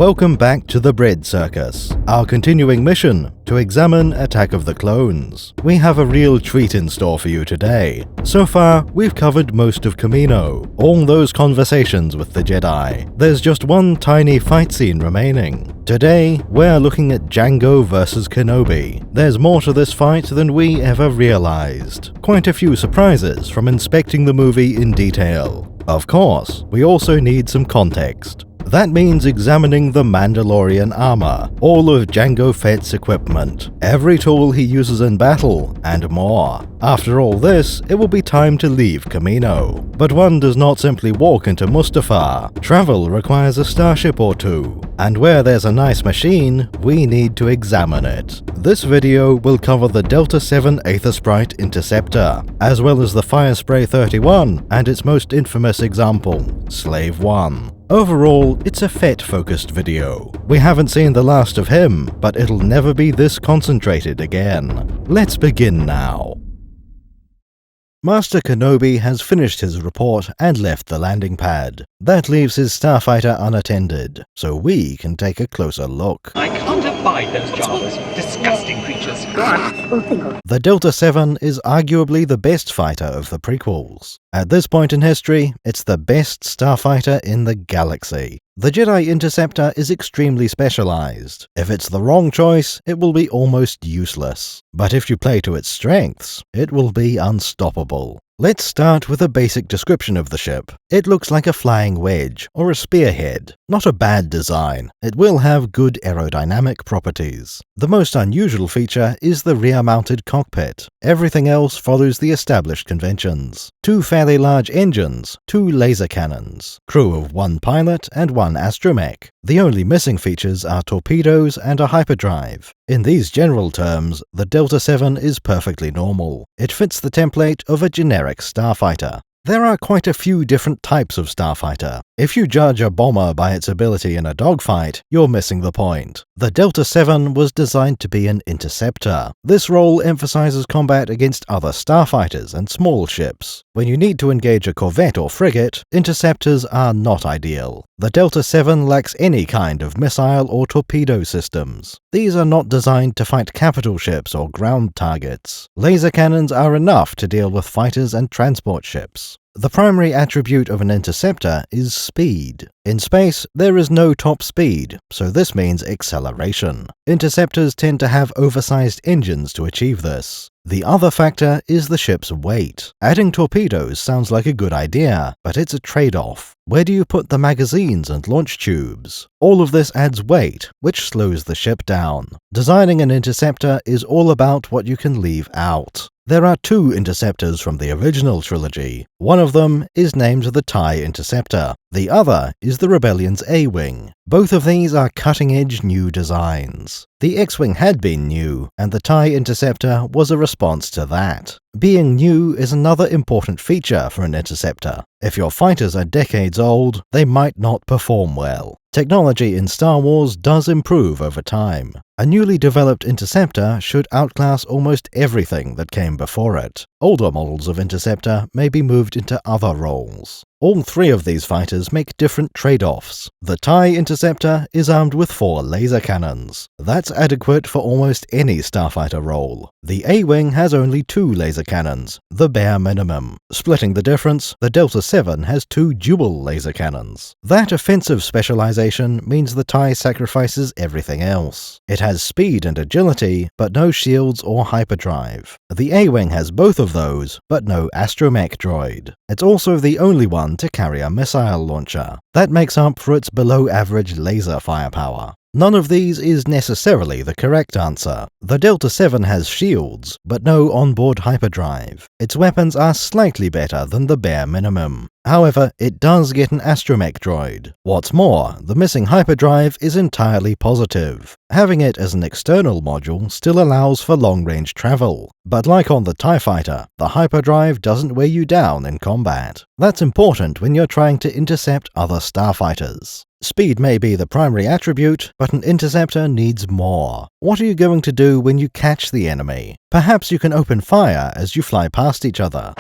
Welcome back to the Bread Circus, our continuing mission to examine Attack of the Clones. We have a real treat in store for you today. So far, we've covered most of Kamino, all those conversations with the Jedi. There's just one tiny fight scene remaining. Today, we're looking at Jango versus Kenobi. There's more to this fight than we ever realized. Quite a few surprises from inspecting the movie in detail. Of course, we also need some context. That means examining the Mandalorian Armour, all of Jango Fett's equipment, every tool he uses in battle, and more. After all this, it will be time to leave Kamino. But one does not simply walk into Mustafar. Travel requires a starship or two, and where there's a nice machine, we need to examine it. This video will cover the Delta 7 Aethersprite Interceptor, as well as the Firespray 31 and its most infamous example, Slave 1. Overall, it's a Fett-focused video. We haven't seen the last of him, but it'll never be this concentrated again. Let's begin now. Master Kenobi has finished his report and left the landing pad. That leaves his starfighter unattended, so we can take a closer look. I can't abide those Jawas, disgusting creatures. Go on. The Delta 7 is arguably the best fighter of the prequels. At this point in history, it's the best starfighter in the galaxy. The Jedi Interceptor is extremely specialized. If it's the wrong choice, it will be almost useless. But if you play to its strengths, it will be unstoppable. Let's start with a basic description of the ship. It looks like a flying wedge, or a spearhead. Not a bad design. It will have good aerodynamic properties. The most unusual feature is the rear-mounted cockpit. Everything else follows the established conventions. Two fairly large engines, two laser cannons, crew of one pilot and one astromech. The only missing features are torpedoes and a hyperdrive. In these general terms, the Delta 7 is perfectly normal. It fits the template of a generic starfighter. There are quite a few different types of starfighter. If you judge a bomber by its ability in a dogfight, you're missing the point. The Delta 7 was designed to be an interceptor. This role emphasizes combat against other starfighters and small ships. When you need to engage a corvette or frigate, interceptors are not ideal. The Delta 7 lacks any kind of missile or torpedo systems. These are not designed to fight capital ships or ground targets. Laser cannons are enough to deal with fighters and transport ships. The primary attribute of an interceptor is speed. In space, there is no top speed, so this means acceleration. Interceptors tend to have oversized engines to achieve this. The other factor is the ship's weight. Adding torpedoes sounds like a good idea, but it's a trade-off. Where do you put the magazines and launch tubes? All of this adds weight, which slows the ship down. Designing an interceptor is all about what you can leave out. There are two interceptors from the original trilogy. One of them is named the TIE Interceptor. The other is the Rebellion's A-Wing. Both of these are cutting-edge new designs. The X-Wing had been new, and the TIE Interceptor was a response to that. Being new is another important feature for an interceptor. If your fighters are decades old, they might not perform well. Technology in Star Wars does improve over time. A newly developed interceptor should outclass almost everything that came before it. Older models of interceptor may be moved into other roles. All three of these fighters make different trade-offs. The TIE Interceptor is armed with 4 laser cannons. That's adequate for almost any starfighter role. The A-Wing has only 2 laser cannons, the bare minimum. Splitting the difference, the Delta 7 has 2 dual laser cannons. That offensive specialization means the TIE sacrifices everything else. It has speed and agility, but no shields or hyperdrive. The A-Wing has both of those, but no astromech droid. It's also the only one to carry a missile launcher. That makes up for its below-average laser firepower. None of these is necessarily the correct answer. The Delta 7 has shields, but no onboard hyperdrive. Its weapons are slightly better than the bare minimum. However, it does get an astromech droid. What's more, the missing hyperdrive is entirely positive. Having it as an external module still allows for long-range travel. But like on the TIE Fighter, the hyperdrive doesn't weigh you down in combat. That's important when you're trying to intercept other starfighters. Speed may be the primary attribute, but an interceptor needs more. What are you going to do when you catch the enemy? Perhaps you can open fire as you fly past each other.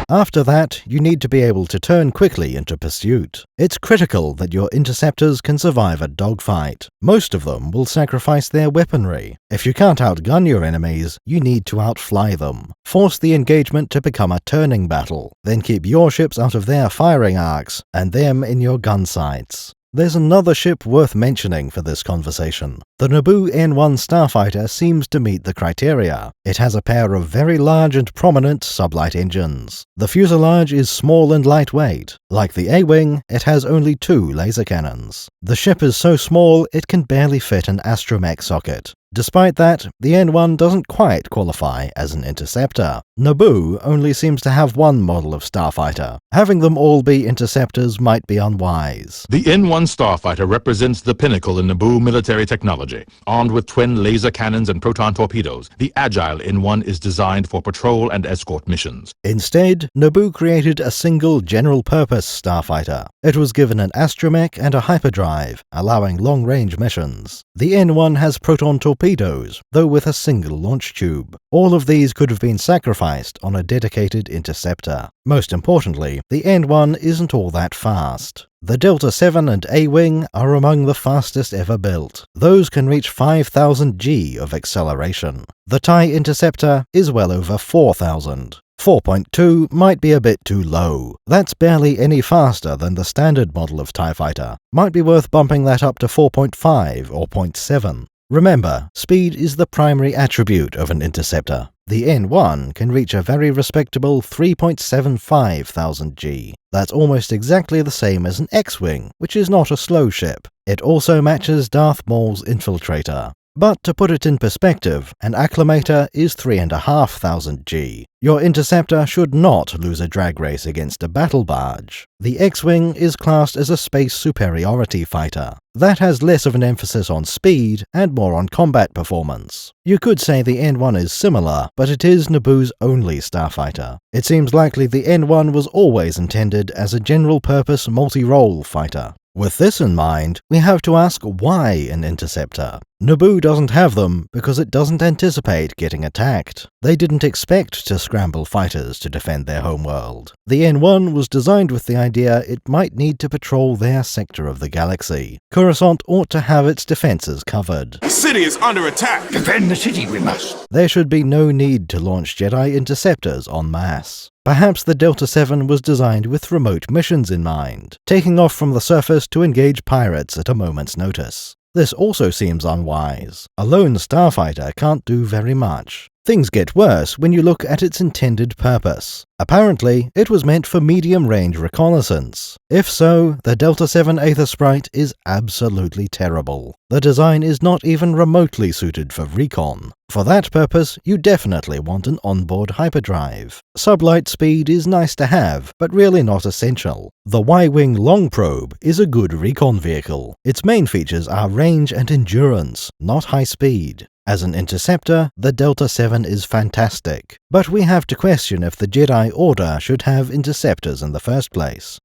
After that, you need to be able to turn quickly into pursuit. It's critical that your interceptors can survive a dogfight. Most of them will sacrifice their weaponry. If you can't outgun your enemies, you need to outfly them. Force the engagement to become a turning battle, then keep your ships out of their firing arcs, and them in your gun sights. There's another ship worth mentioning for this conversation. The Naboo N1 starfighter seems to meet the criteria. It has a pair of very large and prominent sublight engines. The fuselage is small and lightweight. Like the A-Wing, it has only 2 laser cannons. The ship is so small it can barely fit an Astromech socket. Despite that, the N1 doesn't quite qualify as an interceptor. Naboo only seems to have one model of starfighter. Having them all be interceptors might be unwise. The N1 starfighter represents the pinnacle in Naboo military technology. Armed with twin laser cannons and proton torpedoes, the agile N1 is designed for patrol and escort missions. Instead, Naboo created a single general-purpose starfighter. It was given an astromech and a hyperdrive, allowing long-range missions. The N1 has proton torpedoes, though with a single launch tube. All of these could have been sacrificed on a dedicated interceptor. Most importantly, the N1 isn't all that fast. The Delta 7 and A-Wing are among the fastest ever built. Those can reach 5,000 G of acceleration. The TIE Interceptor is well over 4,000. 4.2 might be a bit too low. That's barely any faster than the standard model of TIE Fighter. Might be worth bumping that up to 4.5 or 0.7. Remember, speed is the primary attribute of an interceptor. The N1 can reach a very respectable 3.75 thousand G. That's almost exactly the same as an X-Wing, which is not a slow ship. It also matches Darth Maul's Infiltrator. But to put it in perspective, an Acclimator is 3,500 G. Your interceptor should not lose a drag race against a battle barge. The X-Wing is classed as a space superiority fighter. That has less of an emphasis on speed and more on combat performance. You could say the N1 is similar, but it is Naboo's only starfighter. It seems likely the N1 was always intended as a general-purpose multi-role fighter. With this in mind, we have to ask why an interceptor. Naboo doesn't have them because it doesn't anticipate getting attacked. They didn't expect to scramble fighters to defend their homeworld. The N1 was designed with the idea it might need to patrol their sector of the galaxy. Coruscant ought to have its defenses covered. The city is under attack! Defend the city we must! There should be no need to launch Jedi Interceptors en masse. Perhaps the Delta 7 was designed with remote missions in mind, taking off from the surface to engage pirates at a moment's notice. This also seems unwise. A lone starfighter can't do very much. Things get worse when you look at its intended purpose. Apparently, it was meant for medium-range reconnaissance. If so, the Delta 7 Aethersprite is absolutely terrible. The design is not even remotely suited for recon. For that purpose, you definitely want an onboard hyperdrive. Sublight speed is nice to have, but really not essential. The Y-Wing Long Probe is a good recon vehicle. Its main features are range and endurance, not high speed. As an interceptor, the Delta 7 is fantastic, but we have to question if the Jedi Order should have interceptors in the first place.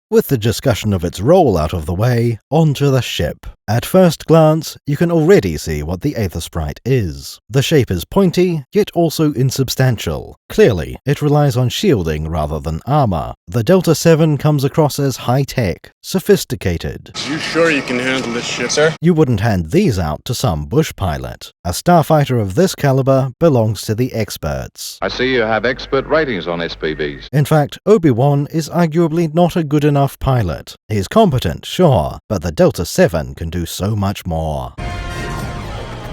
With the discussion of its role out of the way, onto the ship. At first glance, you can already see what the Aethersprite is. The shape is pointy, yet also insubstantial. Clearly, it relies on shielding rather than armor. The Delta 7 comes across as high-tech, sophisticated. You sure you can handle this shit, sir? You wouldn't hand these out to some bush pilot. A starfighter of this caliber belongs to the experts. I see you have expert ratings on SPBs. In fact, Obi-Wan is arguably not a good enough pilot. He's competent, sure, but the Delta 7 can do so much more.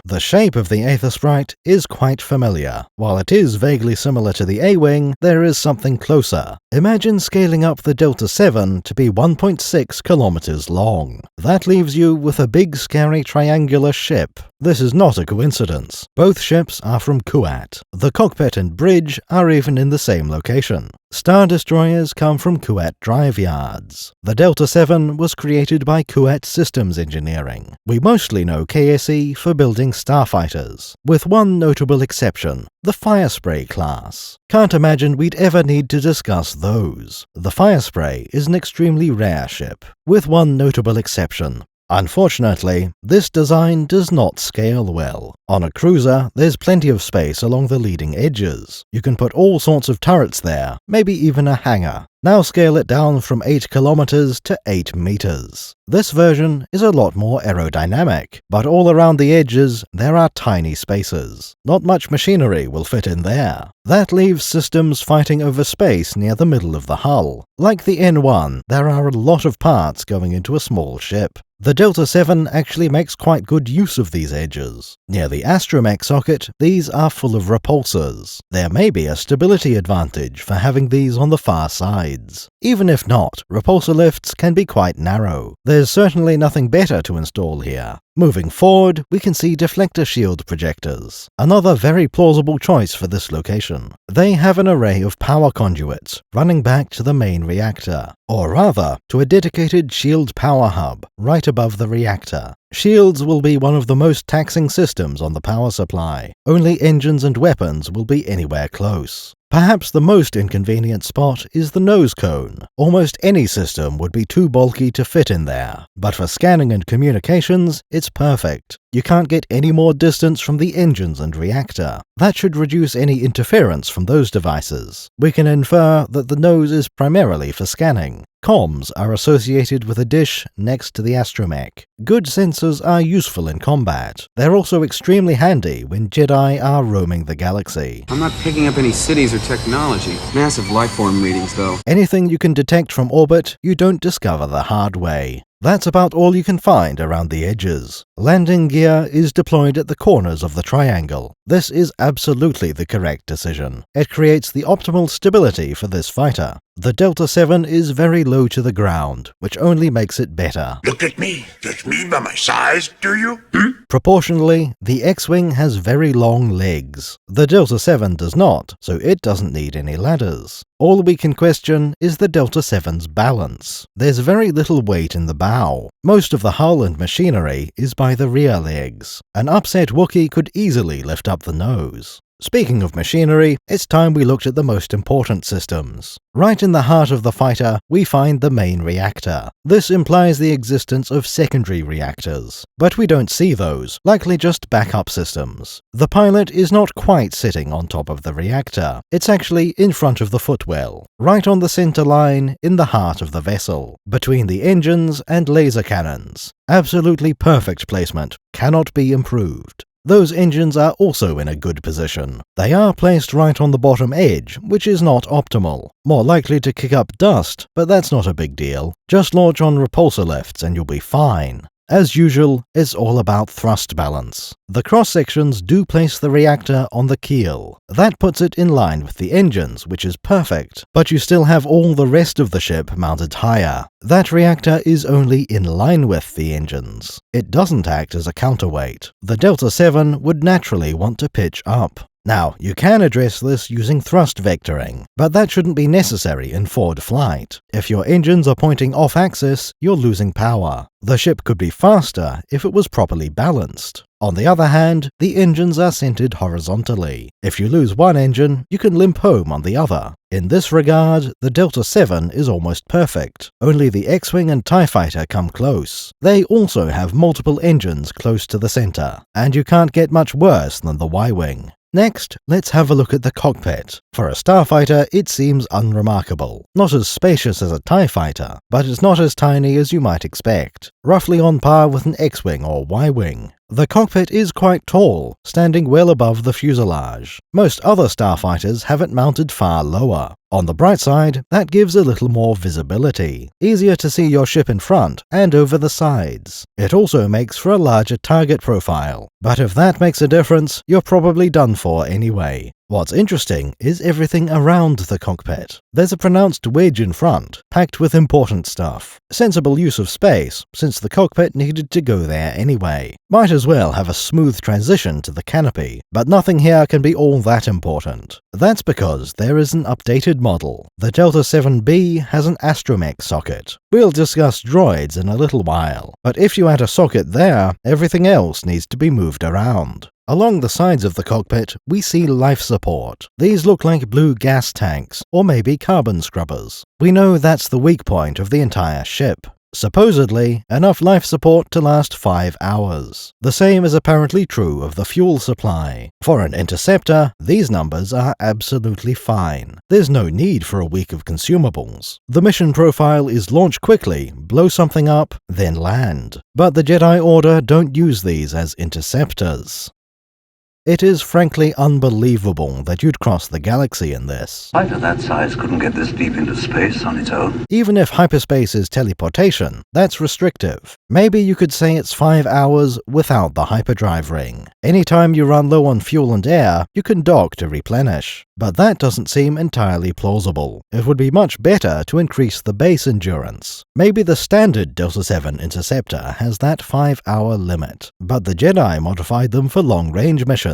The shape of the Aethersprite is quite familiar. While it is vaguely similar to the A-Wing, there is something closer. Imagine scaling up the Delta 7 to be 1.6 kilometers long. That leaves you with a big scary triangular ship. This is not a coincidence. Both ships are from Kuat. The cockpit and bridge are even in the same location. Star Destroyers come from Kuat drive yards. The Delta 7 was created by Kuat Systems Engineering. We mostly know KSE for building starfighters, with one notable exception, the Firespray class. Can't imagine we'd ever need to discuss those. The Firespray is an extremely rare ship, with one notable exception, Unfortunately, this design does not scale well. On a cruiser, there's plenty of space along the leading edges. You can put all sorts of turrets there, maybe even a hangar. Now scale it down from 8 kilometers to 8 meters. This version is a lot more aerodynamic, but all around the edges there are tiny spaces. Not much machinery will fit in there. That leaves systems fighting over space near the middle of the hull. Like the N1, there are a lot of parts going into a small ship. The Delta 7 actually makes quite good use of these edges. Near the Astromech socket, these are full of repulsors. There may be a stability advantage for having these on the far sides. Even if not, repulsorlifts can be quite narrow. There's certainly nothing better to install here. Moving forward, we can see deflector shield projectors, another very plausible choice for this location. They have an array of power conduits running back to the main reactor, or rather, to a dedicated shield power hub right above the reactor. Shields will be one of the most taxing systems on the power supply. Only engines and weapons will be anywhere close. Perhaps the most inconvenient spot is the nose cone. Almost any system would be too bulky to fit in there, but for scanning and communications, it's perfect. You can't get any more distance from the engines and reactor. That should reduce any interference from those devices. We can infer that the nose is primarily for scanning. Comms are associated with a dish next to the Astromech. Good sensors are useful in combat. They're also extremely handy when Jedi are roaming the galaxy. I'm not picking up any cities or technology. Massive lifeform readings, though. Anything you can detect from orbit, you don't discover the hard way. That's about all you can find around the edges. Landing gear is deployed at the corners of the triangle. This is absolutely the correct decision. It creates the optimal stability for this fighter. The Delta 7 is very low to the ground, which only makes it better. Look at me. Judge me by my size, do you? Proportionally, the X-Wing has very long legs. The Delta 7 does not, so it doesn't need any ladders. All we can question is the Delta 7's balance. There's very little weight in the bow. Most of the hull and machinery is by the rear legs. An upset Wookiee could easily lift up the nose. Speaking of machinery, it's time we looked at the most important systems. Right in the heart of the fighter, we find the main reactor. This implies the existence of secondary reactors, but we don't see those, likely just backup systems. The pilot is not quite sitting on top of the reactor. It's actually in front of the footwell, right on the center line in the heart of the vessel, between the engines and laser cannons. Absolutely perfect placement, cannot be improved. Those engines are also in a good position. They are placed right on the bottom edge, which is not optimal. More likely to kick up dust, but that's not a big deal. Just launch on repulsorlifts and you'll be fine. As usual, it's all about thrust balance. The cross-sections do place the reactor on the keel. That puts it in line with the engines, which is perfect, but you still have all the rest of the ship mounted higher. That reactor is only in line with the engines. It doesn't act as a counterweight. The Delta 7 would naturally want to pitch up. Now, you can address this using thrust vectoring, but that shouldn't be necessary in forward flight. If your engines are pointing off-axis, you're losing power. The ship could be faster if it was properly balanced. On the other hand, the engines are centered horizontally. If you lose one engine, you can limp home on the other. In this regard, the Delta 7 is almost perfect. Only the X-Wing and TIE Fighter come close. They also have multiple engines close to the center, and you can't get much worse than the Y-Wing. Next, let's have a look at the cockpit. For a starfighter, it seems unremarkable. Not as spacious as a TIE Fighter, but it's not as tiny as you might expect. Roughly on par with an X-Wing or Y-Wing. The cockpit is quite tall, standing well above the fuselage. Most other starfighters have it mounted far lower. On the bright side, that gives a little more visibility. Easier to see your ship in front and over the sides. It also makes for a larger target profile. But if that makes a difference, you're probably done for anyway. What's interesting is everything around the cockpit. There's a pronounced wedge in front, packed with important stuff. Sensible use of space, since the cockpit needed to go there anyway. Might as well have a smooth transition to the canopy, but nothing here can be all that important. That's because there is an updated model. The Delta 7B has an Astromech socket. We'll discuss droids in a little while, but if you add a socket there, everything else needs to be moved around. Along the sides of the cockpit, we see life support. These look like blue gas tanks, or maybe carbon scrubbers. We know that's the weak point of the entire ship. Supposedly, enough life support to last 5 hours. The same is apparently true of the fuel supply. For an interceptor, these numbers are absolutely fine. There's no need for a week of consumables. The mission profile is launch quickly, blow something up, then land. But the Jedi Order don't use these as interceptors. It is frankly unbelievable that you'd cross the galaxy in this. A fighter that size couldn't get this deep into space on its own. Even if hyperspace is teleportation, that's restrictive. Maybe you could say it's 5 hours without the hyperdrive ring. Anytime you run low on fuel and air, you can dock to replenish. But that doesn't seem entirely plausible. It would be much better to increase the base endurance. Maybe the standard Delta 7 Interceptor has that 5-hour limit, but the Jedi modified them for long-range missions.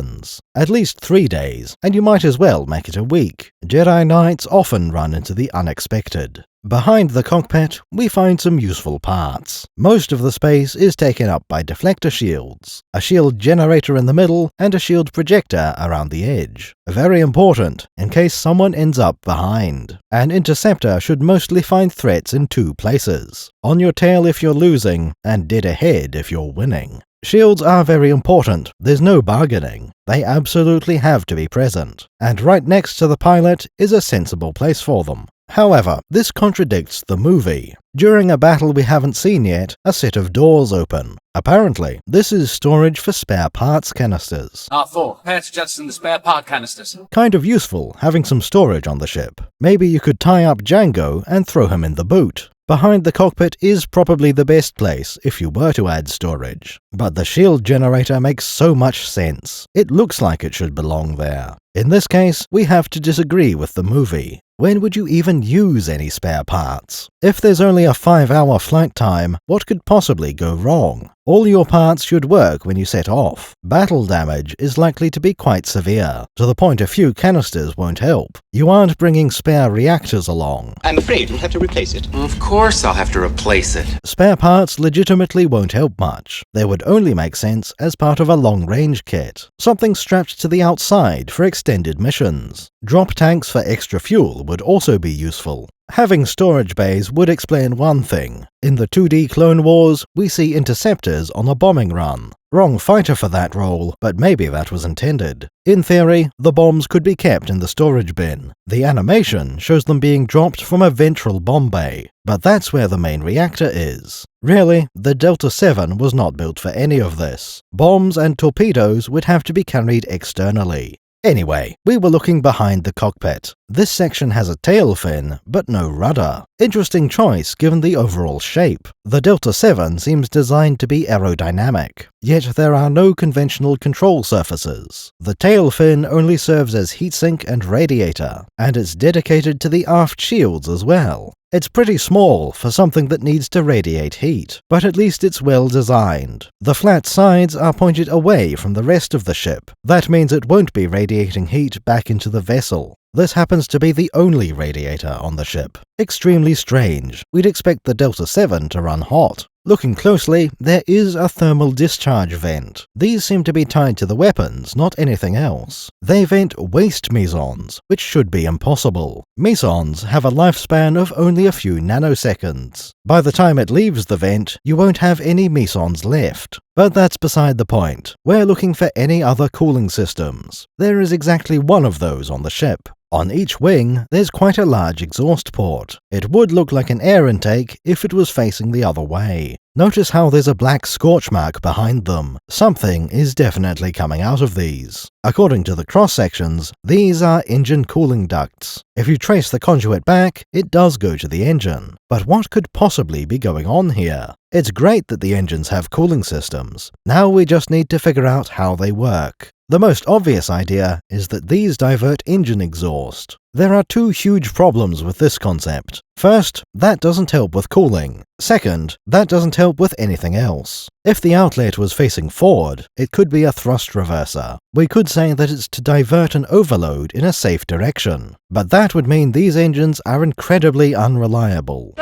At least 3 days, and you might as well make it a week. Jedi Knights often run into the unexpected. Behind the cockpit, we find some useful parts. Most of the space is taken up by deflector shields, a shield generator in the middle, and a shield projector around the edge. Very important, in case someone ends up behind. An interceptor should mostly find threats in 2 places: on your tail if you're losing, and dead ahead if you're winning. Shields are very important, there's no bargaining. They absolutely have to be present, and right next to the pilot is a sensible place for them. However, this contradicts the movie. During a battle we haven't seen yet, a set of doors open. Apparently, this is storage for spare parts canisters. R4, prepare to jettison the spare part canisters. Kind of useful, having some storage on the ship. Maybe you could tie up Jango and throw him in the boot. Behind the cockpit is probably the best place if you were to add storage. But the shield generator makes so much sense. It looks like it should belong there. In this case, we have to disagree with the movie. When would you even use any spare parts? If there's only a 5-hour flight time, what could possibly go wrong? All your parts should work when you set off. Battle damage is likely to be quite severe, to the point a few canisters won't help. You aren't bringing spare reactors along. I'm afraid we'll have to replace it. Of course I'll have to replace it. Spare parts legitimately won't help much. They would only make sense as part of a long-range kit. Something strapped to the outside for extended missions. Drop tanks for extra fuel would also be useful. Having storage bays would explain one thing. In the 2D Clone Wars, we see interceptors on a bombing run. Wrong fighter for that role, but maybe that was intended. In theory, the bombs could be kept in the storage bin. The animation shows them being dropped from a ventral bomb bay, but that's where the main reactor is. Really, the Delta 7 was not built for any of this. Bombs and torpedoes would have to be carried externally. Anyway, we were looking behind the cockpit. This section has a tail fin, but no rudder. Interesting choice given the overall shape. The Delta 7 seems designed to be aerodynamic, yet there are no conventional control surfaces. The tail fin only serves as heatsink and radiator, and it's dedicated to the aft shields as well. It's pretty small for something that needs to radiate heat, but at least it's well designed. The flat sides are pointed away from the rest of the ship. That means it won't be radiating heat back into the vessel. This happens to be the only radiator on the ship. Extremely strange. We'd expect the Delta 7 to run hot. Looking closely, there is a thermal discharge vent. These seem to be tied to the weapons, not anything else. They vent waste mesons, which should be impossible. Mesons have a lifespan of only a few nanoseconds. By the time it leaves the vent, you won't have any mesons left. But that's beside the point. We're looking for any other cooling systems. There is exactly one of those on the ship. On each wing, there's quite a large exhaust port. It would look like an air intake if it was facing the other way. Notice how there's a black scorch mark behind them. Something is definitely coming out of these. According to the cross-sections, these are engine cooling ducts. If you trace the conduit back, it does go to the engine. But what could possibly be going on here? It's great that the engines have cooling systems. Now we just need to figure out how they work. The most obvious idea is that these divert engine exhaust. There are 2 huge problems with this concept. First, that doesn't help with cooling. Second, that doesn't help with anything else. If the outlet was facing forward, it could be a thrust reverser. We could say that it's to divert an overload in a safe direction. But that would mean these engines are incredibly unreliable.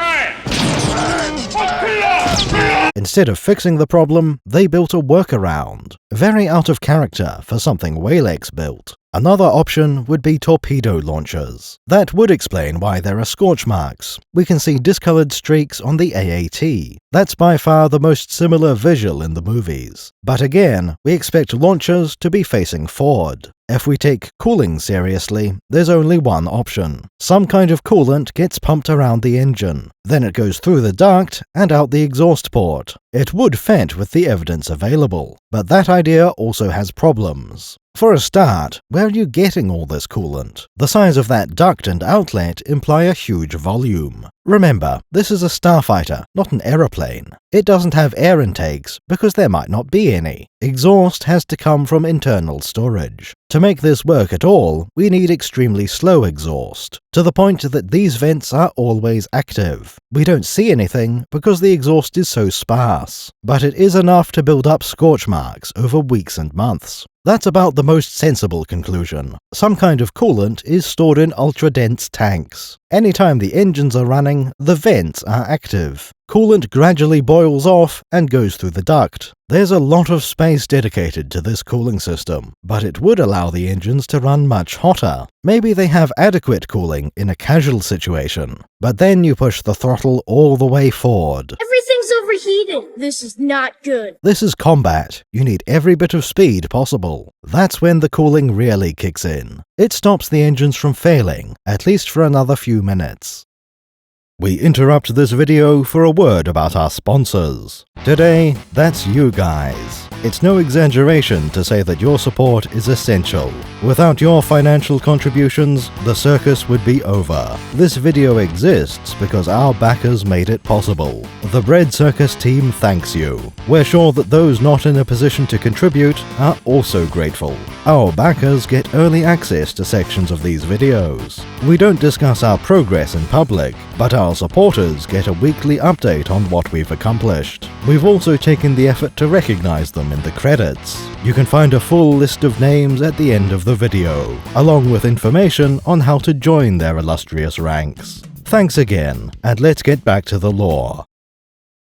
Instead of fixing the problem, they built a workaround. Very out of character for something Waylex built. Another option would be torpedo launchers. That would explain why there are scorch marks. We can see discolored streaks on the AAT. That's by far the most similar visual in the movies. But again, we expect launchers to be facing forward. If we take cooling seriously, there's only one option. Some kind of coolant gets pumped around the engine. Then it goes through the duct and out the exhaust port. It would fit with the evidence available, but that idea also has problems. For a start, where are you getting all this coolant? The size of that duct and outlet imply a huge volume. Remember, this is a starfighter, not an aeroplane. It doesn't have air intakes because there might not be any. Exhaust has to come from internal storage. To make this work at all, we need extremely slow exhaust, to the point that these vents are always active. We don't see anything because the exhaust is so sparse, but it is enough to build up scorch marks over weeks and months. That's about the most sensible conclusion. Some kind of coolant is stored in ultra-dense tanks. Anytime the engines are running, the vents are active. Coolant gradually boils off and goes through the duct. There's a lot of space dedicated to this cooling system, but it would allow the engines to run much hotter. Maybe they have adequate cooling in a casual situation, but then you push the throttle all the way forward. Everything's overheating. This is not good. This is combat. You need every bit of speed possible. That's when the cooling really kicks in. It stops the engines from failing, at least for another few minutes. We interrupt this video for a word about our sponsors. Today, that's you guys. It's no exaggeration to say that your support is essential. Without your financial contributions, the circus would be over. This video exists because our backers made it possible. The Bread Circus team thanks you. We're sure that those not in a position to contribute are also grateful. Our backers get early access to sections of these videos. We don't discuss our progress in public, but our supporters get a weekly update on what we've accomplished. We've also taken the effort to recognize them in the credits. You can find a full list of names at the end of the video, along with information on how to join their illustrious ranks. Thanks again, and let's get back to the lore.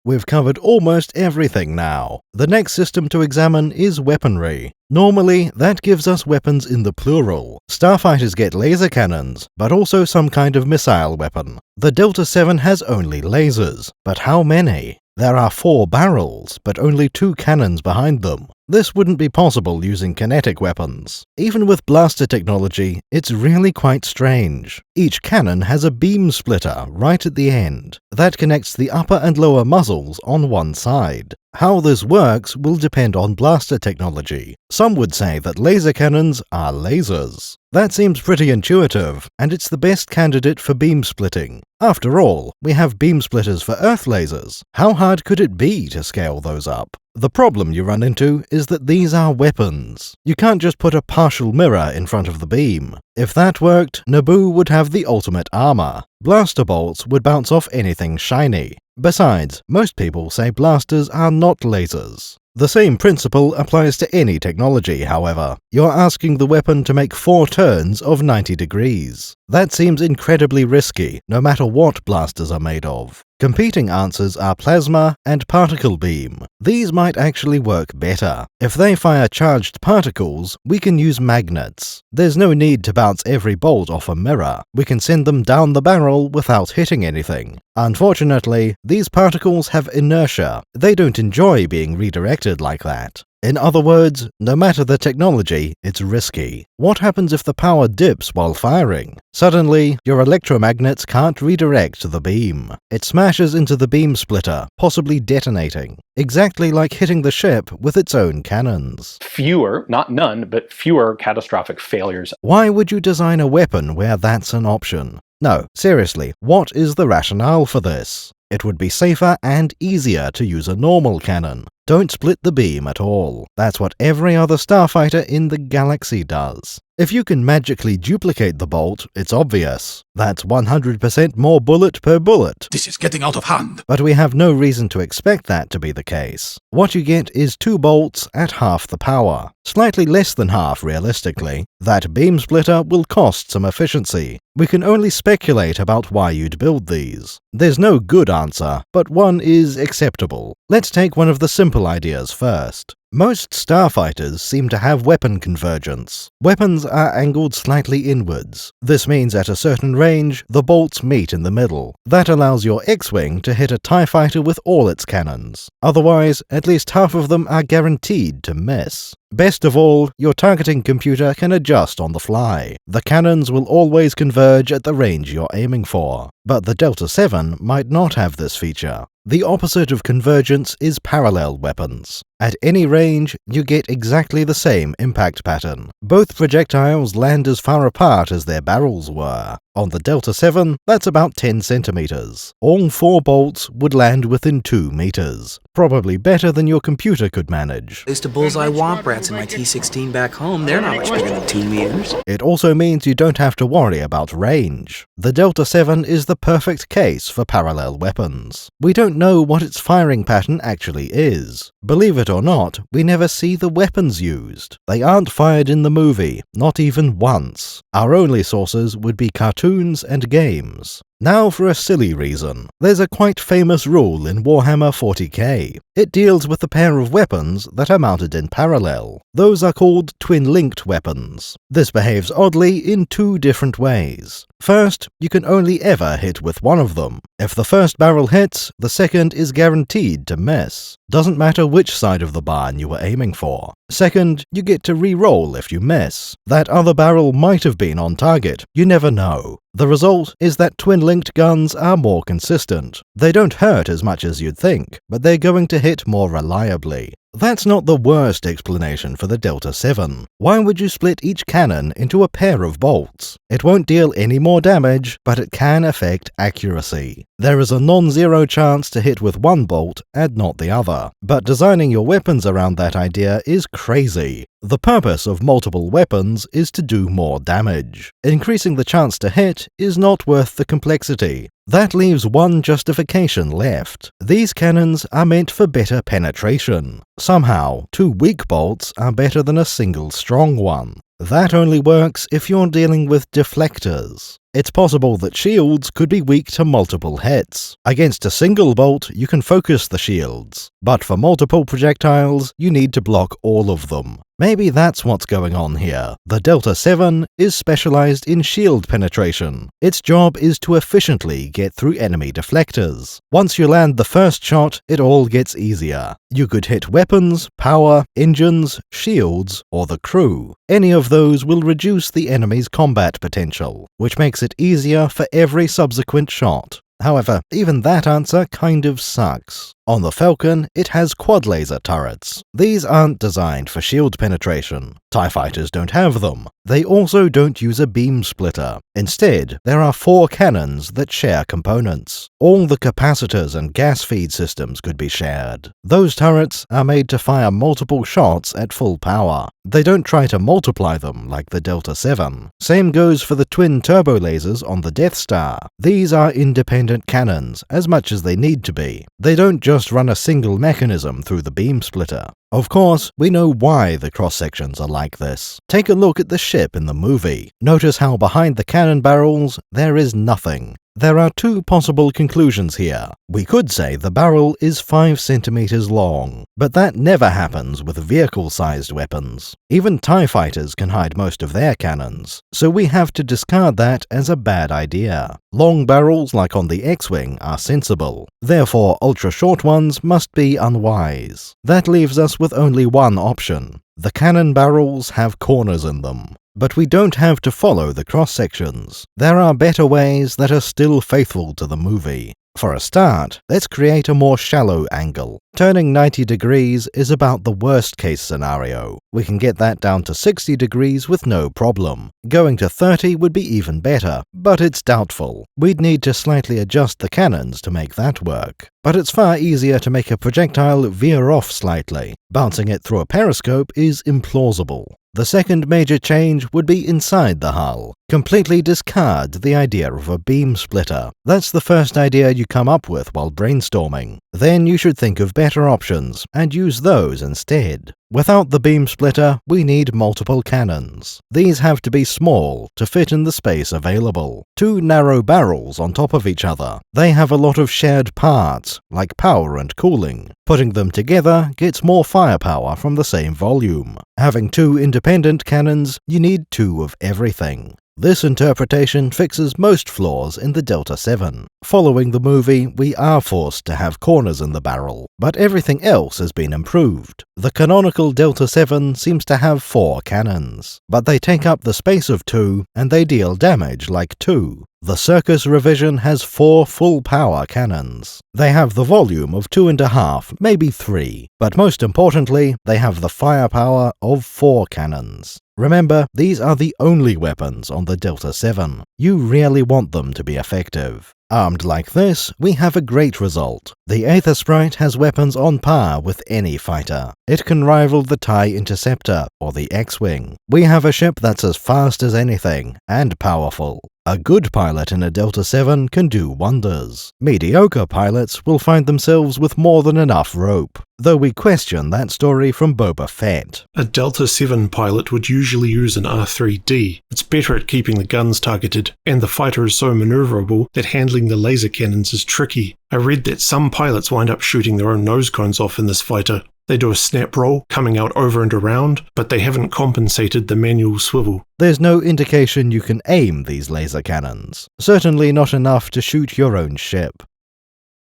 We've covered almost everything now. The next system to examine is weaponry. Normally, that gives us weapons in the plural. Starfighters get laser cannons, but also some kind of missile weapon. The Delta 7 has only lasers, but how many? There are 4 barrels, but only 2 cannons behind them. This wouldn't be possible using kinetic weapons. Even with blaster technology, it's really quite strange. Each cannon has a beam splitter right at the end. That connects the upper and lower muzzles on one side. How this works will depend on blaster technology. Some would say that laser cannons are lasers. That seems pretty intuitive, and it's the best candidate for beam splitting. After all, we have beam splitters for Earth lasers. How hard could it be to scale those up? The problem you run into is that these are weapons. You can't just put a partial mirror in front of the beam. If that worked, Naboo would have the ultimate armor. Blaster bolts would bounce off anything shiny. Besides, most people say blasters are not lasers. The same principle applies to any technology, however. You're asking the weapon to make 4 turns of 90 degrees. That seems incredibly risky, no matter what blasters are made of. Competing answers are plasma and particle beam. These might actually work better. If they fire charged particles, we can use magnets. There's no need to bounce every bolt off a mirror. We can send them down the barrel without hitting anything. Unfortunately, these particles have inertia. They don't enjoy being redirected like that. In other words, no matter the technology, it's risky. What happens if the power dips while firing? Suddenly, your electromagnets can't redirect the beam. It smashes into the beam splitter, possibly detonating. Exactly like hitting the ship with its own cannons. Fewer, not none, but fewer catastrophic failures. Why would you design a weapon where that's an option? No, seriously, what is the rationale for this? It would be safer and easier to use a normal cannon. Don't split the beam at all. That's what every other starfighter in the galaxy does. If you can magically duplicate the bolt, it's obvious. That's 100% more bullet per bullet. This is getting out of hand. But we have no reason to expect that to be the case. What you get is 2 bolts at half the power. Slightly less than half, realistically. That beam splitter will cost some efficiency. We can only speculate about why you'd build these. There's no good answer, but one is acceptable. Let's take one of the simple ideas first. Most starfighters seem to have weapon convergence. Weapons are angled slightly inwards. This means at a certain range, the bolts meet in the middle. That allows your X-Wing to hit a TIE fighter with all its cannons. Otherwise, at least half of them are guaranteed to miss. Best of all, your targeting computer can adjust on the fly. The cannons will always converge at the range you're aiming for. But the Delta 7 might not have this feature. The opposite of convergence is parallel weapons. At any range, you get exactly the same impact pattern. Both projectiles land as far apart as their barrels were. On the Delta 7, that's about 10 centimeters. All 4 bolts would land within 2 meters. Probably better than your computer could manage. I used to bullseye womp rats in my T-16 back home. They're not much bigger than 2 meters. It also means you don't have to worry about range. The Delta 7 is the perfect case for parallel weapons. We don't know what its firing pattern actually is. Believe it or not, we never see the weapons used. They aren't fired in the movie, not even once. Our only sources would be cartoons and games. Now for a silly reason. There's a quite famous rule in Warhammer 40k. It deals with the pair of weapons that are mounted in parallel. Those are called twin-linked weapons. This behaves oddly in 2 different ways. First, you can only ever hit with one of them. If the first barrel hits, the second is guaranteed to miss. Doesn't matter which side of the barn you were aiming for. Second, you get to re-roll if you miss. That other barrel might have been on target, you never know. The result is that twin-linked guns are more consistent. They don't hurt as much as you'd think, but they're going to hit more reliably. That's not the worst explanation for the Delta 7. Why would you split each cannon into a pair of bolts? It won't deal any more damage, but it can affect accuracy. There is a non-zero chance to hit with one bolt and not the other, but designing your weapons around that idea is crazy. The purpose of multiple weapons is to do more damage. Increasing the chance to hit is not worth the complexity. That leaves one justification left. These cannons are meant for better penetration. Somehow, 2 weak bolts are better than a single strong one. That only works if you're dealing with deflectors. It's possible that shields could be weak to multiple hits. Against a single bolt, you can focus the shields, but for multiple projectiles, you need to block all of them. Maybe that's what's going on here. The Delta 7 is specialized in shield penetration. Its job is to efficiently get through enemy deflectors. Once you land the first shot, it all gets easier. You could hit weapons, power, engines, shields, or the crew. Any of those will reduce the enemy's combat potential, which makes it easier for every subsequent shot. However, even that answer kind of sucks. On the Falcon, it has quad laser turrets. These aren't designed for shield penetration. TIE fighters don't have them. They also don't use a beam splitter. Instead, there are 4 cannons that share components. All the capacitors and gas feed systems could be shared. Those turrets are made to fire multiple shots at full power. They don't try to multiply them like the Delta 7. Same goes for the twin turbo lasers on the Death Star. These are independent cannons, as much as they need to be. They don't just run a single mechanism through the beam splitter. Of course, we know why the cross-sections are like this. Take a look at the ship in the movie. Notice how behind the cannon barrels, there is nothing. There are 2 possible conclusions here. We could say the barrel is 5 centimeters long, but that never happens with vehicle-sized weapons. Even TIE fighters can hide most of their cannons, so we have to discard that as a bad idea. Long barrels like on the X-Wing are sensible, therefore ultra-short ones must be unwise. That leaves us with only one option. The cannon barrels have corners in them. But we don't have to follow the cross-sections. There are better ways that are still faithful to the movie. For a start, let's create a more shallow angle. Turning 90 degrees is about the worst case scenario. We can get that down to 60 degrees with no problem. Going to 30 would be even better, but it's doubtful. We'd need to slightly adjust the cannons to make that work. But it's far easier to make a projectile veer off slightly. Bouncing it through a periscope is implausible. The second major change would be inside the hull. Completely discard the idea of a beam splitter. That's the first idea you come up with while brainstorming. Then you should think of better options and use those instead. Without the beam splitter, we need multiple cannons. These have to be small to fit in the space available. 2 narrow barrels on top of each other. They have a lot of shared parts, like power and cooling. Putting them together gets more firepower from the same volume. Having 2 independent cannons, you need 2 of everything. This interpretation fixes most flaws in the Delta 7. Following the movie, we are forced to have corners in the barrel, but everything else has been improved. The canonical Delta 7 seems to have 4 cannons, but they take up the space of 2 and they deal damage like 2. The Circus revision has 4 full-power cannons. They have the volume of 2.5, maybe 3, but most importantly, they have the firepower of 4 cannons. Remember, these are the only weapons on the Delta 7. You really want them to be effective. Armed like this, we have a great result. The Aethersprite has weapons on par with any fighter. It can rival the Jedi Interceptor or the X-Wing. We have a ship that's as fast as anything, and powerful. A good pilot in a Delta 7 can do wonders. Mediocre pilots will find themselves with more than enough rope, though we question that story from Boba Fett. A Delta 7 pilot would usually use an R3D. It's better at keeping the guns targeted, and the fighter is so maneuverable that handling the laser cannons is tricky. I read that some pilots wind up shooting their own nose cones off in this fighter. They do a snap roll, coming out over and around, but they haven't compensated the manual swivel. There's no indication you can aim these laser cannons. Certainly not enough to shoot your own ship.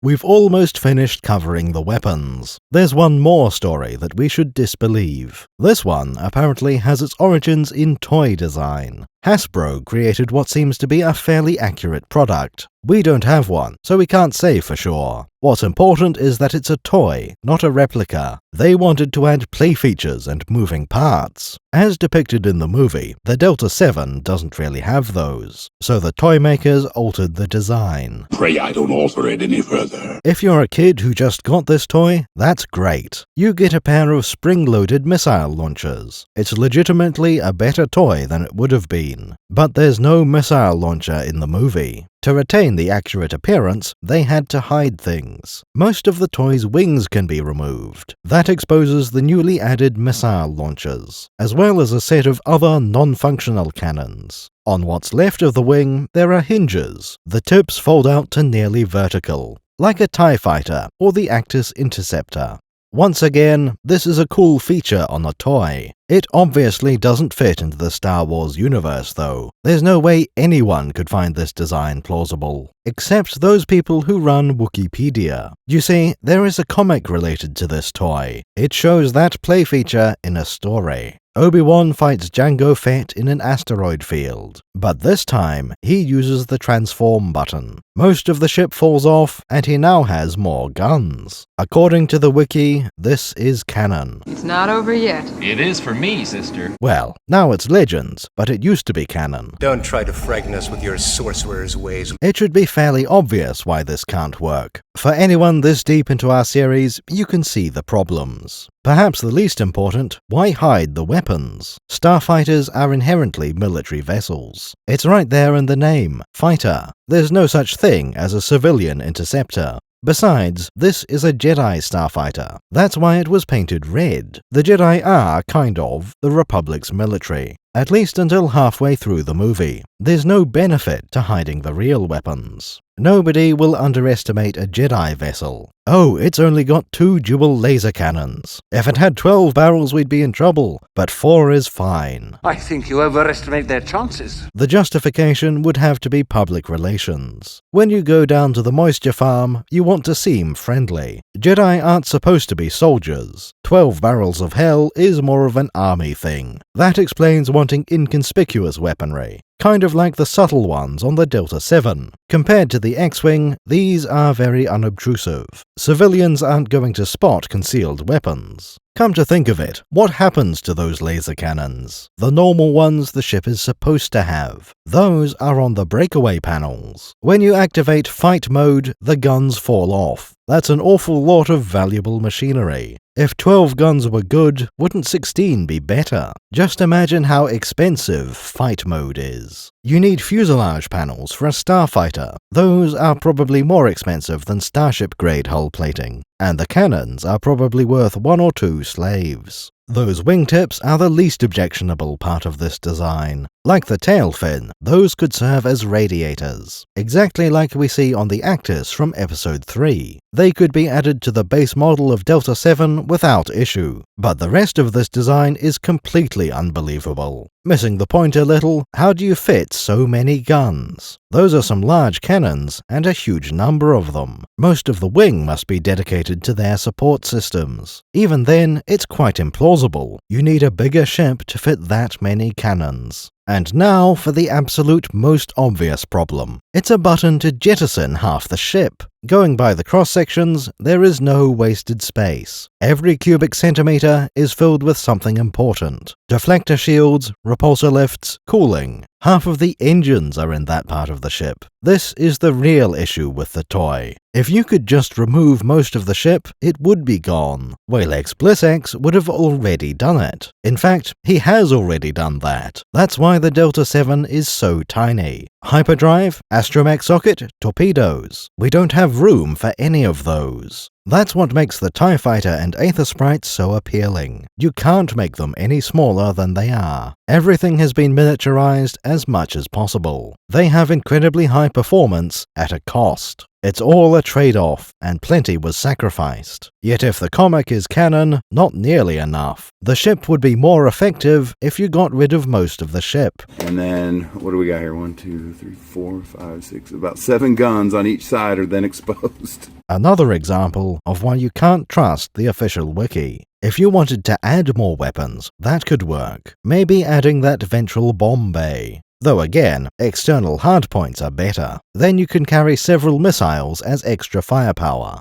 We've almost finished covering the weapons. There's one more story that we should disbelieve. This one apparently has its origins in toy design. Hasbro created what seems to be a fairly accurate product. We don't have one, so we can't say for sure. What's important is that it's a toy, not a replica. They wanted to add play features and moving parts. As depicted in the movie, the Delta 7 doesn't really have those, so the toy makers altered the design. Pray I don't alter it any further. If you're a kid who just got this toy, that's great. You get a pair of spring-loaded missile launchers. It's legitimately a better toy than it would have been. But there's no missile launcher in the movie. To retain the accurate appearance, they had to hide things. Most of the toy's wings can be removed. That exposes the newly added missile launchers, as well as a set of other non-functional cannons. On what's left of the wing, there are hinges. The tips fold out to nearly vertical, like a TIE fighter or the Jedi Interceptor. Once again, this is a cool feature on a toy. It obviously doesn't fit into the Star Wars universe, though. There's no way anyone could find this design plausible, except those people who run Wikipedia. You see, there is a comic related to this toy. It shows that play feature in a story. Obi-Wan fights Jango Fett in an asteroid field, but this time he uses the transform button. Most of the ship falls off, and he now has more guns. According to the wiki, this is canon. It's not over yet. It is for me, sister. Well, now it's legends, but it used to be canon. Don't try to frighten us with your sorcerer's ways. It should be fairly obvious why this can't work. For anyone this deep into our series, you can see the problems. Perhaps the least important, why hide the weapons? Starfighters are inherently military vessels. It's right there in the name, fighter. There's no such thing as a civilian interceptor. Besides, this is a Jedi starfighter. That's why it was painted red. The Jedi are, kind of, the Republic's military. At least until halfway through the movie. There's no benefit to hiding the real weapons. Nobody will underestimate a Jedi vessel. Oh, it's only got 2 dual laser cannons. If it had 12 barrels, we'd be in trouble, but 4 is fine. I think you overestimate their chances. The justification would have to be public relations. When you go down to the moisture farm, you want to seem friendly. Jedi aren't supposed to be soldiers. 12 barrels of hell is more of an army thing. That explains wanting inconspicuous weaponry. Kind of like the subtle ones on the Delta 7. Compared to the X-Wing, these are very unobtrusive. Civilians aren't going to spot concealed weapons. Come to think of it, what happens to those laser cannons? The normal ones the ship is supposed to have. Those are on the breakaway panels. When you activate fight mode, the guns fall off. That's an awful lot of valuable machinery. If 12 guns were good, wouldn't 16 be better? Just imagine how expensive fight mode is. You need fuselage panels for a starfighter. Those are probably more expensive than starship-grade hull plating. And the cannons are probably worth 1 or 2 slaves. Those wingtips are the least objectionable part of this design. Like the tail fin, those could serve as radiators, exactly like we see on the Actis from Episode 3. They could be added to the base model of Delta 7 without issue, but the rest of this design is completely unbelievable. Missing the point a little, how do you fit so many guns? Those are some large cannons, and a huge number of them. Most of the wing must be dedicated to their support systems. Even then, it's quite implausible. You need a bigger ship to fit that many cannons. And now for the absolute most obvious problem. It's a button to jettison half the ship. Going by the cross-sections, there is no wasted space. Every cubic centimeter is filled with something important. Deflector shields, repulsor lifts, cooling. Half of the engines are in that part of the ship. This is the real issue with the toy. If you could just remove most of the ship, it would be gone. Walex Blissex would have already done it. In fact, he has already done that. That's why the Delta 7 is so tiny. Hyperdrive, Astromech socket, torpedoes. We don't have room for any of those. That's what makes the TIE Fighter and Aethersprite so appealing. You can't make them any smaller than they are. Everything has been miniaturized as much as possible. They have incredibly high performance at a cost. It's all a trade-off, and plenty was sacrificed. Yet if the comic is canon, not nearly enough. The ship would be more effective if you got rid of most of the ship. And then, what do we got here? 1, 2, 3, 4, 5, 6, about 7 guns on each side are then exposed. Another example of why you can't trust the official wiki. If you wanted to add more weapons, that could work. Maybe adding that ventral bomb bay. Though again, external hardpoints are better. Then you can carry several missiles as extra firepower.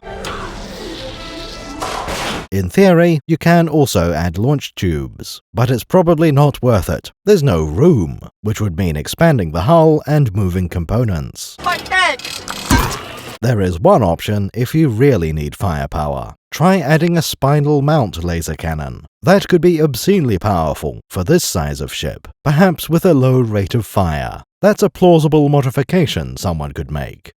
In theory, you can also add launch tubes, but it's probably not worth it. There's no room, which would mean expanding the hull and moving components. My head! There is one option if you really need firepower. Try adding a spinal mount laser cannon. That could be obscenely powerful for this size of ship, perhaps with a low rate of fire. That's a plausible modification someone could make.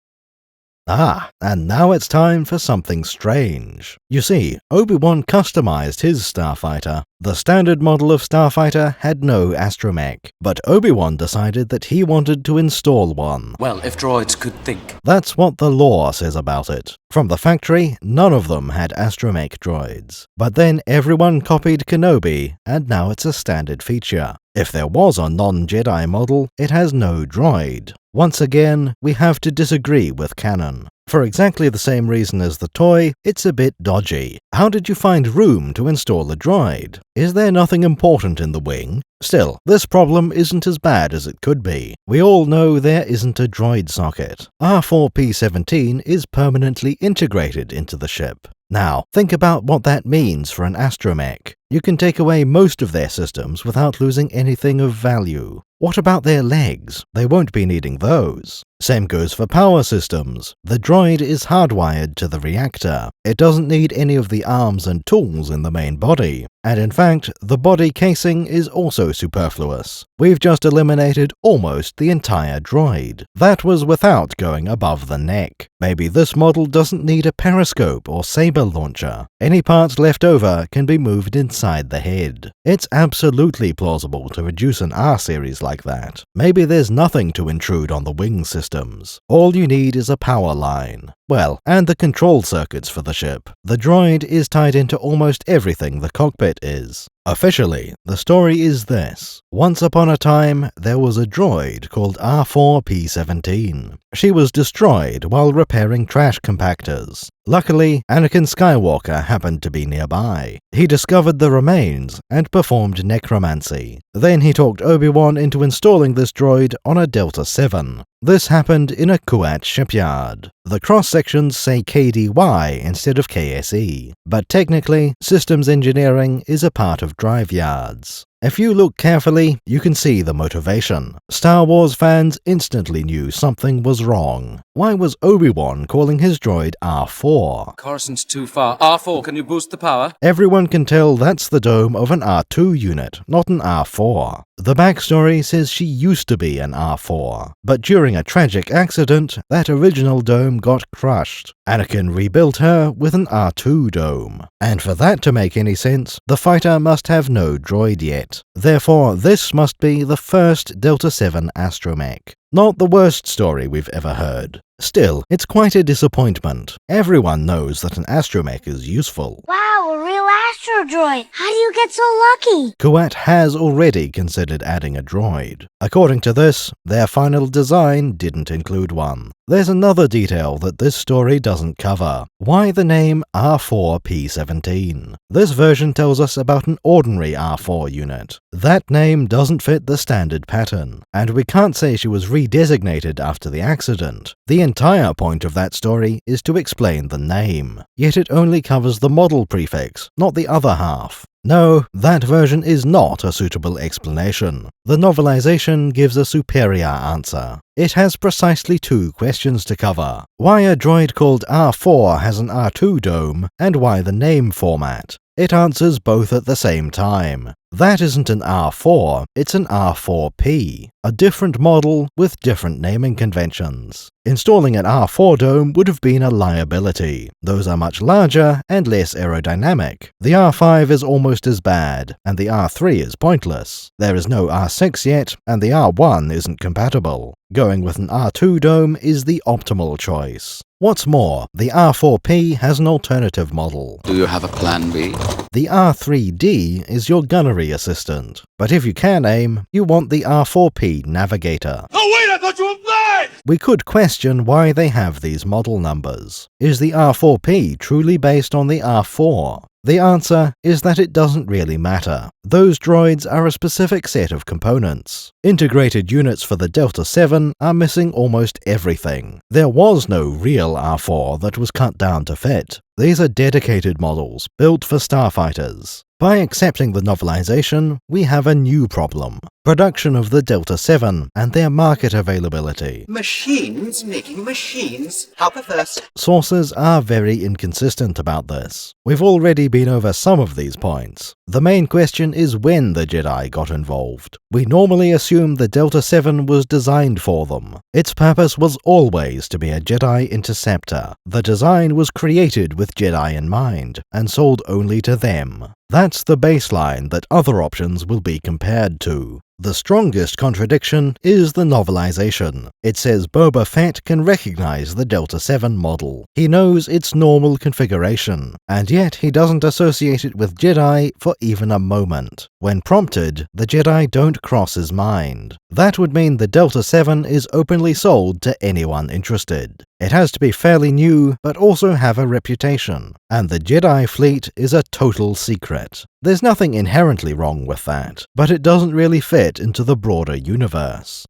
Ah, and now it's time for something strange. You see, Obi-Wan customized his starfighter. The standard model of starfighter had no Astromech, but Obi-Wan decided that he wanted to install one. Well, if droids could think. That's what the lore says about it. From the factory, none of them had Astromech droids. But then everyone copied Kenobi, and now it's a standard feature. If there was a non-Jedi model, it has no droid. Once again, we have to disagree with canon. For exactly the same reason as the toy, it's a bit dodgy. How did you find room to install a droid? Is there nothing important in the wing? Still, this problem isn't as bad as it could be. We all know there isn't a droid socket. R4P17 is permanently integrated into the ship. Now, think about what that means for an Astromech. You can take away most of their systems without losing anything of value. What about their legs? They won't be needing those. Same goes for power systems. The droid is hardwired to the reactor. It doesn't need any of the arms and tools in the main body. And in fact, the body casing is also superfluous. We've just eliminated almost the entire droid. That was without going above the neck. Maybe this model doesn't need a periscope or saber launcher. Any parts left over can be moved inside the head. It's absolutely plausible to reduce an R-series like that. Maybe there's nothing to intrude on the wing systems. All you need is a power line. Well, and the control circuits for the ship. The droid is tied into almost everything the cockpit is. Officially, the story is this. Once upon a time, there was a droid called R4P17. She was destroyed while repairing trash compactors. Luckily, Anakin Skywalker happened to be nearby. He discovered the remains and performed necromancy. Then he talked Obi-Wan into installing this droid on a Delta 7. This happened in a Kuat shipyard. The cross-sections say KDY instead of KSE, but technically, systems engineering is a part of drive yards. If you look carefully, you can see the motivation. Star Wars fans instantly knew something was wrong. Why was Obi-Wan calling his droid R4? Carson's too far. R4, can you boost the power? Everyone can tell that's the dome of an R2 unit, not an R4. The backstory says she used to be an R4, but during a tragic accident, that original dome got crushed. Anakin rebuilt her with an R2 dome. And for that to make any sense, the fighter must have no droid yet. Therefore, this must be the first Delta 7 Astromech. Not the worst story we've ever heard. Still, it's quite a disappointment. Everyone knows that an astromech is useful. Wow, a real astro droid. How do you get so lucky? Kuat has already considered adding a droid. According to this, their final design didn't include one. There's another detail that this story doesn't cover. Why the name R4P17? This version tells us about an ordinary R4 unit. That name doesn't fit the standard pattern, and we can't say she was redesignated after the accident. The entire point of that story is to explain the name, yet it only covers the model prefix, not the other half. No, that version is not a suitable explanation. The novelization gives a superior answer. It has precisely 2 questions to cover. Why a droid called R4 has an R2 dome, and why the name format. It answers both at the same time. That isn't an R4, it's an R4P, a different model with different naming conventions. Installing an R4 dome would have been a liability. Those are much larger and less aerodynamic. The R5 is almost as bad, and the R3 is pointless. There is no R6 yet, and the R1 isn't compatible. Going with an R2 dome is the optimal choice. What's more, the R4P has an alternative model. Do you have a plan B? The R3D is your gunnery assistant, but if you can aim, you want the R4P navigator. Oh wait, I thought you were blind! We could question why they have these model numbers. Is the R4P truly based on the R4? The answer is that it doesn't really matter. Those droids are a specific set of components. Integrated units for the Delta 7 are missing almost everything. There was no real R4 that was cut down to fit. These are dedicated models, built for starfighters. By accepting the novelization, we have a new problem. Production of the Delta 7 and their market availability. Machines making machines. How perverse. Sources are very inconsistent about this. We've already been over some of these points. The main question is when the Jedi got involved. We normally assume the Delta 7 was designed for them. Its purpose was always to be a Jedi Interceptor. The design was created with Jedi in mind, and sold only to them. That's the baseline that other options will be compared to. The strongest contradiction is the novelization. It says Boba Fett can recognize the Delta 7 model. He knows its normal configuration, and yet he doesn't associate it with Jedi for even a moment. When prompted, the Jedi don't cross his mind. That would mean the Delta 7 is openly sold to anyone interested. It has to be fairly new, but also have a reputation. And the Jedi fleet is a total secret. There's nothing inherently wrong with that, but it doesn't really fit into the broader universe.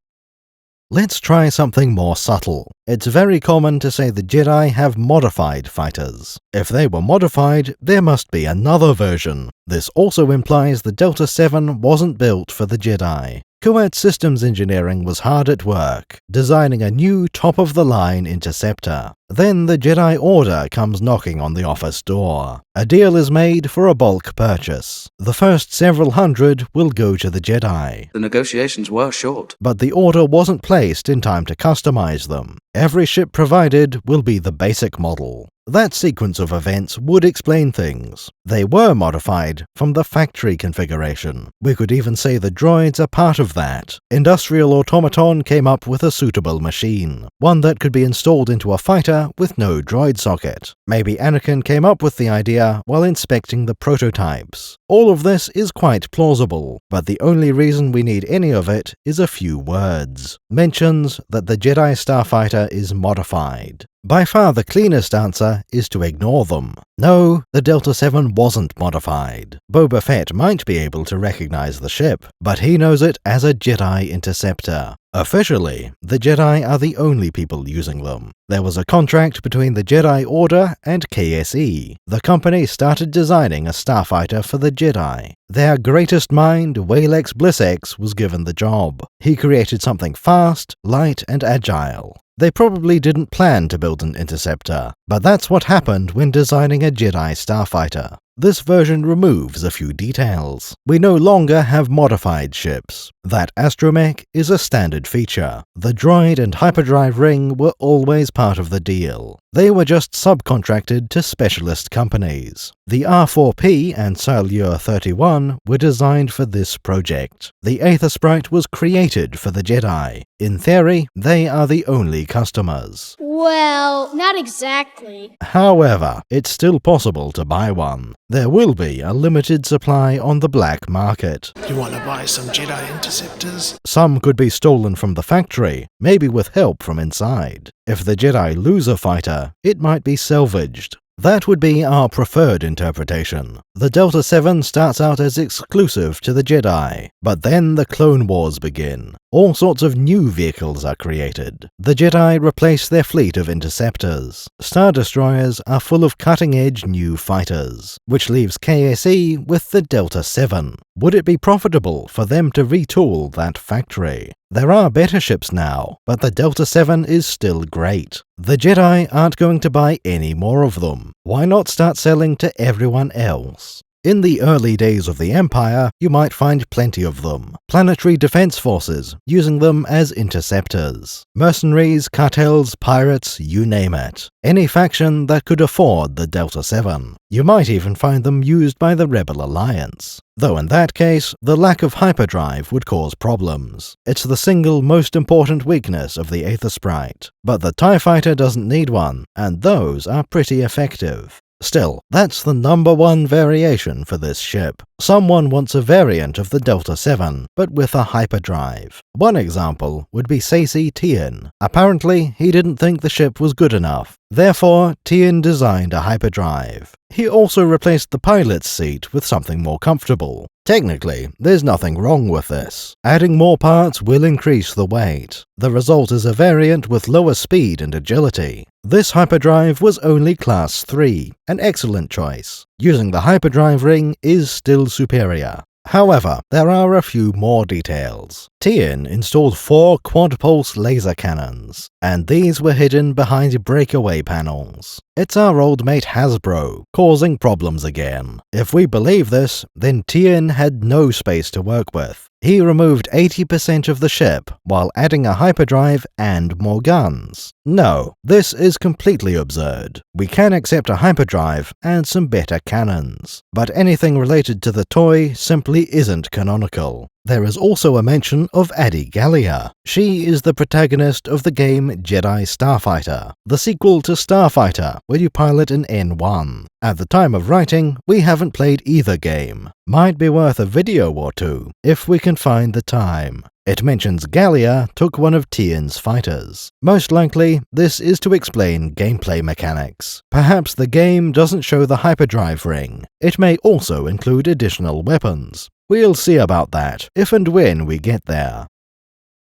Let's try something more subtle. It's very common to say the Jedi have modified fighters. If they were modified, there must be another version. This also implies the Delta 7 wasn't built for the Jedi. Kuat Systems Engineering was hard at work, designing a new top-of-the-line interceptor. Then the Jedi Order comes knocking on the office door. A deal is made for a bulk purchase. The first several hundred will go to the Jedi. The negotiations were short. But the order wasn't placed in time to customize them. Every ship provided will be the basic model. That sequence of events would explain things. They were modified from the factory configuration. We could even say the droids are part of that. Industrial Automaton came up with a suitable machine, one that could be installed into a fighter with no droid socket. Maybe Anakin came up with the idea while inspecting the prototypes. All of this is quite plausible, but the only reason we need any of it is a few words. Mentions that the Jedi Starfighter is modified. By far the cleanest answer is to ignore them. No, the Delta 7 wasn't modified. Boba Fett might be able to recognize the ship, but he knows it as a Jedi Interceptor. Officially, the Jedi are the only people using them. There was a contract between the Jedi Order and KSE. The company started designing a starfighter for the Jedi. Their greatest mind, Walex Blissex, was given the job. He created something fast, light, and agile. They probably didn't plan to build an interceptor, but that's what happened when designing a Jedi starfighter. This version removes a few details. We no longer have modified ships. That Astromech is a standard feature. The droid and hyperdrive ring were always part of the deal. They were just subcontracted to specialist companies. The R4P and Salure 31 were designed for this project. The Aethersprite was created for the Jedi. In theory, they are the only customers. Well, not exactly. However, it's still possible to buy one. There will be a limited supply on the black market. You want to buy some Jedi Interceptors? Some could be stolen from the factory, maybe with help from inside. If the Jedi lose a fighter, it might be salvaged. That would be our preferred interpretation. The Delta 7 starts out as exclusive to the Jedi, but then the Clone Wars begin. All sorts of new vehicles are created. The Jedi replace their fleet of interceptors. Star Destroyers are full of cutting-edge new fighters, which leaves KSE with the Delta 7. Would it be profitable for them to retool that factory? There are better ships now, but the Delta 7 is still great. The Jedi aren't going to buy any more of them. Why not start selling to everyone else? In the early days of the Empire, you might find plenty of them. Planetary defense forces, using them as interceptors. Mercenaries, cartels, pirates, you name it. Any faction that could afford the Delta 7. You might even find them used by the Rebel Alliance. Though in that case, the lack of hyperdrive would cause problems. It's the single most important weakness of the Aethersprite. But the TIE Fighter doesn't need one, and those are pretty effective. Still, that's the #1 variation for this ship. Someone wants a variant of the Delta 7, but with a hyperdrive. One example would be Sacy Tien. Apparently, he didn't think the ship was good enough. Therefore, Tien designed a hyperdrive. He also replaced the pilot's seat with something more comfortable. Technically, there's nothing wrong with this. Adding more parts will increase the weight. The result is a variant with lower speed and agility. This hyperdrive was only Class 3, an excellent choice. Using the hyperdrive ring is still superior. However, there are a few more details. Tien installed 4 quad-pulse laser cannons, and these were hidden behind breakaway panels. It's our old mate Hasbro, causing problems again. If we believe this, then Tien had no space to work with. He removed 80% of the ship, while adding a hyperdrive and more guns. No, this is completely absurd. We can accept a hyperdrive and some better cannons, but anything related to the toy simply isn't canonical. There is also a mention of Adi Gallia. She is the protagonist of the game Jedi Starfighter, the sequel to Starfighter, where you pilot an N1. At the time of writing, we haven't played either game. Might be worth a video or two, if we can find the time. It mentions Gallia took one of Tien's fighters. Most likely, this is to explain gameplay mechanics. Perhaps the game doesn't show the hyperdrive ring. It may also include additional weapons. We'll see about that, if and when we get there.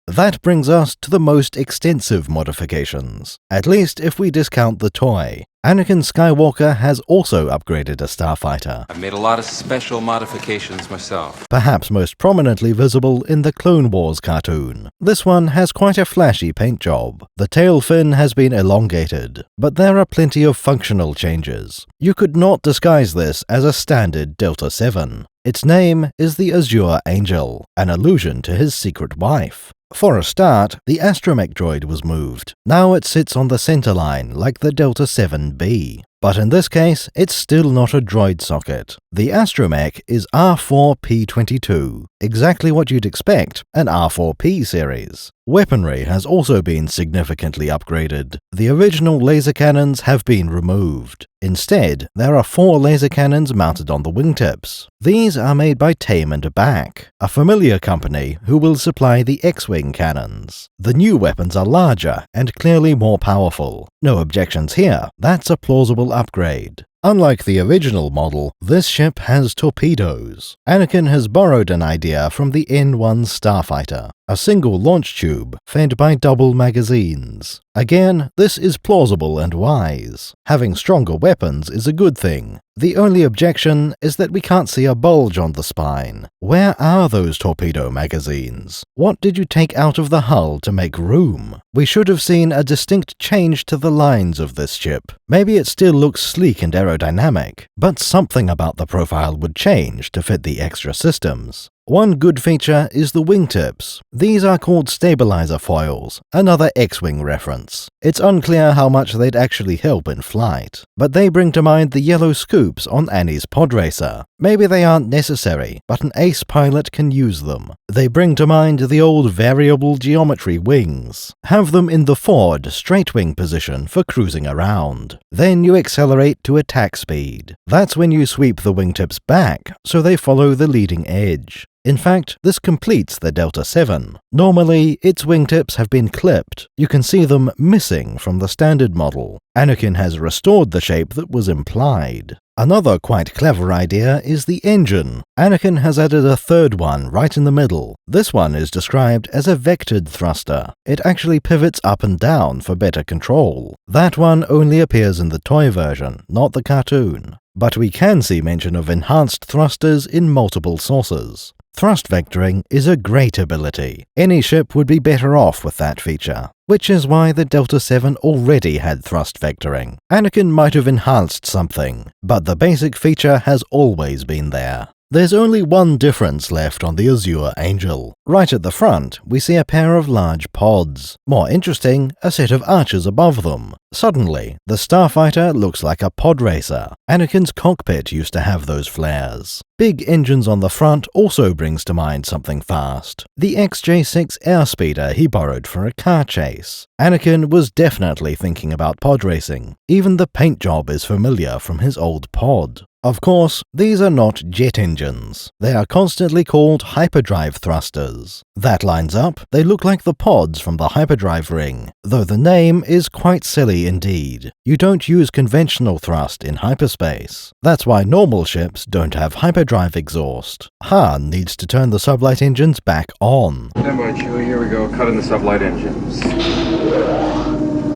That brings us to the most extensive modifications, at least if we discount the toy. Anakin Skywalker has also upgraded a starfighter. I've made a lot of special modifications myself. Perhaps most prominently visible in the Clone Wars cartoon. This one has quite a flashy paint job. The tail fin has been elongated, but there are plenty of functional changes. You could not disguise this as a standard Delta 7. Its name is the Azure Angel, an allusion to his secret wife. For a start, the Astromech droid was moved. Now it sits on the center line like the Delta 7B. But in this case, it's still not a droid socket. The Astromech is R4P22, exactly what you'd expect, an R4P series. Weaponry has also been significantly upgraded. The original laser cannons have been removed. Instead, there are 4 laser cannons mounted on the wingtips. These are made by Tame & Back, a familiar company who will supply the X-Wing cannons. The new weapons are larger and clearly more powerful. No objections here, that's a plausible upgrade. Unlike the original model, this ship has torpedoes. Anakin has borrowed an idea from the N1 Starfighter, a single launch tube fed by double magazines. Again, this is plausible and wise. Having stronger weapons is a good thing. The only objection is that we can't see a bulge on the spine. Where are those torpedo magazines? What did you take out of the hull to make room? We should have seen a distinct change to the lines of this ship. Maybe it still looks sleek and aerodynamic, but something about the profile would change to fit the extra systems. One good feature is the wingtips. These are called stabilizer foils, another X-Wing reference. It's unclear how much they'd actually help in flight, but they bring to mind the yellow scoops on Annie's pod racer. Maybe they aren't necessary, but an ace pilot can use them. They bring to mind the old variable geometry wings. Have them in the forward, straight wing position for cruising around. Then you accelerate to attack speed. That's when you sweep the wingtips back, so they follow the leading edge. In fact, this completes the Delta 7. Normally, its wingtips have been clipped. You can see them missing from the standard model. Anakin has restored the shape that was implied. Another quite clever idea is the engine. Anakin has added a third one right in the middle. This one is described as a vectored thruster. It actually pivots up and down for better control. That one only appears in the toy version, not the cartoon. But we can see mention of enhanced thrusters in multiple sources. Thrust vectoring is a great ability. Any ship would be better off with that feature, which is why the Delta 7 already had thrust vectoring. Anakin might have enhanced something, but the basic feature has always been there. There's only one difference left on the Azure Angel. Right at the front, we see a pair of large pods. More interesting, a set of arches above them. Suddenly, the starfighter looks like a pod racer. Anakin's cockpit used to have those flares. Big engines on the front also brings to mind something fast. The XJ6 airspeeder he borrowed for a car chase. Anakin was definitely thinking about pod racing. Even the paint job is familiar from his old pod. Of course, these are not jet engines. They are constantly called hyperdrive thrusters. That lines up, they look like the pods from the hyperdrive ring, though the name is quite silly indeed. You don't use conventional thrust in hyperspace. That's why normal ships don't have hyperdrive exhaust. Han needs to turn the sublight engines back on. Stand by, Chewie. Here we go. Cut in the sublight engines.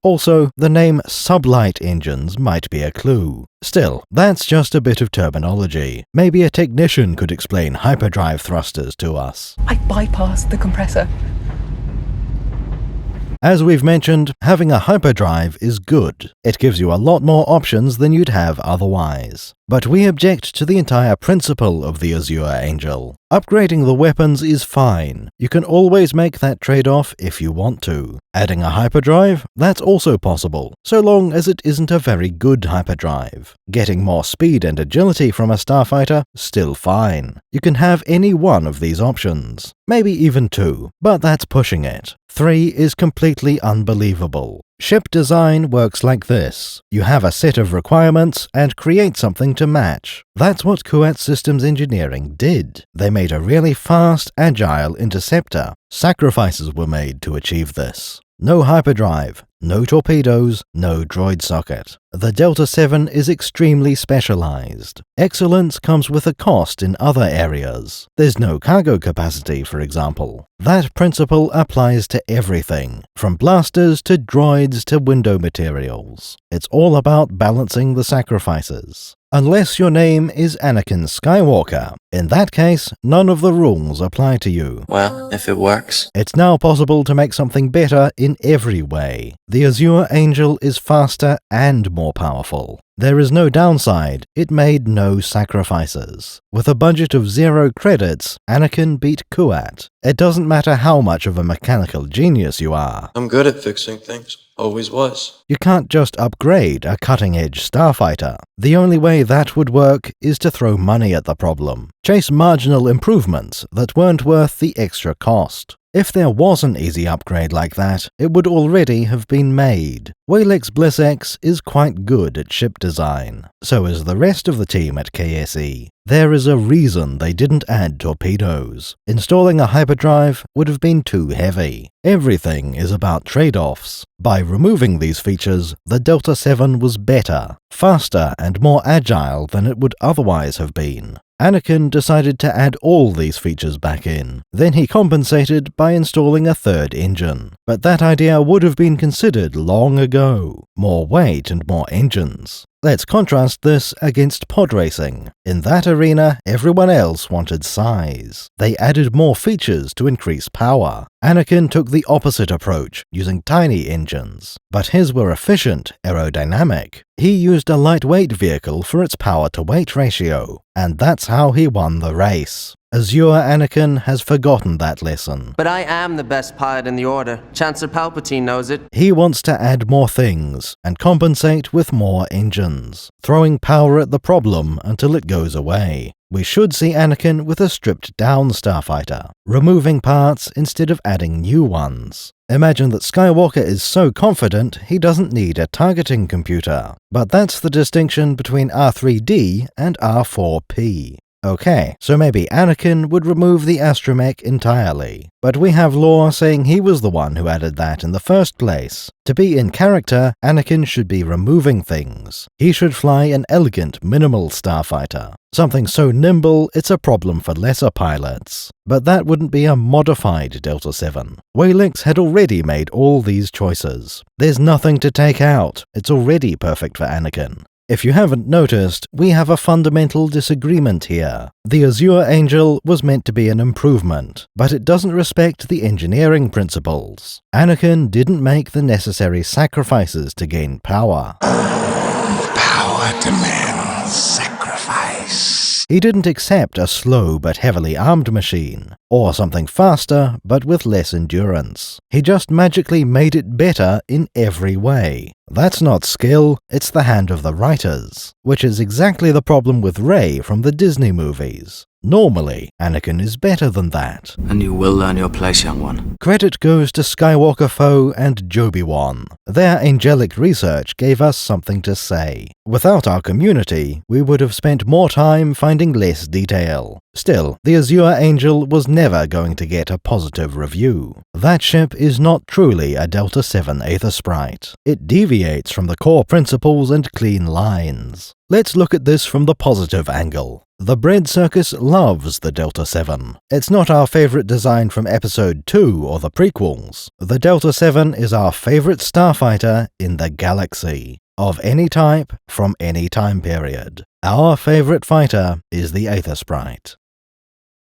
Also, the name Sublight engines might be a clue. Still, that's just a bit of terminology. Maybe a technician could explain hyperdrive thrusters to us. I bypassed the compressor. As we've mentioned, having a hyperdrive is good. It gives you a lot more options than you'd have otherwise. But we object to the entire principle of the Azure Angel. Upgrading the weapons is fine. You can always make that trade-off if you want to. Adding a hyperdrive? That's also possible, so long as it isn't a very good hyperdrive. Getting more speed and agility from a starfighter? Still fine. You can have any one of these options. Maybe even two, but that's pushing it. 3 is completely unbelievable. Ship design works like this. You have a set of requirements and create something to match. That's what Kuat Systems Engineering did. They made a really fast, agile interceptor. Sacrifices were made to achieve this. No hyperdrive, no torpedoes, no droid socket. The Delta 7 is extremely specialized. Excellence comes with a cost in other areas. There's no cargo capacity, for example. That principle applies to everything, from blasters to droids to window materials. It's all about balancing the sacrifices. Unless your name is Anakin Skywalker. In that case, none of the rules apply to you. Well, if it works. It's now possible to make something better in every way. The Azure Angel is faster and more powerful. There is no downside, it made no sacrifices. With a budget of 0 credits, Anakin beat Kuat. It doesn't matter how much of a mechanical genius you are. I'm good at fixing things. Always was. You can't just upgrade a cutting-edge starfighter. The only way that would work is to throw money at the problem. Chase marginal improvements that weren't worth the extra cost. If there was an easy upgrade like that, it would already have been made. Waylex BlissX is quite good at ship design. So is the rest of the team at KSE. There is a reason they didn't add torpedoes. Installing a hyperdrive would have been too heavy. Everything is about trade-offs. By removing these features, the Delta 7 was better, faster and more agile than it would otherwise have been. Anakin decided to add all these features back in. Then he compensated by installing a third engine. But that idea would have been considered long ago. More weight and more engines. Let's contrast this against pod racing. In that arena, everyone else wanted size. They added more features to increase power. Anakin took the opposite approach, using tiny engines. But his were efficient, aerodynamic. He used a lightweight vehicle for its power-to-weight ratio. And that's how he won the race. Azure Anakin has forgotten that lesson. But I am the best pilot in the Order. Chancellor Palpatine knows it. He wants to add more things and compensate with more engines, throwing power at the problem until it goes away. We should see Anakin with a stripped-down starfighter, removing parts instead of adding new ones. Imagine that Skywalker is so confident he doesn't need a targeting computer. But that's the distinction between R3D and R4P. Okay, so maybe Anakin would remove the Astromech entirely, but we have lore saying he was the one who added that in the first place. To be in character, Anakin should be removing things. He should fly an elegant, minimal starfighter, something so nimble it's a problem for lesser pilots. But that wouldn't be a modified Delta 7. Waylix had already made all these choices. There's nothing to take out, it's already perfect for Anakin. If you haven't noticed, we have a fundamental disagreement here. The Azure Angel was meant to be an improvement, but it doesn't respect the engineering principles. Anakin didn't make the necessary sacrifices to gain power. Power demands sacrifice. He didn't accept a slow but heavily armed machine, or something faster but with less endurance. He just magically made it better in every way. That's not skill, it's the hand of the writers, which is exactly the problem with Rey from the Disney movies. Normally, Anakin is better than that. And you will learn your place, young one. Credit goes to Skywalker Foe and Joby-Wan. Their angelic research gave us something to say. Without our community, we would have spent more time finding less detail. Still, the Azure Angel was never going to get a positive review. That ship is not truly a Delta 7 Aethersprite. It deviates from the core principles and clean lines. Let's look at this from the positive angle. The Bread Circus loves the Delta 7. It's not our favorite design from Episode 2 or the prequels. The Delta 7 is our favorite starfighter in the galaxy. Of any type, from any time period. Our favorite fighter is the Aethersprite.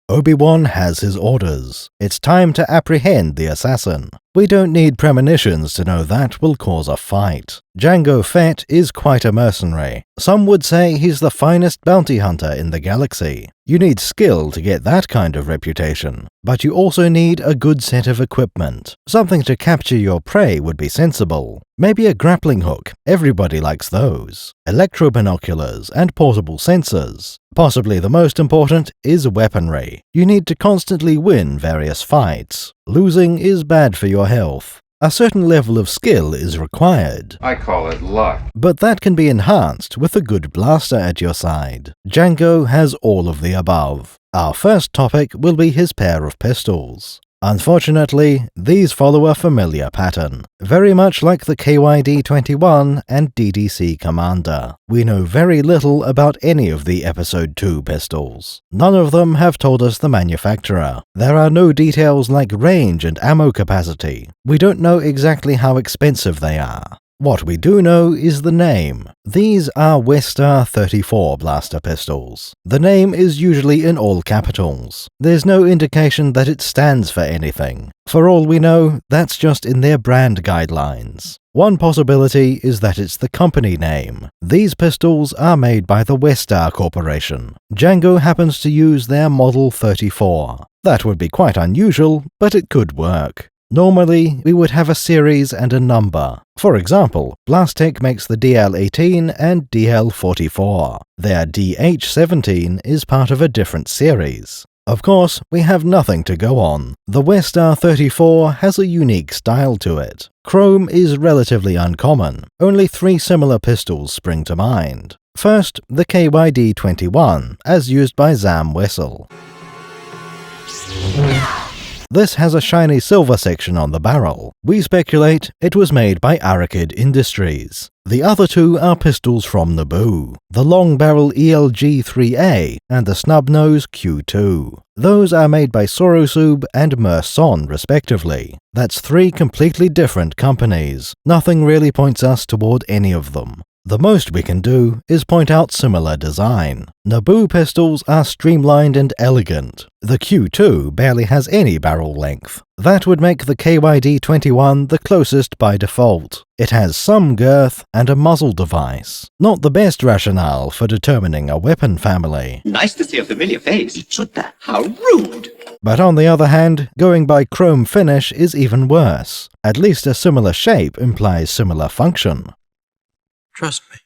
Obi-Wan has his orders. It's time to apprehend the assassin. We don't need premonitions to know that will cause a fight. Jango Fett is quite a mercenary. Some would say he's the finest bounty hunter in the galaxy. You need skill to get that kind of reputation, but you also need a good set of equipment. Something to capture your prey would be sensible. Maybe a grappling hook, everybody likes those. Electro-binoculars and portable sensors. Possibly the most important is weaponry. You need to constantly win various fights. Losing is bad for your health. A certain level of skill is required. I call it luck. But that can be enhanced with a good blaster at your side. Jango has all of the above. Our first topic will be his pair of pistols. Unfortunately, these follow a familiar pattern, very much like the KYD-21 and DDC Commander. We know very little about any of the Episode 2 pistols. None of them have told us the manufacturer. There are no details like range and ammo capacity. We don't know exactly how expensive they are. What we do know is the name. These are Westar 34 blaster pistols. The name is usually in all capitals. There's no indication that it stands for anything. For all we know, that's just in their brand guidelines. One possibility is that it's the company name. These pistols are made by the Westar Corporation. Jango happens to use their Model 34. That would be quite unusual, but it could work. Normally, we would have a series and a number. For example, Blastech makes the DL-18 and DL-44. Their DH-17 is part of a different series. Of course, we have nothing to go on. The Westar 34 has a unique style to it. Chrome is relatively uncommon. Only 3 similar pistols spring to mind. First, the KYD-21, as used by Zam Wessel. This has a shiny silver section on the barrel. We speculate it was made by Arakid Industries. The other 2 are pistols from Naboo, the long barrel ELG-3A and the snub nose Q2. Those are made by Sorosub and Merson respectively. That's 3 completely different companies. Nothing really points us toward any of them. The most we can do is point out similar design. Naboo pistols are streamlined and elegant. The Q2 barely has any barrel length. That would make the KYD-21 the closest by default. It has some girth and a muzzle device. Not the best rationale for determining a weapon family. Nice to see a familiar face. How rude! But on the other hand, going by chrome finish is even worse. At least a similar shape implies similar function. Trust me.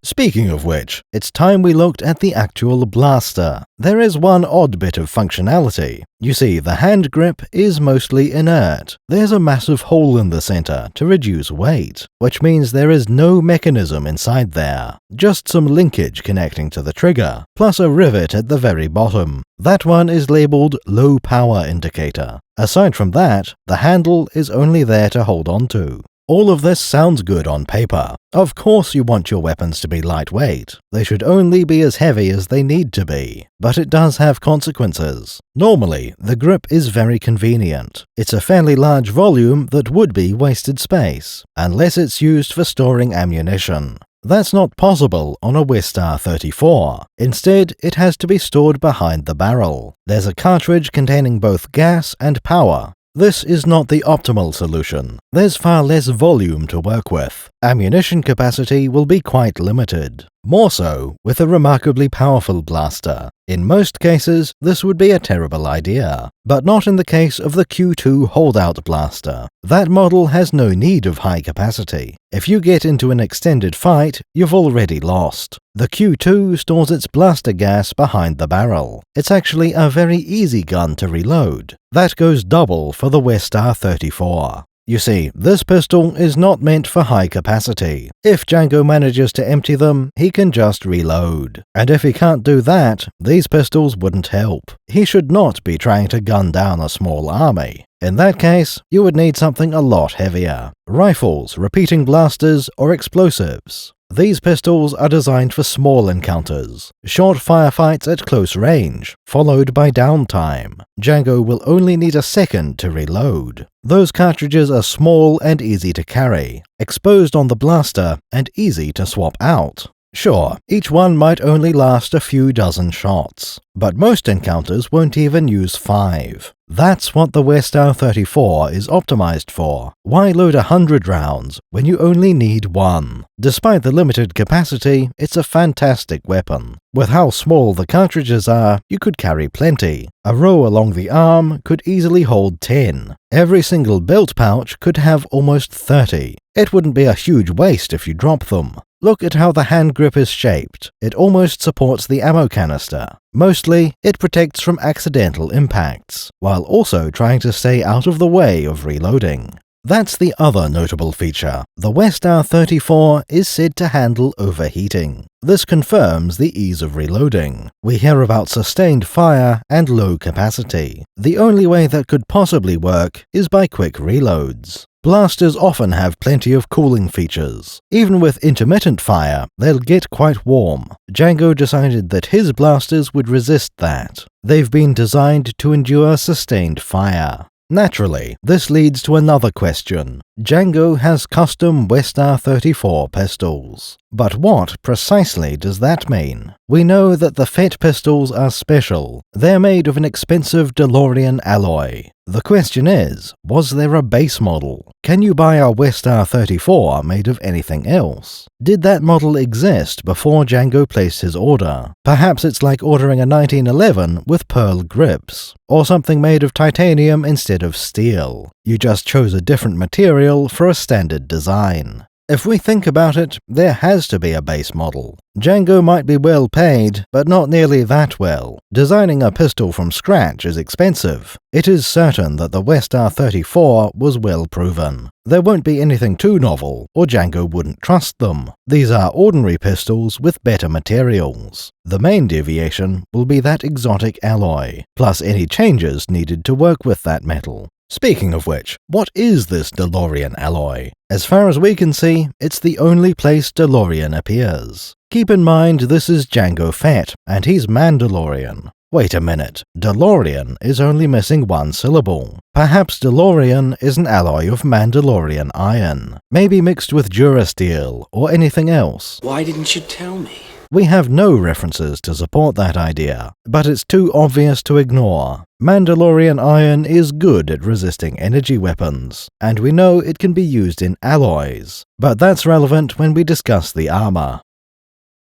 Speaking of which, it's time we looked at the actual blaster. There is one odd bit of functionality. You see, the hand grip is mostly inert. There's a massive hole in the center to reduce weight, which means there is no mechanism inside there. Just some linkage connecting to the trigger, plus a rivet at the very bottom. That one is labeled Low Power Indicator. Aside from that, the handle is only there to hold on to. All of this sounds good on paper. Of course you want your weapons to be lightweight. They should only be as heavy as they need to be. But it does have consequences. Normally, the grip is very convenient. It's a fairly large volume that would be wasted space, unless it's used for storing ammunition. That's not possible on a Wistar 34. Instead, it has to be stored behind the barrel. There's a cartridge containing both gas and power. This is not the optimal solution. There's far less volume to work with. Ammunition capacity will be quite limited. More so with a remarkably powerful blaster. In most cases, this would be a terrible idea, but not in the case of the Q2 holdout blaster. That model has no need of high capacity. If you get into an extended fight, you've already lost. The Q2 stores its blaster gas behind the barrel. It's actually a very easy gun to reload. That goes double for the Wistar 34. You see, this pistol is not meant for high capacity. If Jango manages to empty them, he can just reload. And if he can't do that, these pistols wouldn't help. He should not be trying to gun down a small army. In that case, you would need something a lot heavier. Rifles, repeating blasters, or explosives. These pistols are designed for small encounters, short firefights at close range, followed by downtime. Jango will only need a second to reload. Those cartridges are small and easy to carry, exposed on the blaster, and easy to swap out. Sure, each one might only last a few dozen shots, but most encounters won't even use 5. That's what the Wistar 34 is optimized for. Why load 100 rounds when you only need 1? Despite the limited capacity, it's a fantastic weapon. With how small the cartridges are, you could carry plenty. A row along the arm could easily hold 10. Every single belt pouch could have almost 30. It wouldn't be a huge waste if you drop them. Look at how the hand grip is shaped. It almost supports the ammo canister. Mostly, it protects from accidental impacts, while also trying to stay out of the way of reloading. That's the other notable feature. The Wistar 34 is said to handle overheating. This confirms the ease of reloading. We hear about sustained fire and low capacity. The only way that could possibly work is by quick reloads. Blasters often have plenty of cooling features. Even with intermittent fire, they'll get quite warm. Jango decided that his blasters would resist that. They've been designed to endure sustained fire. Naturally, this leads to another question. Jango has custom Wistar 34 pistols. But what precisely does that mean? We know that the FET pistols are special. They're made of an expensive DeLorean alloy. The question is, was there a base model? Can you buy a Wistar 34 made of anything else? Did that model exist before Jango placed his order? Perhaps it's like ordering a 1911 with pearl grips, or something made of titanium instead of steel. You just chose a different material for a standard design. If we think about it, there has to be a base model. Jango might be well paid, but not nearly that well. Designing a pistol from scratch is expensive. It is certain that the Wistar 34 was well proven. There won't be anything too novel, or Jango wouldn't trust them. These are ordinary pistols with better materials. The main deviation will be that exotic alloy, plus any changes needed to work with that metal. Speaking of which, what is this DeLorean alloy? As far as we can see, it's the only place DeLorean appears. Keep in mind this is Jango Fett, and he's Mandalorian. Wait a minute, DeLorean is only missing one syllable. Perhaps DeLorean is an alloy of Mandalorian iron, maybe mixed with Durasteel or anything else. Why didn't you tell me? We have no references to support that idea, but it's too obvious to ignore. Mandalorian iron is good at resisting energy weapons, and we know it can be used in alloys, but that's relevant when we discuss the armor.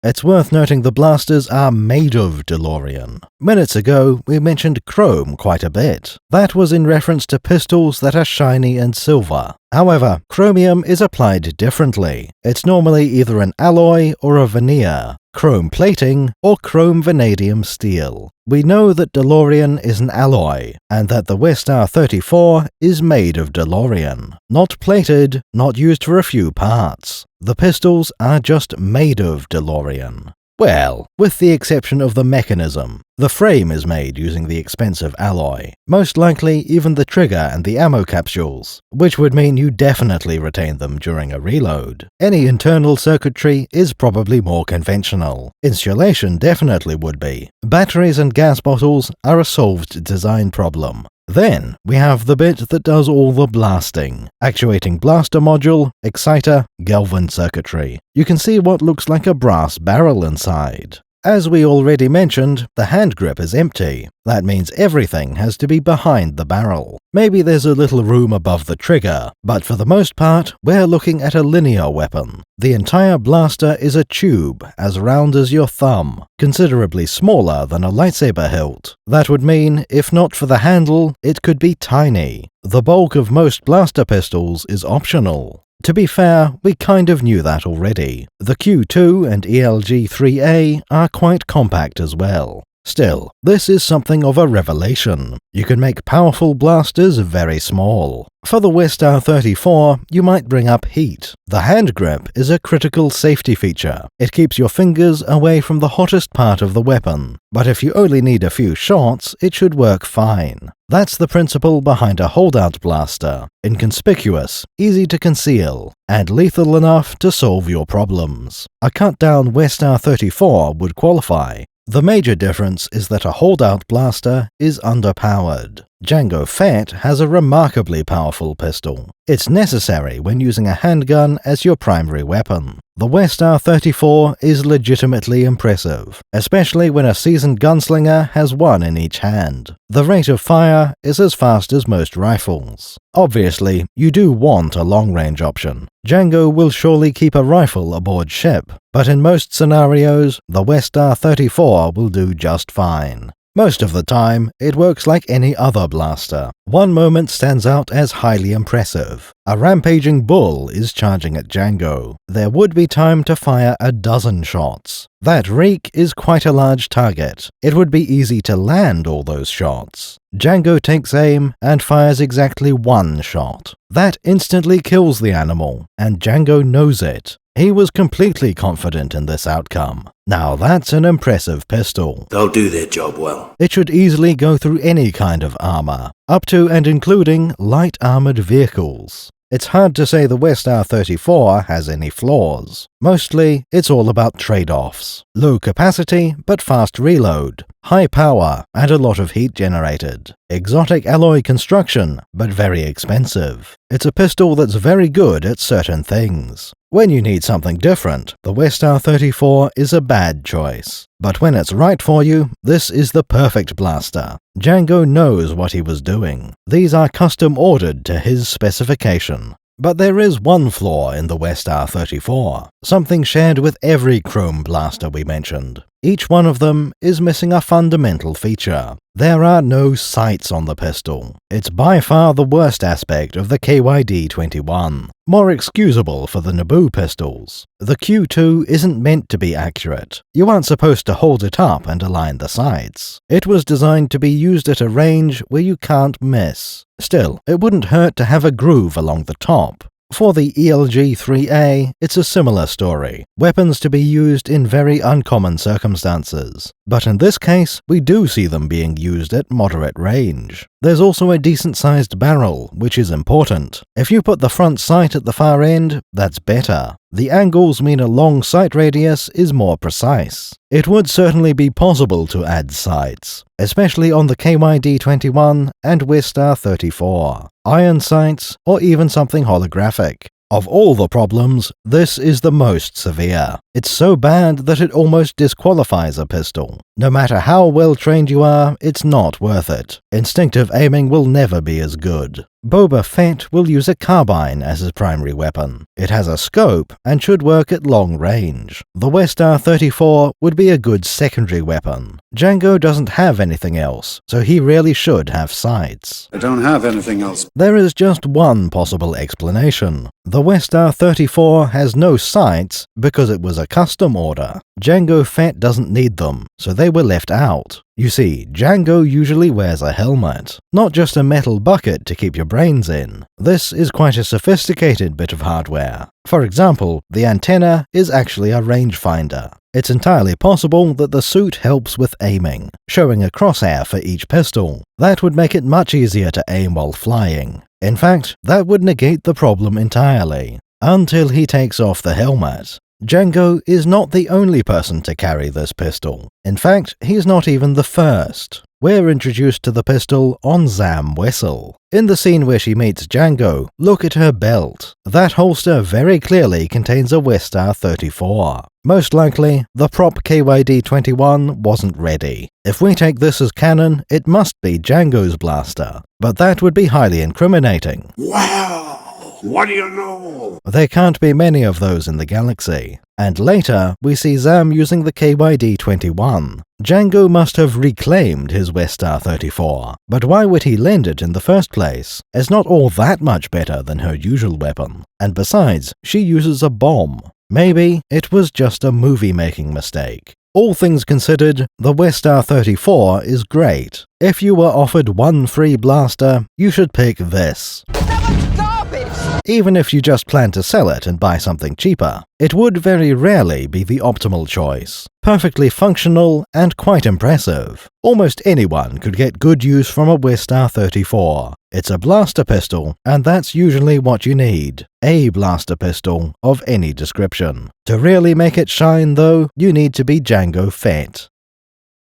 It's worth noting the blasters are made of DeLorean. Minutes ago, we mentioned chrome quite a bit. That was in reference to pistols that are shiny and silver. However, chromium is applied differently. It's normally either an alloy or a veneer, chrome plating, or chrome vanadium steel. We know that DeLorean is an alloy, and that the Westar 34 is made of DeLorean. Not plated, not used for a few parts. The pistols are just made of DeLorean. Well, with the exception of the mechanism. The frame is made using the expensive alloy. Most likely even the trigger and the ammo capsules, which would mean you definitely retain them during a reload. Any internal circuitry is probably more conventional. Insulation definitely would be. Batteries and gas bottles are a solved design problem. Then, we have the bit that does all the blasting. Actuating blaster module, exciter, galvan circuitry. You can see what looks like a brass barrel inside. As we already mentioned, the hand grip is empty. That means everything has to be behind the barrel. Maybe there's a little room above the trigger, but for the most part, we're looking at a linear weapon. The entire blaster is a tube as round as your thumb, considerably smaller than a lightsaber hilt. That would mean, if not for the handle, it could be tiny. The bulk of most blaster pistols is optional. To be fair, we kind of knew that already. The Q2 and ELG-3A are quite compact as well. Still, this is something of a revelation. You can make powerful blasters very small. For the Westar 34, you might bring up heat. The hand grip is a critical safety feature. It keeps your fingers away from the hottest part of the weapon, but if you only need a few shots, it should work fine. That's the principle behind a holdout blaster. Inconspicuous, easy to conceal, and lethal enough to solve your problems. A cut-down Westar 34 would qualify. The major difference is that a holdout blaster is underpowered. Jango Fett has a remarkably powerful pistol. It's necessary when using a handgun as your primary weapon. The Westar 34 is legitimately impressive, especially when a seasoned gunslinger has one in each hand. The rate of fire is as fast as most rifles. Obviously, you do want a long-range option. Jango will surely keep a rifle aboard ship, but in most scenarios, the Westar 34 will do just fine. Most of the time, it works like any other blaster. One moment stands out as highly impressive. A rampaging bull is charging at Jango. There would be time to fire a dozen shots. That reek is quite a large target. It would be easy to land all those shots. Jango takes aim and fires exactly one shot. That instantly kills the animal, and Jango knows it. He was completely confident in this outcome. Now that's an impressive pistol. They'll do their job well. It should easily go through any kind of armor, up to and including light armored vehicles. It's hard to say the Westar 34 has any flaws. Mostly, it's all about trade-offs. Low capacity, but fast reload. High power, and a lot of heat generated. Exotic alloy construction, but very expensive. It's a pistol that's very good at certain things. When you need something different, the Westar 34 is a bad choice. But when it's right for you, this is the perfect blaster. Jango knows what he was doing. These are custom ordered to his specification. But there is one flaw in the Westar 34, something shared with every chrome blaster we mentioned. Each one of them is missing a fundamental feature. There are no sights on the pistol. It's by far the worst aspect of the KYD-21. More excusable for the Naboo pistols. The Q2 isn't meant to be accurate. You aren't supposed to hold it up and align the sights. It was designed to be used at a range where you can't miss. Still, it wouldn't hurt to have a groove along the top. For the ELG-3A, it's a similar story. Weapons to be used in very uncommon circumstances. But in this case, we do see them being used at moderate range. There's also a decent-sized barrel, which is important. If you put the front sight at the far end, that's better. The angles mean a long sight radius is more precise. It would certainly be possible to add sights, especially on the KYD-21 and Westar 34, iron sights, or even something holographic. Of all the problems, this is the most severe. It's so bad that it almost disqualifies a pistol. No matter how well trained you are, it's not worth it. Instinctive aiming will never be as good. Boba Fett will use a carbine as his primary weapon. It has a scope and should work at long range. The Westar 34 would be a good secondary weapon. Jango doesn't have anything else, so he really should have sights. I don't have anything else. There is just one possible explanation. The Westar 34 has no sights because it was a custom order. Jango Fett doesn't need them, so they were left out. You see, Jango usually wears a helmet, not just a metal bucket to keep your brains in. This is quite a sophisticated bit of hardware. For example, the antenna is actually a rangefinder. It's entirely possible that the suit helps with aiming, showing a crosshair for each pistol. That would make it much easier to aim while flying. In fact, that would negate the problem entirely, until he takes off the helmet. Jango is not the only person to carry this pistol. In fact, he's not even the first. We're introduced to the pistol on Zam Wessel. In the scene where she meets Jango, look at her belt. That holster very clearly contains a Westar 34. Most likely, the prop KYD-21 wasn't ready. If we take this as canon, it must be Jango's blaster. But that would be highly incriminating. Wow! What do you know? There can't be many of those in the galaxy. And later, we see Zam using the KYD-21. Jango must have reclaimed his Westar 34, but why would he lend it in the first place? It's not all that much better than her usual weapon. And besides, she uses a bomb. Maybe it was just a movie-making mistake. All things considered, the Westar 34 is great. If you were offered one free blaster, you should pick this. Even if you just plan to sell it and buy something cheaper, it would very rarely be the optimal choice. Perfectly functional and quite impressive. Almost anyone could get good use from a Westar 34. It's a blaster pistol, and that's usually what you need. A blaster pistol of any description. To really make it shine, though, you need to be Jango Fett.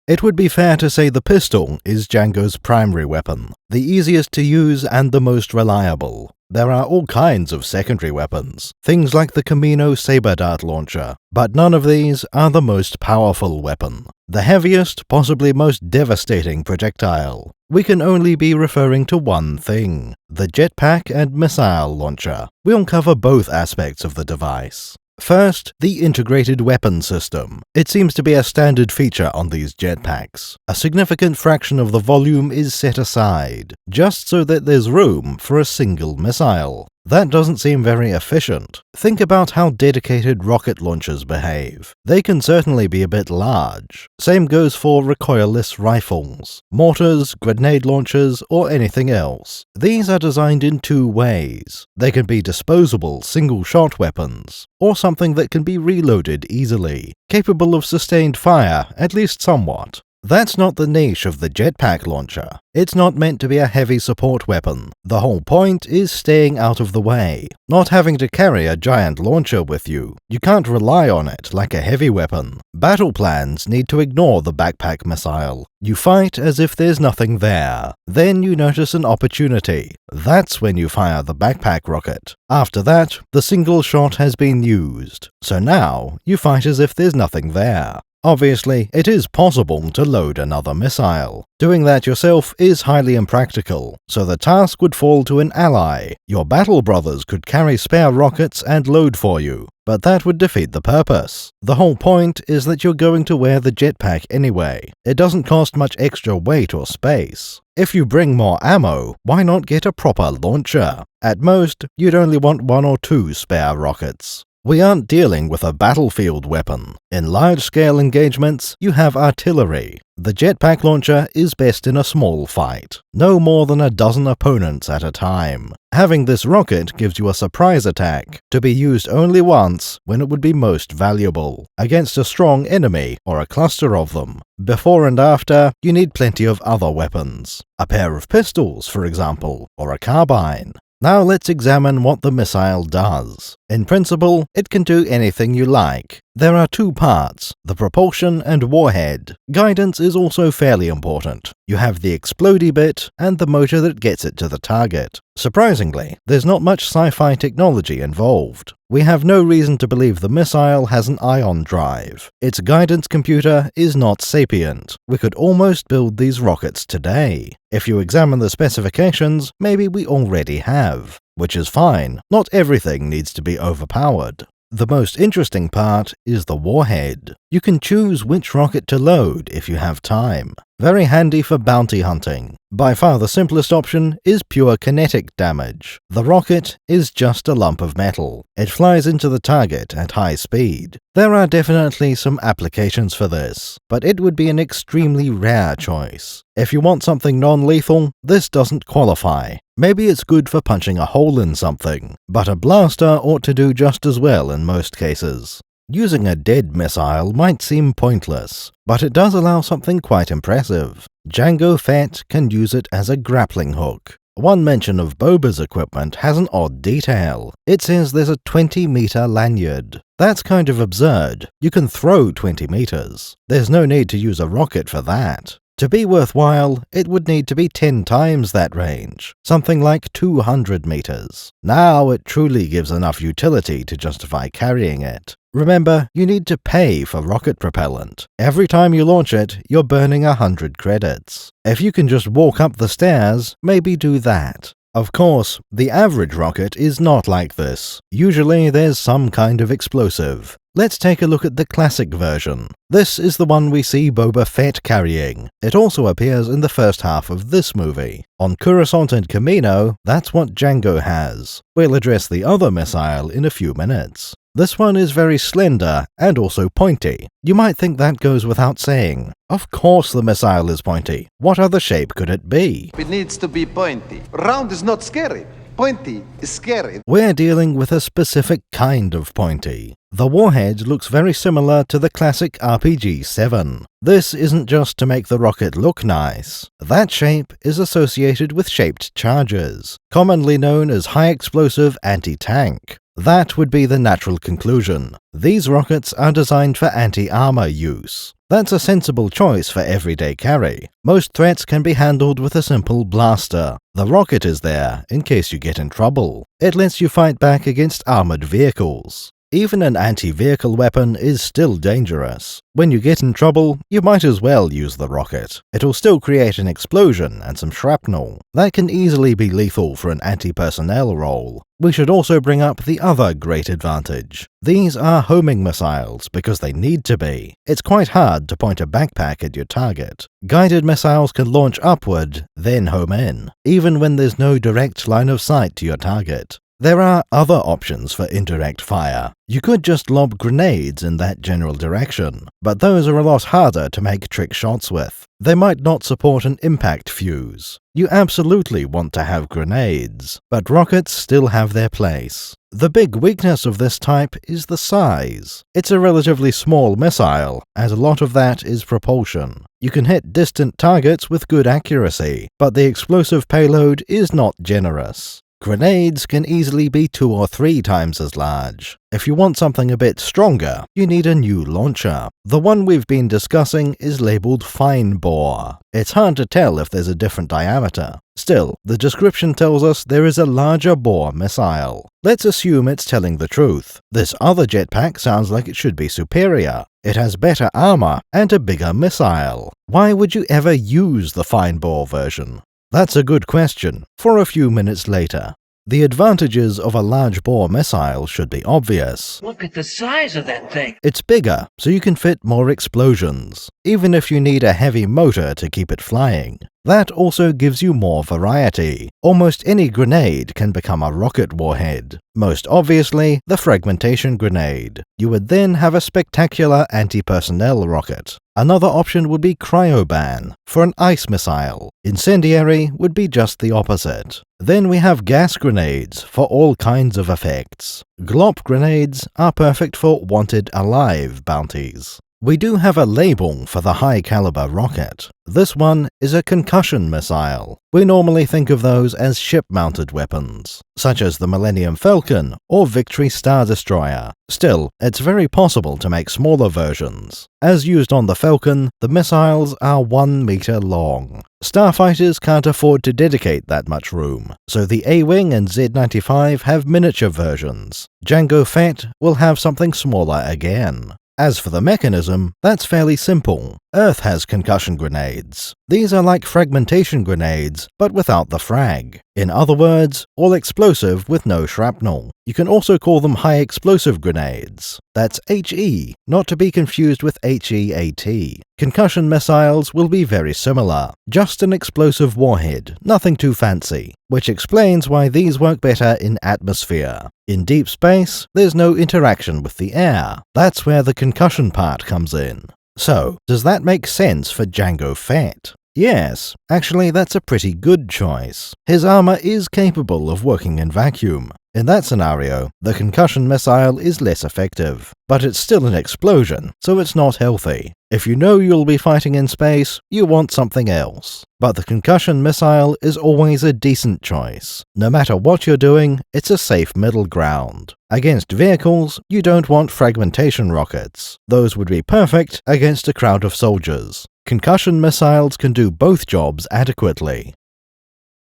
It would be fair to say the pistol is Jango's primary weapon, the easiest to use and the most reliable. There are all kinds of secondary weapons, things like the Camino Saber Dart Launcher, but none of these are the most powerful weapon. The heaviest, possibly most devastating projectile. We can only be referring to one thing, the Jetpack and Missile Launcher. We'll cover both aspects of the device. First, the integrated weapon system. It seems to be a standard feature on these jetpacks. A significant fraction of the volume is set aside, just so that there's room for a single missile. That doesn't seem very efficient. Think about how dedicated rocket launchers behave. They can certainly be a bit large. Same goes for recoilless rifles, mortars, grenade launchers, or anything else. These are designed in two ways. They can be disposable single-shot weapons, or something that can be reloaded easily, capable of sustained fire, at least somewhat. That's not the niche of the jetpack launcher. It's not meant to be a heavy support weapon. The whole point is staying out of the way, not having to carry a giant launcher with you. You can't rely on it like a heavy weapon. Battle plans need to ignore the backpack missile. You fight as if there's nothing there. Then you notice an opportunity. That's when you fire the backpack rocket. After that, the single shot has been used. So now, you fight as if there's nothing there. Obviously, it is possible to load another missile. Doing that yourself is highly impractical, so the task would fall to an ally. Your battle brothers could carry spare rockets and load for you, but that would defeat the purpose. The whole point is that you're going to wear the jetpack anyway. It doesn't cost much extra weight or space. If you bring more ammo, why not get a proper launcher? At most, you'd only want 1 or 2 spare rockets. We aren't dealing with a battlefield weapon. In large-scale engagements, you have artillery. The jetpack launcher is best in a small fight, no more than a dozen opponents at a time. Having this rocket gives you a surprise attack, to be used only once when it would be most valuable, against a strong enemy or a cluster of them. Before and after, you need plenty of other weapons. A pair of pistols, for example, or a carbine. Now let's examine what the missile does. In principle, it can do anything you like. There are two parts, the propulsion and warhead. Guidance is also fairly important. You have the explodey bit and the motor that gets it to the target. Surprisingly, there's not much sci-fi technology involved. We have no reason to believe the missile has an ion drive. Its guidance computer is not sapient. We could almost build these rockets today. If you examine the specifications, maybe we already have. Which is fine, not everything needs to be overpowered. The most interesting part is the warhead. You can choose which rocket to load if you have time. Very handy for bounty hunting. By far the simplest option is pure kinetic damage. The rocket is just a lump of metal. It flies into the target at high speed. There are definitely some applications for this, but it would be an extremely rare choice. If you want something non-lethal, this doesn't qualify. Maybe it's good for punching a hole in something, but a blaster ought to do just as well in most cases. Using a dead missile might seem pointless, but it does allow something quite impressive. Jango Fett can use it as a grappling hook. One mention of Boba's equipment has an odd detail. It says there's a 20-meter lanyard. That's kind of absurd. You can throw 20 meters. There's no need to use a rocket for that. To be worthwhile, it would need to be 10 times that range, something like 200 meters. Now it truly gives enough utility to justify carrying it. Remember, you need to pay for rocket propellant. Every time you launch it, you're burning 100 credits. If you can just walk up the stairs, maybe do that. Of course, the average rocket is not like this. Usually there's some kind of explosive. Let's take a look at the classic version. This is the one we see Boba Fett carrying. It also appears in the first half of this movie. On Coruscant and Kamino, that's what Jango has. We'll address the other missile in a few minutes. This one is very slender and also pointy. You might think that goes without saying. Of course the missile is pointy. What other shape could it be? It needs to be pointy. Round is not scary. Pointy is scary. We're dealing with a specific kind of pointy. The warhead looks very similar to the classic RPG-7. This isn't just to make the rocket look nice. That shape is associated with shaped charges, commonly known as high-explosive anti-tank. That would be the natural conclusion. These rockets are designed for anti-armor use. That's a sensible choice for everyday carry. Most threats can be handled with a simple blaster. The rocket is there in case you get in trouble. It lets you fight back against armored vehicles. Even an anti-vehicle weapon is still dangerous. When you get in trouble, you might as well use the rocket. It'll still create an explosion and some shrapnel. That can easily be lethal for an anti-personnel role. We should also bring up the other great advantage. These are homing missiles because they need to be. It's quite hard to point a backpack at your target. Guided missiles can launch upward, then home in, even when there's no direct line of sight to your target. There are other options for indirect fire. You could just lob grenades in that general direction, but those are a lot harder to make trick shots with. They might not support an impact fuse. You absolutely want to have grenades, but rockets still have their place. The big weakness of this type is the size. It's a relatively small missile, and a lot of that is propulsion. You can hit distant targets with good accuracy, but the explosive payload is not generous. Grenades can easily be 2 or 3 times as large. If you want something a bit stronger, you need a new launcher. The one we've been discussing is labeled fine bore. It's hard to tell if there's a different diameter. Still, the description tells us there is a larger bore missile. Let's assume it's telling the truth. This other jetpack sounds like it should be superior. It has better armor and a bigger missile. Why would you ever use the fine bore version? That's a good question, for a few minutes later. The advantages of a large bore missile should be obvious. Look at the size of that thing. It's bigger, so you can fit more explosions, even if you need a heavy motor to keep it flying. That also gives you more variety. Almost any grenade can become a rocket warhead. Most obviously, the fragmentation grenade. You would then have a spectacular anti-personnel rocket. Another option would be cryoban, for an ice missile. Incendiary would be just the opposite. Then we have gas grenades, for all kinds of effects. Glop grenades are perfect for wanted alive bounties. We do have a label for the high-caliber rocket. This one is a concussion missile. We normally think of those as ship-mounted weapons, such as the Millennium Falcon or Victory Star Destroyer. Still, it's very possible to make smaller versions. As used on the Falcon, the missiles are 1 meter long. Starfighters can't afford to dedicate that much room, so the A-Wing and Z-95 have miniature versions. Jango Fett will have something smaller again. As for the mechanism, that's fairly simple. Earth has concussion grenades. These are like fragmentation grenades, but without the frag. In other words, all explosive with no shrapnel. You can also call them high explosive grenades. That's HE, not to be confused with HEAT. Concussion missiles will be very similar. Just an explosive warhead, nothing too fancy. Which explains why these work better in atmosphere. In deep space, there's no interaction with the air. That's where the concussion part comes in. So, does that make sense for Jango Fett? Yes, actually that's a pretty good choice. His armor is capable of working in vacuum. In that scenario, the concussion missile is less effective, but it's still an explosion, so it's not healthy. If you know you'll be fighting in space, you want something else. But the concussion missile is always a decent choice. No matter what you're doing, it's a safe middle ground. Against vehicles, you don't want fragmentation rockets. Those would be perfect against a crowd of soldiers. Concussion missiles can do both jobs adequately.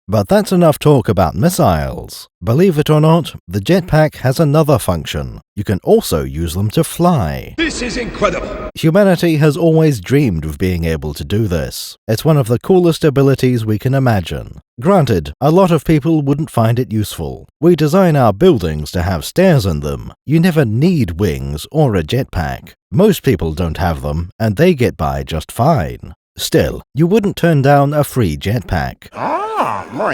But that's enough talk about missiles. Believe it or not, the jetpack has another function. You can also use them to fly. This is incredible! Humanity has always dreamed of being able to do this. It's one of the coolest abilities we can imagine. Granted, a lot of people wouldn't find it useful. We design our buildings to have stairs in them. You never need wings or a jetpack. Most people don't have them, and they get by just fine. Still, you wouldn't turn down a free jetpack. Ah, moi.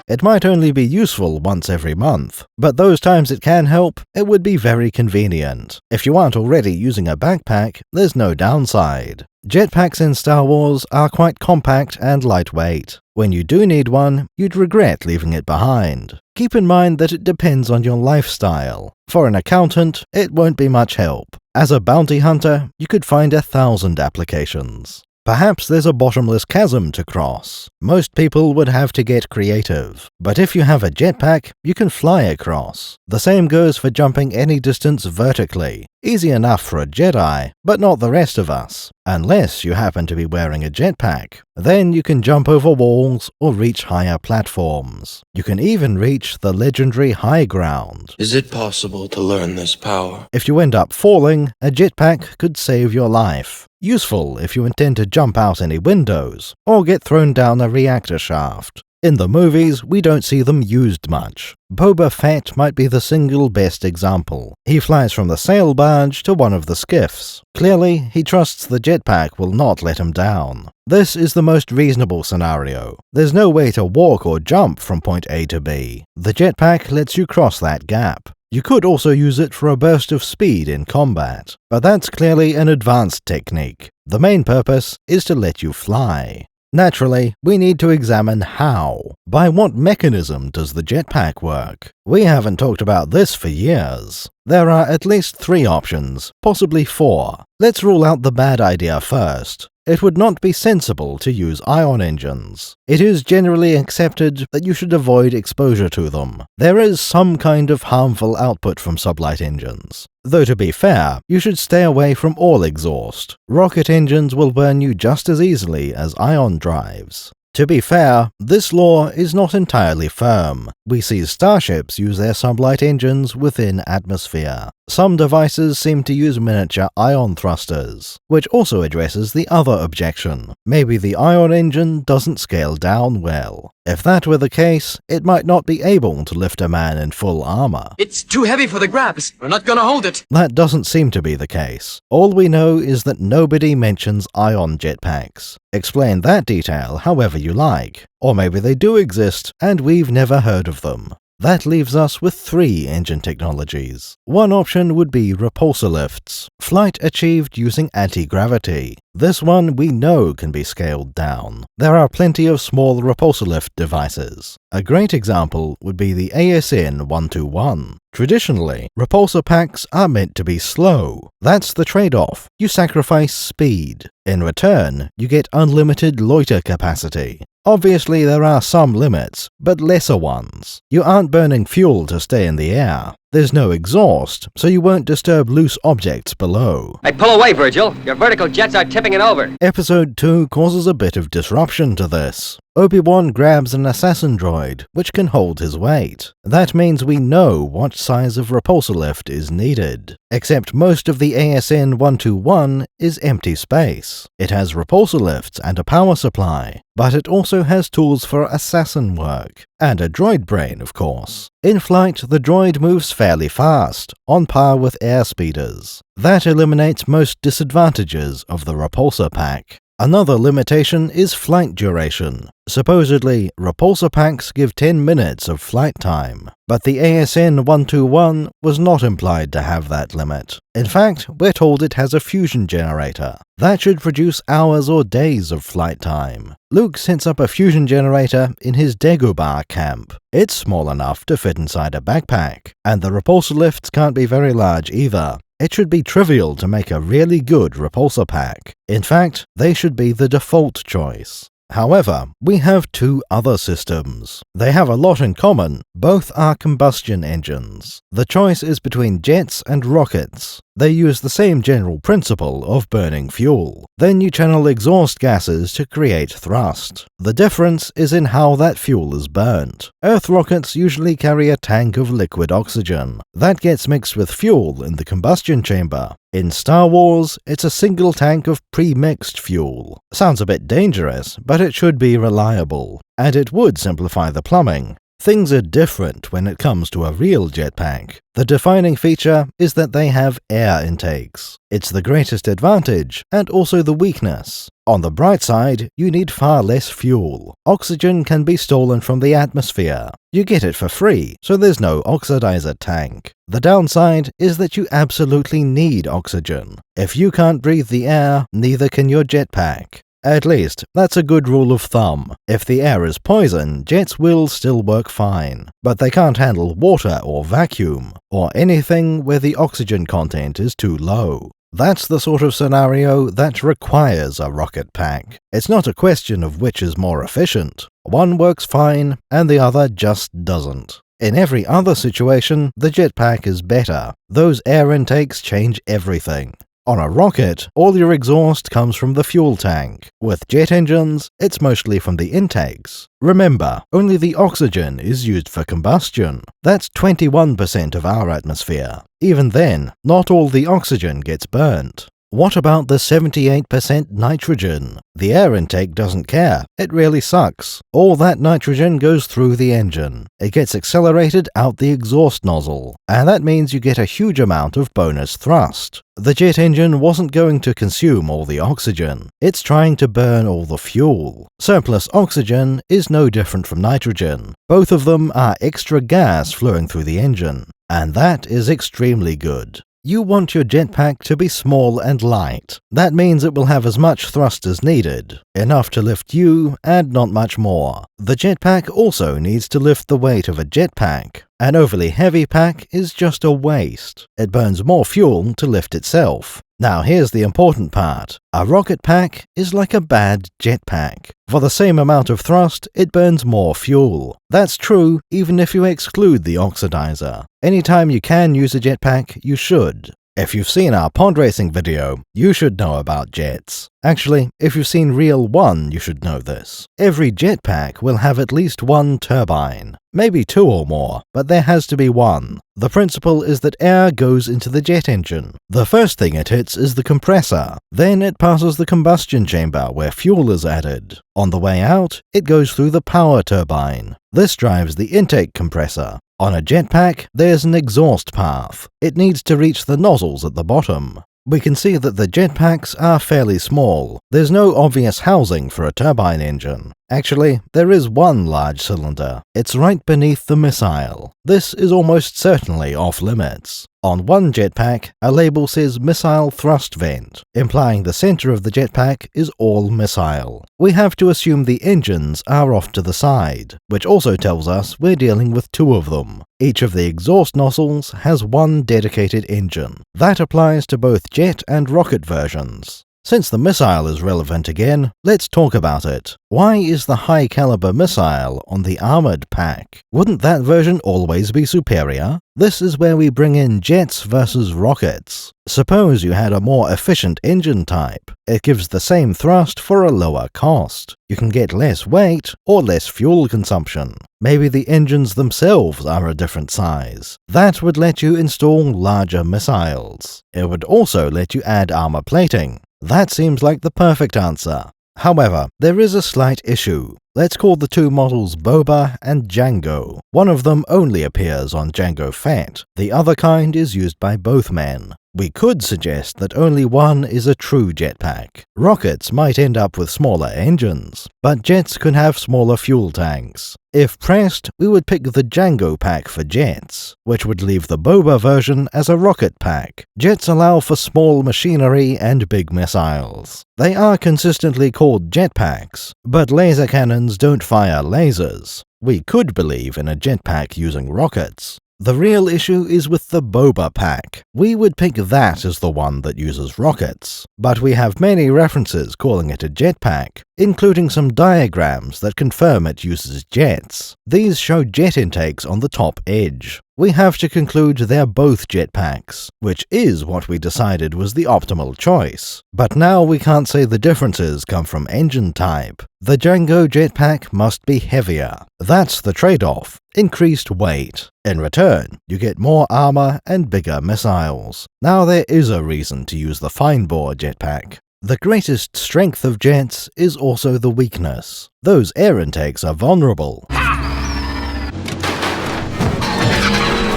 It might only be useful once every month, but those times it can help, it would be very convenient. If you aren't already using a backpack, there's no downside. Jetpacks in Star Wars are quite compact and lightweight. When you do need one, you'd regret leaving it behind. Keep in mind that it depends on your lifestyle. For an accountant, it won't be much help. As a bounty hunter, you could find 1,000 applications. Perhaps there's a bottomless chasm to cross. Most people would have to get creative. But if you have a jetpack, you can fly across. The same goes for jumping any distance vertically. Easy enough for a Jedi, but not the rest of us. Unless you happen to be wearing a jetpack. Then you can jump over walls or reach higher platforms. You can even reach the legendary high ground. Is it possible to learn this power? If you end up falling, a jetpack could save your life. Useful if you intend to jump out any windows, or get thrown down a reactor shaft. In the movies, we don't see them used much. Boba Fett might be the single best example. He flies from the sail barge to one of the skiffs. Clearly, he trusts the jetpack will not let him down. This is the most reasonable scenario. There's no way to walk or jump from point A to B. The jetpack lets you cross that gap. You could also use it for a burst of speed in combat, but that's clearly an advanced technique. The main purpose is to let you fly. Naturally, we need to examine how. By what mechanism does the jetpack work? We haven't talked about this for years. There are at least 3 options, possibly 4. Let's rule out the bad idea first. It would not be sensible to use ion engines. It is generally accepted that you should avoid exposure to them. There is some kind of harmful output from sublight engines. Though to be fair, you should stay away from all exhaust. Rocket engines will burn you just as easily as ion drives. To be fair, this law is not entirely firm. We see starships use their sublight engines within atmosphere. Some devices seem to use miniature ion thrusters, which also addresses the other objection. Maybe the ion engine doesn't scale down well. If that were the case, it might not be able to lift a man in full armor. It's too heavy for the grabs. We're not gonna hold it. That doesn't seem to be the case. All we know is that nobody mentions ion jetpacks. Explain that detail however you like. Or maybe they do exist, and we've never heard of them. That leaves us with 3 engine technologies. One option would be repulsorlifts, flight achieved using anti-gravity. This one we know can be scaled down. There are plenty of small repulsorlift devices. A great example would be the ASN-121. Traditionally, repulsor packs are meant to be slow. That's the trade-off. You sacrifice speed. In return, you get unlimited loiter capacity. Obviously, there are some limits, but lesser ones. You aren't burning fuel to stay in the air. There's no exhaust, so you won't disturb loose objects below. Hey, pull away, Virgil. Your vertical jets are tipping it over. Episode 2 causes a bit of disruption to this. Obi-Wan grabs an assassin droid, which can hold his weight. That means we know what size of repulsor lift is needed. Except most of the ASN-121 is empty space. It has repulsor lifts and a power supply, but it also has tools for assassin work. And a droid brain, of course. In flight, the droid moves fairly fast, on par with air speeders. That eliminates most disadvantages of the repulsor pack. Another limitation is flight duration. Supposedly, repulsor packs give 10 minutes of flight time, but the ASN-121 was not implied to have that limit. In fact, we're told it has a fusion generator. That should produce hours or days of flight time. Luke sets up a fusion generator in his Dagobah camp. It's small enough to fit inside a backpack, and the repulsor lifts can't be very large either. It should be trivial to make a really good repulsor pack. In fact, they should be the default choice. However, we have two other systems. They have a lot in common. Both are combustion engines. The choice is between jets and rockets. They use the same general principle of burning fuel. Then you channel exhaust gases to create thrust. The difference is in how that fuel is burnt. Earth rockets usually carry a tank of liquid oxygen. That gets mixed with fuel in the combustion chamber. In Star Wars, it's a single tank of pre-mixed fuel. Sounds a bit dangerous, but it should be reliable. And it would simplify the plumbing. Things are different when it comes to a real jetpack. The defining feature is that they have air intakes. It's the greatest advantage, and also the weakness. On the bright side, you need far less fuel. Oxygen can be stolen from the atmosphere. You get it for free, so there's no oxidizer tank. The downside is that you absolutely need oxygen. If you can't breathe the air, neither can your jetpack. At least, that's a good rule of thumb. If the air is poison, jets will still work fine. But they can't handle water or vacuum, or anything where the oxygen content is too low. That's the sort of scenario that requires a rocket pack. It's not a question of which is more efficient. One works fine, and the other just doesn't. In every other situation, the jetpack is better. Those air intakes change everything. On a rocket, all your exhaust comes from the fuel tank. With jet engines, it's mostly from the intakes. Remember, only the oxygen is used for combustion. That's 21% of our atmosphere. Even then, not all the oxygen gets burnt. What about the 78% nitrogen? The air intake doesn't care. It really sucks. All that nitrogen goes through the engine. It gets accelerated out the exhaust nozzle, and that means you get a huge amount of bonus thrust. The jet engine wasn't going to consume all the oxygen. It's trying to burn all the fuel. Surplus oxygen is no different from nitrogen. Both of them are extra gas flowing through the engine, and that is extremely good. You want your jetpack to be small and light. That means it will have as much thrust as needed, enough to lift you and not much more. The jetpack also needs to lift the weight of a jetpack. An overly heavy pack is just a waste. It burns more fuel to lift itself. Now here's the important part. A rocket pack is like a bad jetpack. For the same amount of thrust, it burns more fuel. That's true even if you exclude the oxidizer. Anytime you can use a jetpack, you should. If you've seen our pod racing video, you should know about jets. Actually, if you've seen Reel 1, you should know this. Every jetpack will have at least one turbine. Maybe two or more, but there has to be one. The principle is that air goes into the jet engine. The first thing it hits is the compressor. Then it passes the combustion chamber where fuel is added. On the way out, it goes through the power turbine. This drives the intake compressor. On a jetpack, there's an exhaust path. It needs to reach the nozzles at the bottom. We can see that the jetpacks are fairly small. There's no obvious housing for a turbine engine. Actually, there is one large cylinder. It's right beneath the missile. This is almost certainly off-limits. On one jetpack, a label says Missile Thrust Vent, implying the center of the jetpack is all missile. We have to assume the engines are off to the side, which also tells us we're dealing with two of them. Each of the exhaust nozzles has one dedicated engine. That applies to both jet and rocket versions. Since the missile is relevant again, let's talk about it. Why is the high-caliber missile on the armored pack? Wouldn't that version always be superior? This is where we bring in jets versus rockets. Suppose you had a more efficient engine type. It gives the same thrust for a lower cost. You can get less weight or less fuel consumption. Maybe the engines themselves are a different size. That would let you install larger missiles. It would also let you add armor plating. That seems like the perfect answer. However, there is a slight issue. Let's call the two models Boba and Jango. One of them only appears on Jango Fett. The other kind is used by both men. We could suggest that only one is a true jetpack. Rockets might end up with smaller engines, but jets could have smaller fuel tanks. If pressed, we would pick the Jango pack for jets, which would leave the Boba version as a rocket pack. Jets allow for small machinery and big missiles. They are consistently called jetpacks, but laser cannons don't fire lasers. We could believe in a jetpack using rockets. The real issue is with the Boba pack. We would pick that as the one that uses rockets, but we have many references calling it a jetpack, including some diagrams that confirm it uses jets. These show jet intakes on the top edge. We have to conclude they're both jetpacks, which is what we decided was the optimal choice. But now we can't say the differences come from engine type. The Jango jetpack must be heavier. That's the trade-off: increased weight. In return, you get more armor and bigger missiles. Now there is a reason to use the fine-bore jetpack. The greatest strength of jets is also the weakness. Those air intakes are vulnerable.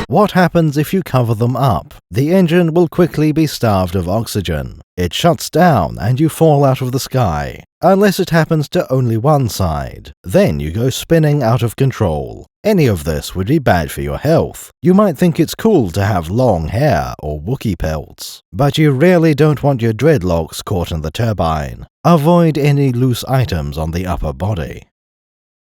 What happens if you cover them up? The engine will quickly be starved of oxygen. It shuts down and you fall out of the sky. Unless it happens to only one side. Then you go spinning out of control. Any of this would be bad for your health. You might think it's cool to have long hair or Wookiee pelts, but you really don't want your dreadlocks caught in the turbine. Avoid any loose items on the upper body.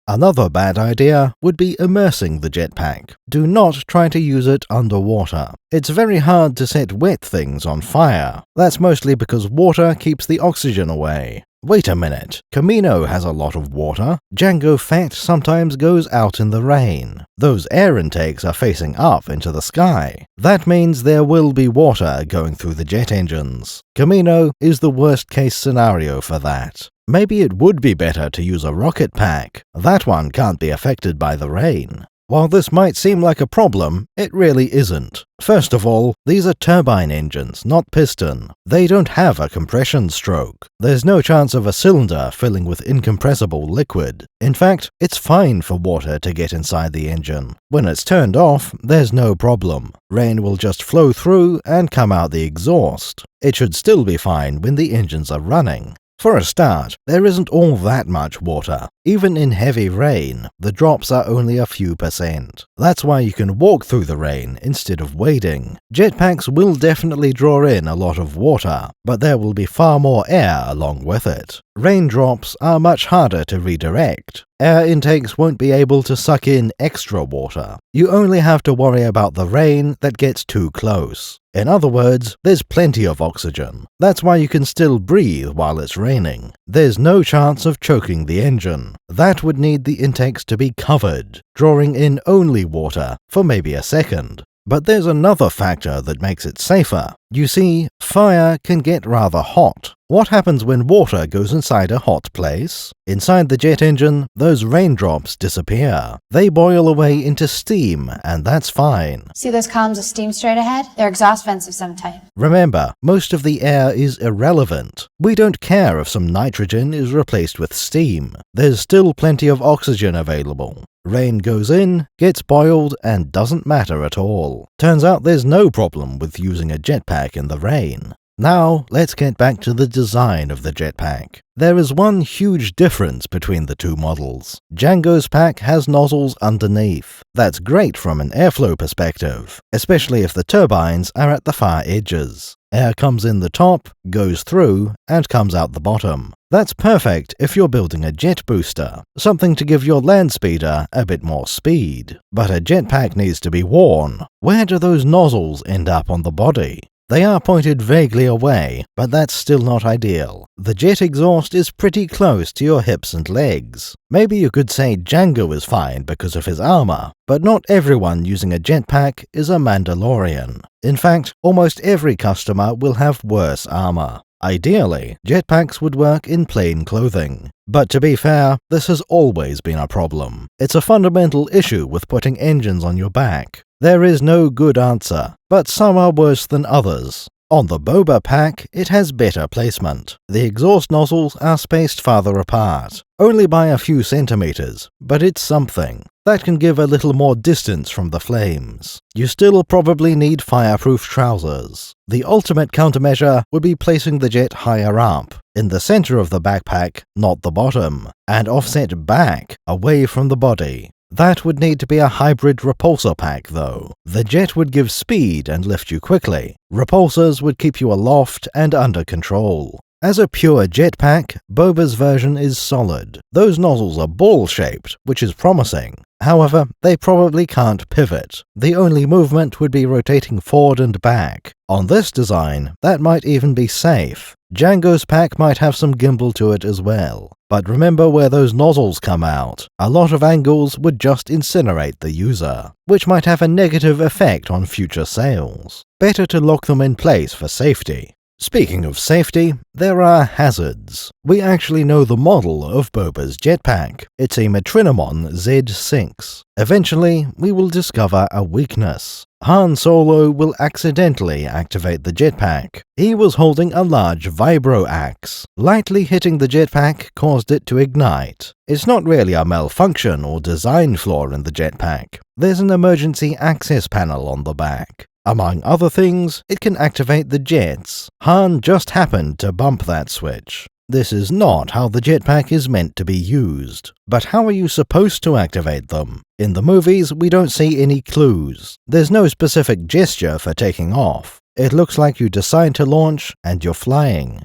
Another bad idea would be immersing the jetpack. Do not try to use it underwater. It's very hard to set wet things on fire. That's mostly because water keeps the oxygen away. Wait a minute, Kamino has a lot of water. Jango Fett sometimes goes out in the rain. Those air intakes are facing up into the sky. That means there will be water going through the jet engines. Kamino is the worst case scenario for that. Maybe it would be better to use a rocket pack. That one can't be affected by the rain. While this might seem like a problem, it really isn't. First of all, these are turbine engines, not piston. They don't have a compression stroke. There's no chance of a cylinder filling with incompressible liquid. In fact, it's fine for water to get inside the engine. When it's turned off, there's no problem. Rain will just flow through and come out the exhaust. It should still be fine when the engines are running. For a start, there isn't all that much water. Even in heavy rain, the drops are only a few %. That's why you can walk through the rain instead of wading. Jetpacks will definitely draw in a lot of water, but there will be far more air along with it. Raindrops are much harder to redirect. Air intakes won't be able to suck in extra water. You only have to worry about the rain that gets too close. In other words, there's plenty of oxygen. That's why you can still breathe while it's raining. There's no chance of choking the engine. That would need the intakes to be covered, drawing in only water for maybe a second. But there's another factor that makes it safer. You see, fire can get rather hot. What happens when water goes inside a hot place? Inside the jet engine, those raindrops disappear. They boil away into steam, and that's fine. See those columns of steam straight ahead? They're exhaust vents of some type. Remember, most of the air is irrelevant. We don't care if some nitrogen is replaced with steam. There's still plenty of oxygen available. Rain goes in, gets boiled, and doesn't matter at all. Turns out there's no problem with using a jetpack in the rain. Now, let's get back to the design of the jetpack. There is one huge difference between the two models. Jango's pack has nozzles underneath. That's great from an airflow perspective, especially if the turbines are at the far edges. Air comes in the top, goes through, and comes out the bottom. That's perfect if you're building a jet booster, something to give your land speeder a bit more speed. But a jetpack needs to be worn. Where do those nozzles end up on the body? They are pointed vaguely away, but that's still not ideal. The jet exhaust is pretty close to your hips and legs. Maybe you could say Jango is fine because of his armor, but not everyone using a jetpack is a Mandalorian. In fact, almost every customer will have worse armor. Ideally, jetpacks would work in plain clothing. But to be fair, this has always been a problem. It's a fundamental issue with putting engines on your back. There is no good answer, but some are worse than others. On the Boba pack, it has better placement. The exhaust nozzles are spaced farther apart, only by a few centimeters, but it's something. That can give a little more distance from the flames. You still probably need fireproof trousers. The ultimate countermeasure would be placing the jet higher up, in the center of the backpack, not the bottom, and offset back, away from the body. That would need to be a hybrid repulsor pack, though. The jet would give speed and lift you quickly. Repulsors would keep you aloft and under control. As a pure jetpack, Boba's version is solid. Those nozzles are ball-shaped, which is promising. However, they probably can't pivot. The only movement would be rotating forward and back. On this design, that might even be safe. Jango's pack might have some gimbal to it as well. But remember where those nozzles come out. A lot of angles would just incinerate the user, which might have a negative effect on future sales. Better to lock them in place for safety. Speaking of safety, there are hazards. We actually know the model of Boba's jetpack. It's a Metrinomon Z6. Eventually, we will discover a weakness. Han Solo will accidentally activate the jetpack. He was holding a large vibro axe. Lightly hitting the jetpack caused it to ignite. It's not really a malfunction or design flaw in the jetpack. There's an emergency access panel on the back. Among other things, it can activate the jets. Han just happened to bump that switch. This is not how the jetpack is meant to be used. But how are you supposed to activate them? In the movies, we don't see any clues. There's no specific gesture for taking off. It looks like you decide to launch, and you're flying.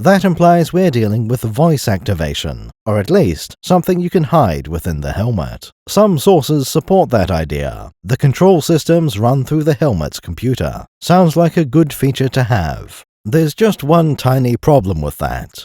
That implies we're dealing with voice activation, or at least something you can hide within the helmet. Some sources support that idea. The control systems run through the helmet's computer. Sounds like a good feature to have. There's just one tiny problem with that.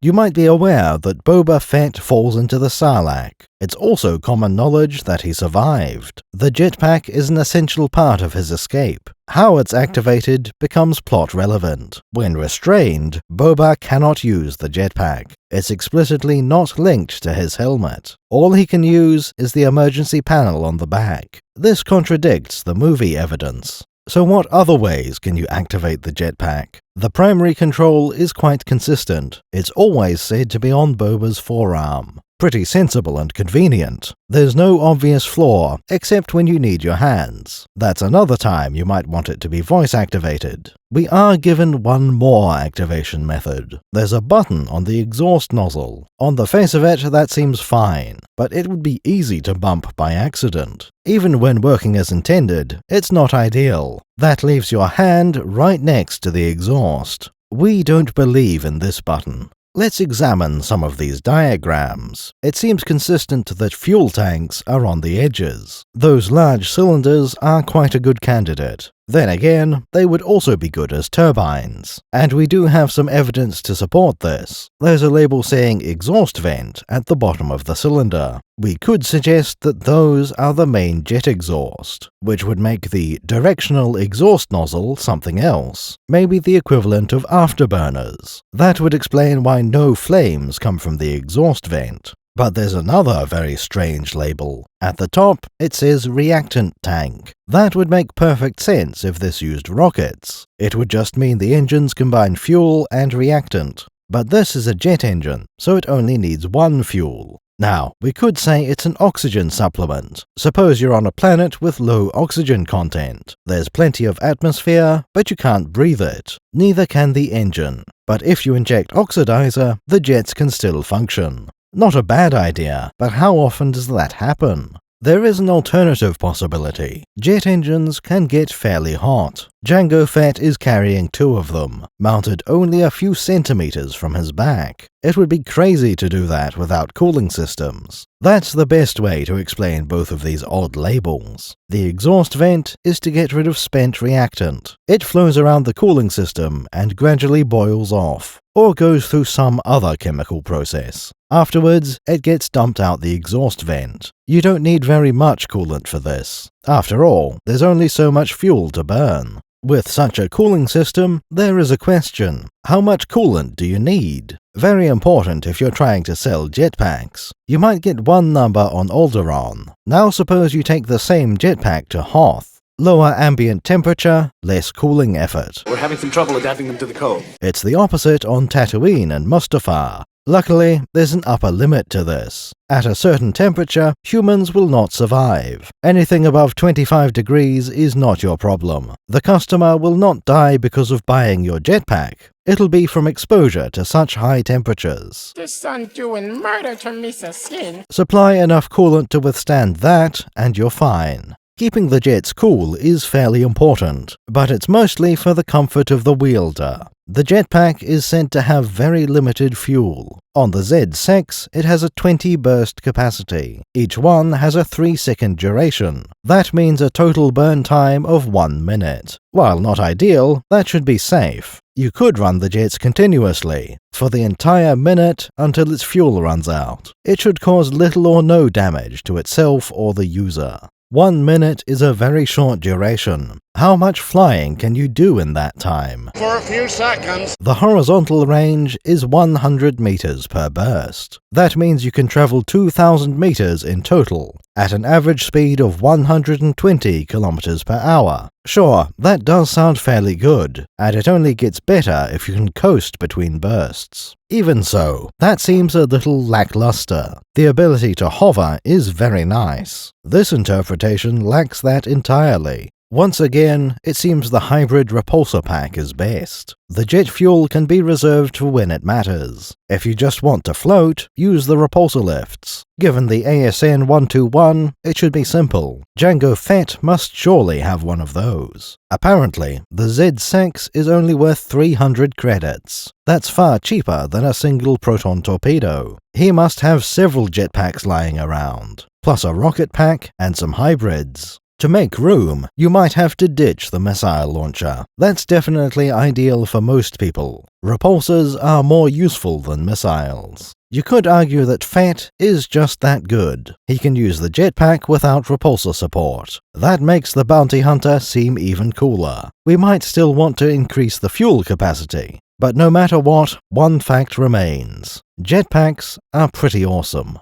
You might be aware that Boba Fett falls into the Sarlacc. It's also common knowledge that he survived. The jetpack is an essential part of his escape. How it's activated becomes plot relevant. When restrained, Boba cannot use the jetpack. It's explicitly not linked to his helmet. All he can use is the emergency panel on the back. This contradicts the movie evidence. So what other ways can you activate the jetpack? The primary control is quite consistent. It's always said to be on Boba's forearm. Pretty sensible and convenient. There's no obvious flaw, except when you need your hands. That's another time you might want it to be voice activated. We are given one more activation method. There's a button on the exhaust nozzle. On the face of it, that seems fine, but it would be easy to bump by accident. Even when working as intended, it's not ideal. That leaves your hand right next to the exhaust. We don't believe in this button. Let's examine some of these diagrams. It seems consistent that fuel tanks are on the edges. Those large cylinders are quite a good candidate. Then again, they would also be good as turbines. And we do have some evidence to support this. There's a label saying exhaust vent at the bottom of the cylinder. We could suggest that those are the main jet exhaust, which would make the directional exhaust nozzle something else, maybe the equivalent of afterburners. That would explain why no flames come from the exhaust vent. But there's another very strange label. At the top, it says reactant tank. That would make perfect sense if this used rockets. It would just mean the engines combine fuel and reactant. But this is a jet engine, so it only needs one fuel. Now, we could say it's an oxygen supplement. Suppose you're on a planet with low oxygen content. There's plenty of atmosphere, but you can't breathe it. Neither can the engine. But if you inject oxidizer, the jets can still function. Not a bad idea, but how often does that happen? There is an alternative possibility. Jet engines can get fairly hot. Jango Fett is carrying 2 of them, mounted only a few centimeters from his back. It would be crazy to do that without cooling systems. That's the best way to explain both of these odd labels. The exhaust vent is to get rid of spent reactant. It flows around the cooling system and gradually boils off, or goes through some other chemical process. Afterwards, it gets dumped out the exhaust vent. You don't need very much coolant for this. After all, there's only so much fuel to burn. With such a cooling system, there is a question. How much coolant do you need? Very important if you're trying to sell jetpacks. You might get one number on Alderaan. Now suppose you take the same jetpack to Hoth. Lower ambient temperature, less cooling effort. We're having some trouble adapting them to the cold. It's the opposite on Tatooine and Mustafar. Luckily, there's an upper limit to this. At a certain temperature, humans will not survive. Anything above 25 degrees is not your problem. The customer will not die because of buying your jetpack. It'll be from exposure to such high temperatures. The sun doing murder to Misa skin. Supply enough coolant to withstand that, and you're fine. Keeping the jets cool is fairly important, but it's mostly for the comfort of the wielder. The jetpack is said to have very limited fuel. On the Z6, it has a 20 burst capacity. Each one has a 3-second duration. That means a total burn time of 1 minute. While not ideal, that should be safe. You could run the jets continuously, for the entire minute until its fuel runs out. It should cause little or no damage to itself or the user. 1 minute is a very short duration. How much flying can you do in that time? For a few seconds. The horizontal range is 100 meters per burst. That means you can travel 2,000 meters in total, at an average speed of 120 kilometers per hour. Sure, that does sound fairly good, and it only gets better if you can coast between bursts. Even so, that seems a little lackluster. The ability to hover is very nice. This interpretation lacks that entirely. Once again, it seems the hybrid repulsor pack is best. The jet fuel can be reserved for when it matters. If you just want to float, use the Repulsorlifts. Given the ASN 121, it should be simple. Jango Fett must surely have one of those. Apparently, the Z6 is only worth 300 credits. That's far cheaper than a single proton torpedo. He must have several jetpacks lying around, plus a rocket pack and some hybrids. To make room, you might have to ditch the missile launcher. That's definitely ideal for most people. Repulsors are more useful than missiles. You could argue that Fett is just that good. He can use the jetpack without repulsor support. That makes the bounty hunter seem even cooler. We might still want to increase the fuel capacity. But no matter what, one fact remains. Jetpacks are pretty awesome.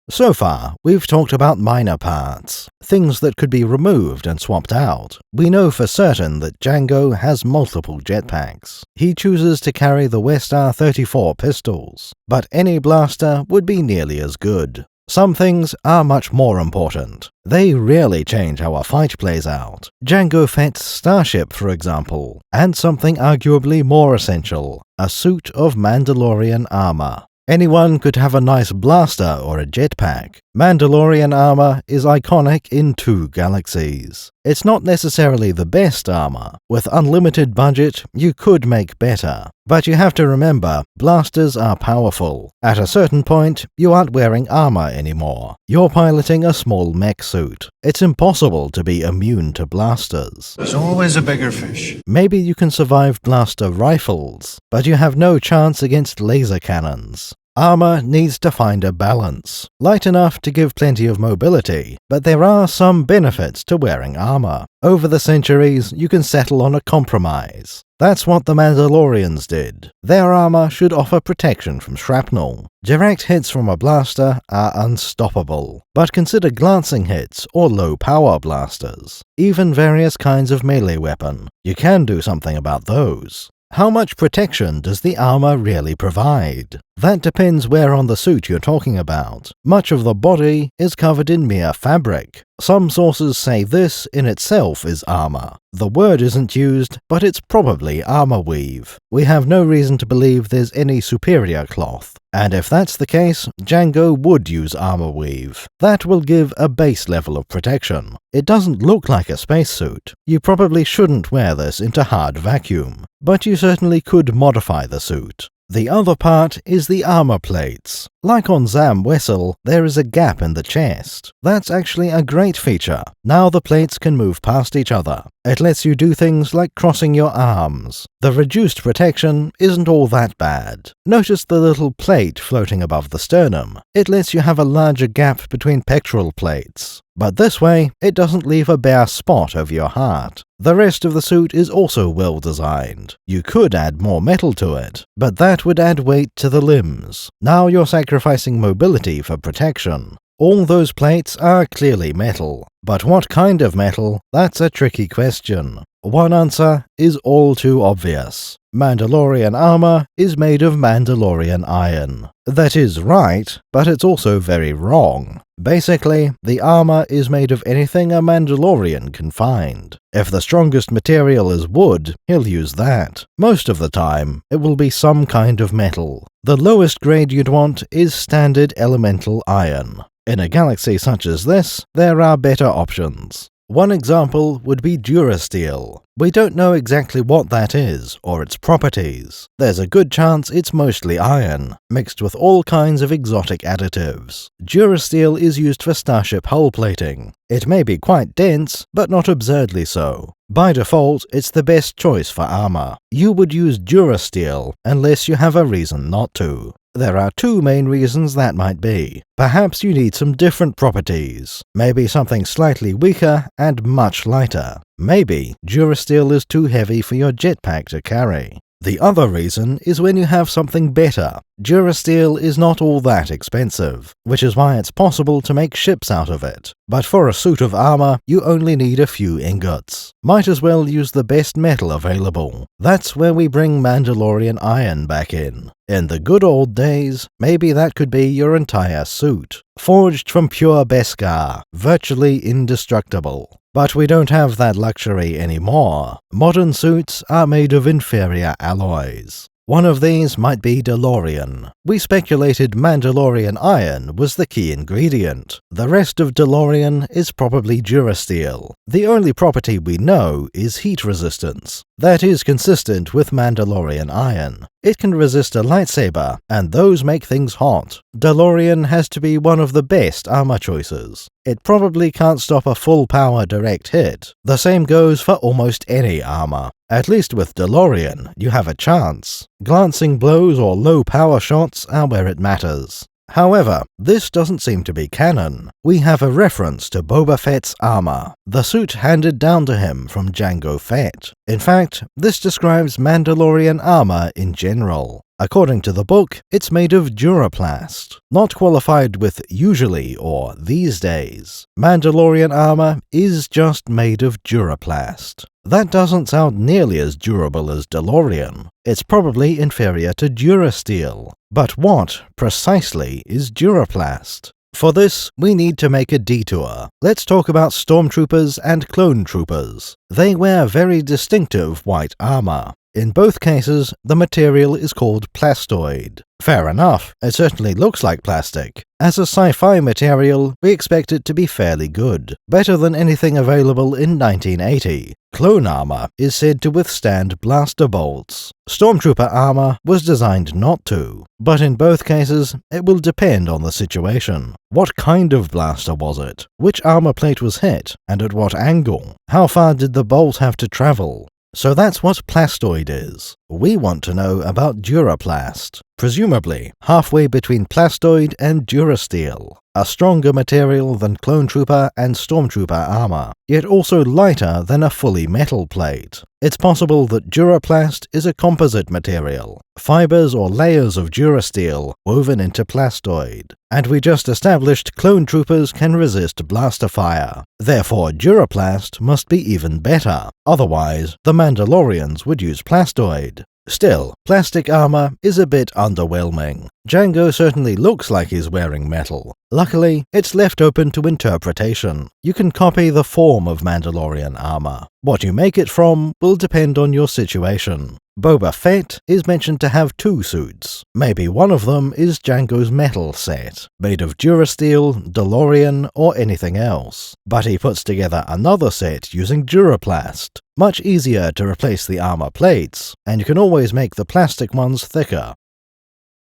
So far, we've talked about minor parts, things that could be removed and swapped out. We know for certain that Jango has multiple jetpacks. He chooses to carry the Westar 34 pistols, but any blaster would be nearly as good. Some things are much more important. They really change how a fight plays out. Jango Fett's starship, for example, and something arguably more essential, a suit of Mandalorian armor. Anyone could have a nice blaster or a jetpack. Mandalorian armor is iconic in 2 galaxies. It's not necessarily the best armor. With unlimited budget, you could make better. But you have to remember, blasters are powerful. At a certain point, you aren't wearing armor anymore. You're piloting a small mech suit. It's impossible to be immune to blasters. There's always a bigger fish. Maybe you can survive blaster rifles, but you have no chance against laser cannons. Armor needs to find a balance. Light enough to give plenty of mobility, but there are some benefits to wearing armor. Over the centuries, you can settle on a compromise. That's what the Mandalorians did. Their armor should offer protection from shrapnel. Direct hits from a blaster are unstoppable, but consider glancing hits or low-power blasters. Even various kinds of melee weapon. You can do something about those. How much protection does the armor really provide? That depends where on the suit you're talking about. Much of the body is covered in mere fabric. Some sources say this in itself is armor. The word isn't used, but it's probably armor weave. We have no reason to believe there's any superior cloth. And if that's the case, Jango would use armor weave. That will give a base level of protection. It doesn't look like a spacesuit. You probably shouldn't wear this into hard vacuum, but you certainly could modify the suit. The other part is the armor plates. Like on Zam Wessel, there is a gap in the chest. That's actually a great feature. Now the plates can move past each other. It lets you do things like crossing your arms. The reduced protection isn't all that bad. Notice the little plate floating above the sternum. It lets you have a larger gap between pectoral plates. But this way, it doesn't leave a bare spot over your heart. The rest of the suit is also well designed. You could add more metal to it, but that would add weight to the limbs. Now you're sacrificing mobility for protection. All those plates are clearly metal, but what kind of metal? That's a tricky question. One answer is all too obvious. Mandalorian armor is made of Mandalorian iron. That is right, but it's also very wrong. Basically, the armor is made of anything a Mandalorian can find. If the strongest material is wood, he'll use that. Most of the time, it will be some kind of metal. The lowest grade you'd want is standard elemental iron. In a galaxy such as this, there are better options. One example would be Durasteel. We don't know exactly what that is, or its properties. There's a good chance it's mostly iron, mixed with all kinds of exotic additives. Durasteel is used for starship hull plating. It may be quite dense, but not absurdly so. By default, it's the best choice for armor. You would use Durasteel unless you have a reason not to. There are two main reasons that might be. Perhaps you need some different properties. Maybe something slightly weaker and much lighter. Maybe Durasteel is too heavy for your jetpack to carry. The other reason is when you have something better. Durasteel is not all that expensive, which is why it's possible to make ships out of it. But for a suit of armor, you only need a few ingots. Might as well use the best metal available. That's where we bring Mandalorian iron back in. In the good old days, maybe that could be your entire suit. Forged from pure Beskar, virtually indestructible. But we don't have that luxury anymore. Modern suits are made of inferior alloys. One of these might be DeLorean. We speculated Mandalorian iron was the key ingredient. The rest of DeLorean is probably Durasteel. The only property we know is heat resistance. That is consistent with Mandalorian iron. It can resist a lightsaber, and those make things hot. DeLorean has to be one of the best armor choices. It probably can't stop a full power direct hit. The same goes for almost any armor. At least with DeLorean, you have a chance. Glancing blows or low power shots are where it matters. However, this doesn't seem to be canon. We have a reference to Boba Fett's armor, the suit handed down to him from Jango Fett. In fact, this describes Mandalorian armor in general. According to the book, it's made of Duraplast, not qualified with usually or these days. Mandalorian armor is just made of Duraplast. That doesn't sound nearly as durable as DeLorean. It's probably inferior to Durasteel. But what, precisely, is Duraplast? For this, we need to make a detour. Let's talk about stormtroopers and clone troopers. They wear very distinctive white armor. In both cases, the material is called plastoid. Fair enough, it certainly looks like plastic. As a sci-fi material, we expect it to be fairly good, better than anything available in 1980. Clone armor is said to withstand blaster bolts. Stormtrooper armor was designed not to, but in both cases, it will depend on the situation. What kind of blaster was it? Which armor plate was hit, and at what angle? How far did the bolt have to travel? So that's what plastoid is. We want to know about Duraplast, presumably halfway between plastoid and Durasteel, a stronger material than clone trooper and stormtrooper armor, yet also lighter than a fully metal plate. It's possible that Duraplast is a composite material, fibers or layers of Durasteel woven into plastoid. And we just established clone troopers can resist blaster fire. Therefore, Duraplast must be even better. Otherwise, the Mandalorians would use plastoid. Still, plastic armor is a bit underwhelming. Jango certainly looks like he's wearing metal. Luckily, it's left open to interpretation. You can copy the form of Mandalorian armor. What you make it from will depend on your situation. Boba Fett is mentioned to have 2 suits. Maybe one of them is Jango's metal set, made of Durasteel, DeLorean, or anything else. But he puts together another set using Duraplast. Much easier to replace the armor plates, and you can always make the plastic ones thicker.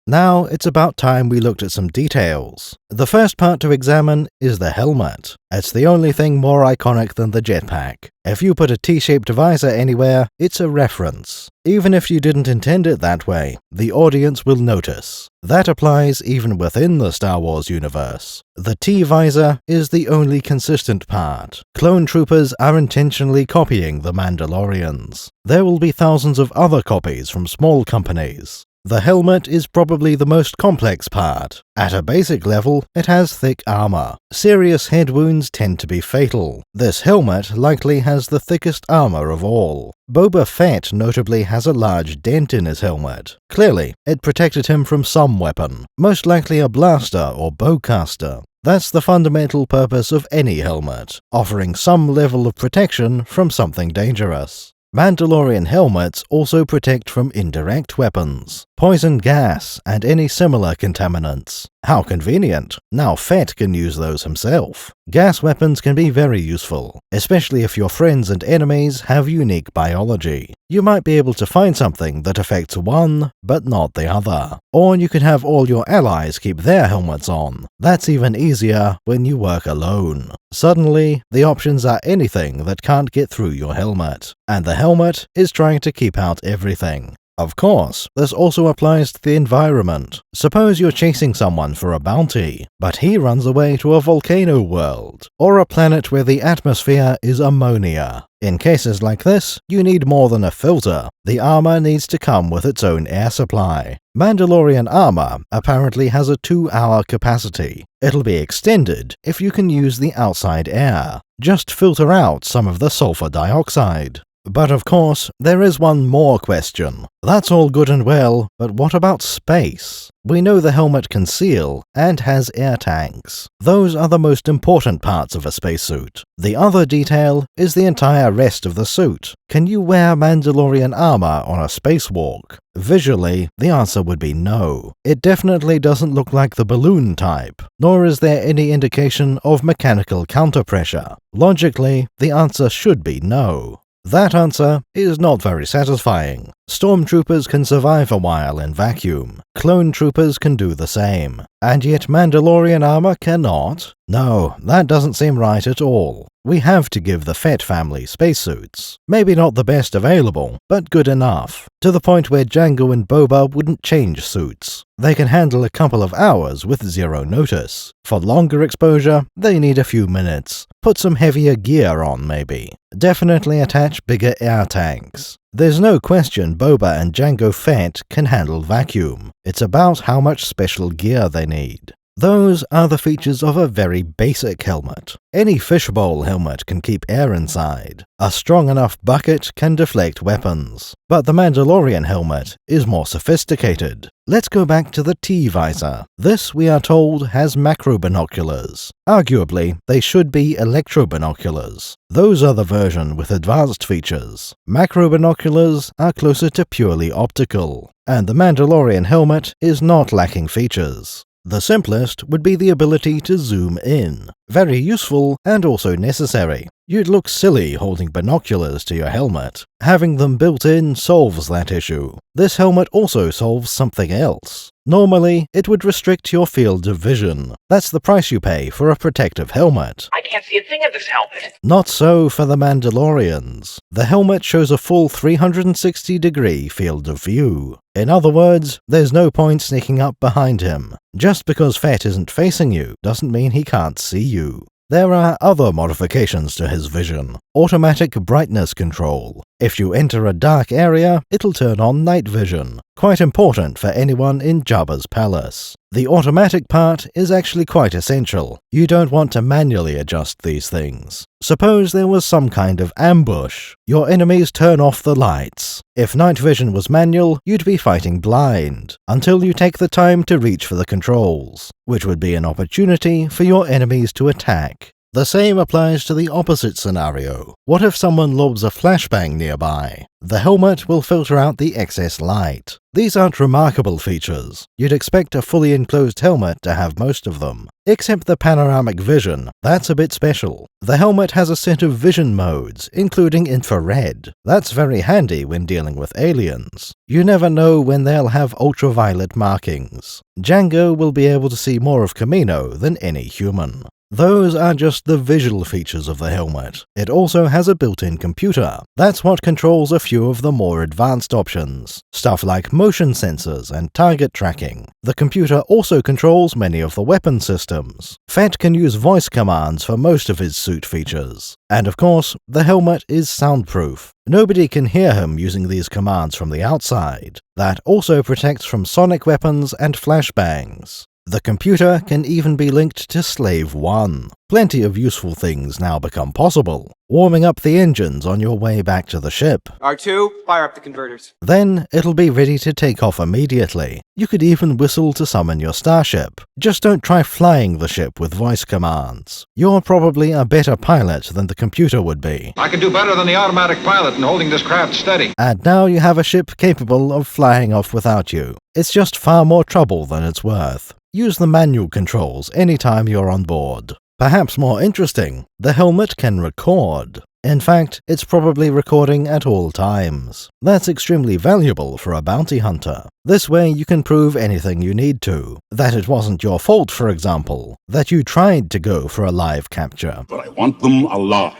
Now it's about time we looked at some details. The first part to examine is the helmet. It's the only thing more iconic than the jetpack. If you put a T-shaped visor anywhere, it's a reference. Even if you didn't intend it that way, the audience will notice. That applies even within the Star Wars universe. The T-visor is the only consistent part. Clone troopers are intentionally copying the Mandalorians. There will be thousands of other copies from small companies. The helmet is probably the most complex part. At a basic level, it has thick armor. Serious head wounds tend to be fatal. This helmet likely has the thickest armor of all. Boba Fett notably has a large dent in his helmet. Clearly, it protected him from some weapon, most likely a blaster or bowcaster. That's the fundamental purpose of any helmet, offering some level of protection from something dangerous. Mandalorian helmets also protect from indirect weapons, poison gas, and any similar contaminants. How convenient! Now Fett can use those himself. Gas weapons can be very useful, especially if your friends and enemies have unique biology. You might be able to find something that affects one, but not the other. Or you can have all your allies keep their helmets on. That's even easier when you work alone. Suddenly, the options are anything that can't get through your helmet. And the helmet is trying to keep out everything. Of course, this also applies to the environment. Suppose you're chasing someone for a bounty, but he runs away to a volcano world, or a planet where the atmosphere is ammonia. In cases like this, you need more than a filter. The armor needs to come with its own air supply. Mandalorian armor apparently has a 2-hour capacity. It'll be extended if you can use the outside air. Just filter out some of the sulfur dioxide. But of course, there is one more question. That's all good and well, but what about space? We know the helmet can seal, and has air tanks. Those are the most important parts of a spacesuit. The other detail is the entire rest of the suit. Can you wear Mandalorian armor on a spacewalk? Visually, the answer would be no. It definitely doesn't look like the balloon type, nor is there any indication of mechanical counterpressure. Logically, the answer should be no. That answer is not very satisfying. Stormtroopers can survive a while in vacuum. Clone troopers can do the same. And yet Mandalorian armor cannot? No, that doesn't seem right at all. We have to give the Fett family spacesuits. Maybe not the best available, but good enough. To the point where Jango and Boba wouldn't change suits. They can handle a couple of hours with zero notice. For longer exposure, they need a few minutes. Put some heavier gear on, maybe. Definitely attach bigger air tanks. There's no question Boba and Jango Fett can handle vacuum. It's about how much special gear they need. Those are the features of a very basic helmet. Any fishbowl helmet can keep air inside. A strong enough bucket can deflect weapons. But the Mandalorian helmet is more sophisticated. Let's go back to the T-visor. This, we are told, has macro binoculars. Arguably, they should be electro binoculars. Those are the version with advanced features. Macro binoculars are closer to purely optical. And the Mandalorian helmet is not lacking features. The simplest would be the ability to zoom in. Very useful and also necessary. You'd look silly holding binoculars to your helmet. Having them built in solves that issue. This helmet also solves something else. Normally, it would restrict your field of vision. That's the price you pay for a protective helmet. I can't see a thing of this helmet. Not so for the Mandalorians. The helmet shows a full 360-degree field of view. In other words, there's no point sneaking up behind him. Just because Fett isn't facing you doesn't mean he can't see you. There are other modifications to his vision. Automatic brightness control. If you enter a dark area, it'll turn on night vision, quite important for anyone in Jabba's palace. The automatic part is actually quite essential. You don't want to manually adjust these things. Suppose there was some kind of ambush. Your enemies turn off the lights. If night vision was manual, you'd be fighting blind, until you take the time to reach for the controls, which would be an opportunity for your enemies to attack. The same applies to the opposite scenario. What if someone lobs a flashbang nearby? The helmet will filter out the excess light. These aren't remarkable features. You'd expect a fully enclosed helmet to have most of them. Except the panoramic vision, that's a bit special. The helmet has a set of vision modes, including infrared. That's very handy when dealing with aliens. You never know when they'll have ultraviolet markings. Jango will be able to see more of Kamino than any human. Those are just the visual features of the helmet. It also has a built-in computer. That's what controls a few of the more advanced options, stuff like motion sensors and target tracking. The computer also controls many of the weapon systems. Fett can use voice commands for most of his suit features. And of course, the helmet is soundproof. Nobody can hear him using these commands from the outside. That also protects from sonic weapons and flashbangs. The computer can even be linked to Slave 1. Plenty of useful things now become possible. Warming up the engines on your way back to the ship. R2, fire up the converters. Then it'll be ready to take off immediately. You could even whistle to summon your starship. Just don't try flying the ship with voice commands. You're probably a better pilot than the computer would be. I can do better than the automatic pilot in holding this craft steady. And now you have a ship capable of flying off without you. It's just far more trouble than it's worth. Use the manual controls anytime you're on board. Perhaps more interesting, the helmet can record. In fact, it's probably recording at all times. That's extremely valuable for a bounty hunter. This way you can prove anything you need to. That it wasn't your fault, for example. That you tried to go for a live capture. But I want them alive.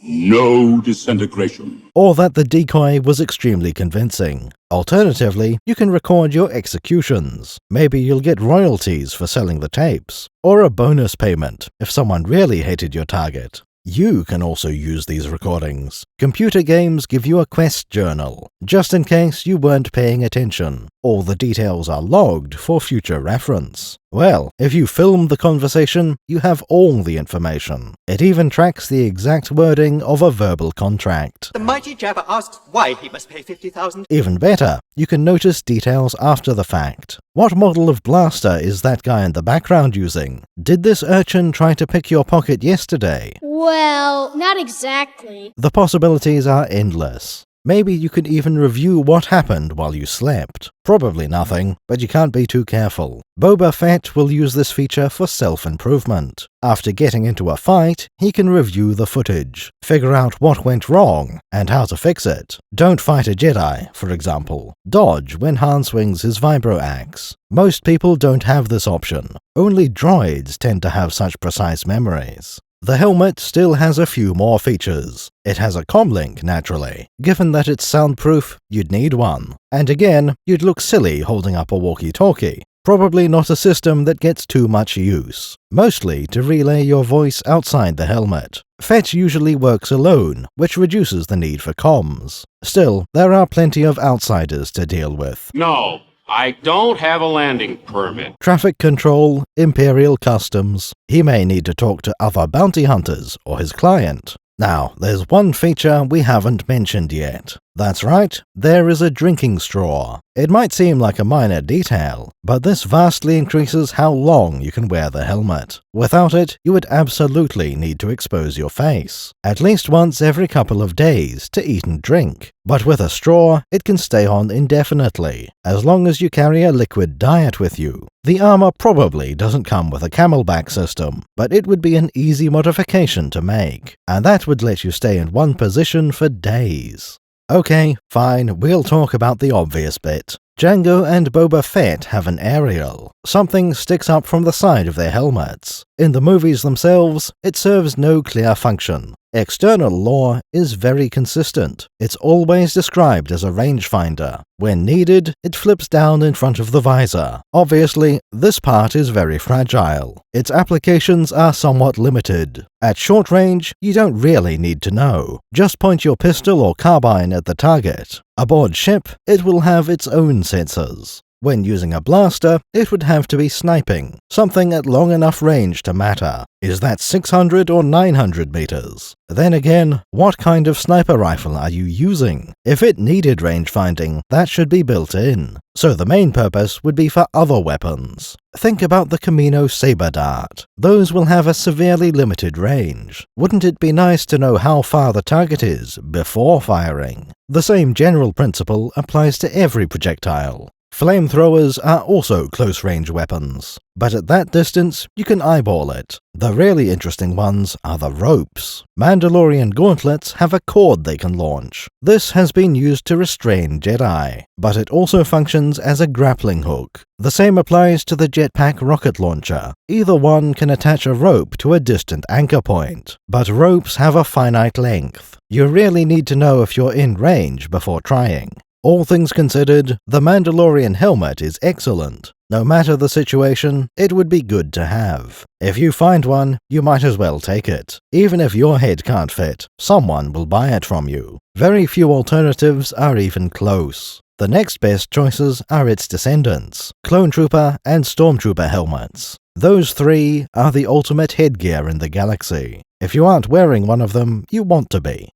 No disintegration. Or that the decoy was extremely convincing. Alternatively, you can record your executions. Maybe you'll get royalties for selling the tapes, or a bonus payment if someone really hated your target. You can also use these recordings. Computer games give you a quest journal, just in case you weren't paying attention. All the details are logged for future reference. Well, if you film the conversation, you have all the information. It even tracks the exact wording of a verbal contract. The mighty Jabba asks why he must pay 50,000. Even better, you can notice details after the fact. What model of blaster is that guy in the background using? Did this urchin try to pick your pocket yesterday? Well, not exactly. The possibilities are endless. Maybe you could even review what happened while you slept. Probably nothing, but you can't be too careful. Boba Fett will use this feature for self-improvement. After getting into a fight, he can review the footage, figure out what went wrong, and how to fix it. Don't fight a Jedi, for example. Dodge when Han swings his vibro axe. Most people don't have this option. Only droids tend to have such precise memories. The helmet still has a few more features. It has a comlink, naturally. Given that it's soundproof, you'd need one. And again, you'd look silly holding up a walkie-talkie. Probably not a system that gets too much use. Mostly to relay your voice outside the helmet. Fett usually works alone, which reduces the need for comms. Still, there are plenty of outsiders to deal with. No, I don't have a landing permit. Traffic control, Imperial Customs. He may need to talk to other bounty hunters or his client. Now, there's one feature we haven't mentioned yet. That's right, there is a drinking straw. It might seem like a minor detail, but this vastly increases how long you can wear the helmet. Without it, you would absolutely need to expose your face, at least once every couple of days, to eat and drink. But with a straw, it can stay on indefinitely, as long as you carry a liquid diet with you. The armor probably doesn't come with a camelback system, but it would be an easy modification to make, and that would let you stay in one position for days. Okay, fine, we'll talk about the obvious bit. Jango and Boba Fett have an aerial. Something sticks up from the side of their helmets. In the movies themselves, it serves no clear function. External lore is very consistent. It's always described as a rangefinder. When needed, it flips down in front of the visor. Obviously, this part is very fragile. Its applications are somewhat limited. At short range, you don't really need to know. Just point your pistol or carbine at the target. Aboard ship, it will have its own sensors. When using a blaster, it would have to be sniping, something at long enough range to matter. Is that 600 or 900 meters? Then again, what kind of sniper rifle are you using? If it needed range finding, that should be built in. So the main purpose would be for other weapons. Think about the Camino Saber Dart. Those will have a severely limited range. Wouldn't it be nice to know how far the target is before firing? The same general principle applies to every projectile. Flamethrowers are also close-range weapons, but at that distance, you can eyeball it. The really interesting ones are the ropes. Mandalorian gauntlets have a cord they can launch. This has been used to restrain Jedi, but it also functions as a grappling hook. The same applies to the Jetpack rocket launcher. Either one can attach a rope to a distant anchor point, but ropes have a finite length. You really need to know if you're in range before trying. All things considered, the Mandalorian helmet is excellent. No matter the situation, it would be good to have. If you find one, you might as well take it. Even if your head can't fit, someone will buy it from you. Very few alternatives are even close. The next best choices are its descendants, Clone Trooper and Stormtrooper helmets. Those three are the ultimate headgear in the galaxy. If you aren't wearing one of them, you want to be.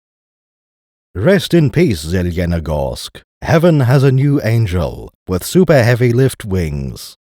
Rest in peace, Zelyenogorsk. Heaven has a new angel, with super heavy lift wings.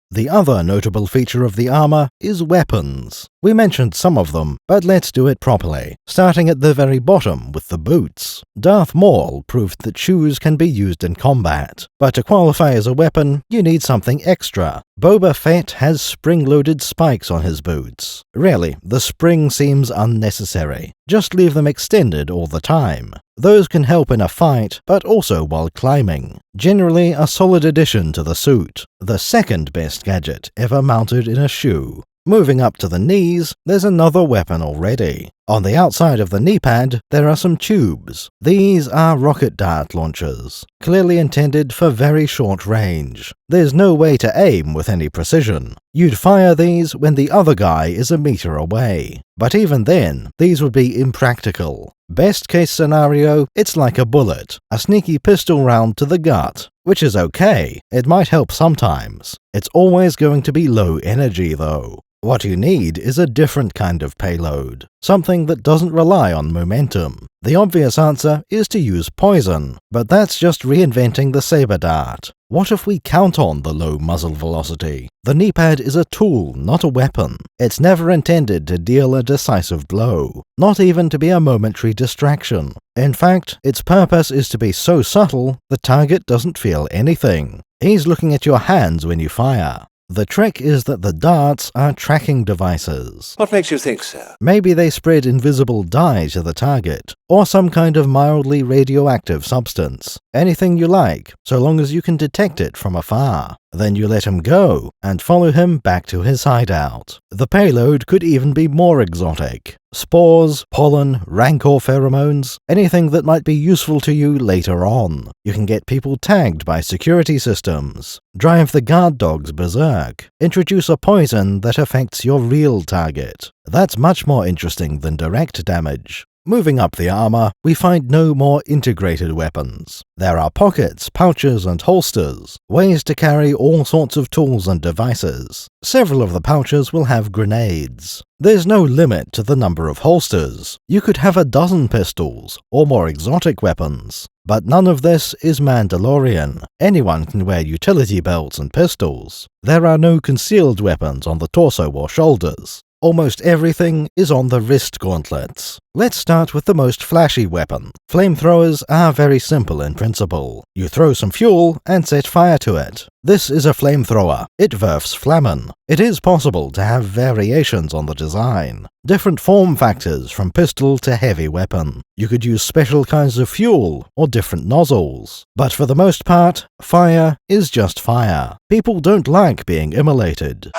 The other notable feature of the armor is weapons. We mentioned some of them, but let's do it properly, starting at the very bottom with the boots. Darth Maul proved that shoes can be used in combat, but to qualify as a weapon, you need something extra. Boba Fett has spring-loaded spikes on his boots. Really, the spring seems unnecessary. Just leave them extended all the time. Those can help in a fight, but also while climbing. Generally a solid addition to the suit. The second best gadget ever mounted in a shoe. Moving up to the knees, there's another weapon already. On the outside of the knee pad, there are some tubes. These are rocket dart launchers, clearly intended for very short range. There's no way to aim with any precision. You'd fire these when the other guy is a meter away. But even then, these would be impractical. Best case scenario, it's like a bullet, a sneaky pistol round to the gut, which is okay. It might help sometimes. It's always going to be low energy though. What you need is a different kind of payload, something that doesn't rely on momentum. The obvious answer is to use poison, but that's just reinventing the saber dart. What if we count on the low muzzle velocity? The knee pad is a tool, not a weapon. It's never intended to deal a decisive blow, not even to be a momentary distraction. In fact, its purpose is to be so subtle, the target doesn't feel anything. He's looking at your hands when you fire. The trick is that the darts are tracking devices. What makes you think so? Maybe they spread invisible dye to the target, or some kind of mildly radioactive substance. Anything you like, so long as you can detect it from afar. Then you let him go, and follow him back to his hideout. The payload could even be more exotic. Spores, pollen, rancor pheromones, anything that might be useful to you later on. You can get people tagged by security systems, drive the guard dogs berserk, introduce a poison that affects your real target. That's much more interesting than direct damage. Moving up the armor, we find no more integrated weapons. There are pockets, pouches, and holsters, ways to carry all sorts of tools and devices. Several of the pouches will have grenades. There's no limit to the number of holsters. You could have a dozen pistols, or more exotic weapons. But none of this is Mandalorian. Anyone can wear utility belts and pistols. There are no concealed weapons on the torso or shoulders. Almost everything is on the wrist gauntlets. Let's start with the most flashy weapon. Flamethrowers are very simple in principle. You throw some fuel and set fire to it. This is a flamethrower. It werfs Flammen. It is possible to have variations on the design. Different form factors from pistol to heavy weapon. You could use special kinds of fuel or different nozzles. But for the most part, fire is just fire. People don't like being immolated.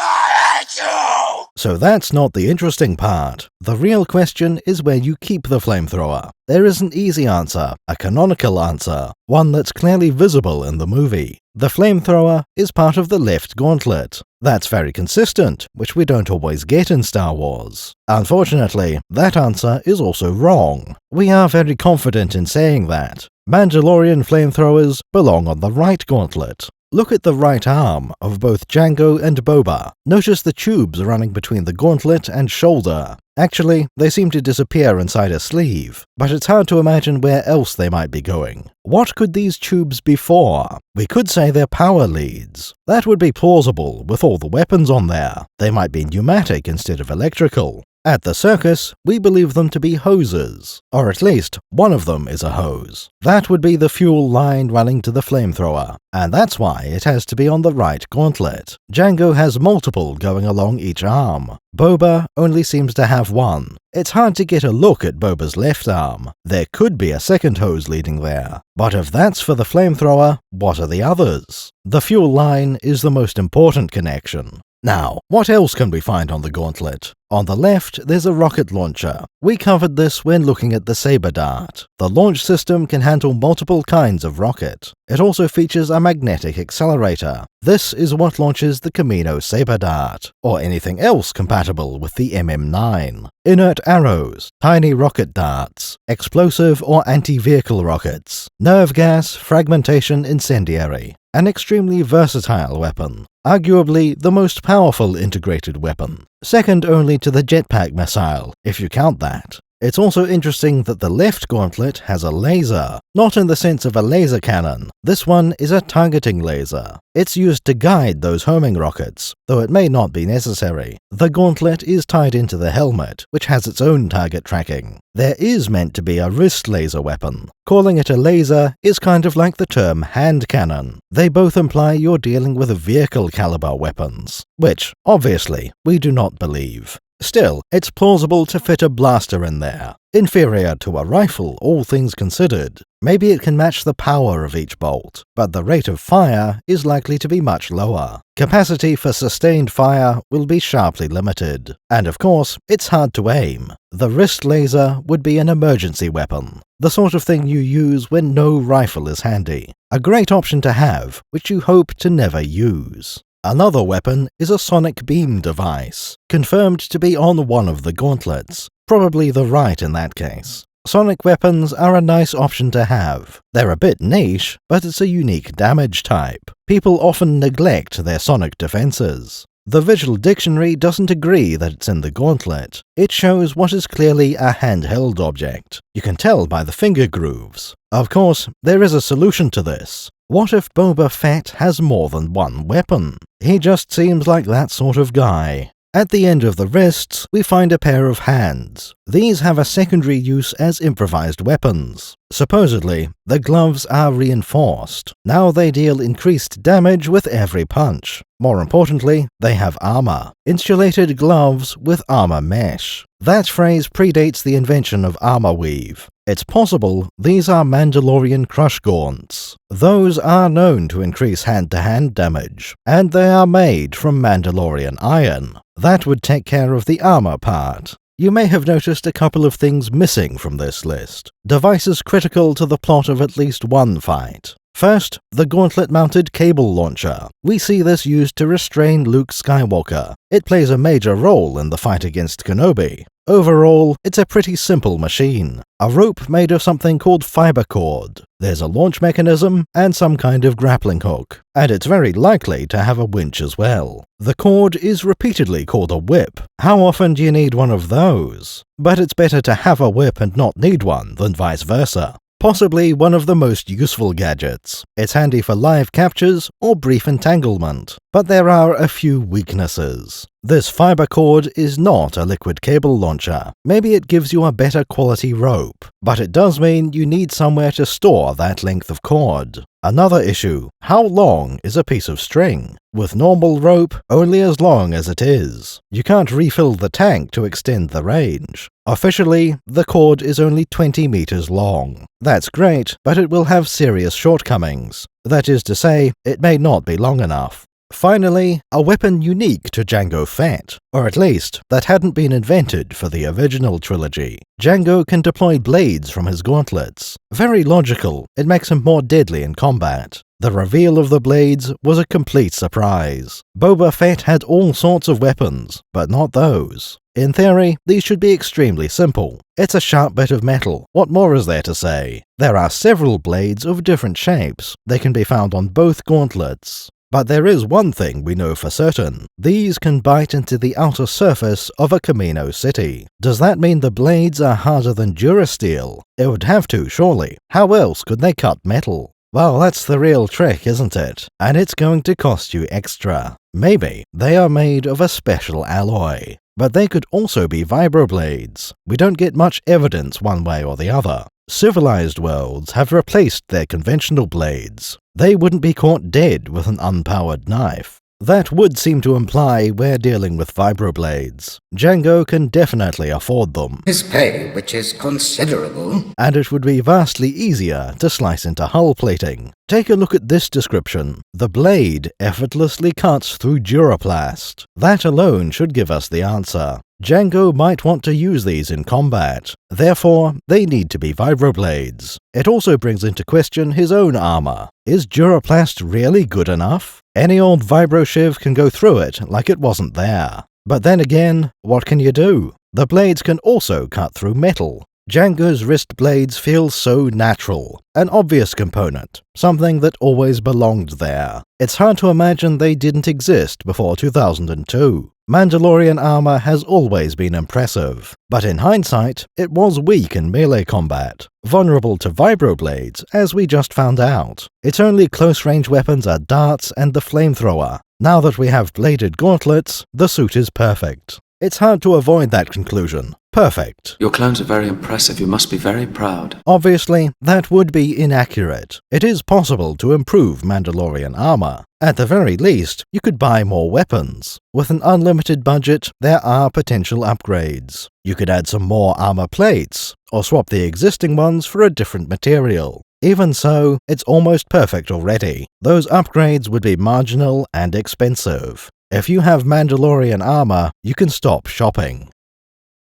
So that's not the interesting part. The real question is where you keep the flamethrower. There is an easy answer, a canonical answer, one that's clearly visible in the movie. The flamethrower is part of the left gauntlet. That's very consistent, which we don't always get in Star Wars. Unfortunately, that answer is also wrong. We are very confident in saying that. Mandalorian flamethrowers belong on the right gauntlet. Look at the right arm of both Jango and Boba. Notice the tubes running between the gauntlet and shoulder. Actually, they seem to disappear inside a sleeve, but it's hard to imagine where else they might be going. What could these tubes be for? We could say they're power leads. That would be plausible with all the weapons on there. They might be pneumatic instead of electrical. At the circus, we believe them to be hoses, or at least one of them is a hose. That would be the fuel line running to the flamethrower, and that's why it has to be on the right gauntlet. Jango has multiple going along each arm. Boba only seems to have one. It's hard to get a look at Boba's left arm. There could be a second hose leading there. But if that's for the flamethrower, what are the others? The fuel line is the most important connection. Now, what else can we find on the gauntlet? On the left, there's a rocket launcher. We covered this when looking at the Saber Dart. The launch system can handle multiple kinds of rocket. It also features a magnetic accelerator. This is what launches the Kamino Saber Dart, or anything else compatible with the MM9. Inert arrows, tiny rocket darts, explosive or anti-vehicle rockets, nerve gas, fragmentation incendiary. An extremely versatile weapon. Arguably the most powerful integrated weapon. Second only to the Jetpack Missile, if you count that. It's also interesting that the left gauntlet has a laser. Not in the sense of a laser cannon. This one is a targeting laser. It's used to guide those homing rockets, though it may not be necessary. The gauntlet is tied into the helmet, which has its own target tracking. There is meant to be a wrist laser weapon. Calling it a laser is kind of like the term hand cannon. They both imply you're dealing with vehicle caliber weapons, which, obviously, we do not believe. Still, it's plausible to fit a blaster in there. Inferior to a rifle, all things considered. Maybe it can match the power of each bolt, but the rate of fire is likely to be much lower. Capacity for sustained fire will be sharply limited. And of course, it's hard to aim. The wrist laser would be an emergency weapon. The sort of thing you use when no rifle is handy. A great option to have, which you hope to never use. Another weapon is a sonic beam device, confirmed to be on one of the gauntlets, probably the right in that case. Sonic weapons are a nice option to have. They're a bit niche, but it's a unique damage type. People often neglect their sonic defenses. The Visual Dictionary doesn't agree that it's in the gauntlet. It shows what is clearly a handheld object. You can tell by the finger grooves. Of course, there is a solution to this. What if Boba Fett has more than one weapon? He just seems like that sort of guy. At the end of the wrists, we find a pair of hands. These have a secondary use as improvised weapons. Supposedly, the gloves are reinforced. Now they deal increased damage with every punch. More importantly, they have armor. Insulated gloves with armor mesh. That phrase predates the invention of armor weave. It's possible these are Mandalorian crush gaunts. Those are known to increase hand-to-hand damage, and they are made from Mandalorian iron. That would take care of the armor part. You may have noticed a couple of things missing from this list. Devices critical to the plot of at least one fight. First, the gauntlet-mounted cable launcher. We see this used to restrain Luke Skywalker. It plays a major role in the fight against Kenobi. Overall, it's a pretty simple machine. A rope made of something called fiber cord. There's a launch mechanism and some kind of grappling hook, and it's very likely to have a winch as well. The cord is repeatedly called a whip. How often do you need one of those? But it's better to have a whip and not need one than vice versa. possibly one of the most useful gadgets. It's handy for live captures or brief entanglement, but there are a few weaknesses. This fiber cord is not a liquid cable launcher. Maybe it gives you a better quality rope, but it does mean you need somewhere to store that length of cord. Another issue, how long is a piece of string? With normal rope, only as long as it is. You can't refill the tank to extend the range. Officially, the cord is only 20 meters long. That's great, but it will have serious shortcomings. That is to say, it may not be long enough. Finally, a weapon unique to Jango Fett, or at least, that hadn't been invented for the original trilogy. Jango can deploy blades from his gauntlets. Very logical, it makes him more deadly in combat. The reveal of the blades was a complete surprise. Boba Fett had all sorts of weapons, but not those. In theory, these should be extremely simple. It's a sharp bit of metal. What more is there to say? There are several blades of different shapes. They can be found on both gauntlets. But there is one thing we know for certain. These can bite into the outer surface of a Kamino city. Does that mean the blades are harder than Durasteel? It would have to, surely. How else could they cut metal? Well, that's the real trick, isn't it? And it's going to cost you extra. Maybe they are made of a special alloy. But they could also be vibroblades. We don't get much evidence one way or the other. Civilized worlds have replaced their conventional blades. They wouldn't be caught dead with an unpowered knife. That would seem to imply we're dealing with vibroblades. Jango can definitely afford them. His pay, which is considerable. And it would be vastly easier to slice into hull plating. Take a look at this description. The blade effortlessly cuts through Duraplast. That alone should give us the answer. Jango might want to use these in combat. Therefore, they need to be vibroblades. It also brings into question his own armor. Is Duraplast really good enough? Any old vibroshiv can go through it like it wasn't there. But then again, what can you do? The blades can also cut through metal. Jango's wrist blades feel so natural, an obvious component, something that always belonged there. It's hard to imagine they didn't exist before 2002. Mandalorian armor has always been impressive, but in hindsight, it was weak in melee combat, vulnerable to vibroblades, as we just found out. Its only close-range weapons are darts and the flamethrower. Now that we have bladed gauntlets, the suit is perfect. It's hard to avoid that conclusion. Perfect. Your clones are very impressive. You must be very proud. Obviously, that would be inaccurate. It is possible to improve Mandalorian armor. At the very least, you could buy more weapons. With an unlimited budget, there are potential upgrades. You could add some more armor plates, or swap the existing ones for a different material. Even so, it's almost perfect already. Those upgrades would be marginal and expensive. If you have Mandalorian armor, you can stop shopping.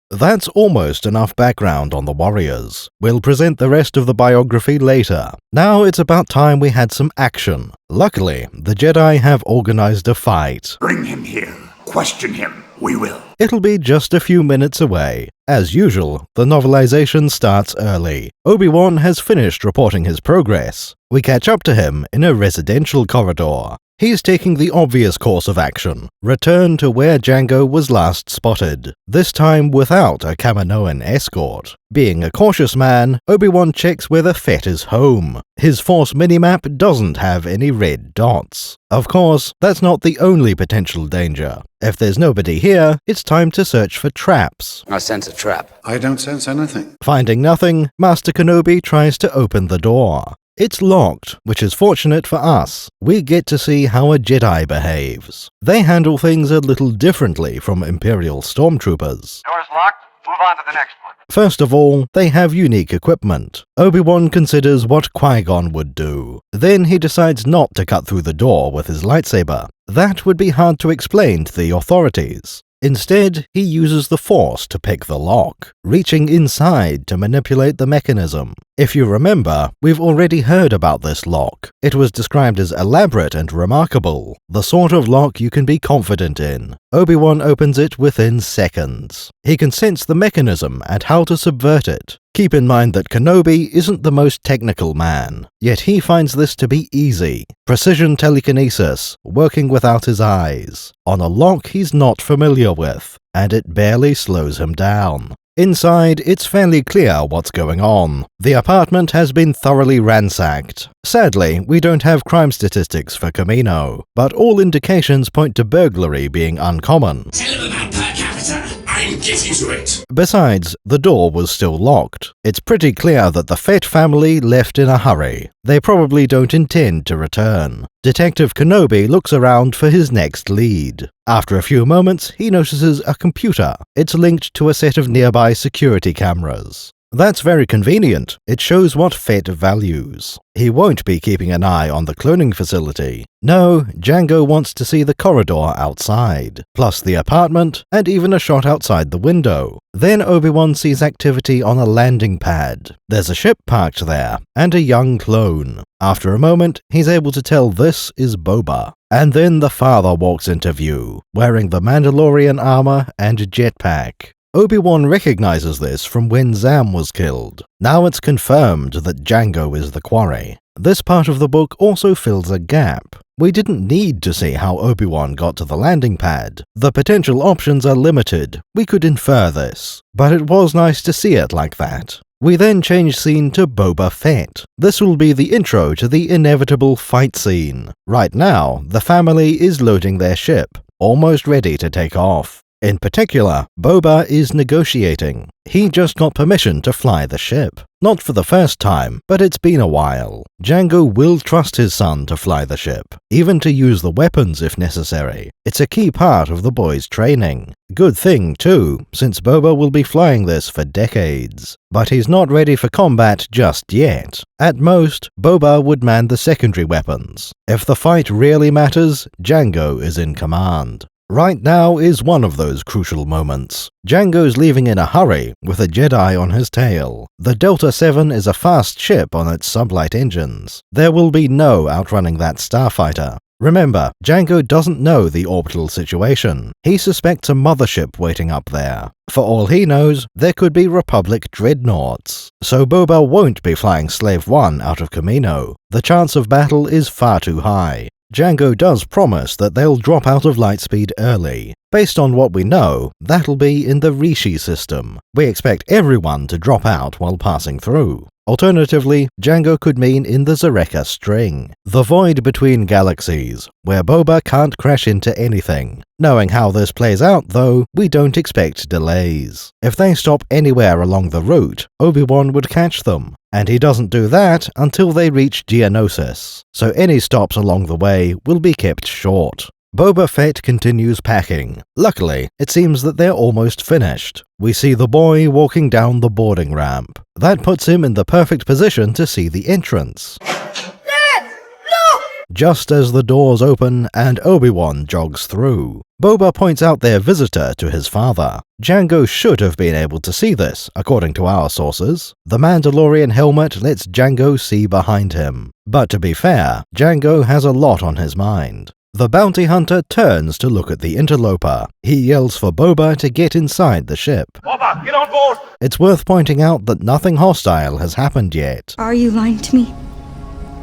That's almost enough background on the warriors. We'll present the rest of the biography later. Now it's about time we had some action. Luckily, the Jedi have organized a fight. Bring him here. Question him. We will. It'll be just a few minutes away. As usual, the novelization starts early. Obi-Wan has finished reporting his progress. We catch up to him in a residential corridor. He's taking the obvious course of action, return to where Jango was last spotted, this time without a Kaminoan escort. Being a cautious man, Obi-Wan checks whether Fett is home. His Force minimap doesn't have any red dots. Of course, that's not the only potential danger. If there's nobody here, it's time to search for traps. I sense a trap. I don't sense anything. Finding nothing, Master Kenobi tries to open the door. It's locked, which is fortunate for us. We get to see how a Jedi behaves. They handle things a little differently from Imperial stormtroopers. Door's locked. Move on to the next one. First of all, they have unique equipment. Obi-Wan considers what Qui-Gon would do. Then he decides not to cut through the door with his lightsaber. That would be hard to explain to the authorities. Instead, he uses the Force to pick the lock, reaching inside to manipulate the mechanism. If you remember, we've already heard about this lock. It was described as elaborate and remarkable, the sort of lock you can be confident in. Obi-Wan opens it within seconds. He can sense the mechanism and how to subvert it. Keep in mind that Kenobi isn't the most technical man, yet he finds this to be easy. Precision telekinesis, working without his eyes, on a lock he's not familiar with, and it barely slows him down. Inside, it's fairly clear what's going on. The apartment has been thoroughly ransacked. Sadly, we don't have crime statistics for Kamino, but all indications point to burglary being uncommon. Tell him about per capita. I'm getting to it. Besides, the door was still locked. It's pretty clear that the Fett family left in a hurry. They probably don't intend to return. Detective Kenobi looks around for his next lead. After a few moments, he notices a computer. It's linked to a set of nearby security cameras. That's very convenient. It shows what Fett values. He won't be keeping an eye on the cloning facility. No, Jango wants to see the corridor outside, plus the apartment, and even a shot outside the window. Then Obi-Wan sees activity on a landing pad. There's a ship parked there, and a young clone. After a moment, he's able to tell this is Boba. And then the father walks into view, wearing the Mandalorian armor and jetpack. Obi-Wan recognizes this from when Zam was killed. Now it's confirmed that Jango is the quarry. This part of the book also fills a gap. We didn't need to see how Obi-Wan got to the landing pad. The potential options are limited. We could infer this. But it was nice to see it like that. We then change scene to Boba Fett. This will be the intro to the inevitable fight scene. Right now, the family is loading their ship, almost ready to take off. In particular, Boba is negotiating. He just got permission to fly the ship. Not for the first time, but it's been a while. Jango will trust his son to fly the ship, even to use the weapons if necessary. It's a key part of the boy's training. Good thing, too, since Boba will be flying this for decades. But he's not ready for combat just yet. At most, Boba would man the secondary weapons. If the fight really matters, Jango is in command. Right now is one of those crucial moments. Jango's leaving in a hurry, with a Jedi on his tail. The Delta 7 is a fast ship on its sublight engines. There will be no outrunning that starfighter. Remember, Jango doesn't know the orbital situation. He suspects a mothership waiting up there. For all he knows, there could be Republic dreadnoughts. So Boba won't be flying Slave 1 out of Kamino. The chance of battle is far too high. Jango does promise that they'll drop out of lightspeed early. Based on what we know, that'll be in the Rishi system. We expect everyone to drop out while passing through. Alternatively, Jango could mean in the Zareka string, the void between galaxies, where Boba can't crash into anything. Knowing how this plays out, though, we don't expect delays. If they stop anywhere along the route, Obi-Wan would catch them, and he doesn't do that until they reach Geonosis, so any stops along the way will be kept short. Boba Fett continues packing. Luckily, it seems that they're almost finished. We see the boy walking down the boarding ramp. That puts him in the perfect position to see the entrance. Dad! No! Just as the doors open and Obi-Wan jogs through, Boba points out their visitor to his father. Jango should have been able to see this, according to our sources. The Mandalorian helmet lets Jango see behind him. But to be fair, Jango has a lot on his mind. The bounty hunter turns to look at the interloper. He yells for Boba to get inside the ship. Boba, get on board! It's worth pointing out that nothing hostile has happened yet. Are you lying to me?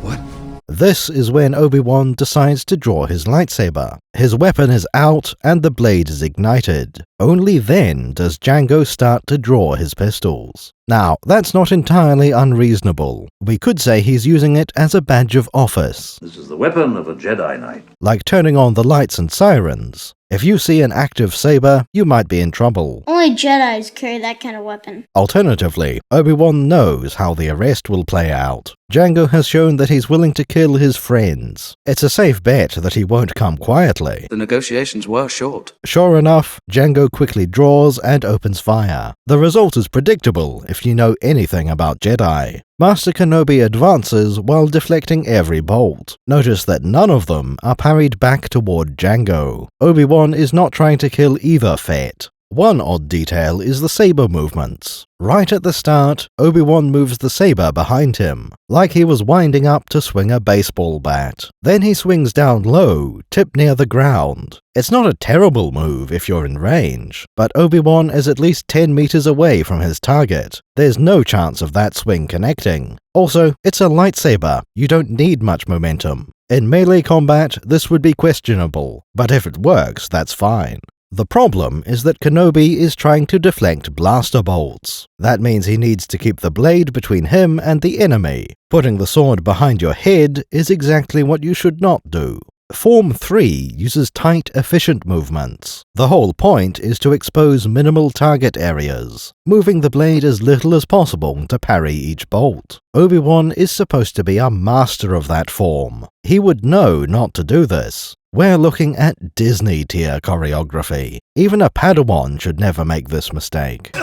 What? This is when Obi-Wan decides to draw his lightsaber. His weapon is out and the blade is ignited. Only then does Jango start to draw his pistols. Now, that's not entirely unreasonable. We could say he's using it as a badge of office. This is the weapon of a Jedi Knight. Like turning on the lights and sirens. If you see an active saber, you might be in trouble. Only Jedis carry that kind of weapon. Alternatively, Obi-Wan knows how the arrest will play out. Jango has shown that he's willing to kill his friends. It's a safe bet that he won't come quietly. The negotiations were short. Sure enough, Jango quickly draws and opens fire. The result is predictable if you know anything about Jedi. Master Kenobi advances while deflecting every bolt. Notice that none of them are parried back toward Jango. Obi-Wan is not trying to kill either Fett. One odd detail is the saber movements. Right at the start, Obi-Wan moves the saber behind him, like he was winding up to swing a baseball bat. Then he swings down low, tipped near the ground. It's not a terrible move if you're in range, but Obi-Wan is at least 10 meters away from his target. There's no chance of that swing connecting. Also, it's a lightsaber. You don't need much momentum. In melee combat, this would be questionable, but if it works, that's fine. The problem is that Kenobi is trying to deflect blaster bolts. That means he needs to keep the blade between him and the enemy. Putting the sword behind your head is exactly what you should not do. Form 3 uses tight, efficient movements. The whole point is to expose minimal target areas, moving the blade as little as possible to parry each bolt. Obi-Wan is supposed to be a master of that form. He would know not to do this. We're looking at Disney-tier choreography. Even a Padawan should never make this mistake.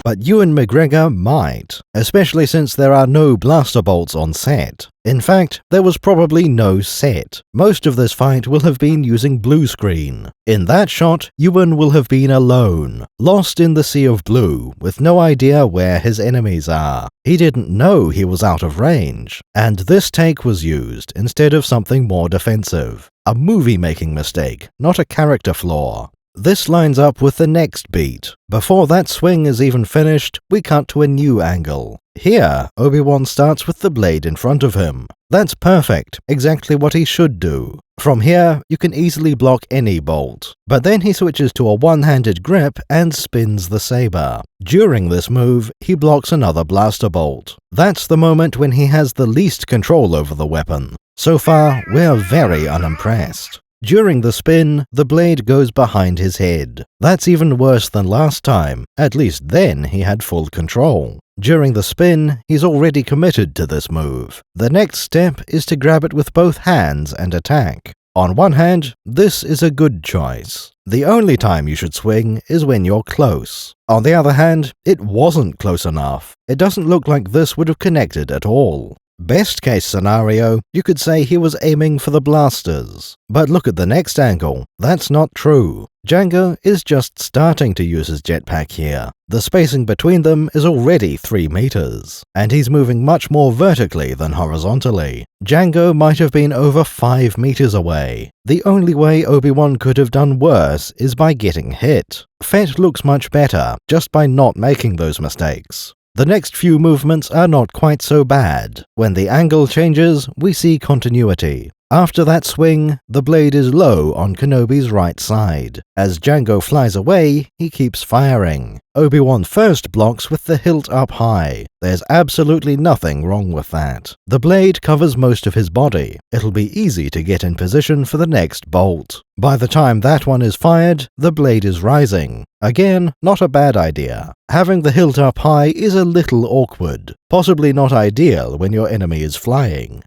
But Ewan McGregor might, especially since there are no blaster bolts on set. In fact, there was probably no set. Most of this fight will have been using blue screen. In that shot, Ewan will have been alone, lost in the sea of blue, with no idea where his enemies are. He didn't know he was out of range, and this take was used instead of something more defensive. A movie-making mistake, not a character flaw. This lines up with the next beat. Before that swing is even finished, we cut to a new angle. Here, Obi-Wan starts with the blade in front of him. That's perfect, exactly what he should do. From here, you can easily block any bolt. But then he switches to a one-handed grip and spins the saber. During this move, he blocks another blaster bolt. That's the moment when he has the least control over the weapon. So far, we're very unimpressed. During the spin, the blade goes behind his head. That's even worse than last time, at least then he had full control. During the spin, he's already committed to this move. The next step is to grab it with both hands and attack. On one hand, this is a good choice. The only time you should swing is when you're close. On the other hand, it wasn't close enough. It doesn't look like this would have connected at all. Best case scenario, you could say he was aiming for the blasters. But look at the next angle. That's not true. Jango is just starting to use his jetpack here. The spacing between them is already 3 meters, and he's moving much more vertically than horizontally. Jango might have been over 5 meters away. The only way Obi-Wan could have done worse is by getting hit. Fett looks much better just by not making those mistakes. The next few movements are not quite so bad. When the angle changes, we see continuity. After that swing, the blade is low on Kenobi's right side. As Jango flies away, he keeps firing. Obi-Wan first blocks with the hilt up high. There's absolutely nothing wrong with that. The blade covers most of his body. It'll be easy to get in position for the next bolt. By the time that one is fired, the blade is rising. Again, not a bad idea. Having the hilt up high is a little awkward, possibly not ideal when your enemy is flying.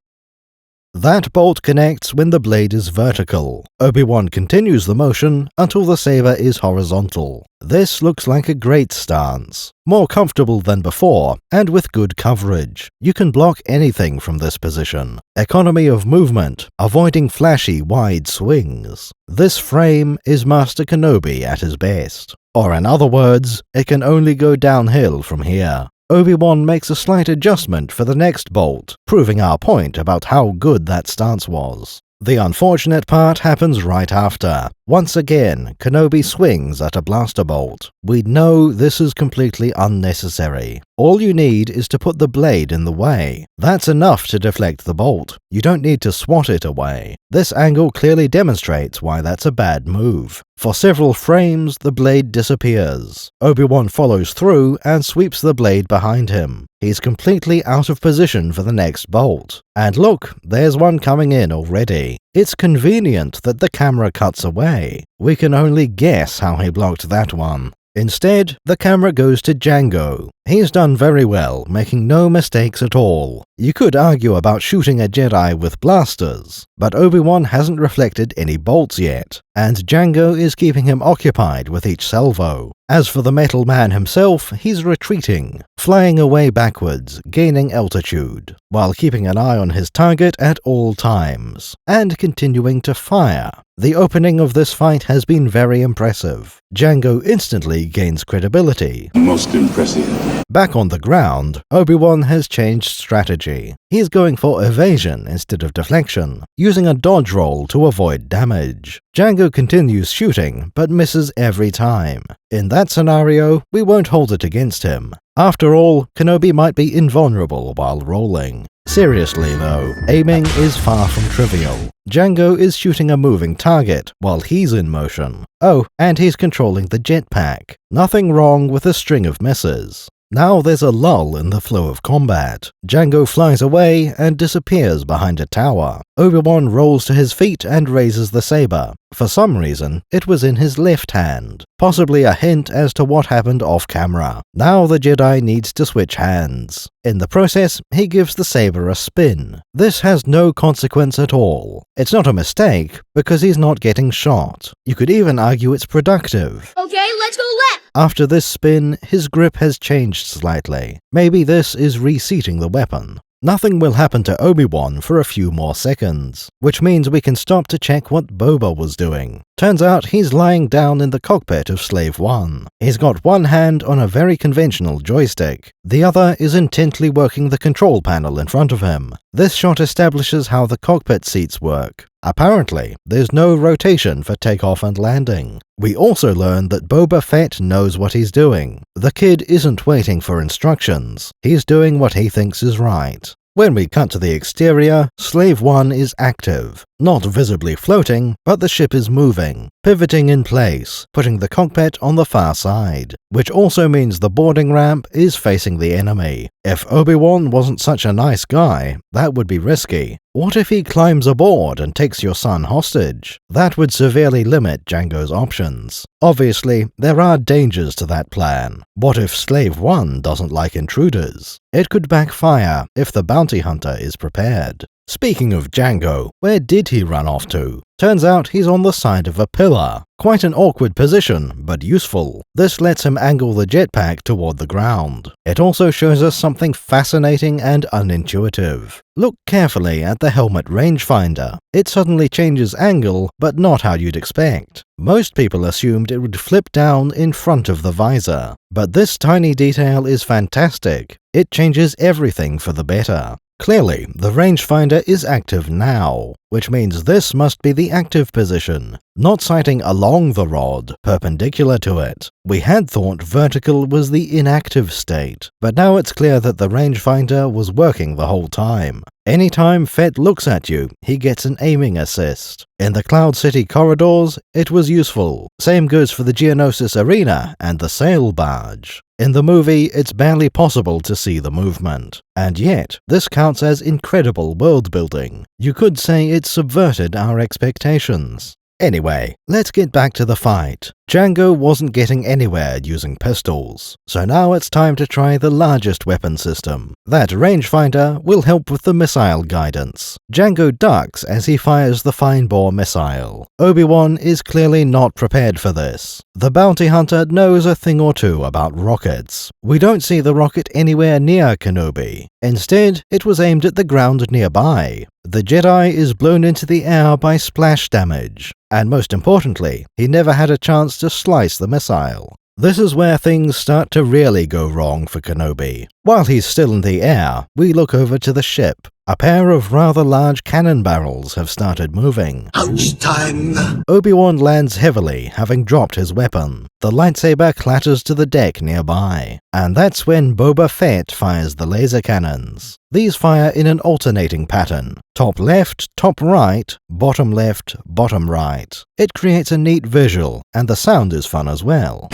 That bolt connects when the blade is vertical. Obi-Wan continues the motion until the saber is horizontal. This looks like a great stance. More comfortable than before, and with good coverage. You can block anything from this position. Economy of movement, avoiding flashy wide swings. This frame is Master Kenobi at his best. Or in other words, it can only go downhill from here. Obi-Wan makes a slight adjustment for the next bolt, proving our point about how good that stance was. The unfortunate part happens right after. Once again, Kenobi swings at a blaster bolt. We know this is completely unnecessary. All you need is to put the blade in the way. That's enough to deflect the bolt. You don't need to swat it away. This angle clearly demonstrates why that's a bad move. For several frames, the blade disappears. Obi-Wan follows through and sweeps the blade behind him. He's completely out of position for the next bolt. And look, there's one coming in already. It's convenient that the camera cuts away. We can only guess how he blocked that one. Instead, the camera goes to Jango. He's done very well, making no mistakes at all. You could argue about shooting a Jedi with blasters, but Obi-Wan hasn't reflected any bolts yet, and Jango is keeping him occupied with each salvo. As for the metal man himself, he's retreating, flying away backwards, gaining altitude, while keeping an eye on his target at all times, and continuing to fire. The opening of this fight has been very impressive. Jango instantly gains credibility. Most impressive. Back on the ground, Obi-Wan has changed strategy. He's going for evasion instead of deflection, using a dodge roll to avoid damage. Jango continues shooting, but misses every time. In that scenario, we won't hold it against him. After all, Kenobi might be invulnerable while rolling. Seriously though, aiming is far from trivial. Jango is shooting a moving target while he's in motion. Oh, and he's controlling the jetpack. Nothing wrong with a string of misses. Now there's a lull in the flow of combat. Jango flies away and disappears behind a tower. Obi-Wan rolls to his feet and raises the saber. For some reason, it was in his left hand, possibly a hint as to what happened off-camera. Now the Jedi needs to switch hands. In the process, he gives the saber a spin. This has no consequence at all. It's not a mistake, because he's not getting shot. You could even argue it's productive. Okay, let's go left! After this spin, his grip has changed slightly. Maybe this is reseating the weapon. Nothing will happen to Obi-Wan for a few more seconds, which means we can stop to check what Boba was doing. Turns out he's lying down in the cockpit of Slave 1. He's got one hand on a very conventional joystick. The other is intently working the control panel in front of him. This shot establishes how the cockpit seats work. Apparently, there's no rotation for takeoff and landing. We also learn that Boba Fett knows what he's doing. The kid isn't waiting for instructions. He's doing what he thinks is right. When we cut to the exterior, Slave 1 is active. Not visibly floating, but the ship is moving, pivoting in place, putting the cockpit on the far side, which also means the boarding ramp is facing the enemy. If Obi-Wan wasn't such a nice guy, that would be risky. What if he climbs aboard and takes your son hostage? That would severely limit Jango's options. Obviously, there are dangers to that plan. What if Slave 1 doesn't like intruders? It could backfire if the bounty hunter is prepared. Speaking of Jango, where did he run off to? Turns out he's on the side of a pillar. Quite an awkward position, but useful. This lets him angle the jetpack toward the ground. It also shows us something fascinating and unintuitive. Look carefully at the helmet rangefinder. It suddenly changes angle, but not how you'd expect. Most people assumed it would flip down in front of the visor. But this tiny detail is fantastic. It changes everything for the better. Clearly, the rangefinder is active now, which means this must be the active position, not sighting along the rod, perpendicular to it. We had thought vertical was the inactive state, but now it's clear that the rangefinder was working the whole time. Anytime Fett looks at you, he gets an aiming assist. In the Cloud City corridors, it was useful. Same goes for the Geonosis Arena and the sail barge. In the movie, it's barely possible to see the movement. And yet, this counts as incredible world building. You could say it subverted our expectations. Anyway, let's get back to the fight. Jango wasn't getting anywhere using pistols, so now it's time to try the largest weapon system. That rangefinder will help with the missile guidance. Jango ducks as he fires the fine-bore missile. Obi-Wan is clearly not prepared for this. The bounty hunter knows a thing or two about rockets. We don't see the rocket anywhere near Kenobi. Instead, it was aimed at the ground nearby. The Jedi is blown into the air by splash damage. And most importantly, he never had a chance to slice the missile. This is where things start to really go wrong for Kenobi. While he's still in the air, we look over to the ship. A pair of rather large cannon barrels have started moving. Punch time! Obi-Wan lands heavily, having dropped his weapon. The lightsaber clatters to the deck nearby. And that's when Boba Fett fires the laser cannons. These fire in an alternating pattern. Top left, top right, bottom left, bottom right. It creates a neat visual, and the sound is fun as well.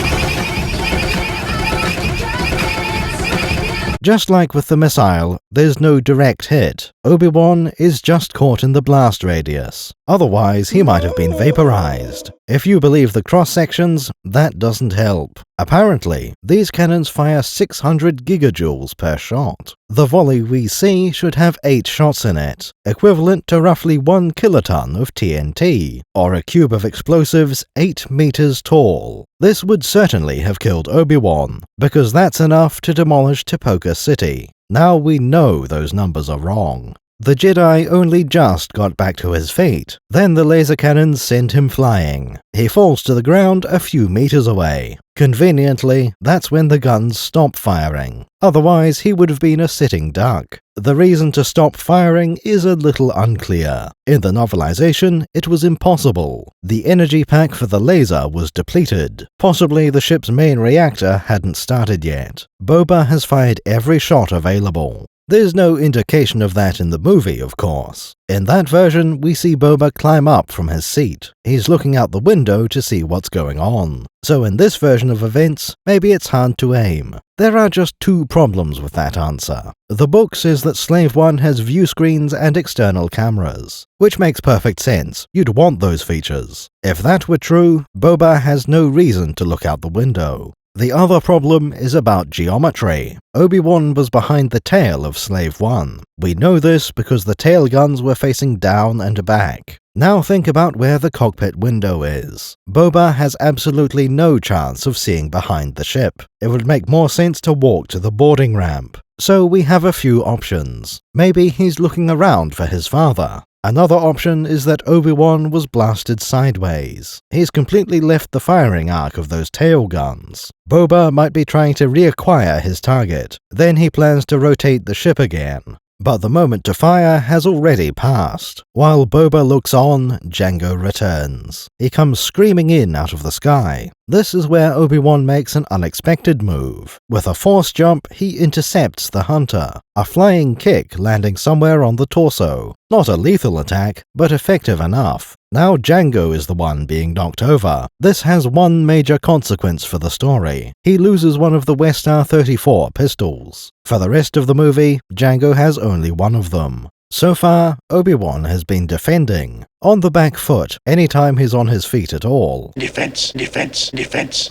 Just like with the missile, there's no direct hit. Obi-Wan is just caught in the blast radius. Otherwise, he might have been vaporized. If you believe the cross-sections, that doesn't help. Apparently, these cannons fire 600 gigajoules per shot. The volley we see should have 8 shots in it, equivalent to roughly 1 kiloton of TNT, or a cube of explosives 8 meters tall. This would certainly have killed Obi-Wan, because that's enough to demolish Tipoca City. Now we know those numbers are wrong. The Jedi only just got back to his feet. Then the laser cannons send him flying. He falls to the ground a few meters away. Conveniently, that's when the guns stop firing. Otherwise, he would have been a sitting duck. The reason to stop firing is a little unclear. In the novelization, it was impossible. The energy pack for the laser was depleted. Possibly the ship's main reactor hadn't started yet. Boba has fired every shot available. There's no indication of that in the movie, of course. In that version, we see Boba climb up from his seat. He's looking out the window to see what's going on. So in this version of events, maybe it's hard to aim. There are just two problems with that answer. The book says that Slave One has view screens and external cameras, which makes perfect sense. You'd want those features. If that were true, Boba has no reason to look out the window. The other problem is about geometry. Obi-Wan was behind the tail of Slave One. We know this because the tail guns were facing down and back. Now think about where the cockpit window is. Boba has absolutely no chance of seeing behind the ship. It would make more sense to walk to the boarding ramp. So we have a few options. Maybe he's looking around for his father. Another option is that Obi-Wan was blasted sideways. He's completely left the firing arc of those tail guns. Boba might be trying to reacquire his target. Then he plans to rotate the ship again. But the moment to fire has already passed. While Boba looks on, Jango returns. He comes screaming in out of the sky. This is where Obi-Wan makes an unexpected move. With a force jump, he intercepts the hunter. A flying kick landing somewhere on the torso. Not a lethal attack, but effective enough. Now Jango is the one being knocked over. This has one major consequence for the story. He loses one of the Westar 34 pistols. For the rest of the movie, Jango has only one of them. So far, Obi-Wan has been defending. On the back foot, anytime he's on his feet at all. Defense, defense, defense.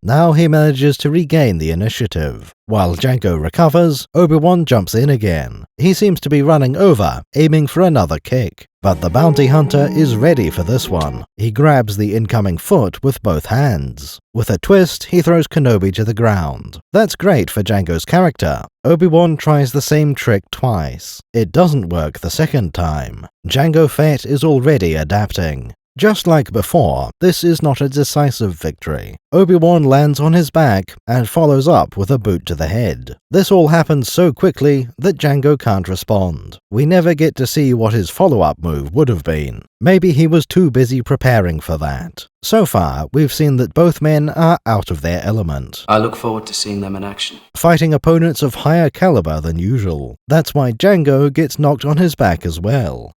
Now he manages to regain the initiative. While Jango recovers, Obi-Wan jumps in again. He seems to be running over, aiming for another kick. But the bounty hunter is ready for this one. He grabs the incoming foot with both hands. With a twist, he throws Kenobi to the ground. That's great for Jango's character. Obi-Wan tries the same trick twice. It doesn't work the second time. Jango Fett is already adapting. Just like before, this is not a decisive victory. Obi-Wan lands on his back and follows up with a boot to the head. This all happens so quickly that Jango can't respond. We never get to see what his follow-up move would have been. Maybe he was too busy preparing for that. So far, we've seen that both men are out of their element. I look forward to seeing them in action. Fighting opponents of higher caliber than usual. That's why Jango gets knocked on his back as well.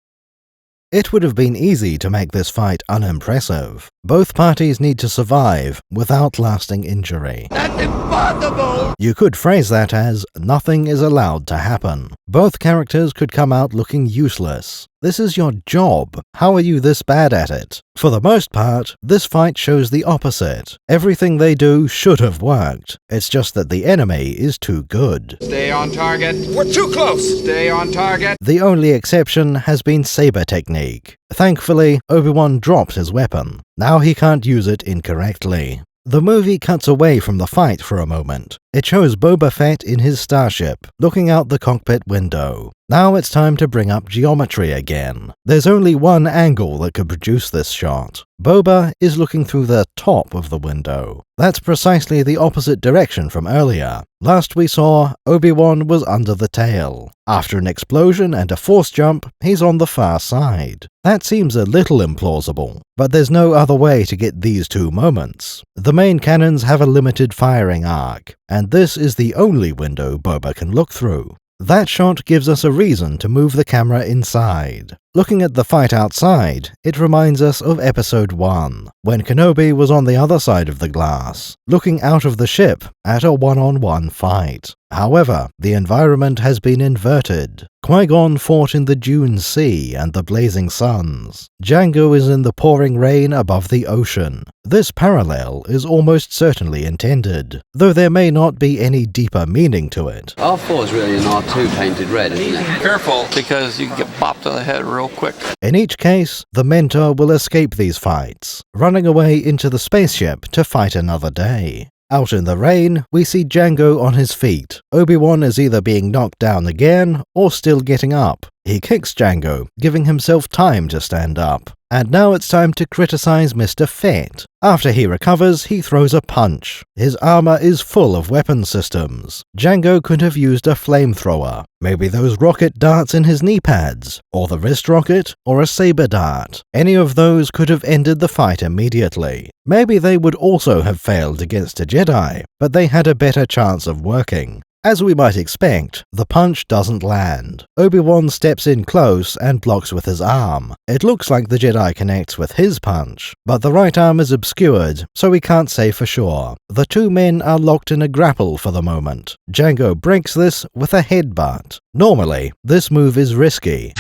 It would have been easy to make this fight unimpressive. Both parties need to survive without lasting injury. That's impossible! You could phrase that as, nothing is allowed to happen. Both characters could come out looking useless. This is your job. How are you this bad at it? For the most part, this fight shows the opposite. Everything they do should have worked. It's just that the enemy is too good. Stay on target. We're too close. Stay on target. The only exception has been saber technique. Thankfully, Obi-Wan dropped his weapon. Now he can't use it incorrectly. The movie cuts away from the fight for a moment. It shows Boba Fett in his starship, looking out the cockpit window. Now it's time to bring up geometry again. There's only one angle that could produce this shot. Boba is looking through the top of the window. That's precisely the opposite direction from earlier. Last we saw, Obi-Wan was under the tail. After an explosion and a force jump, he's on the far side. That seems a little implausible, but there's no other way to get these two moments. The main cannons have a limited firing arc, and this is the only window Boba can look through. That shot gives us a reason to move the camera inside. Looking at the fight outside, it reminds us of Episode 1, when Kenobi was on the other side of the glass, looking out of the ship at a one-on-one fight. However, the environment has been inverted. Qui-Gon fought in the Dune Sea and the blazing suns. Jango is in the pouring rain above the ocean. This parallel is almost certainly intended, though there may not be any deeper meaning to it. R4 is really an R2 painted red, isn't it? Careful, because you can get bopped on the head real quick. In each case, the Mentor will escape these fights, running away into the spaceship to fight another day. Out in the rain, we see Jango on his feet. Obi-Wan is either being knocked down again, or still getting up. He kicks Jango, giving himself time to stand up. And now it's time to criticize Mr. Fett. After he recovers, he throws a punch. His armor is full of weapon systems. Jango could have used a flamethrower. Maybe those rocket darts in his knee pads, or the wrist rocket, or a saber dart. Any of those could have ended the fight immediately. Maybe they would also have failed against a Jedi, but they had a better chance of working. As we might expect, the punch doesn't land. Obi-Wan steps in close and blocks with his arm. It looks like the Jedi connects with his punch, but the right arm is obscured, so we can't say for sure. The two men are locked in a grapple for the moment. Jango breaks this with a headbutt. Normally, this move is risky.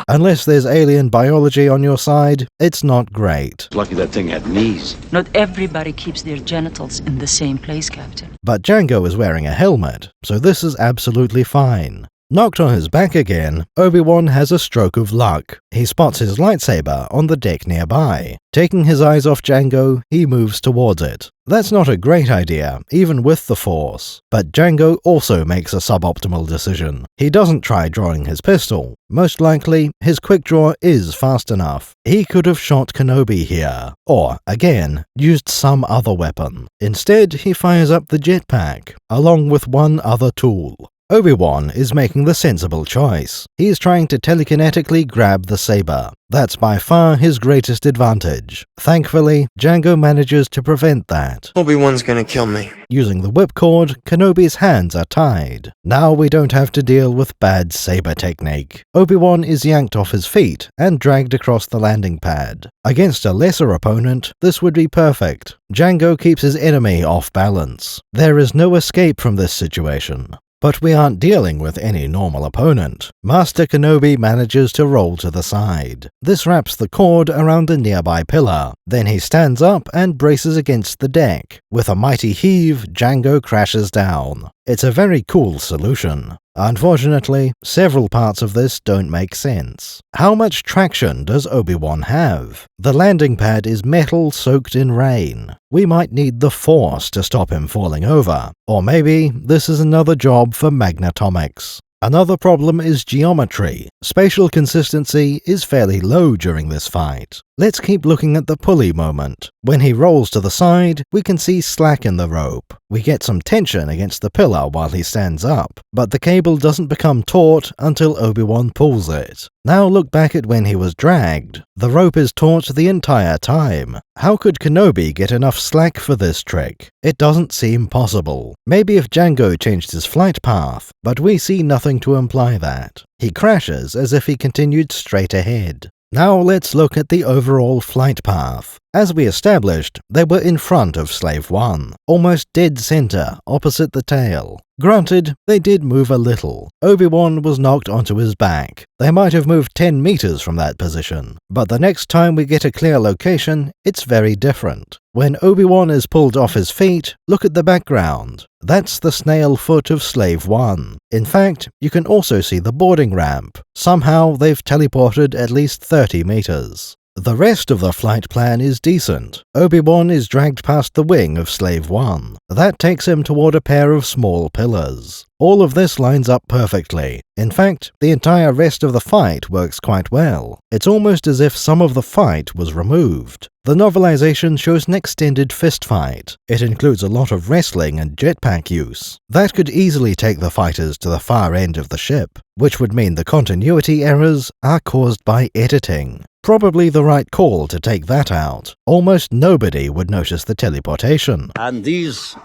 Unless there's alien biology on your side, it's not great. Lucky that thing had knees. Not everybody keeps their genitals in the same place, Captain. But Jango is wearing a helmet, so this is absolutely fine. Knocked on his back again, Obi-Wan has a stroke of luck. He spots his lightsaber on the deck nearby. Taking his eyes off Jango, he moves towards it. That's not a great idea, even with the Force. But Jango also makes a suboptimal decision. He doesn't try drawing his pistol. Most likely, his quick draw is fast enough. He could have shot Kenobi here, or, again, used some other weapon. Instead, he fires up the jetpack, along with one other tool. Obi-Wan is making the sensible choice. He's trying to telekinetically grab the saber. That's by far his greatest advantage. Thankfully, Jango manages to prevent that. Obi-Wan's gonna kill me. Using the whipcord, Kenobi's hands are tied. Now we don't have to deal with bad saber technique. Obi-Wan is yanked off his feet and dragged across the landing pad. Against a lesser opponent, this would be perfect. Jango keeps his enemy off balance. There is no escape from this situation. But we aren't dealing with any normal opponent. Master Kenobi manages to roll to the side. This wraps the cord around a nearby pillar. Then he stands up and braces against the deck. With a mighty heave, Jango crashes down. It's a very cool solution. Unfortunately, several parts of this don't make sense. How much traction does Obi-Wan have? The landing pad is metal soaked in rain. We might need the Force to stop him falling over. Or maybe this is another job for magnetomics. Another problem is geometry. Spatial consistency is fairly low during this fight. Let's keep looking at the pulley moment. When he rolls to the side, we can see slack in the rope. We get some tension against the pillar while he stands up, but the cable doesn't become taut until Obi-Wan pulls it. Now look back at when he was dragged. The rope is taut the entire time. How could Kenobi get enough slack for this trick? It doesn't seem possible. Maybe if Jango changed his flight path, but we see nothing to imply that. He crashes as if he continued straight ahead. Now let's look at the overall flight path. As we established, they were in front of Slave 1, almost dead center, opposite the tail. Granted, they did move a little. Obi-Wan was knocked onto his back. They might have moved 10 meters from that position, but the next time we get a clear location, it's very different. When Obi-Wan is pulled off his feet, look at the background. That's the snail foot of Slave 1. In fact, you can also see the boarding ramp. Somehow they've teleported at least 30 meters. The rest of the flight plan is decent. Obi-Wan is dragged past the wing of Slave 1. That takes him toward a pair of small pillars. All of this lines up perfectly. In fact, the entire rest of the fight works quite well. It's almost as if some of the fight was removed. The novelization shows an extended fistfight. It includes a lot of wrestling and jetpack use. That could easily take the fighters to the far end of the ship, which would mean the continuity errors are caused by editing. Probably the right call to take that out. Almost nobody would notice the teleportation. And these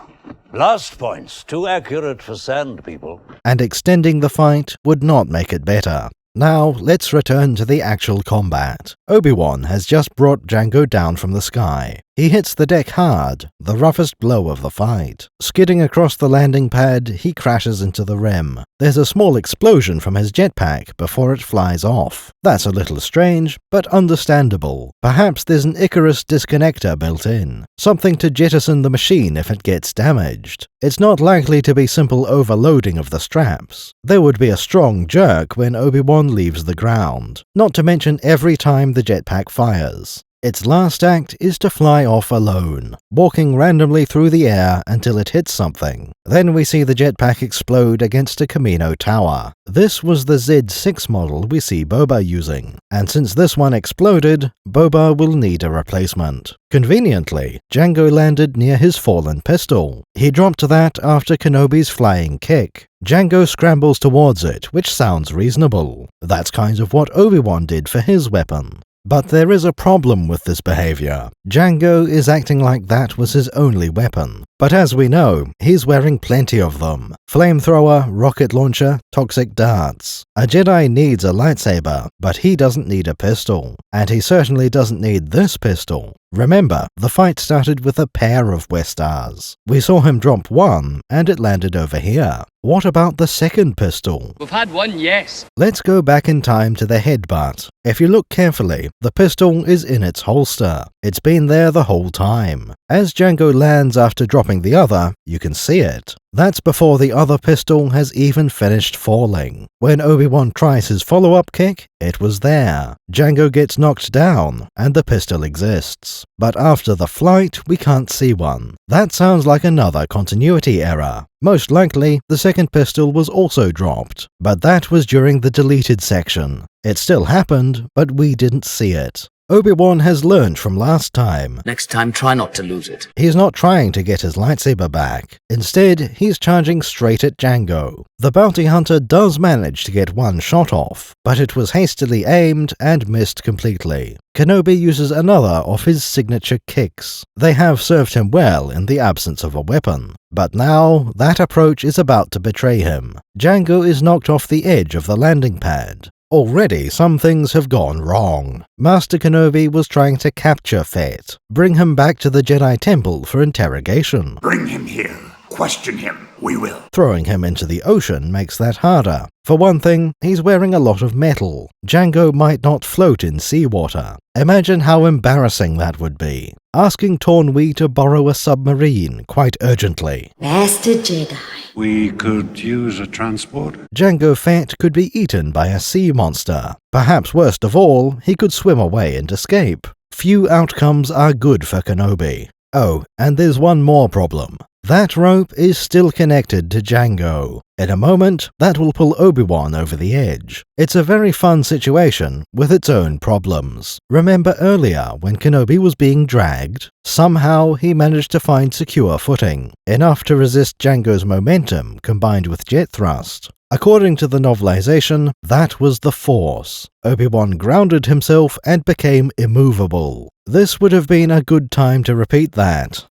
blast points, too accurate for sand people. And extending the fight would not make it better. Now, let's return to the actual combat. Obi-Wan has just brought Jango down from the sky. He hits the deck hard, the roughest blow of the fight. Skidding across the landing pad, he crashes into the rim. There's a small explosion from his jetpack before it flies off. That's a little strange, but understandable. Perhaps there's an Icarus disconnector built in, something to jettison the machine if it gets damaged. It's not likely to be simple overloading of the straps. There would be a strong jerk when Obi-Wan leaves the ground, not to mention every time the jetpack fires. Its last act is to fly off alone, walking randomly through the air until it hits something. Then we see the jetpack explode against a Camino tower. This was the Z6 model we see Boba using, and since this one exploded, Boba will need a replacement. Conveniently, Jango landed near his fallen pistol. He dropped that after Kenobi's flying kick. Jango scrambles towards it, which sounds reasonable. That's kind of what Obi-Wan did for his weapon. But there is a problem with this behavior. Jango is acting like that was his only weapon. But as we know, he's wearing plenty of them. Flamethrower, rocket launcher, toxic darts. A Jedi needs a lightsaber, but he doesn't need a pistol. And he certainly doesn't need this pistol. Remember, the fight started with a pair of Westars. We saw him drop one, and it landed over here. What about the second pistol? We've had one, yes. Let's go back in time to the headbutt. If you look carefully, the pistol is in its holster. It's been there the whole time. As Jango lands after dropping the other, you can see it. That's before the other pistol has even finished falling. When Obi-Wan tries his follow-up kick, it was there. Jango gets knocked down, and the pistol exists. But after the flight, we can't see one. That sounds like another continuity error. Most likely, the second pistol was also dropped, but that was during the deleted section. It still happened, but we didn't see it. Obi-Wan has learned from last time. Next time, try not to lose it. He's not trying to get his lightsaber back. Instead, he's charging straight at Jango. The bounty hunter does manage to get one shot off, but it was hastily aimed and missed completely. Kenobi uses another of his signature kicks. They have served him well in the absence of a weapon. But now, that approach is about to betray him. Jango is knocked off the edge of the landing pad. Already, some things have gone wrong. Master Kenobi was trying to capture Fett, bring him back to the Jedi Temple for interrogation. Bring him here. Question him. We will. Throwing him into the ocean makes that harder. For one thing, he's wearing a lot of metal. Jango might not float in seawater. Imagine how embarrassing that would be. Asking Tornwi to borrow a submarine quite urgently. Master Jedi. We could use a transporter. Jango Fett could be eaten by a sea monster. Perhaps worst of all, he could swim away and escape. Few outcomes are good for Kenobi. Oh, and there's one more problem. That rope is still connected to Jango. In a moment, that will pull Obi-Wan over the edge. It's a very fun situation with its own problems. Remember earlier when Kenobi was being dragged? Somehow he managed to find secure footing, enough to resist Jango's momentum combined with jet thrust. According to the novelization, that was the Force. Obi-Wan grounded himself and became immovable. This would have been a good time to repeat that.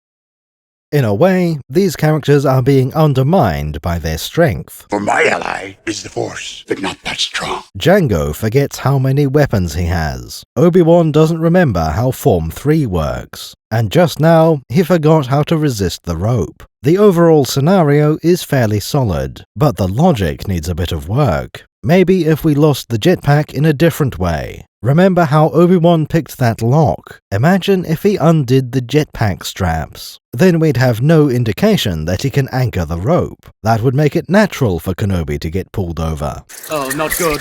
In a way, these characters are being undermined by their strength. For my ally is the Force, but not that strong. Jango forgets how many weapons he has. Obi-Wan doesn't remember how Form 3 works. And just now, he forgot how to resist the rope. The overall scenario is fairly solid, but the logic needs a bit of work. Maybe if we lost the jetpack in a different way. Remember how Obi-Wan picked that lock? Imagine if he undid the jetpack straps. Then we'd have no indication that he can anchor the rope. That would make it natural for Kenobi to get pulled over. Oh, not good.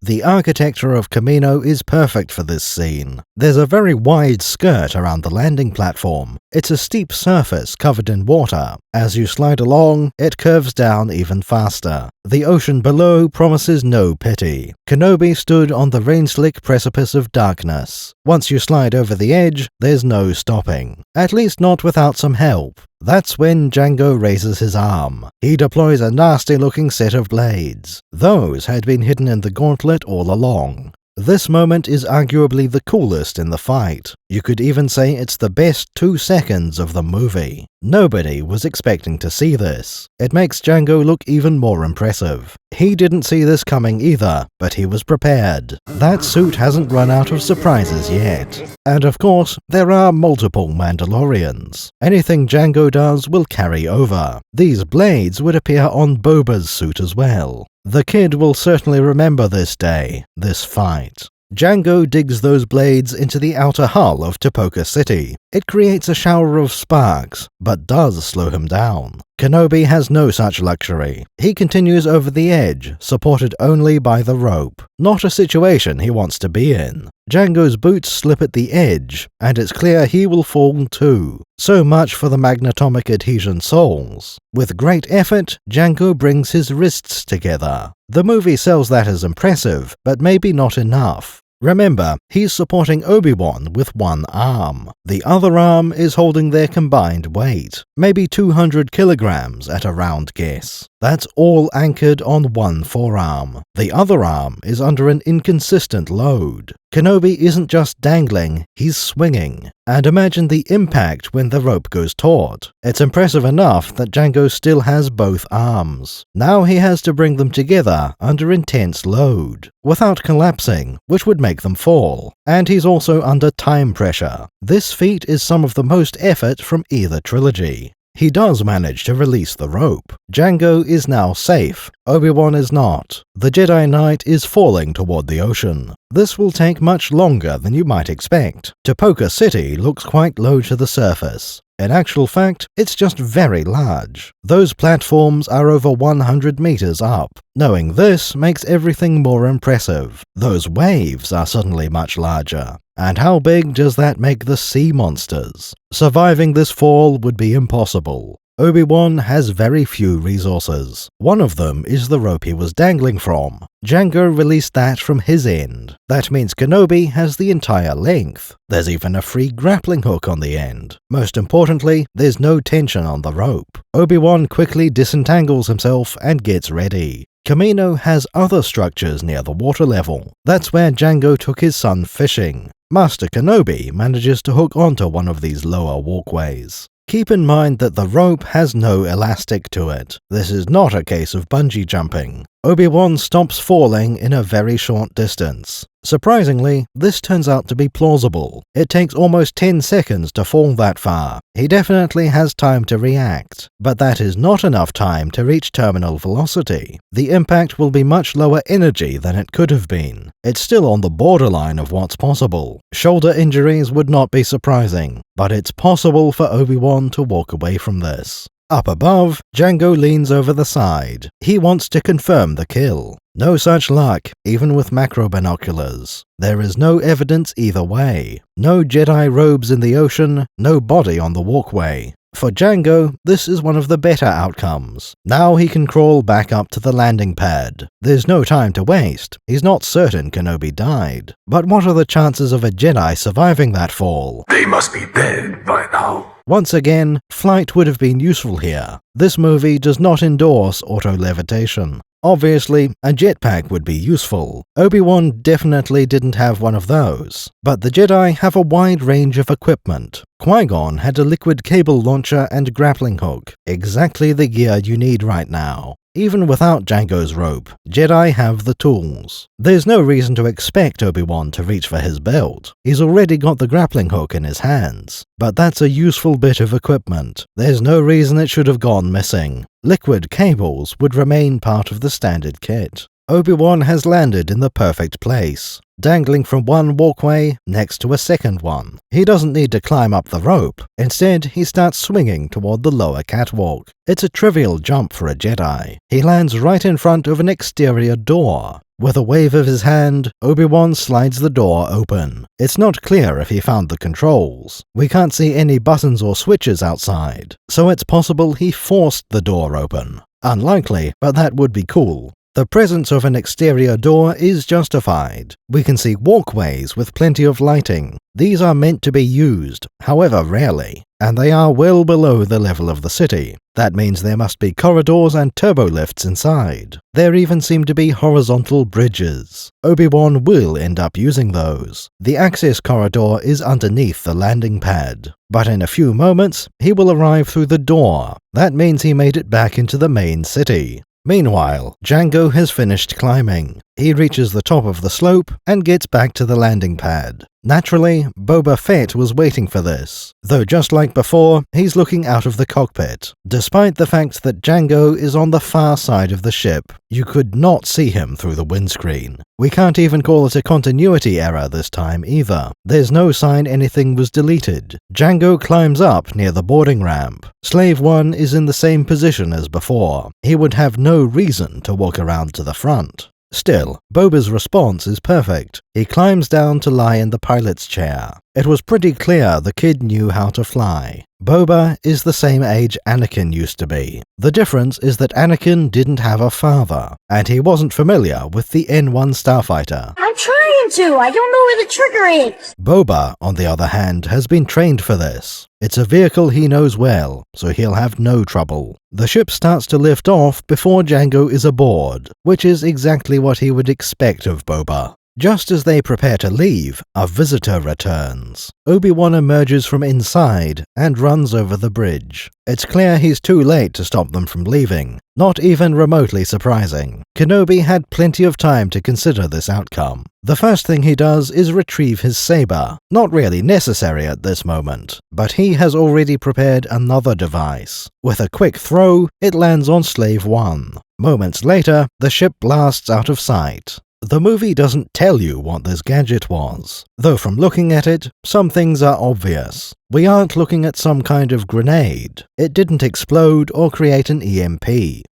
The architecture of Kamino is perfect for this scene. There's a very wide skirt around the landing platform. It's a steep surface covered in water. As you slide along, it curves down even faster. The ocean below promises no pity. Kenobi stood on the rain-slick precipice of darkness. Once you slide over the edge, there's no stopping. At least not without some help. That's when Jango raises his arm. He deploys a nasty-looking set of blades. Those had been hidden in the gauntlet all along. This moment is arguably the coolest in the fight. You could even say it's the best 2 seconds of the movie. Nobody was expecting to see this. It makes Jango look even more impressive. He didn't see this coming either, but he was prepared. That suit hasn't run out of surprises yet. And of course, there are multiple Mandalorians. Anything Jango does will carry over. These blades would appear on Boba's suit as well. The kid will certainly remember this day, this fight. Jango digs those blades into the outer hull of Tipoca City. It creates a shower of sparks, but does slow him down. Kenobi has no such luxury. He continues over the edge, supported only by the rope. Not a situation he wants to be in. Jango's boots slip at the edge, and it's clear he will fall too. So much for the magnetomic adhesion soles. With great effort, Jango brings his wrists together. The movie sells that as impressive, but maybe not enough. Remember, he's supporting Obi-Wan with one arm. The other arm is holding their combined weight, maybe 200 kilograms at a round guess. That's all anchored on one forearm. The other arm is under an inconsistent load. Kenobi isn't just dangling, he's swinging. And imagine the impact when the rope goes taut. It's impressive enough that Jango still has both arms. Now he has to bring them together under intense load, without collapsing, which would make them fall. And he's also under time pressure. This feat is some of the most effort from either trilogy. He does manage to release the rope. Jango is now safe. Obi-Wan is not. The Jedi Knight is falling toward the ocean. This will take much longer than you might expect. Topoka City looks quite low to the surface. In actual fact, it's just very large. Those platforms are over 100 meters up. Knowing this makes everything more impressive. Those waves are suddenly much larger. And how big does that make the sea monsters? Surviving this fall would be impossible. Obi-Wan has very few resources. One of them is the rope he was dangling from. Jango released that from his end. That means Kenobi has the entire length. There's even a free grappling hook on the end. Most importantly, there's no tension on the rope. Obi-Wan quickly disentangles himself and gets ready. Kamino has other structures near the water level. That's where Jango took his son fishing. Master Kenobi manages to hook onto one of these lower walkways. Keep in mind that the rope has no elastic to it. This is not a case of bungee jumping. Obi-Wan stops falling in a very short distance. Surprisingly, this turns out to be plausible. It takes almost 10 seconds to fall that far. He definitely has time to react, but that is not enough time to reach terminal velocity. The impact will be much lower energy than it could have been. It's still on the borderline of what's possible. Shoulder injuries would not be surprising, but it's possible for Obi-Wan to walk away from this. Up above, Jango leans over the side. He wants to confirm the kill. No such luck, even with macro binoculars. There is no evidence either way. No Jedi robes in the ocean, no body on the walkway. For Jango, this is one of the better outcomes. Now he can crawl back up to the landing pad. There's no time to waste. He's not certain Kenobi died. But what are the chances of a Jedi surviving that fall? They must be dead by now. Once again, flight would have been useful here. This movie does not endorse auto-levitation. Obviously, a jetpack would be useful. Obi-Wan definitely didn't have one of those. But the Jedi have a wide range of equipment. Qui-Gon had a liquid cable launcher and grappling hook, exactly the gear you need right now. Even without Jango's rope, Jedi have the tools. There's no reason to expect Obi-Wan to reach for his belt. He's already got the grappling hook in his hands. But that's a useful bit of equipment. There's no reason it should have gone missing. Liquid cables would remain part of the standard kit. Obi-Wan has landed in the perfect place, dangling from one walkway next to a second one. He doesn't need to climb up the rope. Instead, he starts swinging toward the lower catwalk. It's a trivial jump for a Jedi. He lands right in front of an exterior door. With a wave of his hand, Obi-Wan slides the door open. It's not clear if he found the controls. We can't see any buttons or switches outside, so it's possible he forced the door open. Unlikely, but that would be cool. The presence of an exterior door is justified. We can see walkways with plenty of lighting. These are meant to be used, however rarely, and they are well below the level of the city. That means there must be corridors and turbolifts inside. There even seem to be horizontal bridges. Obi-Wan will end up using those. The access corridor is underneath the landing pad. But in a few moments, he will arrive through the door. That means he made it back into the main city. Meanwhile, Jango has finished climbing. He reaches the top of the slope and gets back to the landing pad. Naturally, Boba Fett was waiting for this, though just like before, he's looking out of the cockpit. Despite the fact that Jango is on the far side of the ship, you could not see him through the windscreen. We can't even call it a continuity error this time either. There's no sign anything was deleted. Jango climbs up near the boarding ramp. Slave 1 is in the same position as before. He would have no reason to walk around to the front. Still, Boba's response is perfect. He climbs down to lie in the pilot's chair. It was pretty clear the kid knew how to fly. Boba is the same age Anakin used to be. The difference is that Anakin didn't have a father, and he wasn't familiar with the N1 starfighter. I'm trying to! I don't know where the trigger is! Boba, on the other hand, has been trained for this. It's a vehicle he knows well, so he'll have no trouble. The ship starts to lift off before Jango is aboard, which is exactly what he would expect of Boba. Just as they prepare to leave, a visitor returns. Obi-Wan emerges from inside and runs over the bridge. It's clear he's too late to stop them from leaving. Not even remotely surprising. Kenobi had plenty of time to consider this outcome. The first thing he does is retrieve his saber. Not really necessary at this moment, but he has already prepared another device. With a quick throw, it lands on Slave 1. Moments later, the ship blasts out of sight. The movie doesn't tell you what this gadget was, though from looking at it, some things are obvious. We aren't looking at some kind of grenade. It didn't explode or create an EMP.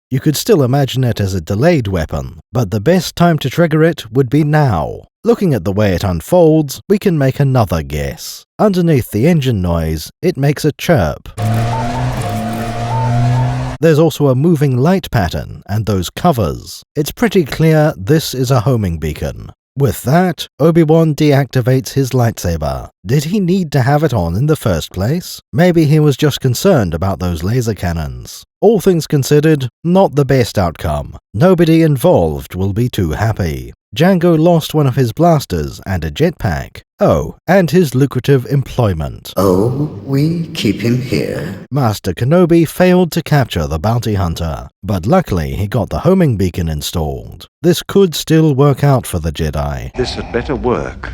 You could still imagine it as a delayed weapon, but the best time to trigger it would be now. Looking at the way it unfolds, we can make another guess. Underneath the engine noise, it makes a chirp. There's also a moving light pattern and those covers. It's pretty clear this is a homing beacon. With that, Obi-Wan deactivates his lightsaber. Did he need to have it on in the first place? Maybe he was just concerned about those laser cannons. All things considered, not the best outcome. Nobody involved will be too happy. Jango lost one of his blasters and a jetpack. Oh, and his lucrative employment. Oh, we keep him here? Master Kenobi failed to capture the bounty hunter, but luckily he got the homing beacon installed. This could still work out for the Jedi. This had better work.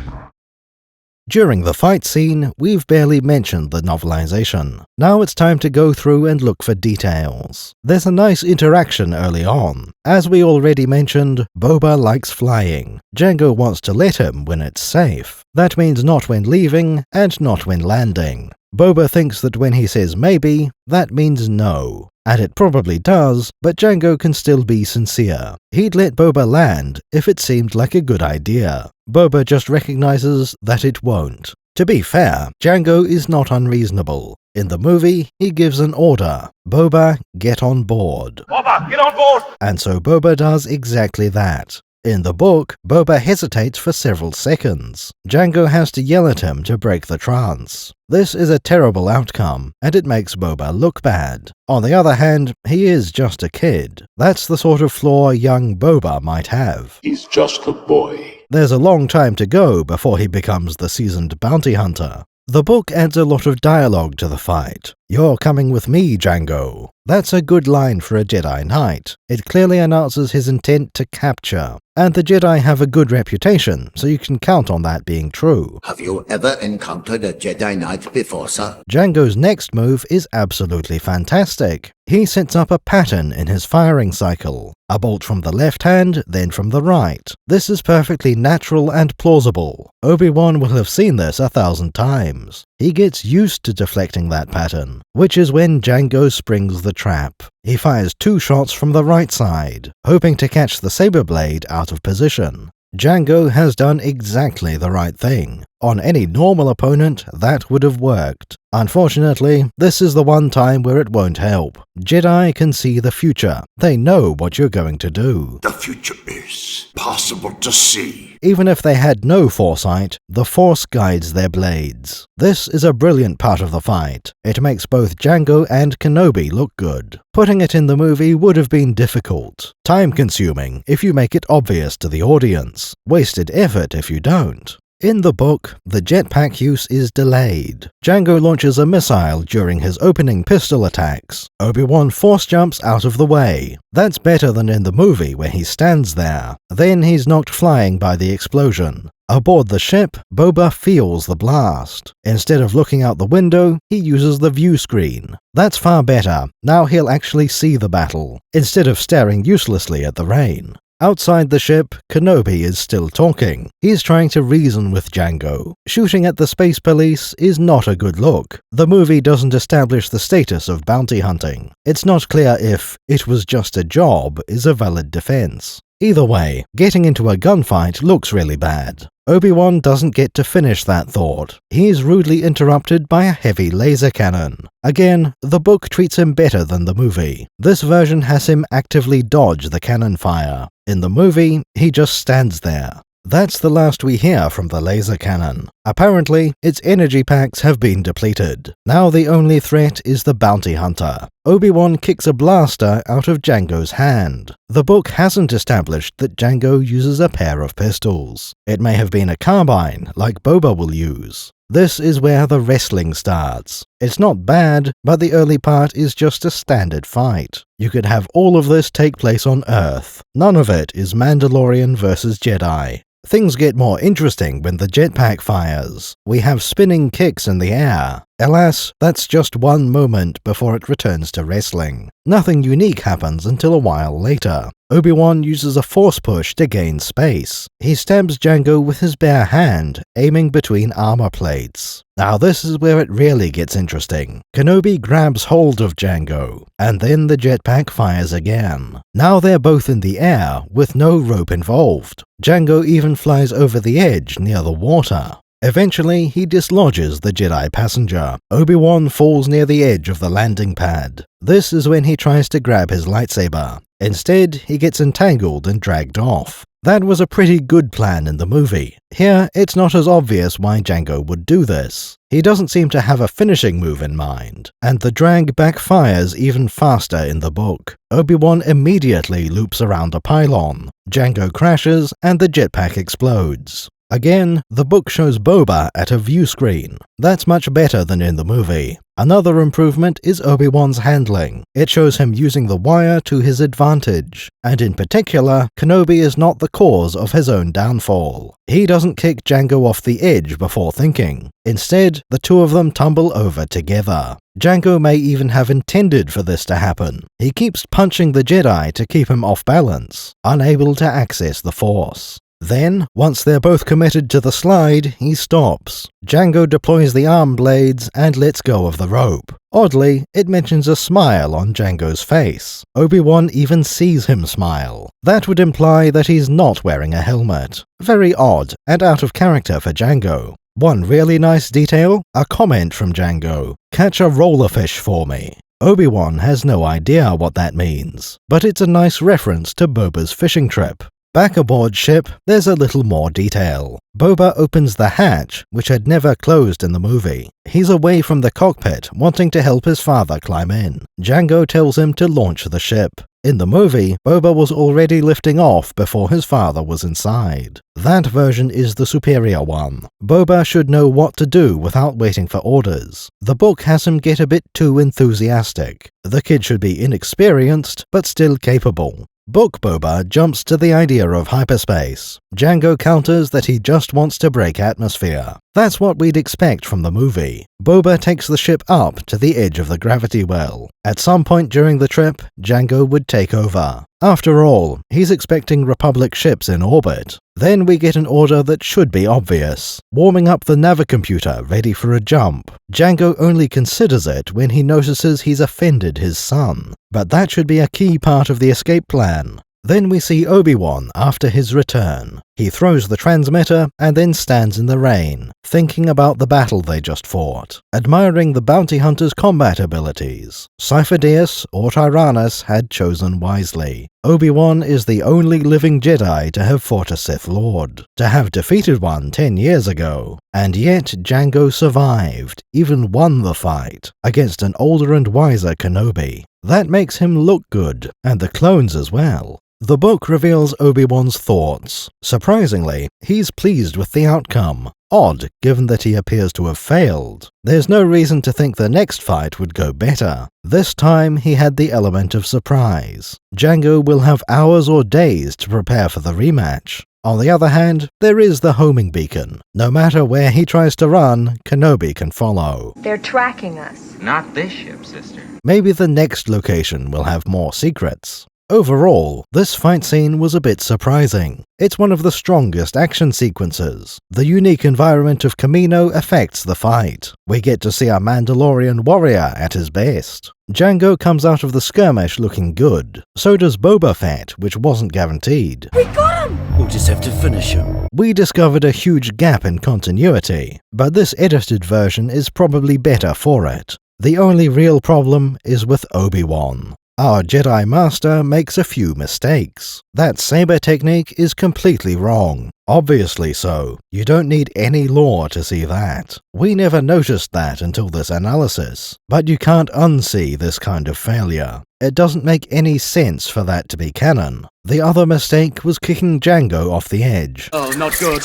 During the fight scene, we've barely mentioned the novelization. Now it's time to go through and look for details. There's a nice interaction early on. As we already mentioned, Boba likes flying. Jango wants to let him when it's safe. That means not when leaving, and not when landing. Boba thinks that when he says maybe, that means no. And it probably does, but Jango can still be sincere. He'd let Boba land if it seemed like a good idea. Boba just recognizes that it won't. To be fair, Jango is not unreasonable. In the movie, he gives an order. Boba, get on board. Boba, get on board! And so Boba does exactly that. In the book, Boba hesitates for several seconds. Jango has to yell at him to break the trance. This is a terrible outcome, and it makes Boba look bad. On the other hand, he is just a kid. That's the sort of flaw young Boba might have. He's just a boy. There's a long time to go before he becomes the seasoned bounty hunter. The book adds a lot of dialogue to the fight. "You're coming with me, Jango." That's a good line for a Jedi Knight. It clearly announces his intent to capture. And the Jedi have a good reputation, so you can count on that being true. Have you ever encountered a Jedi Knight before, sir? Jango's next move is absolutely fantastic. He sets up a pattern in his firing cycle. A bolt from the left hand, then from the right. This is perfectly natural and plausible. Obi-Wan will have seen this 1,000 times. He gets used to deflecting that pattern, which is when Jango springs the trap. He fires 2 shots from the right side, hoping to catch the saber blade out of position. Jango has done exactly the right thing. On any normal opponent, that would have worked. Unfortunately, this is the one time where it won't help. Jedi can see the future. They know what you're going to do. The future is possible to see. Even if they had no foresight, the Force guides their blades. This is a brilliant part of the fight. It makes both Jango and Kenobi look good. Putting it in the movie would have been difficult. Time-consuming if you make it obvious to the audience. Wasted effort if you don't. In the book, the jetpack use is delayed. Jango launches a missile during his opening pistol attacks. Obi-Wan force jumps out of the way. That's better than in the movie where he stands there. Then he's knocked flying by the explosion. Aboard the ship, Boba feels the blast. Instead of looking out the window, he uses the view screen. That's far better. Now he'll actually see the battle, instead of staring uselessly at the rain. Outside the ship, Kenobi is still talking. He's trying to reason with Jango. Shooting at the space police is not a good look. The movie doesn't establish the status of bounty hunting. It's not clear if "it was just a job" is a valid defense. Either way, getting into a gunfight looks really bad. Obi-Wan doesn't get to finish that thought. He's rudely interrupted by a heavy laser cannon. Again, the book treats him better than the movie. This version has him actively dodge the cannon fire. In the movie, he just stands there. That's the last we hear from the laser cannon. Apparently, its energy packs have been depleted. Now the only threat is the bounty hunter. Obi-Wan kicks a blaster out of Jango's hand. The book hasn't established that Jango uses a pair of pistols. It may have been a carbine, like Boba will use. This is where the wrestling starts. It's not bad, but the early part is just a standard fight. You could have all of this take place on Earth. None of it is Mandalorian versus Jedi. Things get more interesting when the jetpack fires. We have spinning kicks in the air. Alas, that's just one moment before it returns to wrestling. Nothing unique happens until a while later. Obi-Wan uses a force push to gain space. He stabs Jango with his bare hand, aiming between armor plates. Now this is where it really gets interesting. Kenobi grabs hold of Jango, and then the jetpack fires again. Now they're both in the air, with no rope involved. Jango even flies over the edge near the water. Eventually, he dislodges the Jedi passenger. Obi-Wan falls near the edge of the landing pad. This is when he tries to grab his lightsaber. Instead, he gets entangled and dragged off. That was a pretty good plan in the movie. Here, it's not as obvious why Jango would do this. He doesn't seem to have a finishing move in mind, and the drag backfires even faster in the book. Obi-Wan immediately loops around a pylon. Jango crashes, and the jetpack explodes. Again, the book shows Boba at a view screen. That's much better than in the movie. Another improvement is Obi-Wan's handling. It shows him using the wire to his advantage, and in particular, Kenobi is not the cause of his own downfall. He doesn't kick Jango off the edge before thinking. Instead, the two of them tumble over together. Jango may even have intended for this to happen. He keeps punching the Jedi to keep him off balance, unable to access the Force. Then, once they're both committed to the slide, he stops. Jango deploys the arm blades and lets go of the rope. Oddly, it mentions a smile on Jango's face. Obi-Wan even sees him smile. That would imply that he's not wearing a helmet. Very odd, and out of character for Jango. One really nice detail? A comment from Jango. "Catch a rollerfish for me." Obi-Wan has no idea what that means, but it's a nice reference to Boba's fishing trip. Back aboard ship, there's a little more detail. Boba opens the hatch, which had never closed in the movie. He's away from the cockpit, wanting to help his father climb in. Jango tells him to launch the ship. In the movie, Boba was already lifting off before his father was inside. That version is the superior one. Boba should know what to do without waiting for orders. The book has him get a bit too enthusiastic. The kid should be inexperienced, but still capable. Book Boba jumps to the idea of hyperspace. Jango counters that he just wants to break atmosphere. That's what we'd expect from the movie. Boba takes the ship up to the edge of the gravity well. At some point during the trip, Jango would take over. After all, he's expecting Republic ships in orbit. Then we get an order that should be obvious. Warming up the navicomputer ready for a jump. Jango only considers it when he notices he's offended his son. But that should be a key part of the escape plan. Then we see Obi-Wan after his return. He throws the transmitter and then stands in the rain, thinking about the battle they just fought, admiring the bounty hunter's combat abilities. Cypher-Deus or Tyrannus had chosen wisely. Obi-Wan is the only living Jedi to have fought a Sith Lord, to have defeated one 10 years ago. And yet Jango survived, even won the fight, against an older and wiser Kenobi. That makes him look good, and the clones as well. The book reveals Obi-Wan's thoughts. Surprisingly, he's pleased with the outcome. Odd, given that he appears to have failed. There's no reason to think the next fight would go better. This time, he had the element of surprise. Jango will have hours or days to prepare for the rematch. On the other hand, there is the homing beacon. No matter where he tries to run, Kenobi can follow. They're tracking us. Not this ship, sister. Maybe the next location will have more secrets. Overall, this fight scene was a bit surprising. It's one of the strongest action sequences. The unique environment of Kamino affects the fight. We get to see a Mandalorian warrior at his best. Jango comes out of the skirmish looking good. So does Boba Fett, which wasn't guaranteed. We got him! We'll just have to finish him. We discovered a huge gap in continuity, but this edited version is probably better for it. The only real problem is with Obi-Wan. Our Jedi Master makes a few mistakes. That saber technique is completely wrong. Obviously so. You don't need any lore to see that. We never noticed that until this analysis. But you can't unsee this kind of failure. It doesn't make any sense for that to be canon. The other mistake was kicking Jango off the edge. Oh, not good.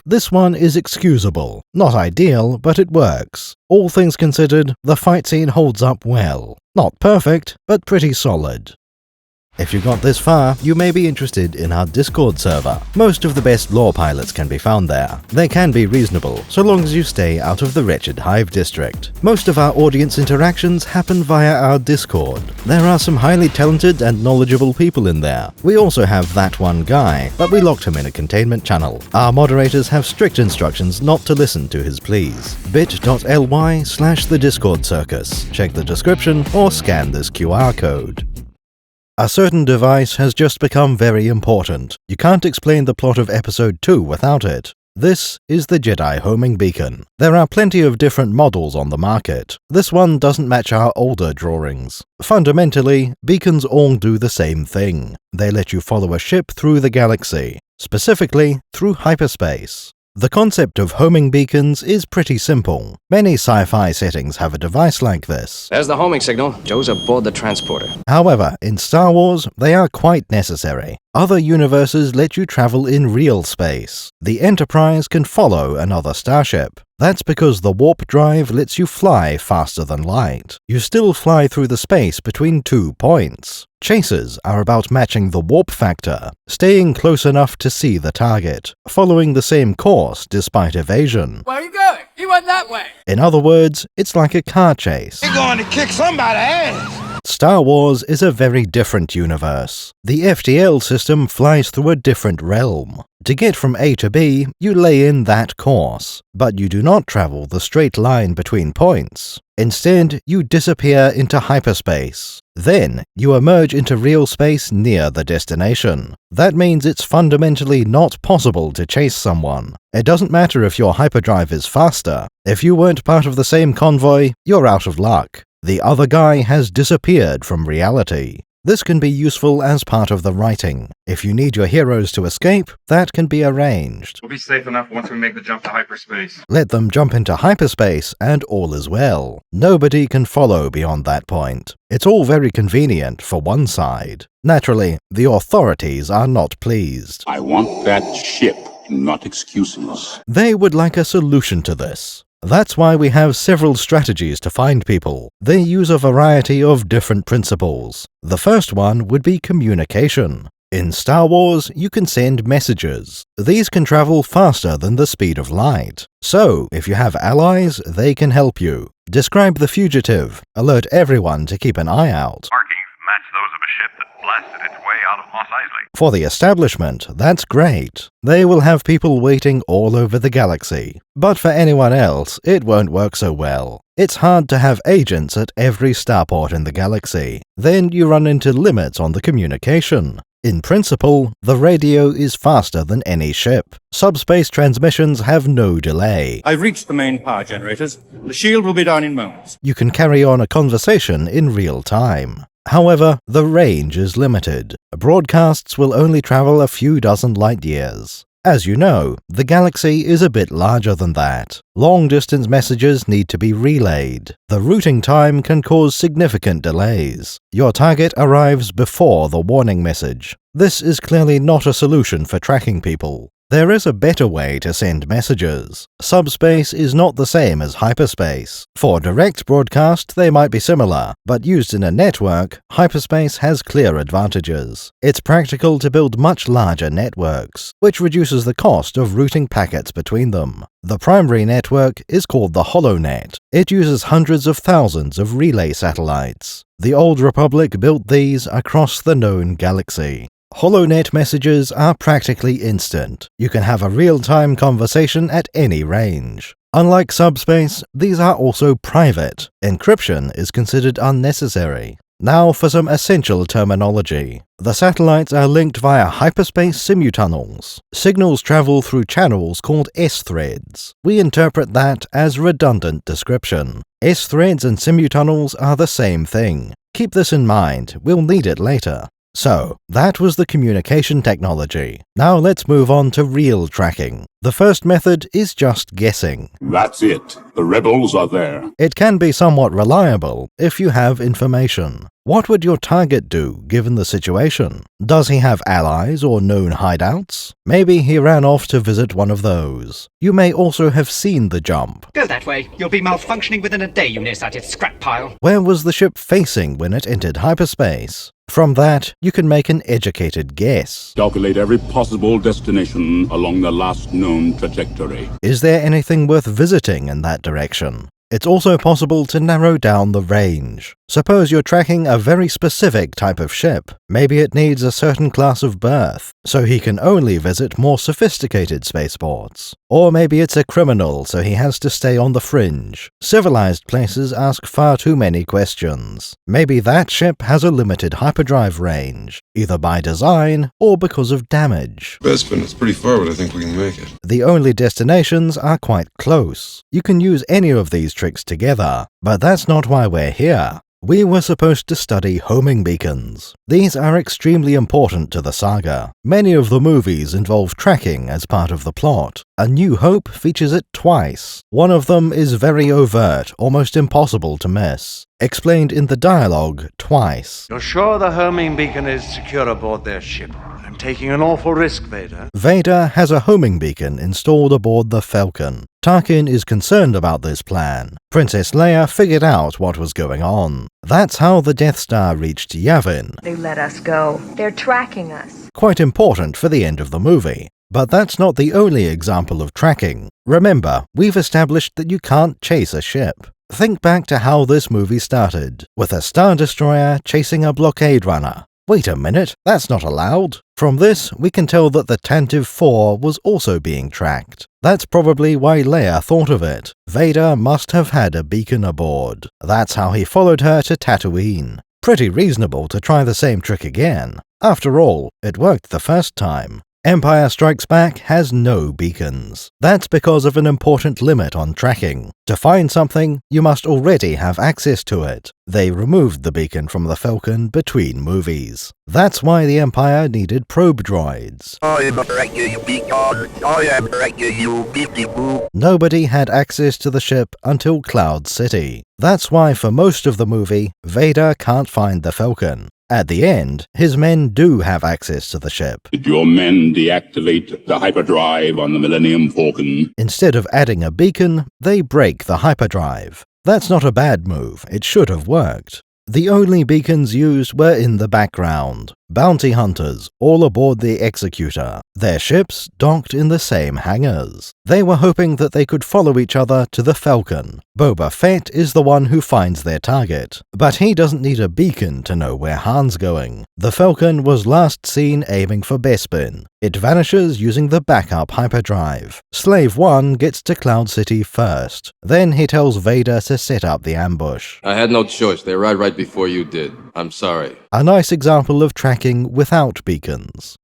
This one is excusable. Not ideal, but it works. All things considered, the fight scene holds up well. Not perfect, but pretty solid. If you got this far, you may be interested in our Discord server. Most of the best lore pilots can be found there. They can be reasonable, so long as you stay out of the wretched Hive district. Most of our audience interactions happen via our Discord. There are some highly talented and knowledgeable people in there. We also have that one guy, but we locked him in a containment channel. Our moderators have strict instructions not to listen to his pleas. bit.ly/the Discord Circus. Check the description or scan this QR code. A certain device has just become very important. You can't explain the plot of Episode 2 without it. This is the Jedi Homing Beacon. There are plenty of different models on the market. This one doesn't match our older drawings. Fundamentally, beacons all do the same thing. They let you follow a ship through the galaxy, specifically through hyperspace. The concept of homing beacons is pretty simple. Many sci-fi settings have a device like this. There's the homing signal. Joe's aboard the transporter. However, in Star Wars, they are quite necessary. Other universes let you travel in real space. The Enterprise can follow another starship. That's because the warp drive lets you fly faster than light. You still fly through the space between 2 points. Chases are about matching the warp factor, staying close enough to see the target, following the same course despite evasion. Where are you going? You went that way. In other words, it's like a car chase. You're going to kick somebody's ass. Star Wars is a very different universe. The FTL system flies through a different realm. To get from A to B, you lay in that course, but you do not travel the straight line between points. Instead, you disappear into hyperspace. Then, you emerge into real space near the destination. That means it's fundamentally not possible to chase someone. It doesn't matter if your hyperdrive is faster. If you weren't part of the same convoy, you're out of luck. The other guy has disappeared from reality. This can be useful as part of the writing. If you need your heroes to escape, that can be arranged. We'll be safe enough once we make the jump to hyperspace. Let them jump into hyperspace and all is well. Nobody can follow beyond that point. It's all very convenient for one side. Naturally, the authorities are not pleased. I want that ship, not excuses. They would like a solution to this. That's why we have several strategies to find people. They use a variety of different principles. The first one would be communication. In Star Wars, you can send messages. These can travel faster than the speed of light. So, if you have allies, they can help you. Describe the fugitive. Alert everyone to keep an eye out. Markings match those of a ship that blasted its way out of Mos Eisley. For the establishment, that's great. They will have people waiting all over the galaxy. But for anyone else, it won't work so well. It's hard to have agents at every starport in the galaxy. Then you run into limits on the communication. In principle, the radio is faster than any ship. Subspace transmissions have no delay. I've reached the main power generators. The shield will be down in moments. You can carry on a conversation in real time. However, the range is limited. Broadcasts will only travel a few dozen light years. As you know, the galaxy is a bit larger than that. Long-distance messages need to be relayed. The routing time can cause significant delays. Your target arrives before the warning message. This is clearly not a solution for tracking people. There is a better way to send messages. Subspace is not the same as hyperspace. For direct broadcast, they might be similar, but used in a network, hyperspace has clear advantages. It's practical to build much larger networks, which reduces the cost of routing packets between them. The primary network is called the HoloNet. It uses hundreds of thousands of relay satellites. The Old Republic built these across the known galaxy. HoloNet messages are practically instant. You can have a real-time conversation at any range. Unlike subspace, these are also private. Encryption is considered unnecessary. Now for some essential terminology. The satellites are linked via hyperspace simutunnels. Signals travel through channels called S-threads. We interpret that as redundant description. S-threads and simutunnels are the same thing. Keep this in mind, we'll need it later. So, that was the communication technology. Now let's move on to real tracking. The first method is just guessing. That's it. The rebels are there. It can be somewhat reliable if you have information. What would your target do given the situation? Does he have allies or known hideouts? Maybe he ran off to visit one of those. You may also have seen the jump. Go that way. You'll be malfunctioning within a day, you nearsighted scrap pile. Where was the ship facing when it entered hyperspace? From that, you can make an educated guess. Calculate every possible destination along the last known trajectory. Is there anything worth visiting in that direction? It's also possible to narrow down the range. Suppose you're tracking a very specific type of ship. Maybe it needs a certain class of berth, so he can only visit more sophisticated spaceports. Or maybe it's a criminal, so he has to stay on the fringe. Civilized places ask far too many questions. Maybe that ship has a limited hyperdrive range, either by design or because of damage. Bespin, it's pretty far, but I think we can make it. The only destinations are quite close. You can use any of these tricks together, but that's not why we're here. We were supposed to study homing beacons. These are extremely important to the saga. Many of the movies involve tracking as part of the plot. A New Hope features it twice. One of them is very overt, almost impossible to miss. Explained in the dialogue twice. You're sure the homing beacon is secure aboard their ship? I'm taking an awful risk, Vader. Vader has a homing beacon installed aboard the Falcon. Tarkin is concerned about this plan. Princess Leia figured out what was going on. That's how the Death Star reached Yavin. They let us go. They're tracking us. Quite important for the end of the movie. But that's not the only example of tracking. Remember, we've established that you can't chase a ship. Think back to how this movie started, with a Star Destroyer chasing a blockade runner. Wait a minute, that's not allowed. From this, we can tell that the Tantive 4 was also being tracked. That's probably why Leia thought of it. Vader must have had a beacon aboard. That's how he followed her to Tatooine. Pretty reasonable to try the same trick again. After all, it worked the first time. Empire Strikes Back has no beacons. That's because of an important limit on tracking. To find something, you must already have access to it. They removed the beacon from the Falcon between movies. That's why the Empire needed probe droids. Nobody had access to the ship until Cloud City. That's why for most of the movie, Vader can't find the Falcon. At the end, his men do have access to the ship. Did your men deactivate the hyperdrive on the Millennium Falcon? Instead of adding a beacon, they break the hyperdrive. That's not a bad move, it should have worked. The only beacons used were in the background. Bounty hunters, all aboard the Executor. Their ships docked in the same hangars. They were hoping that they could follow each other to the Falcon. Boba Fett is the one who finds their target, but he doesn't need a beacon to know where Han's going. The Falcon was last seen aiming for Bespin. It vanishes using the backup hyperdrive. Slave 1 gets to Cloud City first. Then he tells Vader to set up the ambush. I had no choice. They arrived right before you did. I'm sorry. A nice example of tracking without beacons.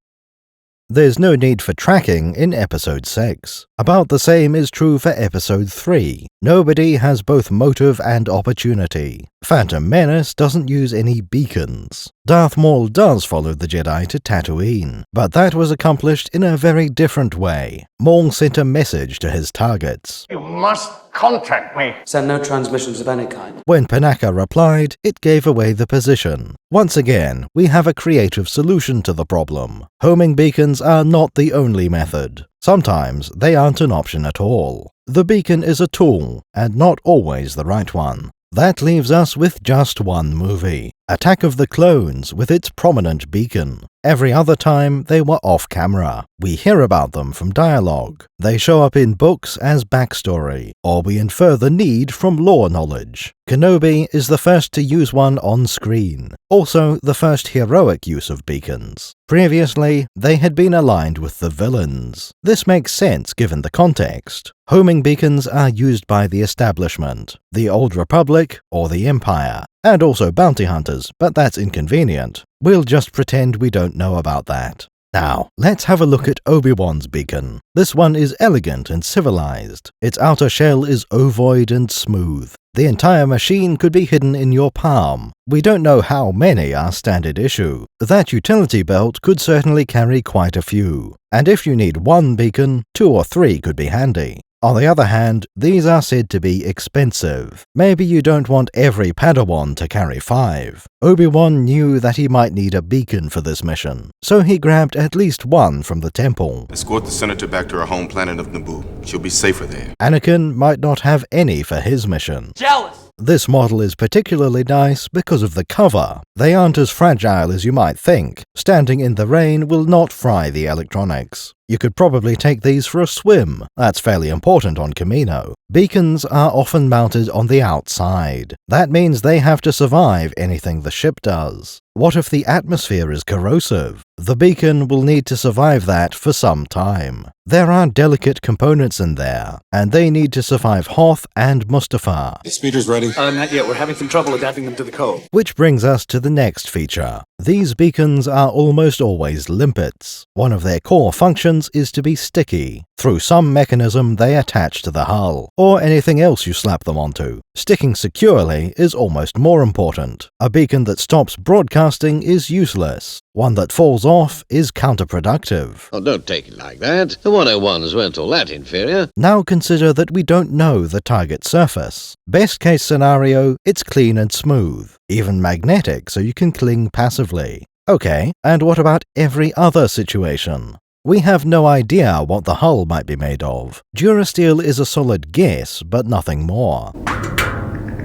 There's no need for tracking in Episode 6. About the same is true for Episode 3. Nobody has both motive and opportunity. Phantom Menace doesn't use any beacons. Darth Maul does follow the Jedi to Tatooine, but that was accomplished in a very different way. Maul sent a message to his targets. You must contact me. Send no transmissions of any kind. When Panaka replied, it gave away the position. Once again, we have a creative solution to the problem. Homing beacons are not the only method. Sometimes they aren't an option at all. The beacon is a tool, and not always the right one. That leaves us with just one movie, Attack of the Clones, with its prominent beacon. Every other time, they were off-camera. We hear about them from dialogue. They show up in books as backstory, or we infer the need from lore knowledge. Kenobi is the first to use one on screen, also the first heroic use of beacons. Previously, they had been aligned with the villains. This makes sense given the context. Homing beacons are used by the establishment, the Old Republic, or the Empire, and also bounty hunters, but that's inconvenient. We'll just pretend we don't know about that. Now, let's have a look at Obi-Wan's beacon. This one is elegant and civilized. Its outer shell is ovoid and smooth. The entire machine could be hidden in your palm. We don't know how many are standard issue. That utility belt could certainly carry quite a few. And if you need one beacon, 2 or 3 could be handy. On the other hand, these are said to be expensive. Maybe you don't want every Padawan to carry 5. Obi-Wan knew that he might need a beacon for this mission, so he grabbed at least one from the temple. Escort the senator back to her home planet of Naboo. She'll be safer there. Anakin might not have any for his mission. Jealous! This model is particularly nice because of the cover. They aren't as fragile as you might think. Standing in the rain will not fry the electronics. You could probably take these for a swim. That's fairly important on Kamino. Beacons are often mounted on the outside. That means they have to survive anything the ship does. What if the atmosphere is corrosive? The beacon will need to survive that for some time. There are delicate components in there, and they need to survive Hoth and Mustafar. The speeder's ready. Not yet. We're having some trouble adapting them to the code. Which brings us to the next feature. These beacons are almost always limpets. One of their core functions is to be sticky. Through some mechanism they attach to the hull, or anything else you slap them onto. Sticking securely is almost more important. A beacon that stops broadcasting is useless. One that falls off is counterproductive. Oh, don't take it like that. The 101s weren't all that inferior. Now consider that we don't know the target surface. Best case scenario, it's clean and smooth, even magnetic so you can cling passively. Okay, and what about every other situation? We have no idea what the hull might be made of. Durasteel is a solid guess, but nothing more.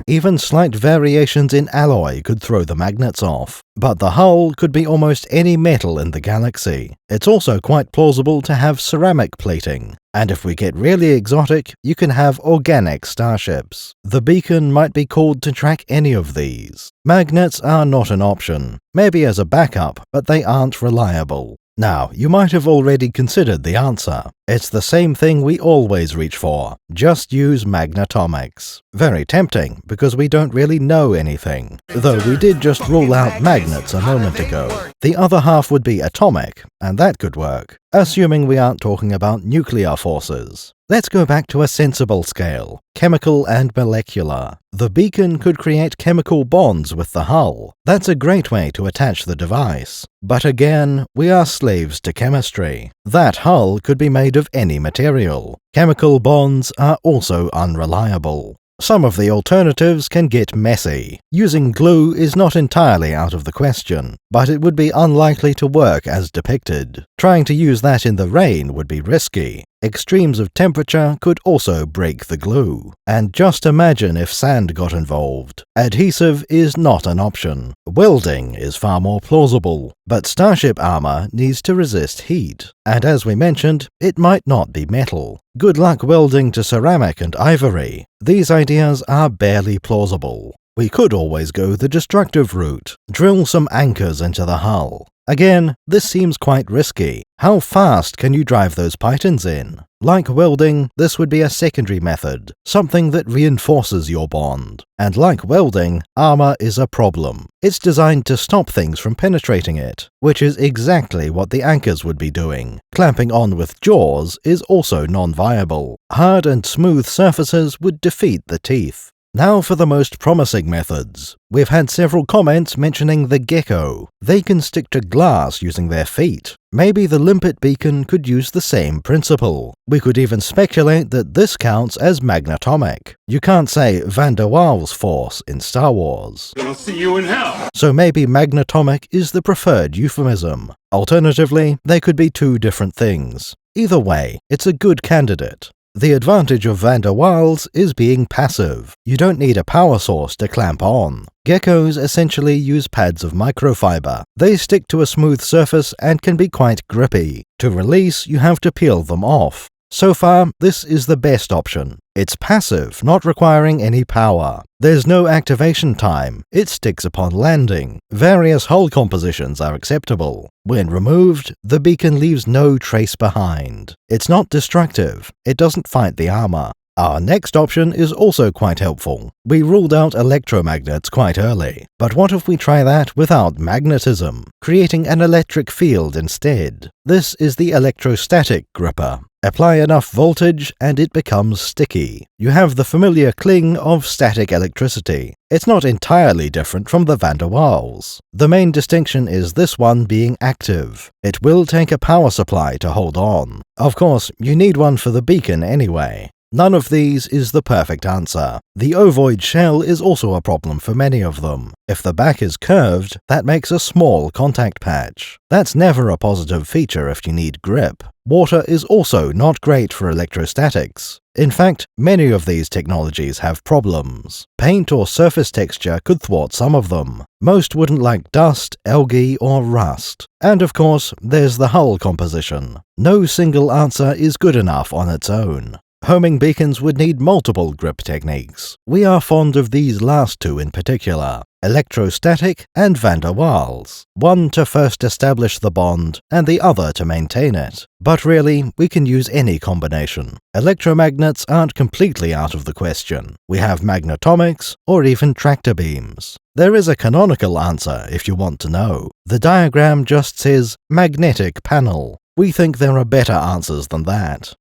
Even slight variations in alloy could throw the magnets off. But the hull could be almost any metal in the galaxy. It's also quite plausible to have ceramic plating. And if we get really exotic, you can have organic starships. The beacon might be called to track any of these. Magnets are not an option. Maybe as a backup, but they aren't reliable. Now, you might have already considered the answer. It's the same thing we always reach for. Just use magnetomics. Very tempting, because we don't really know anything. Though we did just rule out magnets a moment ago. The other half would be atomic, and that could work. Assuming we aren't talking about nuclear forces. Let's go back to a sensible scale, chemical and molecular. The beacon could create chemical bonds with the hull. That's a great way to attach the device. But again, we are slaves to chemistry. That hull could be made of any material. Chemical bonds are also unreliable. Some of the alternatives can get messy. Using glue is not entirely out of the question, but it would be unlikely to work as depicted. Trying to use that in the rain would be risky. Extremes of temperature could also break the glue. And just imagine if sand got involved. Adhesive is not an option. Welding is far more plausible, but starship armor needs to resist heat. And as we mentioned, it might not be metal. Good luck welding to ceramic and ivory. These ideas are barely plausible. We could always go the destructive route, drill some anchors into the hull. Again, this seems quite risky. How fast can you drive those pythons in? Like welding, this would be a secondary method, something that reinforces your bond. And like welding, armor is a problem. It's designed to stop things from penetrating it, which is exactly what the anchors would be doing. Clamping on with jaws is also non-viable. Hard and smooth surfaces would defeat the teeth. Now for the most promising methods. We've had several comments mentioning the gecko. They can stick to glass using their feet. Maybe the limpet beacon could use the same principle. We could even speculate that this counts as magnetomic. You can't say Van der Waals force in Star Wars. I'll see you in hell. So maybe magnetomic is the preferred euphemism. Alternatively, they could be two different things. Either way, it's a good candidate. The advantage of Van der Waals is being passive. You don't need a power source to clamp on. Geckos essentially use pads of microfiber. They stick to a smooth surface and can be quite grippy. To release, you have to peel them off. So far, this is the best option. It's passive, not requiring any power. There's no activation time. It sticks upon landing. Various hull compositions are acceptable. When removed, the beacon leaves no trace behind. It's not destructive. It doesn't fight the armor. Our next option is also quite helpful. We ruled out electromagnets quite early, but what if we try that without magnetism, creating an electric field instead? This is the electrostatic gripper. Apply enough voltage and it becomes sticky. You have the familiar cling of static electricity. It's not entirely different from the Van der Waals. The main distinction is this one being active. It will take a power supply to hold on. Of course, you need one for the beacon anyway. None of these is the perfect answer. The ovoid shell is also a problem for many of them. If the back is curved, that makes a small contact patch. That's never a positive feature if you need grip. Water is also not great for electrostatics. In fact, many of these technologies have problems. Paint or surface texture could thwart some of them. Most wouldn't like dust, algae, or rust. And of course, there's the hull composition. No single answer is good enough on its own. Homing beacons would need multiple grip techniques. We are fond of these last two in particular, electrostatic and Van der Waals, one to first establish the bond and the other to maintain it. But really, we can use any combination. Electromagnets aren't completely out of the question. We have magnetomics or even tractor beams. There is a canonical answer if you want to know. The diagram just says magnetic panel. We think there are better answers than that.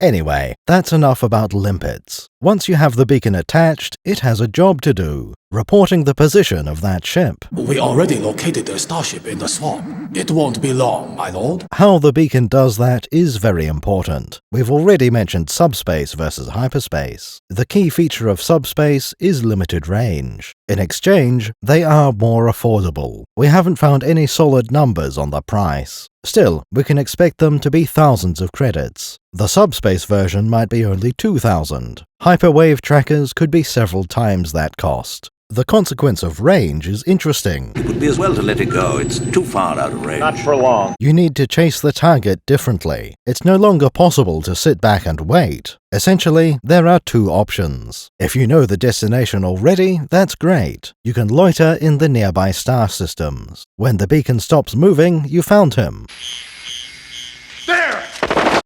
Anyway, that's enough about limpets. Once you have the beacon attached, it has a job to do, reporting the position of that ship. We already located the starship in the swamp. It won't be long, my lord. How the beacon does that is very important. We've already mentioned subspace versus hyperspace. The key feature of subspace is limited range. In exchange, they are more affordable. We haven't found any solid numbers on the price. Still, we can expect them to be thousands of credits. The subspace version might be only 2,000. Hyperwave trackers could be several times that cost. The consequence of range is interesting. It would be as well to let it go. It's too far out of range. Not for long. You need to chase the target differently. It's no longer possible to sit back and wait. Essentially, there are two options. If you know the destination already, that's great. You can loiter in the nearby star systems. When the beacon stops moving, you found him. There!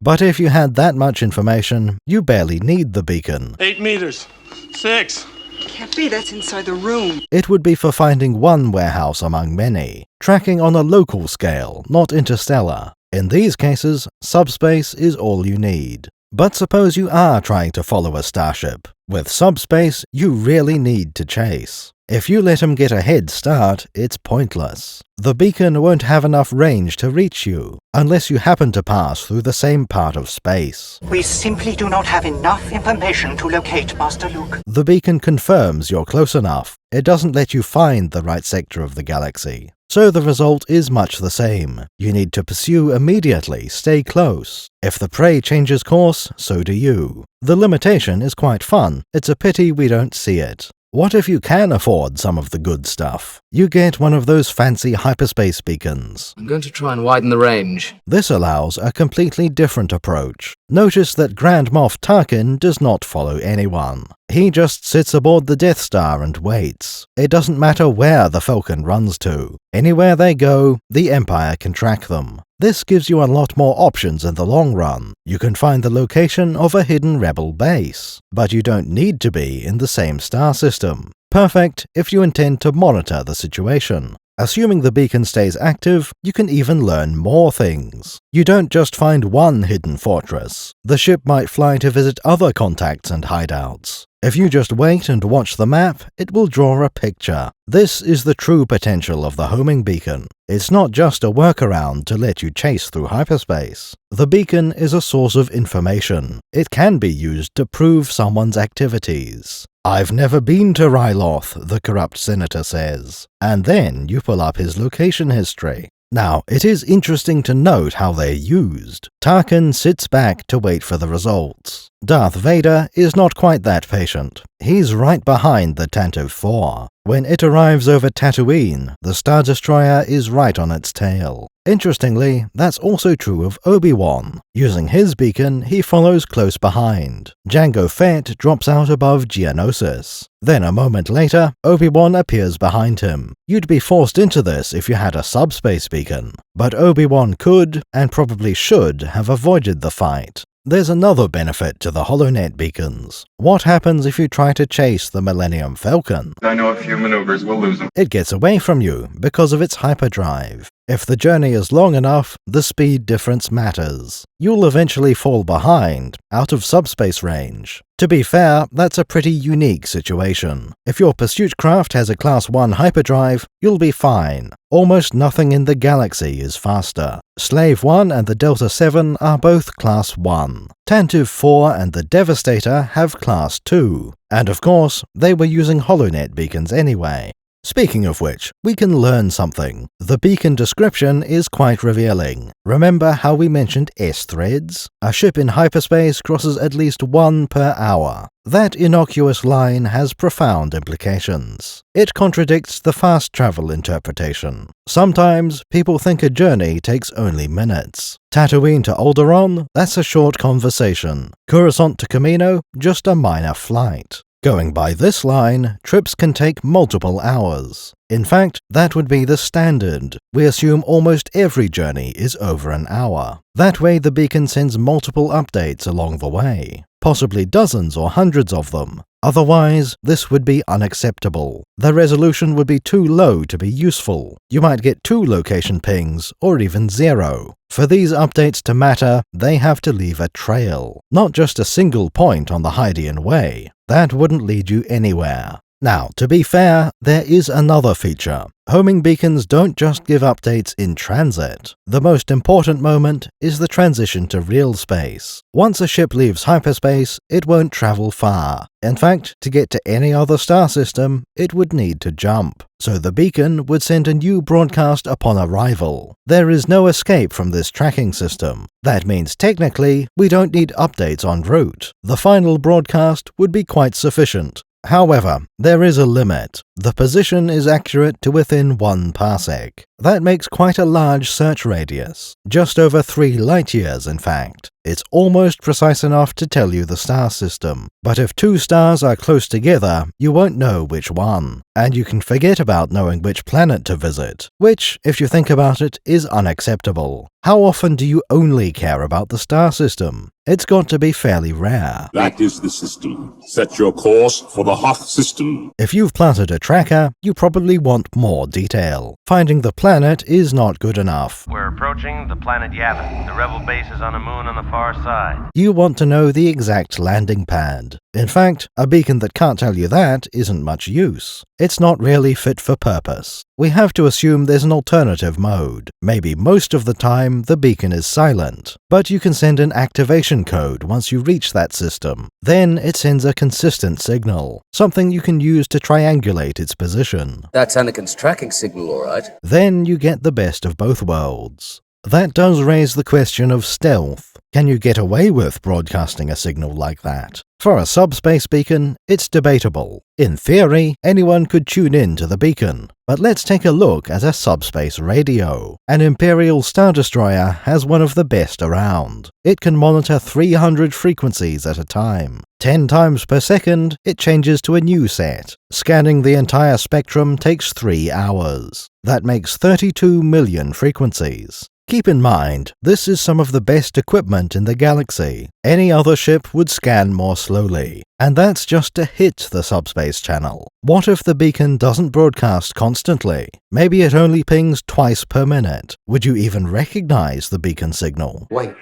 But if you had that much information, you barely need the beacon. 8 meters. 6. Can't be, that's inside the room. It would be for finding one warehouse among many, tracking on a local scale, not interstellar. In these cases, subspace is all you need. But suppose you are trying to follow a starship. With subspace, you really need to chase. If you let him get a head start, it's pointless. The beacon won't have enough range to reach you, unless you happen to pass through the same part of space. We simply do not have enough information to locate Master Luke. The beacon confirms you're close enough. It doesn't let you find the right sector of the galaxy. So the result is much the same. You need to pursue immediately, stay close. If the prey changes course, so do you. The limitation is quite fun. It's a pity we don't see it. What if you can afford some of the good stuff? You get one of those fancy hyperspace beacons. I'm going to try and widen the range. This allows a completely different approach. Notice that Grand Moff Tarkin does not follow anyone. He just sits aboard the Death Star and waits. It doesn't matter where the Falcon runs to. Anywhere they go, the Empire can track them. This gives you a lot more options in the long run. You can find the location of a hidden rebel base, but you don't need to be in the same star system. Perfect if you intend to monitor the situation. Assuming the beacon stays active, you can even learn more things. You don't just find one hidden fortress. The ship might fly to visit other contacts and hideouts. If you just wait and watch the map, it will draw a picture. This is the true potential of the homing beacon. It's not just a workaround to let you chase through hyperspace. The beacon is a source of information. It can be used to prove someone's activities. "I've never been to Ryloth," the corrupt senator says. And then you pull up his location history. Now, it is interesting to note how they're used. Tarkin sits back to wait for the results. Darth Vader is not quite that patient. He's right behind the Tantive 4. When it arrives over Tatooine, the Star Destroyer is right on its tail. Interestingly, that's also true of Obi-Wan. Using his beacon, he follows close behind. Jango Fett drops out above Geonosis. Then a moment later, Obi-Wan appears behind him. You'd be forced into this if you had a subspace beacon. But Obi-Wan could, and probably should, have avoided the fight. there's another benefit to the HoloNet beacons. What happens if you try to chase the Millennium Falcon? I know a few maneuvers will lose them. It gets away from you because of its hyperdrive. If the journey is long enough, the speed difference matters. You'll eventually fall behind, out of subspace range. To be fair, that's a pretty unique situation. If your pursuit craft has a Class 1 hyperdrive, you'll be fine. Almost nothing in the galaxy is faster. Slave 1 and the Delta 7 are both Class 1. Tantive 4 and the Devastator have Class 2. And of course, they were using HoloNet beacons anyway. Speaking of which, we can learn something. The beacon description is quite revealing. Remember how we mentioned S-threads? A ship in hyperspace crosses at least one per hour. That innocuous line has profound implications. It contradicts the fast travel interpretation. Sometimes, people think a journey takes only minutes. Tatooine to Alderaan? That's a short conversation. Coruscant to Kamino? Just a minor flight. Going by this line, trips can take multiple hours. In fact, that would be the standard. We assume almost every journey is over an hour. That way the beacon sends multiple updates along the way, possibly dozens or hundreds of them. Otherwise, this would be unacceptable. The resolution would be too low to be useful. You might get 2 location pings, or even 0. For these updates to matter, they have to leave a trail, not just a single point on the Hydean Way. That wouldn't lead you anywhere. Now, to be fair, there is another feature. Homing beacons don't just give updates in transit. The most important moment is the transition to real space. Once a ship leaves hyperspace, it won't travel far. In fact, to get to any other star system, it would need to jump. So the beacon would send a new broadcast upon arrival. There is no escape from this tracking system. That means technically, we don't need updates en route. The final broadcast would be quite sufficient. However, there is a limit. The position is accurate to within 1 parsec. That makes quite a large search radius, just over 3 light-years in fact. It's almost precise enough to tell you the star system, but if 2 stars are close together, you won't know which one, and you can forget about knowing which planet to visit, which, if you think about it, is unacceptable. How often do you only care about the star system? It's got to be fairly rare. That is the system. Set your course for the Hoth system. If you've planted a tracker, you probably want more detail. Finding the planet is not good enough. We're approaching the planet Yavin. The rebel base is on a moon on the far side. You want to know the exact landing pad. In fact, a beacon that can't tell you that isn't much use. It's not really fit for purpose. We have to assume there's an alternative mode. Maybe most of the time, the beacon is silent, but you can send an activation code once you reach that system. Then it sends a consistent signal, something you can use to triangulate its position. That's Anakin's tracking signal, all right. Then you get the best of both worlds. That does raise the question of stealth. Can you get away with broadcasting a signal like that? For a subspace beacon, it's debatable. In theory, anyone could tune in to the beacon. But let's take a look at a subspace radio. An Imperial Star Destroyer has one of the best around. It can monitor 300 frequencies at a time. 10 times per second, it changes to a new set. Scanning the entire spectrum takes 3 hours. That makes 32 million frequencies. Keep in mind, this is some of the best equipment in the galaxy. Any other ship would scan more slowly. And that's just to hit the subspace channel. What if the beacon doesn't broadcast constantly? Maybe it only pings twice per minute. Would you even recognize the beacon signal? Wait,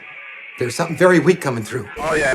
there's something very weak coming through. Oh yeah,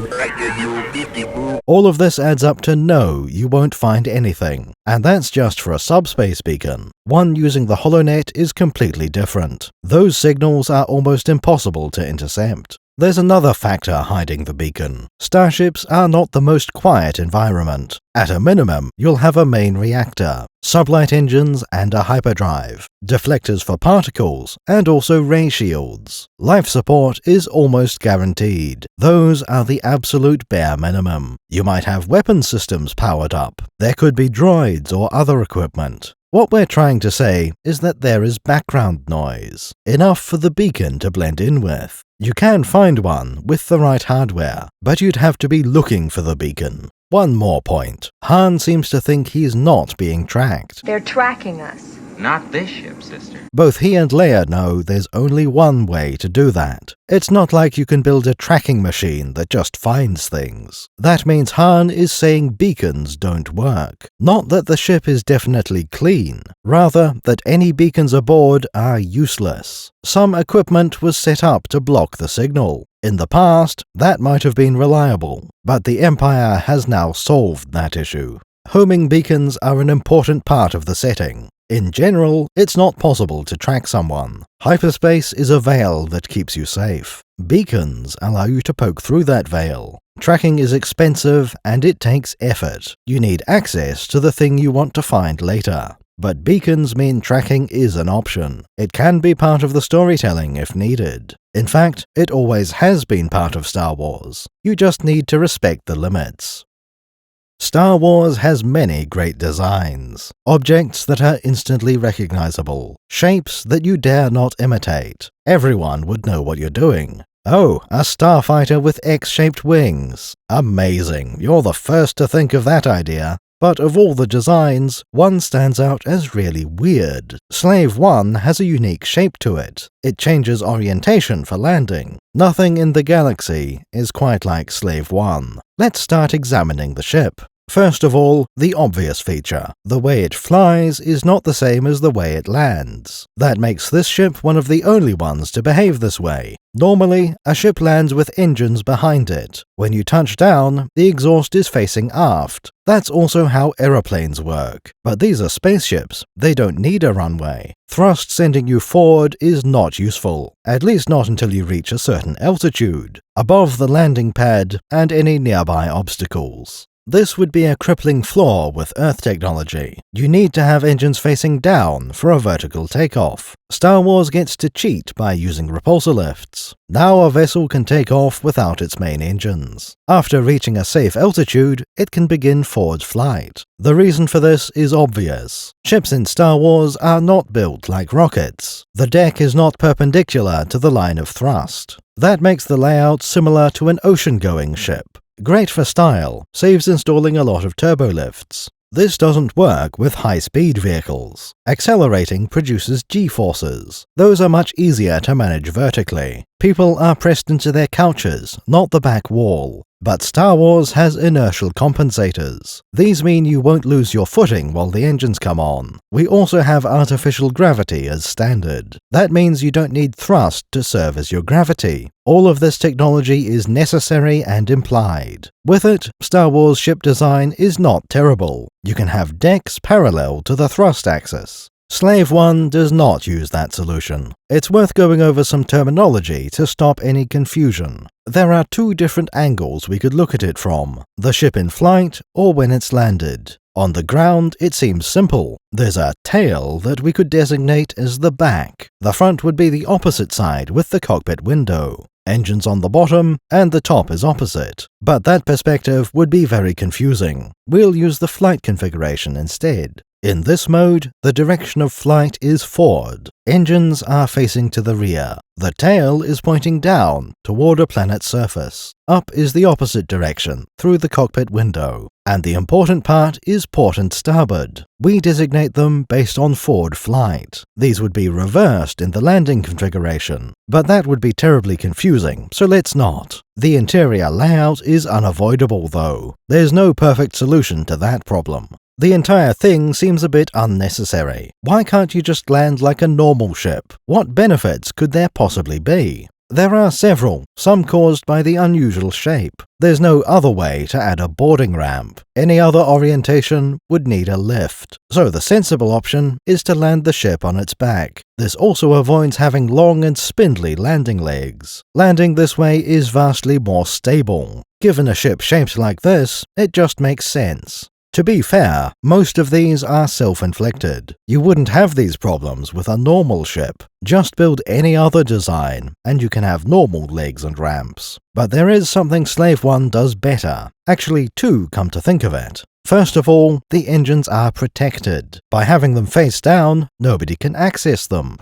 you. All of this adds up to no, you won't find anything. And that's just for a subspace beacon. One using the HoloNet is completely different. Those signals are almost impossible to intercept. There's another factor hiding the beacon. Starships are not the most quiet environment. At a minimum, you'll have a main reactor, sublight engines and a hyperdrive, deflectors for particles, and also ray shields. Life support is almost guaranteed. Those are the absolute bare minimum. You might have weapon systems powered up. There could be droids or other equipment. What we're trying to say is that there is background noise, enough for the beacon to blend in with. You can find one with the right hardware, but you'd have to be looking for the beacon. One more point. Han seems to think he's not being tracked. They're tracking us. Not this ship, sister. Both he and Leia know there's only one way to do that. It's not like you can build a tracking machine that just finds things. That means Han is saying beacons don't work. Not that the ship is definitely clean, rather that any beacons aboard are useless. Some equipment was set up to block the signal. In the past, that might have been reliable, but the Empire has now solved that issue. Homing beacons are an important part of the setting. In general, it's not possible to track someone. Hyperspace is a veil that keeps you safe. Beacons allow you to poke through that veil. Tracking is expensive and it takes effort. You need access to the thing you want to find later. But beacons mean tracking is an option. It can be part of the storytelling if needed. In fact, it always has been part of Star Wars. You just need to respect the limits. Star Wars has many great designs. Objects that are instantly recognizable. Shapes that you dare not imitate. Everyone would know what you're doing. Oh, a starfighter with X-shaped wings. Amazing, you're the first to think of that idea. But of all the designs, one stands out as really weird. Slave 1 has a unique shape to it. It changes orientation for landing. Nothing in the galaxy is quite like Slave 1. Let's start examining the ship. First of all, the obvious feature. The way it flies is not the same as the way it lands. That makes this ship one of the only ones to behave this way. Normally, a ship lands with engines behind it. When you touch down, the exhaust is facing aft. That's also how aeroplanes work. But these are spaceships. They don't need a runway. Thrust sending you forward is not useful, at least not until you reach a certain altitude, above the landing pad and any nearby obstacles. This would be a crippling flaw with Earth technology. You need to have engines facing down for a vertical takeoff. Star Wars gets to cheat by using repulsorlifts. Now a vessel can take off without its main engines. After reaching a safe altitude, it can begin forward flight. The reason for this is obvious. Ships in Star Wars are not built like rockets. The deck is not perpendicular to the line of thrust. That makes the layout similar to an ocean-going ship. Great for style, saves installing a lot of turbolifts. This doesn't work with high-speed vehicles. Accelerating produces G-forces. Those are much easier to manage vertically. People are pressed into their couches, not the back wall. But Star Wars has inertial compensators. These mean you won't lose your footing while the engines come on. We also have artificial gravity as standard. That means you don't need thrust to serve as your gravity. All of this technology is necessary and implied. With it, Star Wars ship design is not terrible. You can have decks parallel to the thrust axis. Slave 1 does not use that solution. It's worth going over some terminology to stop any confusion. There are two different angles we could look at it from, the ship in flight or when it's landed. On the ground, it seems simple. There's a tail that we could designate as the back. The front would be the opposite side with the cockpit window. Engines on the bottom, and the top is opposite. But that perspective would be very confusing. We'll use the flight configuration instead. In this mode, the direction of flight is forward. Engines are facing to the rear. The tail is pointing down, toward a planet's surface. Up is the opposite direction, through the cockpit window. And the important part is port and starboard. We designate them based on forward flight. These would be reversed in the landing configuration. But that would be terribly confusing, so let's not. The interior layout is unavoidable, though. There's no perfect solution to that problem. The entire thing seems a bit unnecessary. Why can't you just land like a normal ship? What benefits could there possibly be? There are several, some caused by the unusual shape. There's no other way to add a boarding ramp. Any other orientation would need a lift. So the sensible option is to land the ship on its back. This also avoids having long and spindly landing legs. Landing this way is vastly more stable. Given a ship shaped like this, it just makes sense. To be fair, most of these are self-inflicted. You wouldn't have these problems with a normal ship. Just build any other design, and you can have normal legs and ramps. But there is something Slave 1 does better. Actually, two, come to think of it. First of all, the engines are protected. By having them face down, nobody can access them.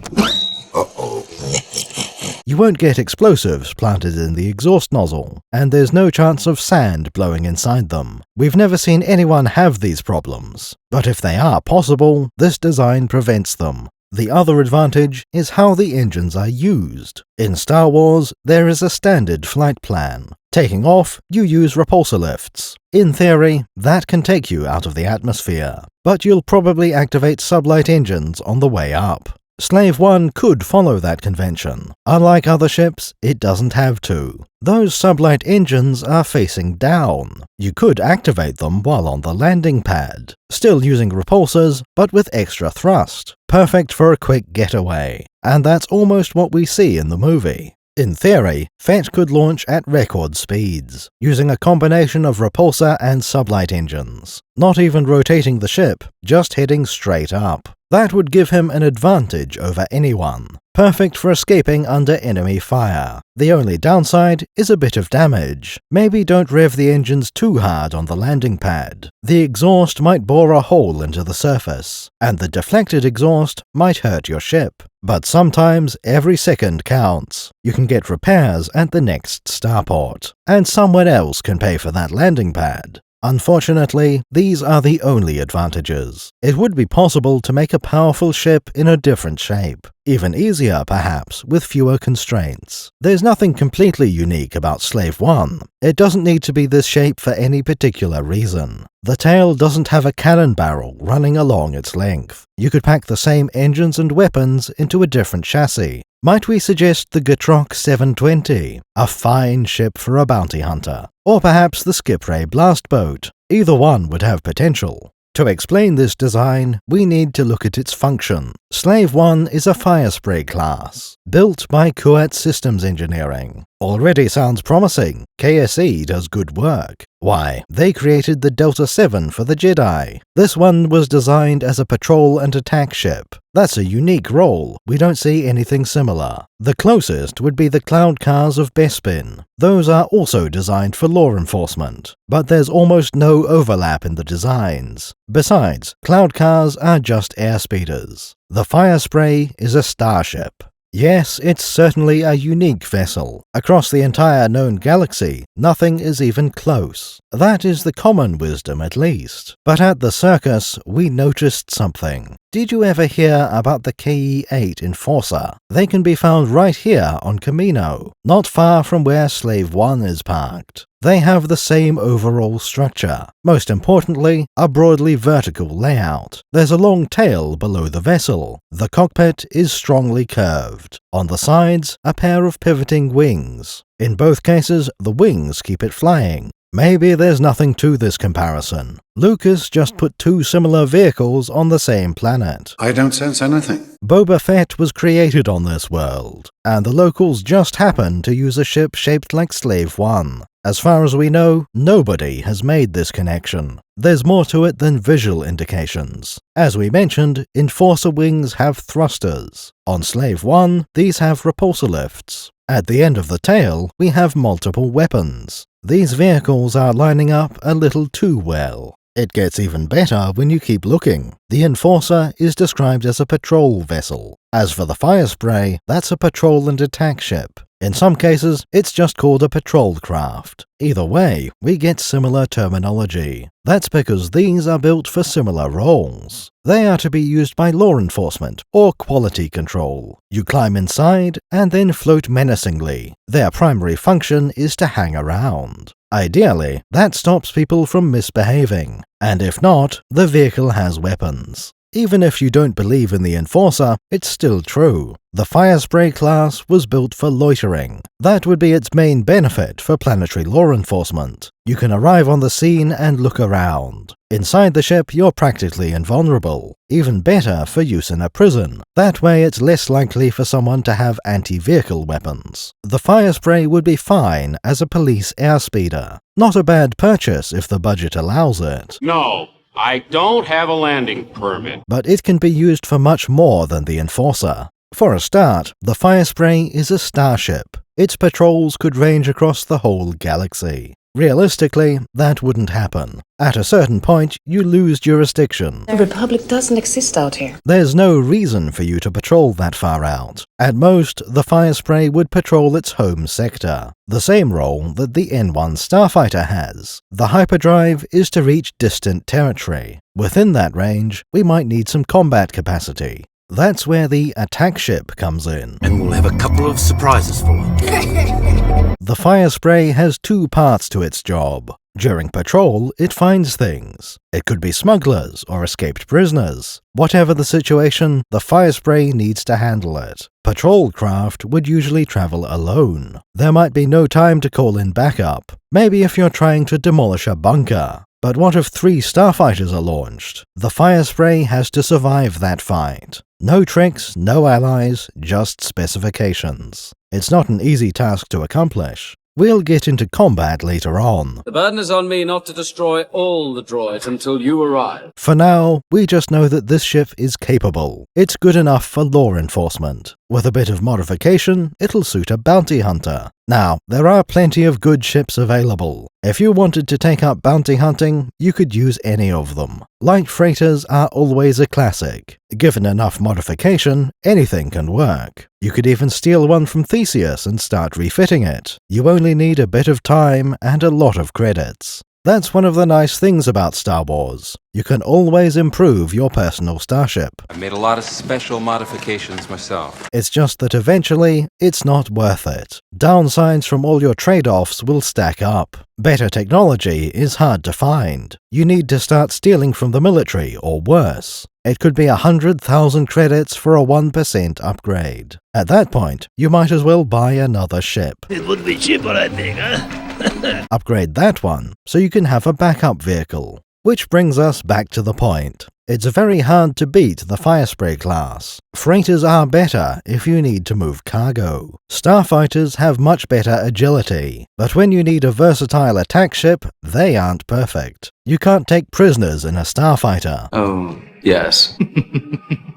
You won't get explosives planted in the exhaust nozzle, and there's no chance of sand blowing inside them. We've never seen anyone have these problems, but if they are possible, this design prevents them. The other advantage is how the engines are used. In Star Wars, there is a standard flight plan. Taking off, you use repulsorlifts. In theory, that can take you out of the atmosphere, but you'll probably activate sublight engines on the way up. Slave 1 could follow that convention. Unlike other ships, it doesn't have to. Those sublight engines are facing down. You could activate them while on the landing pad, still using repulsors, but with extra thrust. Perfect for a quick getaway. And that's almost what we see in the movie. In theory, Fett could launch at record speeds, using a combination of repulsor and sublight engines. Not even rotating the ship, just heading straight up. That would give him an advantage over anyone. Perfect for escaping under enemy fire. The only downside is a bit of damage. Maybe don't rev the engines too hard on the landing pad. The exhaust might bore a hole into the surface, and the deflected exhaust might hurt your ship. But sometimes every second counts. You can get repairs at the next starport, and someone else can pay for that landing pad. Unfortunately, these are the only advantages. It would be possible to make a powerful ship in a different shape. Even easier, perhaps, with fewer constraints. There's nothing completely unique about Slave 1. It doesn't need to be this shape for any particular reason. The tail doesn't have a cannon barrel running along its length. You could pack the same engines and weapons into a different chassis. Might we suggest the Gatroc 720, a fine ship for a bounty hunter? Or perhaps the Skipray blast boat? Either one would have potential. To explain this design, we need to look at its function. Slave 1 is a Firespray class, built by Kuat Systems Engineering. Already sounds promising. KSE does good work. Why, they created the Delta 7 for the Jedi. This one was designed as a patrol and attack ship. That's a unique role. We don't see anything similar. The closest would be the Cloud Cars of Bespin. Those are also designed for law enforcement, but there's almost no overlap in the designs. Besides, Cloud Cars are just airspeeders. The Firespray is a starship. Yes, it's certainly a unique vessel. Across the entire known galaxy, nothing is even close. That is the common wisdom, at least. But at the circus, we noticed something. Did you ever hear about the KE-8 Enforcer? They can be found right here on Camino, not far from where Slave 1 is parked. They have the same overall structure. Most importantly, a broadly vertical layout. There's a long tail below the vessel. The cockpit is strongly curved. On the sides, a pair of pivoting wings. In both cases, the wings keep it flying. Maybe there's nothing to this comparison. Lucas just put two similar vehicles on the same planet. I don't sense anything. Boba Fett was created on this world, and the locals just happened to use a ship shaped like Slave 1. As far as we know, nobody has made this connection. There's more to it than visual indications. As we mentioned, Enforcer wings have thrusters. On Slave 1, these have repulsorlifts. At the end of the tail, we have multiple weapons. These vehicles are lining up a little too well. It gets even better when you keep looking. The Enforcer is described as a patrol vessel. As for the Firespray, that's a patrol and attack ship. In some cases, it's just called a patrol craft. Either way, we get similar terminology. That's because these are built for similar roles. They are to be used by law enforcement or quality control. You climb inside and then float menacingly. Their primary function is to hang around. Ideally, that stops people from misbehaving. And if not, the vehicle has weapons. Even if you don't believe in the Enforcer, it's still true. The Firespray class was built for loitering. That would be its main benefit for planetary law enforcement. You can arrive on the scene and look around. Inside the ship, you're practically invulnerable. Even better for use in a prison. That way it's less likely for someone to have anti-vehicle weapons. The Firespray would be fine as a police airspeeder. Not a bad purchase if the budget allows it. No. I don't have a landing permit. But it can be used for much more than the Enforcer. For a start, the Firespray is a starship. Its patrols could range across the whole galaxy. Realistically, that wouldn't happen. At a certain point, you lose jurisdiction. The Republic doesn't exist out here. There's no reason for you to patrol that far out. At most, the Firespray would patrol its home sector, the same role that the N1 starfighter has. The hyperdrive is to reach distant territory. Within that range, we might need some combat capacity. That's where the attack ship comes in. And we'll have a couple of surprises for him. The Firespray has two parts to its job. During patrol, it finds things. It could be smugglers or escaped prisoners. Whatever the situation, the Firespray needs to handle it. Patrol craft would usually travel alone. There might be no time to call in backup. Maybe if you're trying to demolish a bunker. But what if 3 starfighters are launched? The Firespray has to survive that fight. No tricks, no allies, just specifications. It's not an easy task to accomplish. We'll get into combat later on. The burden is on me not to destroy all the droids until you arrive. For now, we just know that this ship is capable. It's good enough for law enforcement. With a bit of modification, it'll suit a bounty hunter. Now, there are plenty of good ships available. If you wanted to take up bounty hunting, you could use any of them. Light freighters are always a classic. Given enough modification, anything can work. You could even steal one from Theseus and start refitting it. You only need a bit of time and a lot of credits. That's one of the nice things about Star Wars. You can always improve your personal starship. I made a lot of special modifications myself. It's just that eventually, it's not worth it. Downsides from all your trade-offs will stack up. Better technology is hard to find. You need to start stealing from the military or worse. It could be 100,000 credits for a 1% upgrade. At that point, you might as well buy another ship. It would be cheaper, I think, huh? Upgrade that one, so you can have a backup vehicle. Which brings us back to the point. It's very hard to beat the Firespray class. Freighters are better if you need to move cargo. Starfighters have much better agility, but when you need a versatile attack ship, they aren't perfect. You can't take prisoners in a starfighter. Oh, yes.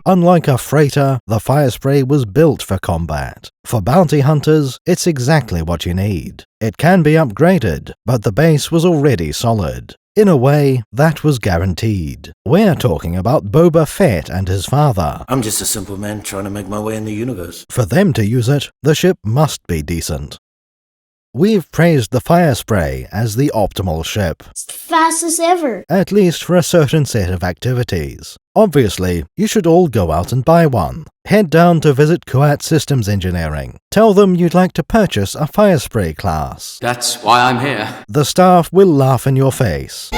Unlike a freighter, the Firespray was built for combat. For bounty hunters, it's exactly what you need. It can be upgraded, but the base was already solid. In a way, that was guaranteed. We're talking about Boba Fett and his father. I'm just a simple man trying to make my way in the universe. For them to use it, the ship must be decent. We've praised the Firespray as the optimal ship. It's the fastest ever. At least for a certain set of activities. Obviously, you should all go out and buy one. Head down to visit Kuat Systems Engineering. Tell them you'd like to purchase a Firespray class. That's why I'm here. The staff will laugh in your face.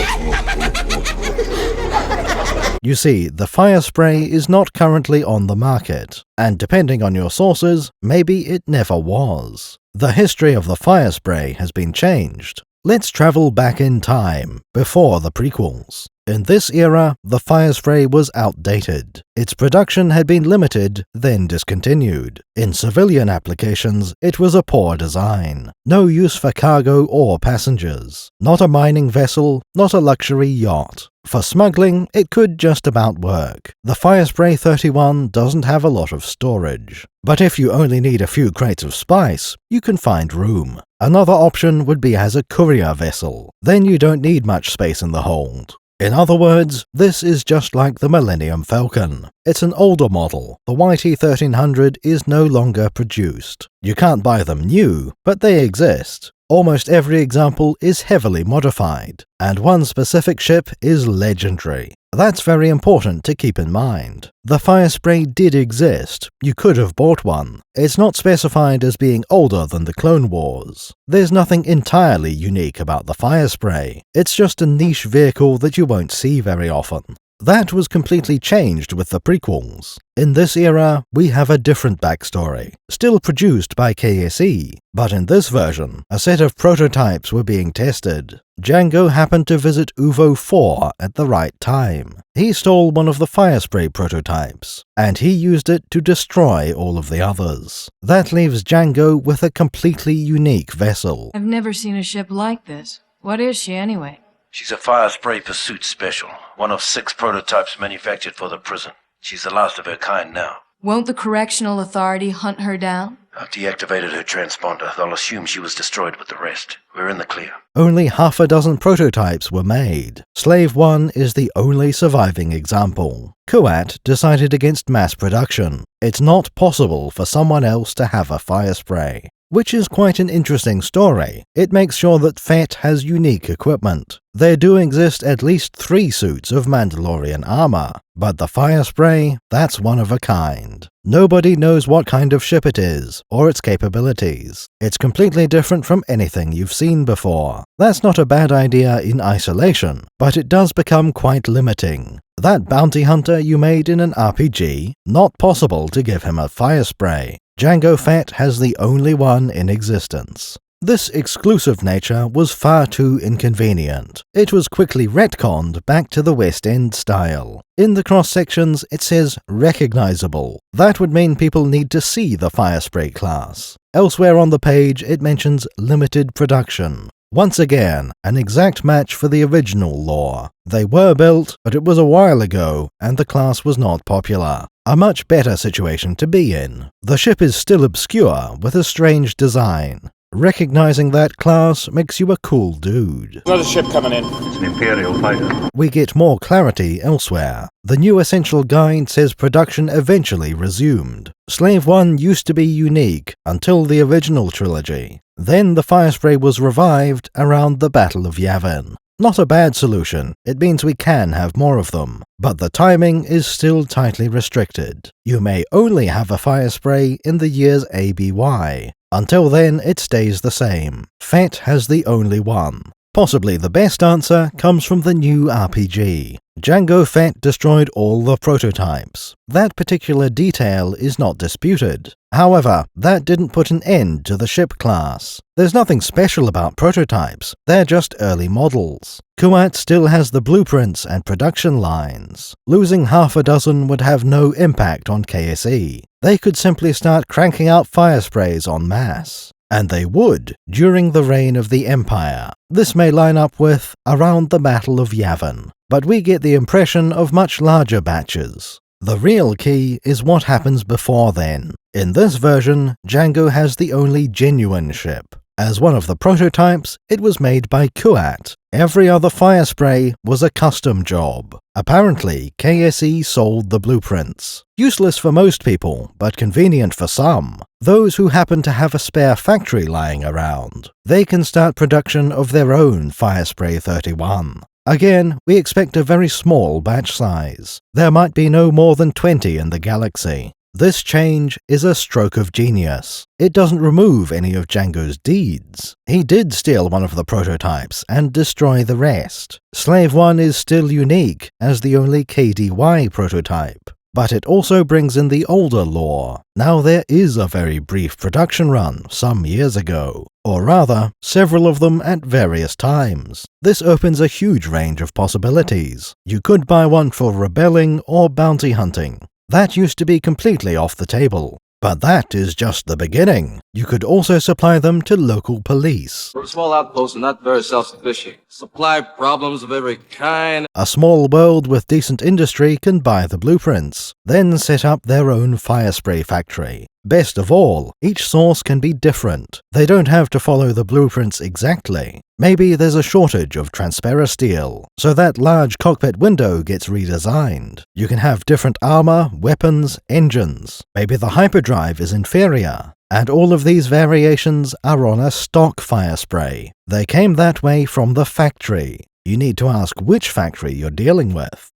You see, the Firespray is not currently on the market, and depending on your sources, maybe it never was. The history of the Firespray has been changed. Let's travel back in time, before the prequels. In this era, the Firespray was outdated. Its production had been limited, then discontinued. In civilian applications, it was a poor design. No use for cargo or passengers. Not a mining vessel, not a luxury yacht. For smuggling, it could just about work. The Firespray 31 doesn't have a lot of storage. But if you only need a few crates of spice, you can find room. Another option would be as a courier vessel. Then you don't need much space in the hold. In other words, this is just like the Millennium Falcon. It's an older model. The YT-1300 is no longer produced. You can't buy them new, but they exist. Almost every example is heavily modified, and one specific ship is legendary. That's very important to keep in mind. The Firespray did exist. You could have bought one. It's not specified as being older than the Clone Wars. There's nothing entirely unique about the Firespray. It's just a niche vehicle that you won't see very often. That was completely changed with the prequels. In this era, we have a different backstory, still produced by KSE, but in this version, a set of prototypes were being tested. Jango happened to visit UVO 4 at the right time. He stole one of the Firespray prototypes, and he used it to destroy all of the others. That leaves Jango with a completely unique vessel. I've never seen a ship like this. What is she anyway? She's a Firespray Pursuit Special, one of 6 prototypes manufactured for the prison. She's the last of her kind now. Won't the Correctional Authority hunt her down? I've deactivated her transponder. They'll assume she was destroyed with the rest. We're in the clear. Only half a dozen prototypes were made. Slave 1 is the only surviving example. Kuat decided against mass production. It's not possible for someone else to have a Firespray. Which is quite an interesting story. It makes sure that Fett has unique equipment. There do exist at least 3 suits of Mandalorian armor, but the Firespray, that's one of a kind. Nobody knows what kind of ship it is, or its capabilities. It's completely different from anything you've seen before. That's not a bad idea in isolation, but it does become quite limiting. That bounty hunter you made in an RPG? Not possible to give him a Firespray. Jango Fett has the only one in existence. This exclusive nature was far too inconvenient. It was quickly retconned back to the West End style. In the cross-sections it says recognizable. That would mean people need to see the Firespray class. Elsewhere on the page it mentions limited production. Once again, an exact match for the original lore. They were built, but it was a while ago, and the class was not popular. A much better situation to be in. The ship is still obscure, with a strange design. Recognizing that class makes you a cool dude. Another ship coming in. It's an Imperial fighter. We get more clarity elsewhere. The new Essential Guide says production eventually resumed. Slave 1 used to be unique until the original trilogy. Then the Firespray was revived around the Battle of Yavin. Not a bad solution, it means we can have more of them, but the timing is still tightly restricted. You may only have a Firespray in the years ABY. Until then, it stays the same. Fett has the only one. Possibly the best answer comes from the new RPG. Jango Fett destroyed all the prototypes. That particular detail is not disputed. However, that didn't put an end to the ship class. There's nothing special about prototypes, they're just early models. Kuat still has the blueprints and production lines. Losing half a dozen would have no impact on KSE. They could simply start cranking out Firesprays en masse. And they would, during the reign of the Empire. This may line up with around the Battle of Yavin, but we get the impression of much larger batches. The real key is what happens before then. In this version, Jango has the only genuine ship. As one of the prototypes, it was made by Kuat. Every other Firespray was a custom job. Apparently, KSE sold the blueprints. Useless for most people, but convenient for some. Those who happen to have a spare factory lying around. They can start production of their own Firespray 31. Again, we expect a very small batch size. There might be no more than 20 in the galaxy. This change is a stroke of genius. It doesn't remove any of Jango's deeds. He did steal one of the prototypes and destroy the rest. Slave 1 is still unique as the only KDY prototype. But it also brings in the older lore. Now there is a very brief production run some years ago, or rather, several of them at various times. This opens a huge range of possibilities. You could buy one for rebelling or bounty hunting. That used to be completely off the table. But that is just the beginning. You could also supply them to local police. We're a small outpost and not very self-sufficient. Supply problems of every kind. A small world with decent industry can buy the blueprints, then set up their own Firespray factory. Best of all, each source can be different. They don't have to follow the blueprints exactly. Maybe there's a shortage of transparent steel, so that large cockpit window gets redesigned. You can have different armor, weapons, engines. Maybe the hyperdrive is inferior. And all of these variations are on a stock Firespray. They came that way from the factory. You need to ask which factory you're dealing with.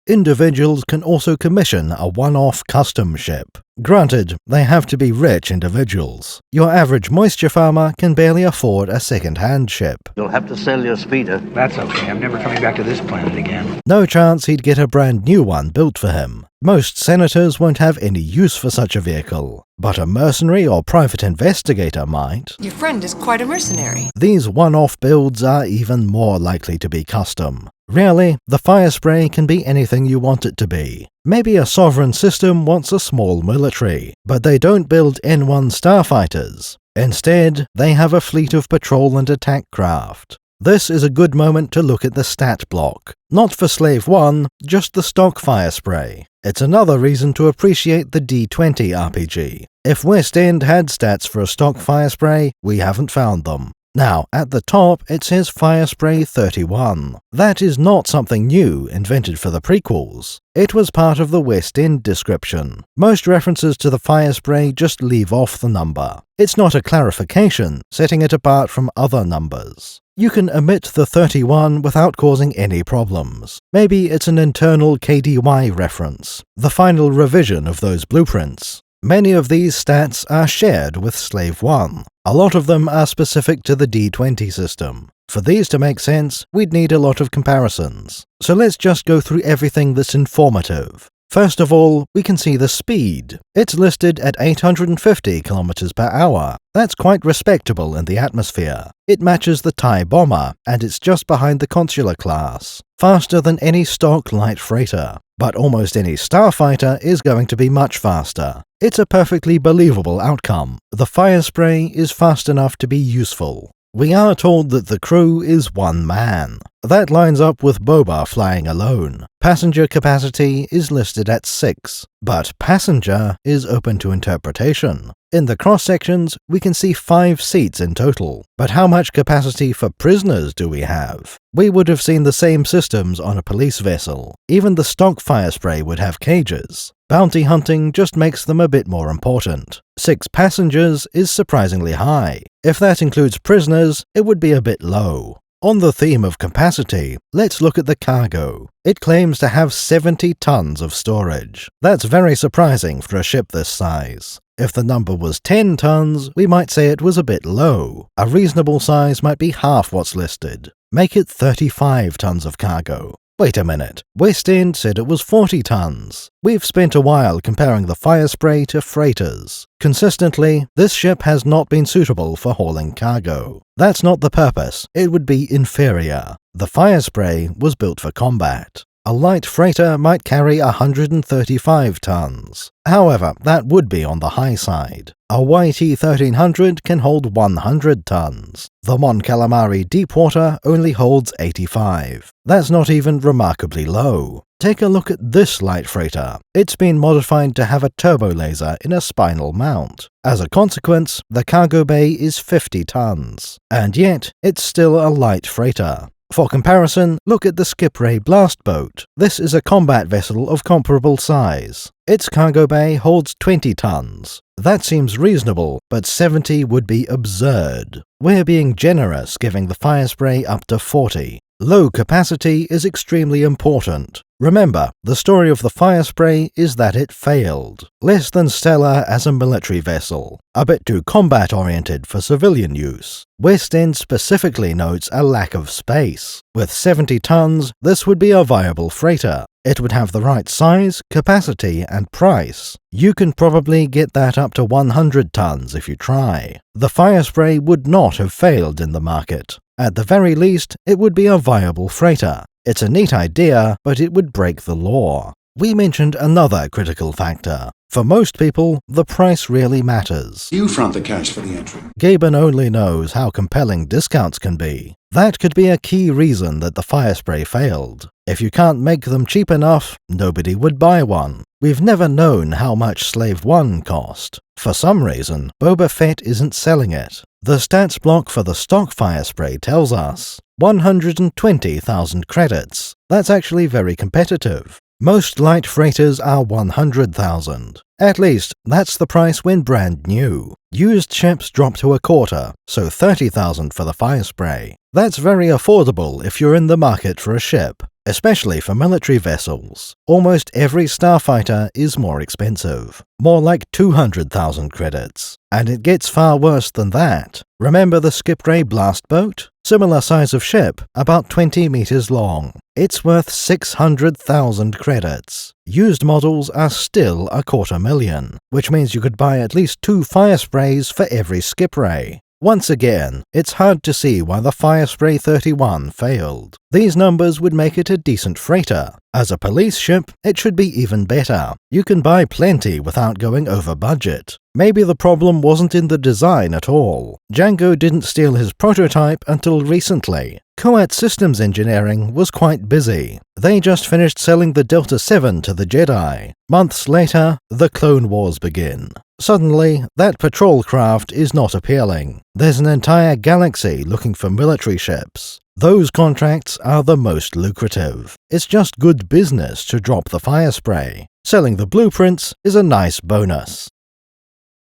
Individuals can also commission a one-off custom ship. Granted, they have to be rich individuals. Your average moisture farmer can barely afford a second-hand ship. You'll have to sell your speeder. That's okay, I'm never coming back to this planet again. No chance he'd get a brand new one built for him. Most senators won't have any use for such a vehicle, but a mercenary or private investigator might. Your friend is quite a mercenary. These one-off builds are even more likely to be custom. Really, the Firespray can be anything you want it to be. Maybe a sovereign system wants a small military, but they don't build N1 starfighters. Instead, they have a fleet of patrol and attack craft. This is a good moment to look at the stat block. Not for Slave 1, just the stock Firespray. It's another reason to appreciate the D20 RPG. If West End had stats for a stock Firespray, we haven't found them. Now, at the top, it says Firespray 31. That is not something new invented for the prequels. It was part of the West End description. Most references to the Firespray just leave off the number. It's not a clarification, setting it apart from other numbers. You can omit the 31 without causing any problems. Maybe it's an internal KDY reference, the final revision of those blueprints. Many of these stats are shared with Slave 1. A lot of them are specific to the D20 system. For these to make sense, we'd need a lot of comparisons. So let's just go through everything that's informative. First of all, we can see the speed. It's listed at 850 km per hour. That's quite respectable in the atmosphere. It matches the TIE bomber, and it's just behind the Consular class. Faster than any stock light freighter. But almost any starfighter is going to be much faster. It's a perfectly believable outcome. The Firespray is fast enough to be useful. We are told that the crew is one man. That lines up with Boba flying alone. Passenger capacity is listed at 6, but passenger is open to interpretation. In the cross-sections, we can see 5 seats in total, but how much capacity for prisoners do we have? We would have seen the same systems on a police vessel. Even the stock Firespray would have cages. Bounty hunting just makes them a bit more important. 6 passengers is surprisingly high. If that includes prisoners, it would be a bit low. On the theme of capacity, let's look at the cargo. It claims to have 70 tons of storage. That's very surprising for a ship this size. If the number was 10 tons, we might say it was a bit low. A reasonable size might be half what's listed. Make it 35 tons of cargo. Wait a minute, West End said it was 40 tons. We've spent a while comparing the Firespray to freighters. Consistently, this ship has not been suitable for hauling cargo. That's not the purpose, it would be inferior. The Firespray was built for combat. A light freighter might carry 135 tons. However, that would be on the high side. A YT-1300 can hold 100 tons. The Mon Calamari Deepwater only holds 85. That's not even remarkably low. Take a look at this light freighter. It's been modified to have a turbo laser in a spinal mount. As a consequence, the cargo bay is 50 tons. And yet, it's still a light freighter. For comparison, look at the Skipray blast boat. This is a combat vessel of comparable size. Its cargo bay holds 20 tons. That seems reasonable, but 70 would be absurd. We're being generous giving the Firespray up to 40. Low capacity is extremely important. Remember, the story of the Firespray is that it failed. Less than stellar as a military vessel. A bit too combat-oriented for civilian use. West End specifically notes a lack of space. With 70 tons, this would be a viable freighter. It would have the right size, capacity, and price. You can probably get that up to 100 tons if you try. The Firespray would not have failed in the market. At the very least, it would be a viable freighter. It's a neat idea, but it would break the law. We mentioned another critical factor. For most people, the price really matters. You front the cash for the entry. Gaben only knows how compelling discounts can be. That could be a key reason that the Firespray failed. If you can't make them cheap enough, nobody would buy one. We've never known how much Slave 1 cost. For some reason, Boba Fett isn't selling it. The stats block for the stock Firespray tells us 120,000 credits. That's actually very competitive. Most light freighters are 100,000. At least, that's the price when brand new. Used ships drop to a quarter, so 30,000 for the Firespray. That's very affordable if you're in the market for a ship, especially for military vessels. Almost every starfighter is more expensive, more like 200,000 credits. And it gets far worse than that. Remember the Skipray blast boat? Similar size of ship, about 20 meters long. It's worth 600,000 credits. Used models are still 250,000, which means you could buy at least 2 Firesprays for every Skipray. Once again, it's hard to see why the Firespray 31 failed. These numbers would make it a decent freighter. As a police ship, it should be even better. You can buy plenty without going over budget. Maybe the problem wasn't in the design at all. Jango didn't steal his prototype until recently. Coat Systems Engineering was quite busy. They just finished selling the Delta 7 to the Jedi. Months later, the Clone Wars begin. Suddenly, that patrol craft is not appealing. There's an entire galaxy looking for military ships. Those contracts are the most lucrative. It's just good business to drop the Firespray. Selling the blueprints is a nice bonus.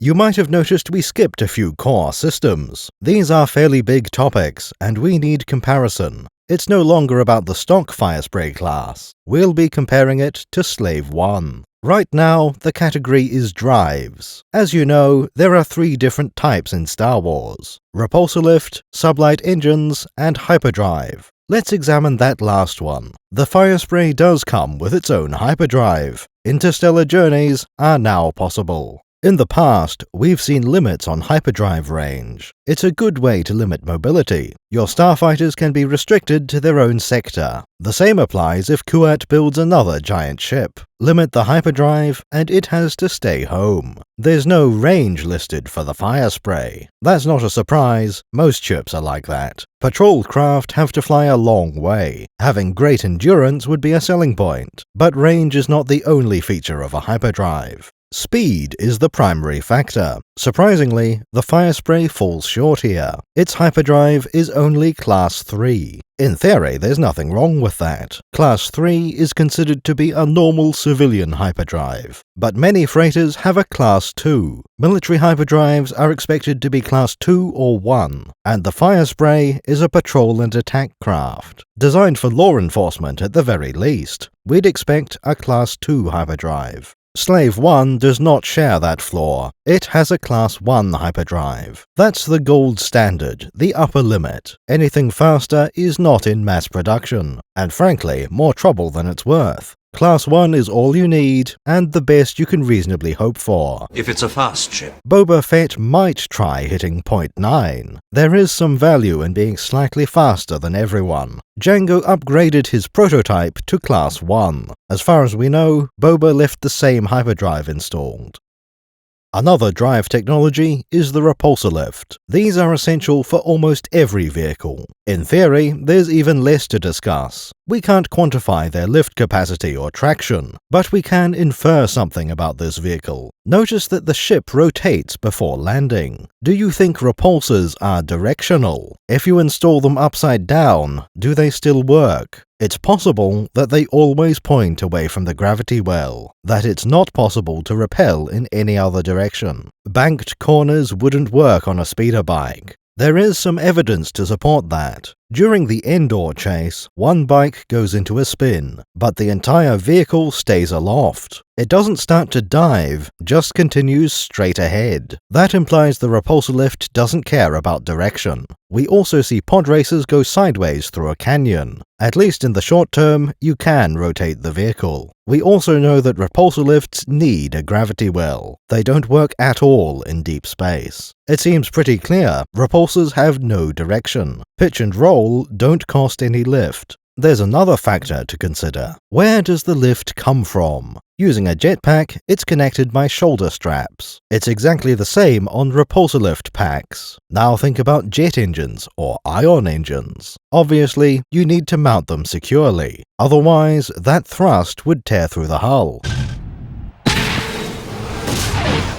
You might have noticed we skipped a few core systems. These are fairly big topics, and we need comparison. It's no longer about the stock Firespray class. We'll be comparing it to Slave 1. Right now, the category is drives. As you know, there are 3 different types in Star Wars: Repulsorlift, Sublight engines, and hyperdrive. Let's examine that last one. The Firespray does come with its own hyperdrive. Interstellar journeys are now possible. In the past, we've seen limits on hyperdrive range. It's a good way to limit mobility. Your starfighters can be restricted to their own sector. The same applies if Kuat builds another giant ship. Limit the hyperdrive, and it has to stay home. There's no range listed for the Firespray. That's not a surprise, most ships are like that. Patrol craft have to fly a long way. Having great endurance would be a selling point, but range is not the only feature of a hyperdrive. Speed is the primary factor. Surprisingly, the Firespray falls short here. Its hyperdrive is only Class 3. In theory, there's nothing wrong with that. Class 3 is considered to be a normal civilian hyperdrive, but many freighters have a Class 2. Military hyperdrives are expected to be Class 2 or 1, and the Firespray is a patrol and attack craft. Designed for law enforcement at the very least, we'd expect a Class 2 hyperdrive. Slave 1 does not share that flaw. It has a Class 1 hyperdrive. That's the gold standard, the upper limit. Anything faster is not in mass production, and frankly, more trouble than it's worth. Class 1 is all you need, and the best you can reasonably hope for. If it's a fast ship. Boba Fett might try hitting point 9. There is some value in being slightly faster than everyone. Jango upgraded his prototype to Class 1. As far as we know, Boba left the same hyperdrive installed. Another drive technology is the Repulsorlift. These are essential for almost every vehicle. In theory, there's even less to discuss. We can't quantify their lift capacity or traction, but we can infer something about this vehicle. Notice that the ship rotates before landing. Do you think repulsors are directional? If you install them upside down, do they still work? It's possible that they always point away from the gravity well, that it's not possible to repel in any other direction. Banked corners wouldn't work on a speeder bike. There is some evidence to support that. During the Endor chase, one bike goes into a spin, but the entire vehicle stays aloft. It doesn't start to dive, just continues straight ahead. That implies the Repulsorlift doesn't care about direction. We also see pod racers go sideways through a canyon. At least in the short term, you can rotate the vehicle. We also know that Repulsorlifts need a gravity well. They don't work at all in deep space. It seems pretty clear, repulsors have no direction. Pitch and roll don't cost any lift. There's another factor to consider. Where does the lift come from? Using a jetpack, it's connected by shoulder straps. It's exactly the same on Repulsorlift packs. Now think about jet engines or ion engines. Obviously, you need to mount them securely. Otherwise, that thrust would tear through the hull.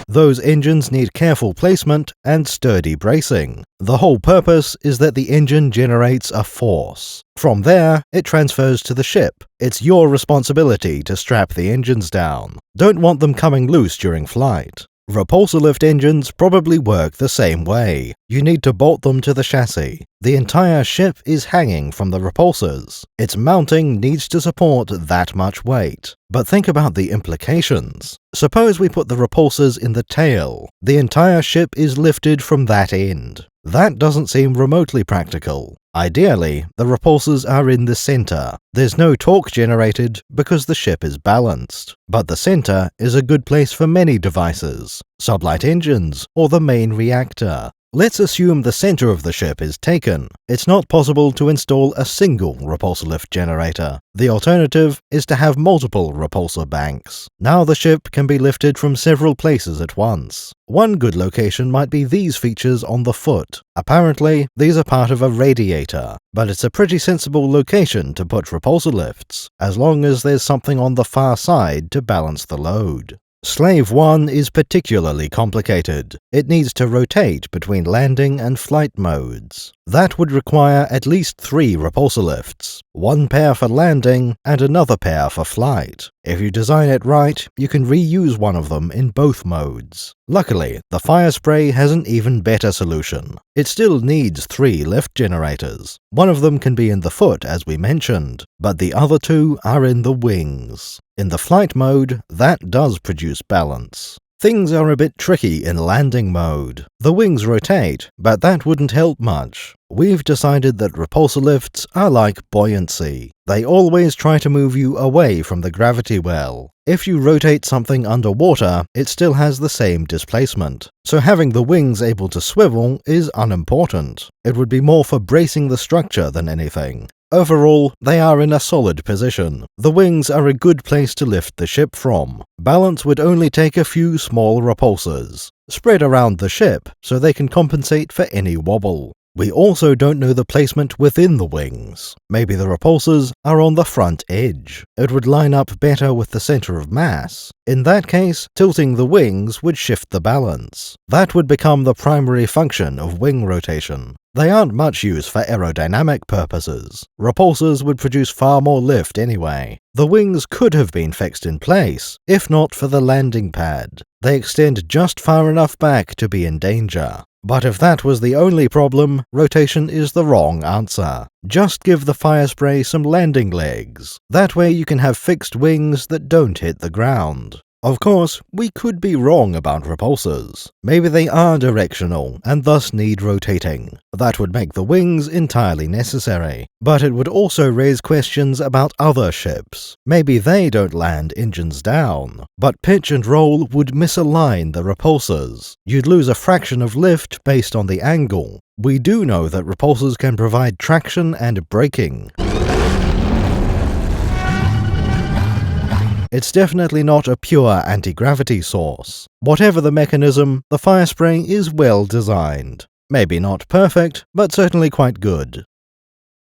Those engines need careful placement and sturdy bracing. The whole purpose is that the engine generates a force. From there, it transfers to the ship. It's your responsibility to strap the engines down. Don't want them coming loose during flight. Repulsorlift engines probably work the same way. You need to bolt them to the chassis. The entire ship is hanging from the repulsors. Its mounting needs to support that much weight. But think about the implications. Suppose we put the repulsors in the tail. The entire ship is lifted from that end. That doesn't seem remotely practical. Ideally, the repulsors are in the center. There's no torque generated because the ship is balanced. But the center is a good place for many devices, sublight engines, or the main reactor. Let's assume the center of the ship is taken. It's not possible to install a single repulsor lift generator. The alternative is to have multiple repulsor banks. Now the ship can be lifted from several places at once. One good location might be these features on the foot. Apparently, these are part of a radiator, but it's a pretty sensible location to put repulsor lifts, as long as there's something on the far side to balance the load. Slave 1 is particularly complicated. It needs to rotate between landing and flight modes. That would require at least 3 repulsor lifts, one pair for landing and another pair for flight. If you design it right, you can reuse one of them in both modes. Luckily, the Firespray has an even better solution. It still needs 3 lift generators. One of them can be in the foot, as we mentioned, but the other 2 are in the wings. In the flight mode, that does produce balance. Things are a bit tricky in landing mode. The wings rotate, but that wouldn't help much. We've decided that repulsor lifts are like buoyancy. They always try to move you away from the gravity well. If you rotate something underwater, it still has the same displacement. So having the wings able to swivel is unimportant. It would be more for bracing the structure than anything. Overall, they are in a solid position. The wings are a good place to lift the ship from. Balance would only take a few small repulsors, spread around the ship so they can compensate for any wobble. We also don't know the placement within the wings. Maybe the repulsors are on the front edge. It would line up better with the center of mass. In that case, tilting the wings would shift the balance. That would become the primary function of wing rotation. They aren't much use for aerodynamic purposes. Repulsors would produce far more lift anyway. The wings could have been fixed in place, if not for the landing pad. They extend just far enough back to be in danger. But if that was the only problem, rotation is the wrong answer. Just give the Firespray some landing legs. That way you can have fixed wings that don't hit the ground. Of course, we could be wrong about repulsors. Maybe they are directional and thus need rotating. That would make the wings entirely necessary. But it would also raise questions about other ships. Maybe they don't land engines down, but pitch and roll would misalign the repulsors. You'd lose a fraction of lift based on the angle. We do know that repulsors can provide traction and braking. It's definitely not a pure anti-gravity source. Whatever the mechanism, the Firespray is well designed. Maybe not perfect, but certainly quite good.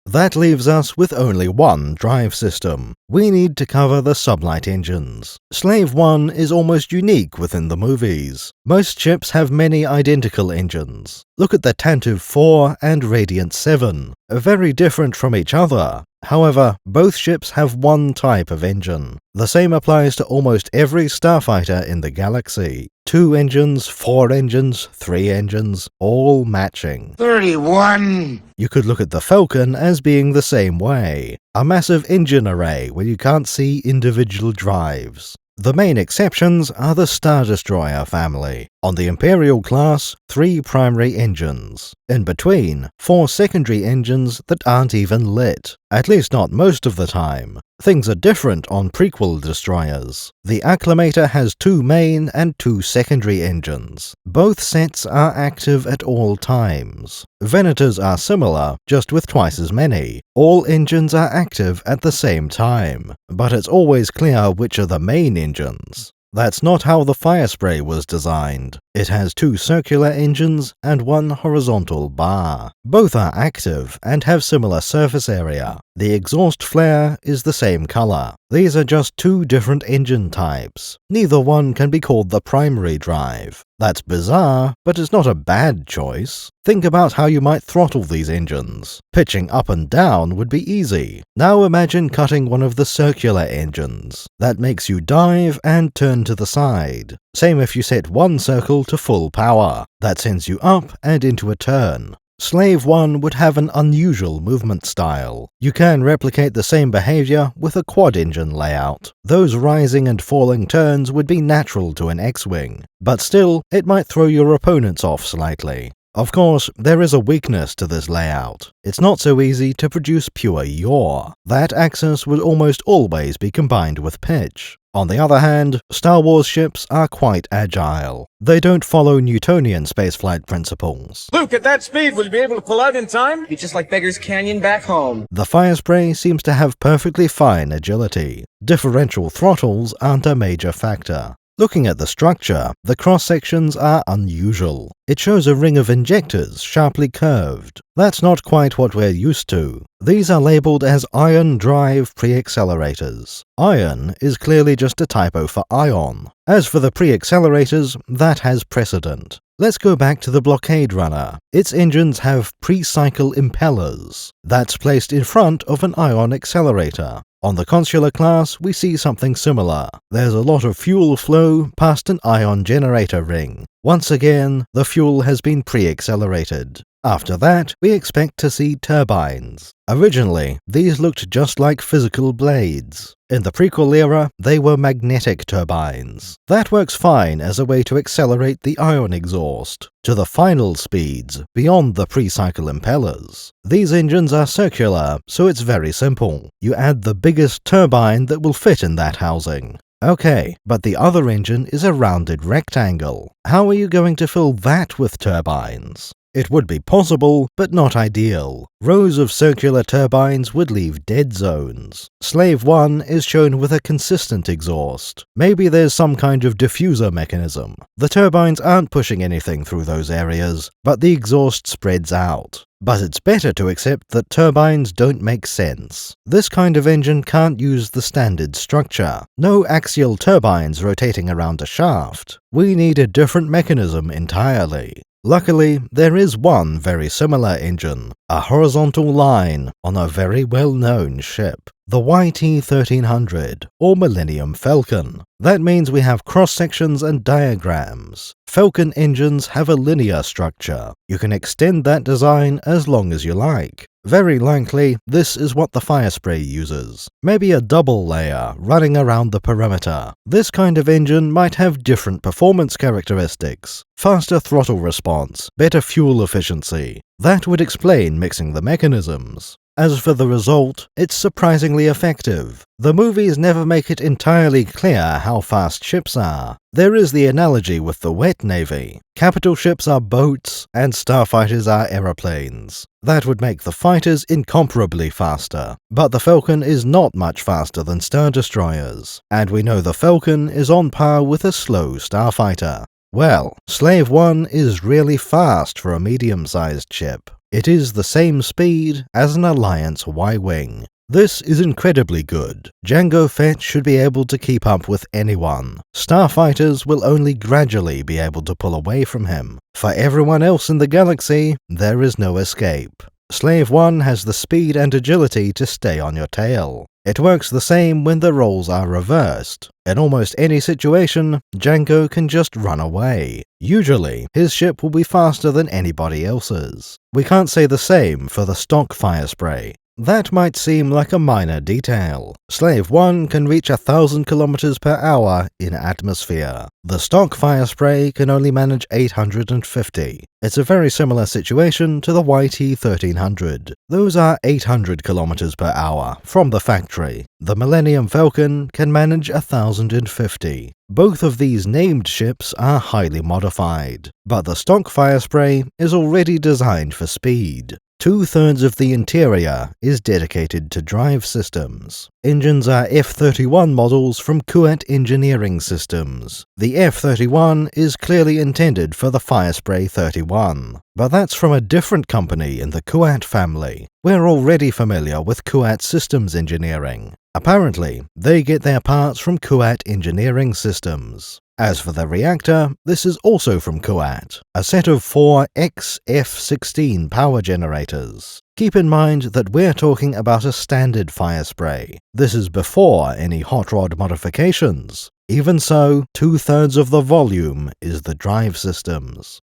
That leaves us with only one drive system. We need to cover the Sublight engines. Slave 1 is almost unique within the movies. Most ships have many identical engines. Look at the Tantive 4 and Radiant 7. Very different from each other. However, both ships have one type of engine. The same applies to almost every starfighter in the galaxy. 2 engines, 4 engines, 3 engines, all matching. 31! You could look at the Falcon as being the same way. A massive engine array where you can't see individual drives. The main exceptions are the Star Destroyer family. On the Imperial class, 3 primary engines. In between, 4 secondary engines that aren't even lit. At least not most of the time. Things are different on prequel destroyers. The Acclamator has 2 main and 2 secondary engines. Both sets are active at all times. Venators are similar, just with twice as many. All engines are active at the same time, but it's always clear which are the main engines. That's not how the Firespray was designed. It has 2 circular engines and 1 horizontal bar. Both are active and have similar surface area. The exhaust flare is the same color. These are just 2 different engine types. Neither one can be called the primary drive. That's bizarre, but it's not a bad choice. Think about how you might throttle these engines. Pitching up and down would be easy. Now imagine cutting one of the circular engines. That makes you dive and turn to the side. Same if you set one circle to full power. That sends you up and into a turn. Slave 1 would have an unusual movement style. You can replicate the same behavior with a quad-engine layout. Those rising and falling turns would be natural to an X-Wing, but still, it might throw your opponents off slightly. Of course, there is a weakness to this layout. It's not so easy to produce pure yaw. That axis would almost always be combined with pitch. On the other hand, Star Wars ships are quite agile. They don't follow Newtonian spaceflight principles. Luke, at that speed, will you be able to pull out in time? Be just like Beggar's Canyon back home. The Firespray seems to have perfectly fine agility. Differential throttles aren't a major factor. Looking at the structure, the cross-sections are unusual. It shows a ring of injectors sharply curved. That's not quite what we're used to. These are labeled as ion drive pre-accelerators. Ion is clearly just a typo for ion. As for the pre-accelerators, that has precedent. Let's go back to the blockade runner. Its engines have pre-cycle impellers. That's placed in front of an ion accelerator. On the Consular class, we see something similar. There's a lot of fuel flow past an ion generator ring. Once again, the fuel has been pre-accelerated. After that, we expect to see turbines. Originally, these looked just like physical blades. In the prequel era, they were magnetic turbines. That works fine as a way to accelerate the ion exhaust to the final speeds beyond the pre-cycle impellers. These engines are circular, so it's very simple. You add the biggest turbine that will fit in that housing. Okay, but the other engine is a rounded rectangle. How are you going to fill that with turbines? It would be possible, but not ideal. Rows of circular turbines would leave dead zones. Slave 1 is shown with a consistent exhaust. Maybe there's some kind of diffuser mechanism. The turbines aren't pushing anything through those areas, but the exhaust spreads out. But it's better to accept that turbines don't make sense. This kind of engine can't use the standard structure. No axial turbines rotating around a shaft. We need a different mechanism entirely. Luckily, there is one very similar engine, a horizontal line on a very well-known ship, the YT-1300, or Millennium Falcon. That means we have cross-sections and diagrams. Falcon engines have a linear structure. You can extend that design as long as you like. Very likely, this is what the Firespray uses. Maybe a double layer running around the perimeter. This kind of engine might have different performance characteristics. Faster throttle response, better fuel efficiency. That would explain mixing the mechanisms. As for the result, it's surprisingly effective. The movies never make it entirely clear how fast ships are. There is the analogy with the wet navy. Capital ships are boats, and starfighters are aeroplanes. That would make the fighters incomparably faster. But the Falcon is not much faster than star destroyers, and we know the Falcon is on par with a slow starfighter. Well, Slave 1 is really fast for a medium-sized ship. It is the same speed as an Alliance Y-Wing. This is incredibly good. Jango Fett should be able to keep up with anyone. Starfighters will only gradually be able to pull away from him. For everyone else in the galaxy, there is no escape. Slave 1 has the speed and agility to stay on your tail. It works the same when the roles are reversed. In almost any situation, Jango can just run away. Usually, his ship will be faster than anybody else's. We can't say the same for the stock Firespray. That might seem like a minor detail. Slave 1 can reach 1,000 km per hour in atmosphere. The stock Firespray can only manage 850. It's a very similar situation to the YT-1300. Those are 800 km per hour from the factory. The Millennium Falcon can manage 1,050. Both of these named ships are highly modified, but the stock Firespray is already designed for speed. 2/3 of the interior is dedicated to drive systems. Engines are F-31 models from Kuat Engineering Systems. The F-31 is clearly intended for the Firespray 31, but that's from a different company in the Kuat family. We're already familiar with Kuat Systems Engineering. Apparently, they get their parts from Kuat Engineering Systems. As for the reactor, this is also from Kuat, a set of 4 XF-16 power generators. Keep in mind that we're talking about a standard Firespray. This is before any hot rod modifications. Even so, 2/3 of the volume is the drive systems.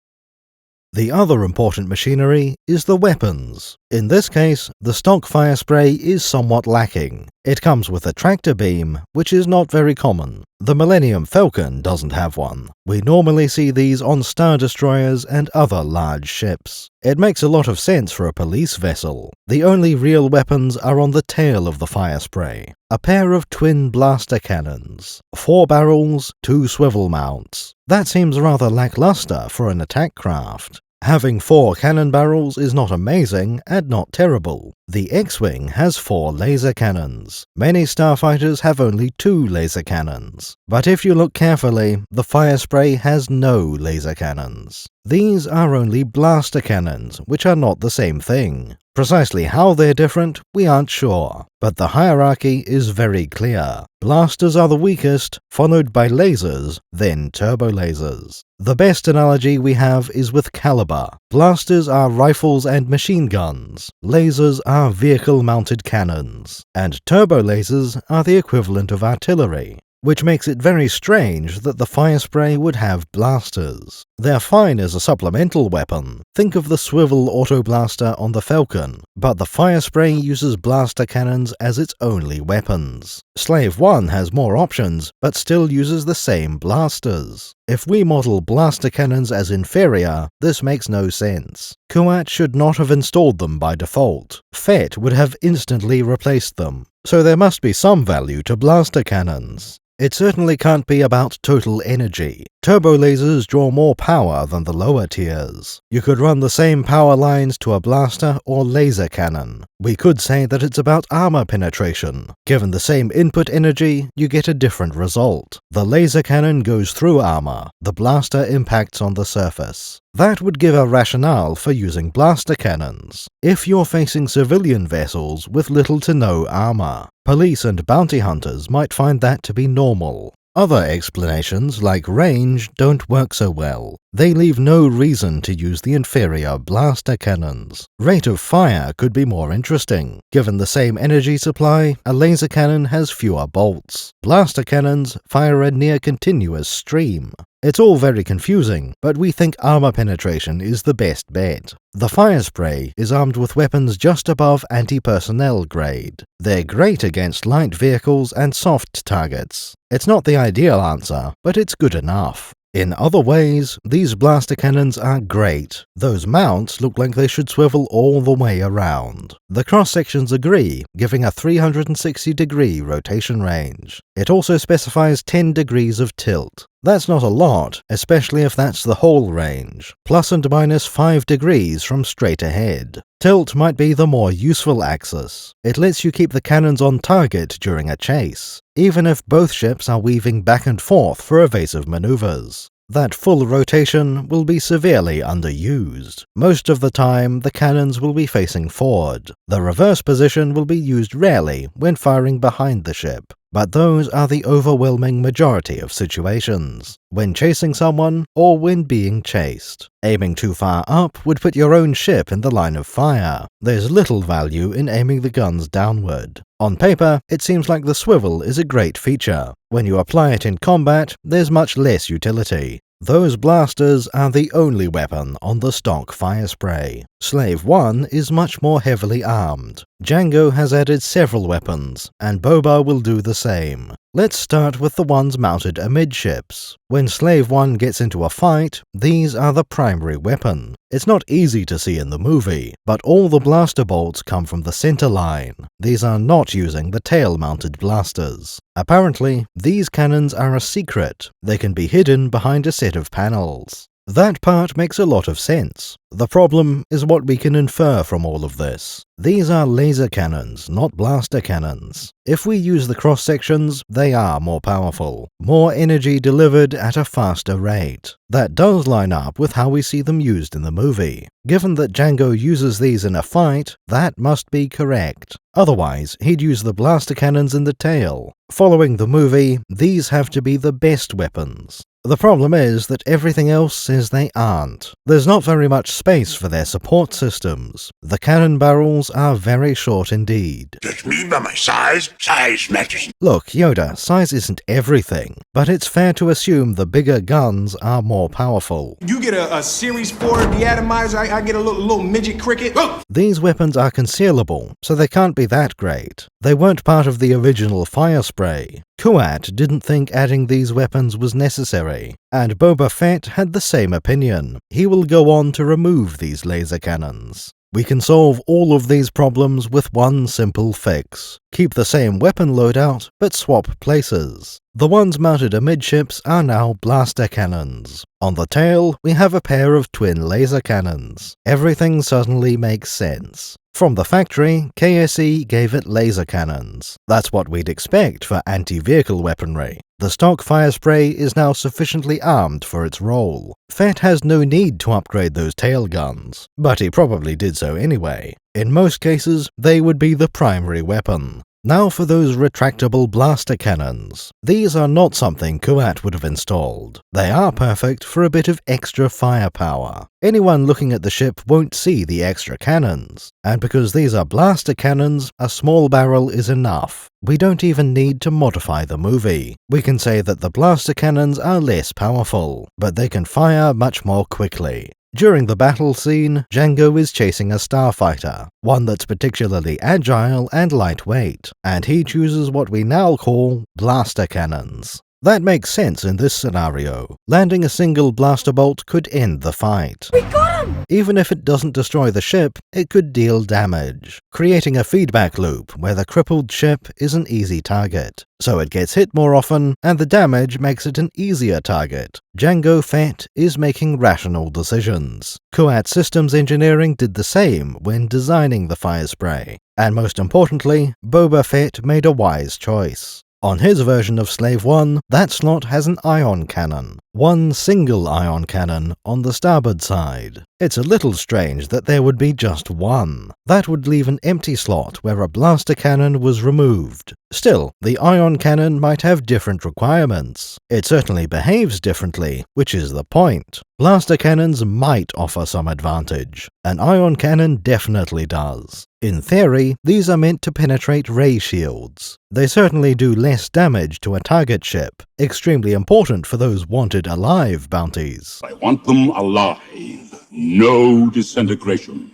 The other important machinery is the weapons. In this case, the stock Firespray is somewhat lacking. It comes with a tractor beam, which is not very common. The Millennium Falcon doesn't have one. We normally see these on Star Destroyers and other large ships. It makes a lot of sense for a police vessel. The only real weapons are on the tail of the Firespray. A pair of twin blaster cannons, 4 barrels, 2 swivel mounts. That seems rather lackluster for an attack craft. Having 4 cannon barrels is not amazing and not terrible. The X-Wing has 4 laser cannons. Many starfighters have only 2 laser cannons. But if you look carefully, the Firespray has no laser cannons. These are only blaster cannons, which are not the same thing. Precisely how they're different, we aren't sure, but the hierarchy is very clear. Blasters are the weakest, followed by lasers, then turbo lasers. The best analogy we have is with caliber. Blasters are rifles and machine guns, lasers are vehicle-mounted cannons, and turbo lasers are the equivalent of artillery. Which makes it very strange that the Firespray would have blasters. They're fine as a supplemental weapon. Think of the swivel auto-blaster on the Falcon, but the Firespray uses blaster cannons as its only weapons. Slave 1 has more options, but still uses the same blasters. If we model blaster cannons as inferior, this makes no sense. Kuat should not have installed them by default. Fett would have instantly replaced them. So there must be some value to blaster cannons. It certainly can't be about total energy. Turbo lasers draw more power than the lower tiers. You could run the same power lines to a blaster or laser cannon. We could say that it's about armor penetration. Given the same input energy, you get a different result. The laser cannon goes through armor, the blaster impacts on the surface. That would give a rationale for using blaster cannons. If you're facing civilian vessels with little to no armor, police and bounty hunters might find that to be normal. Other explanations, like range, don't work so well. They leave no reason to use the inferior blaster cannons. Rate of fire could be more interesting. Given the same energy supply, a laser cannon has fewer bolts. Blaster cannons fire a near-continuous stream. It's all very confusing, but we think armor penetration is the best bet. The Firespray is armed with weapons just above anti-personnel grade. They're great against light vehicles and soft targets. It's not the ideal answer, but it's good enough. In other ways, these blaster cannons are great. Those mounts look like they should swivel all the way around. The cross-sections agree, giving a 360-degree rotation range. It also specifies 10 degrees of tilt. That's not a lot, especially if that's the whole range. Plus and minus 5 degrees from straight ahead. Tilt might be the more useful axis. It lets you keep the cannons on target during a chase, even if both ships are weaving back and forth for evasive maneuvers. That full rotation will be severely underused. Most of the time, the cannons will be facing forward. The reverse position will be used rarely when firing behind the ship. But those are the overwhelming majority of situations, when chasing someone or when being chased. Aiming too far up would put your own ship in the line of fire. There's little value in aiming the guns downward. On paper, it seems like the swivel is a great feature. When you apply it in combat, there's much less utility. Those blasters are the only weapon on the stock Firespray. Slave 1 is much more heavily armed. Jango has added several weapons, and Boba will do the same. Let's start with the ones mounted amidships. When Slave 1 gets into a fight, these are the primary weapon. It's not easy to see in the movie, but all the blaster bolts come from the center line. These are not using the tail-mounted blasters. Apparently, these cannons are a secret. They can be hidden behind a set of panels. That part makes a lot of sense. The problem is what we can infer from all of this. These are laser cannons, not blaster cannons. If we use the cross-sections, they are more powerful. More energy delivered at a faster rate. That does line up with how we see them used in the movie. Given that Jango uses these in a fight, that must be correct. Otherwise, he'd use the blaster cannons in the tail. Following the movie, these have to be the best weapons. The problem is that everything else says they aren't. There's not very much space for their support systems. The cannon barrels are very short indeed. Judge me by my size. Size matters. Look, Yoda, size isn't everything, but it's fair to assume the bigger guns are more powerful. You get a Series 4 deatomizer, I get a little midget cricket. Oh! These weapons are concealable, so they can't be that great. They weren't part of the original Firespray. Kuat didn't think adding these weapons was necessary, and Boba Fett had the same opinion. He will go on to remove these laser cannons. We can solve all of these problems with one simple fix. Keep the same weapon loadout, but swap places. The ones mounted amidships are now blaster cannons. On the tail, we have a pair of twin laser cannons. Everything suddenly makes sense. From the factory, KSE gave it laser cannons. That's what we'd expect for anti-vehicle weaponry. The stock Firespray is now sufficiently armed for its role. Fett has no need to upgrade those tail guns, but he probably did so anyway. In most cases, they would be the primary weapon. Now for those retractable blaster cannons. These are not something Kuat would have installed. They are perfect for a bit of extra firepower. Anyone looking at the ship won't see the extra cannons, and because these are blaster cannons, a small barrel is enough. We don't even need to modify the movie. We can say that the blaster cannons are less powerful, but they can fire much more quickly. During the battle scene, Jango is chasing a starfighter, one that's particularly agile and lightweight, and he chooses what we now call blaster cannons. That makes sense in this scenario. Landing a single blaster bolt could end the fight. We got him! Even if it doesn't destroy the ship, it could deal damage, creating a feedback loop where the crippled ship is an easy target. So it gets hit more often, and the damage makes it an easier target. Jango Fett is making rational decisions. Kuat Systems Engineering did the same when designing the Firespray. And most importantly, Boba Fett made a wise choice. On his version of Slave 1, that slot has an ion cannon. One single ion cannon on the starboard side. It's a little strange that there would be just one. That would leave an empty slot where a blaster cannon was removed. Still, the ion cannon might have different requirements. It certainly behaves differently, which is the point. Blaster cannons might offer some advantage. An ion cannon definitely does. In theory, these are meant to penetrate ray shields. They certainly do less damage to a target ship, extremely important for those wanted alive bounties. I want them alive. No disintegration.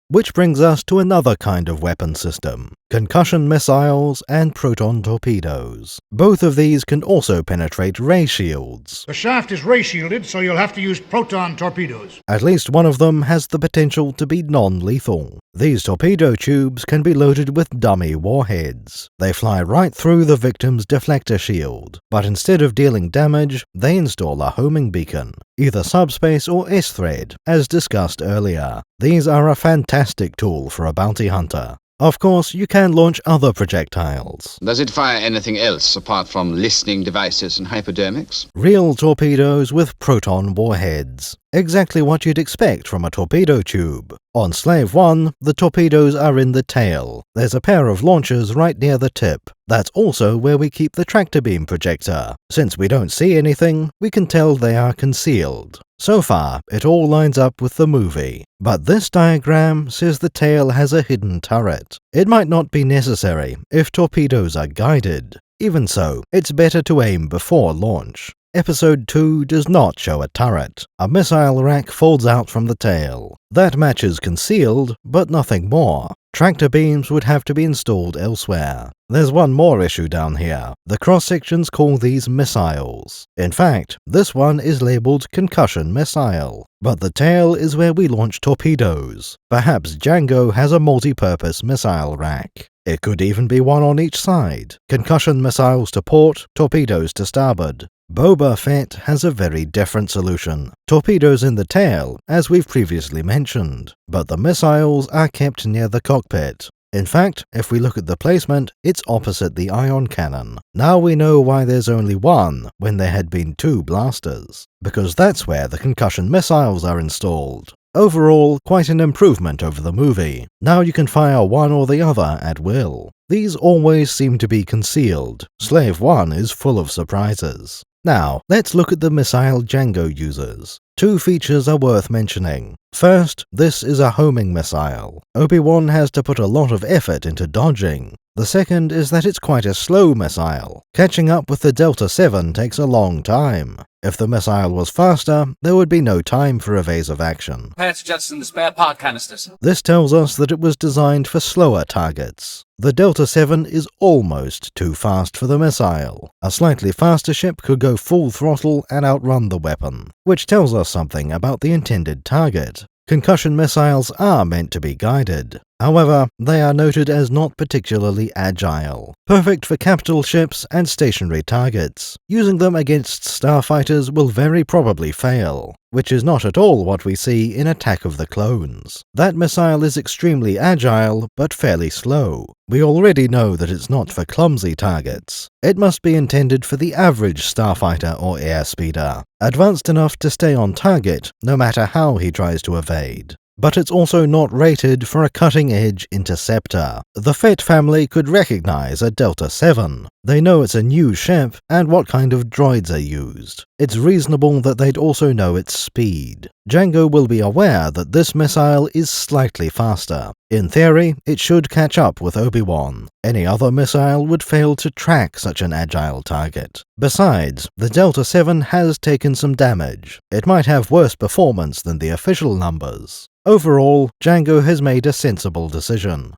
Which brings us to another kind of weapon system, concussion missiles and proton torpedoes. Both of these can also penetrate ray shields. The shaft is ray shielded, so you'll have to use proton torpedoes. At least one of them has the potential to be non-lethal. These torpedo tubes can be loaded with dummy warheads. They fly right through the victim's deflector shield, but instead of dealing damage, they install a homing beacon, either subspace or S-thread, as discussed earlier. These are a fantastic tool for a bounty hunter. Of course, you can launch other projectiles. Does it fire anything else apart from listening devices and hypodermics? Real torpedoes with proton warheads. Exactly what you'd expect from a torpedo tube. On Slave 1, the torpedoes are in the tail. There's a pair of launchers right near the tip. That's also where we keep the tractor beam projector. Since we don't see anything, we can tell they are concealed. So far, it all lines up with the movie. But this diagram says the tail has a hidden turret. It might not be necessary if torpedoes are guided. Even so, it's better to aim before launch. Episode 2 does not show a turret. A missile rack folds out from the tail. That matches concealed, but nothing more. Tractor beams would have to be installed elsewhere. There's one more issue down here. The cross-sections call these missiles. In fact, this one is labeled concussion missile. But the tail is where we launch torpedoes. Perhaps Jango has a multi-purpose missile rack. It could even be one on each side. Concussion missiles to port, torpedoes to starboard. Boba Fett has a very different solution. Torpedoes in the tail, as we've previously mentioned, but the missiles are kept near the cockpit. In fact, if we look at the placement, it's opposite the ion cannon. Now we know why there's only one when there had been two blasters, because that's where the concussion missiles are installed. Overall, quite an improvement over the movie. Now you can fire one or the other at will. These always seem to be concealed. Slave 1 is full of surprises. Now, let's look at the missile Jango uses. Two features are worth mentioning. First, this is a homing missile. Obi-Wan has to put a lot of effort into dodging. The second is that it's quite a slow missile. Catching up with the Delta 7 takes a long time. If the missile was faster, there would be no time for evasive action. Pats jettison the spare part canisters. This tells us that it was designed for slower targets. The Delta 7 is almost too fast for the missile. A slightly faster ship could go full throttle and outrun the weapon, which tells us something about the intended target. Concussion missiles are meant to be guided. However, they are noted as not particularly agile, perfect for capital ships and stationary targets. Using them against starfighters will very probably fail, which is not at all what we see in Attack of the Clones. That missile is extremely agile, but fairly slow. We already know that it's not for clumsy targets. It must be intended for the average starfighter or airspeeder, advanced enough to stay on target no matter how he tries to evade. But it's also not rated for a cutting-edge interceptor. The Fett family could recognize a Delta 7. They know it's a new ship and what kind of droids are used. It's reasonable that they'd also know its speed. Jango will be aware that this missile is slightly faster. In theory, it should catch up with Obi-Wan. Any other missile would fail to track such an agile target. Besides, the Delta 7 has taken some damage. It might have worse performance than the official numbers. Overall, Jango has made a sensible decision.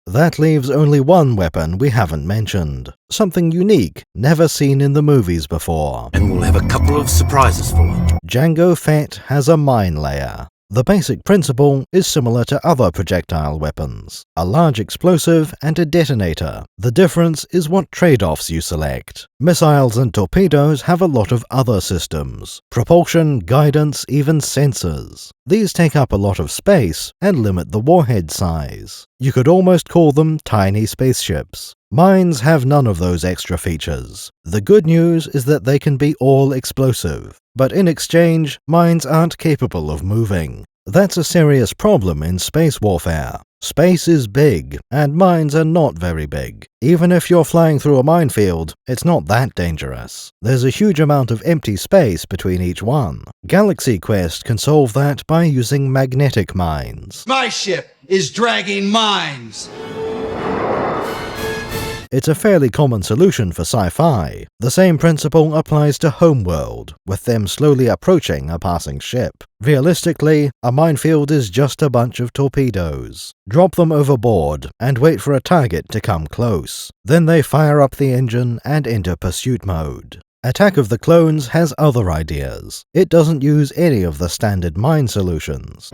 That leaves only one weapon we haven't mentioned. Something unique, never seen in the movies before. And we'll have a couple of surprises for him. Jango Fett has a Minelayer. The basic principle is similar to other projectile weapons, a large explosive and a detonator. The difference is what trade-offs you select. Missiles and torpedoes have a lot of other systems: propulsion, guidance, even sensors. These take up a lot of space and limit the warhead size. You could almost call them tiny spaceships. Mines have none of those extra features. The good news is that they can be all explosive, but in exchange, mines aren't capable of moving. That's a serious problem in space warfare. Space is big, and mines are not very big. Even if you're flying through a minefield, it's not that dangerous. There's a huge amount of empty space between each one. Galaxy Quest can solve that by using magnetic mines. My ship is dragging mines! It's a fairly common solution for sci-fi. The same principle applies to Homeworld, with them slowly approaching a passing ship. Realistically, a minefield is just a bunch of torpedoes. Drop them overboard and wait for a target to come close. Then they fire up the engine and enter pursuit mode. Attack of the Clones has other ideas. It doesn't use any of the standard mine solutions.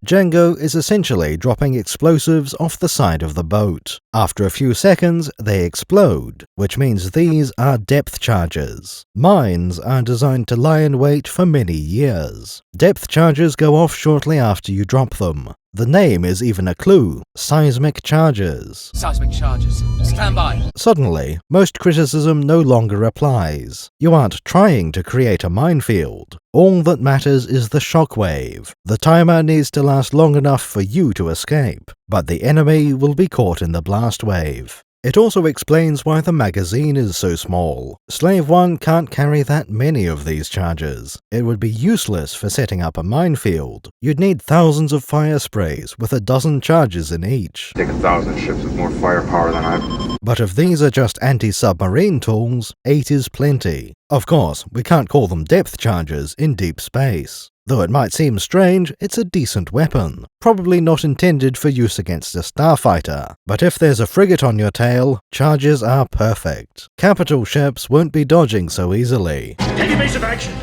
Jango is essentially dropping explosives off the side of the boat. After a few seconds, they explode, which means these are depth charges. Mines are designed to lie in wait for many years. Depth charges go off shortly after you drop them. The name is even a clue: seismic charges. Seismic charges. Stand by. Suddenly, most criticism no longer applies. You aren't trying to create a minefield. All that matters is the shockwave. The timer needs to last long enough for you to escape, but the enemy will be caught in the blast wave. It also explains why the magazine is so small. Slave 1 can't carry that many of these charges. It would be useless for setting up a minefield. You'd need thousands of fire sprays with a dozen charges in each. Take 1,000 ships with more firepower than I've... But if these are just anti-submarine tools, 8 is plenty. Of course, we can't call them depth charges in deep space. Though it might seem strange, it's a decent weapon. Probably not intended for use against a starfighter. But if there's a frigate on your tail, charges are perfect. Capital ships won't be dodging so easily. Take evasive action!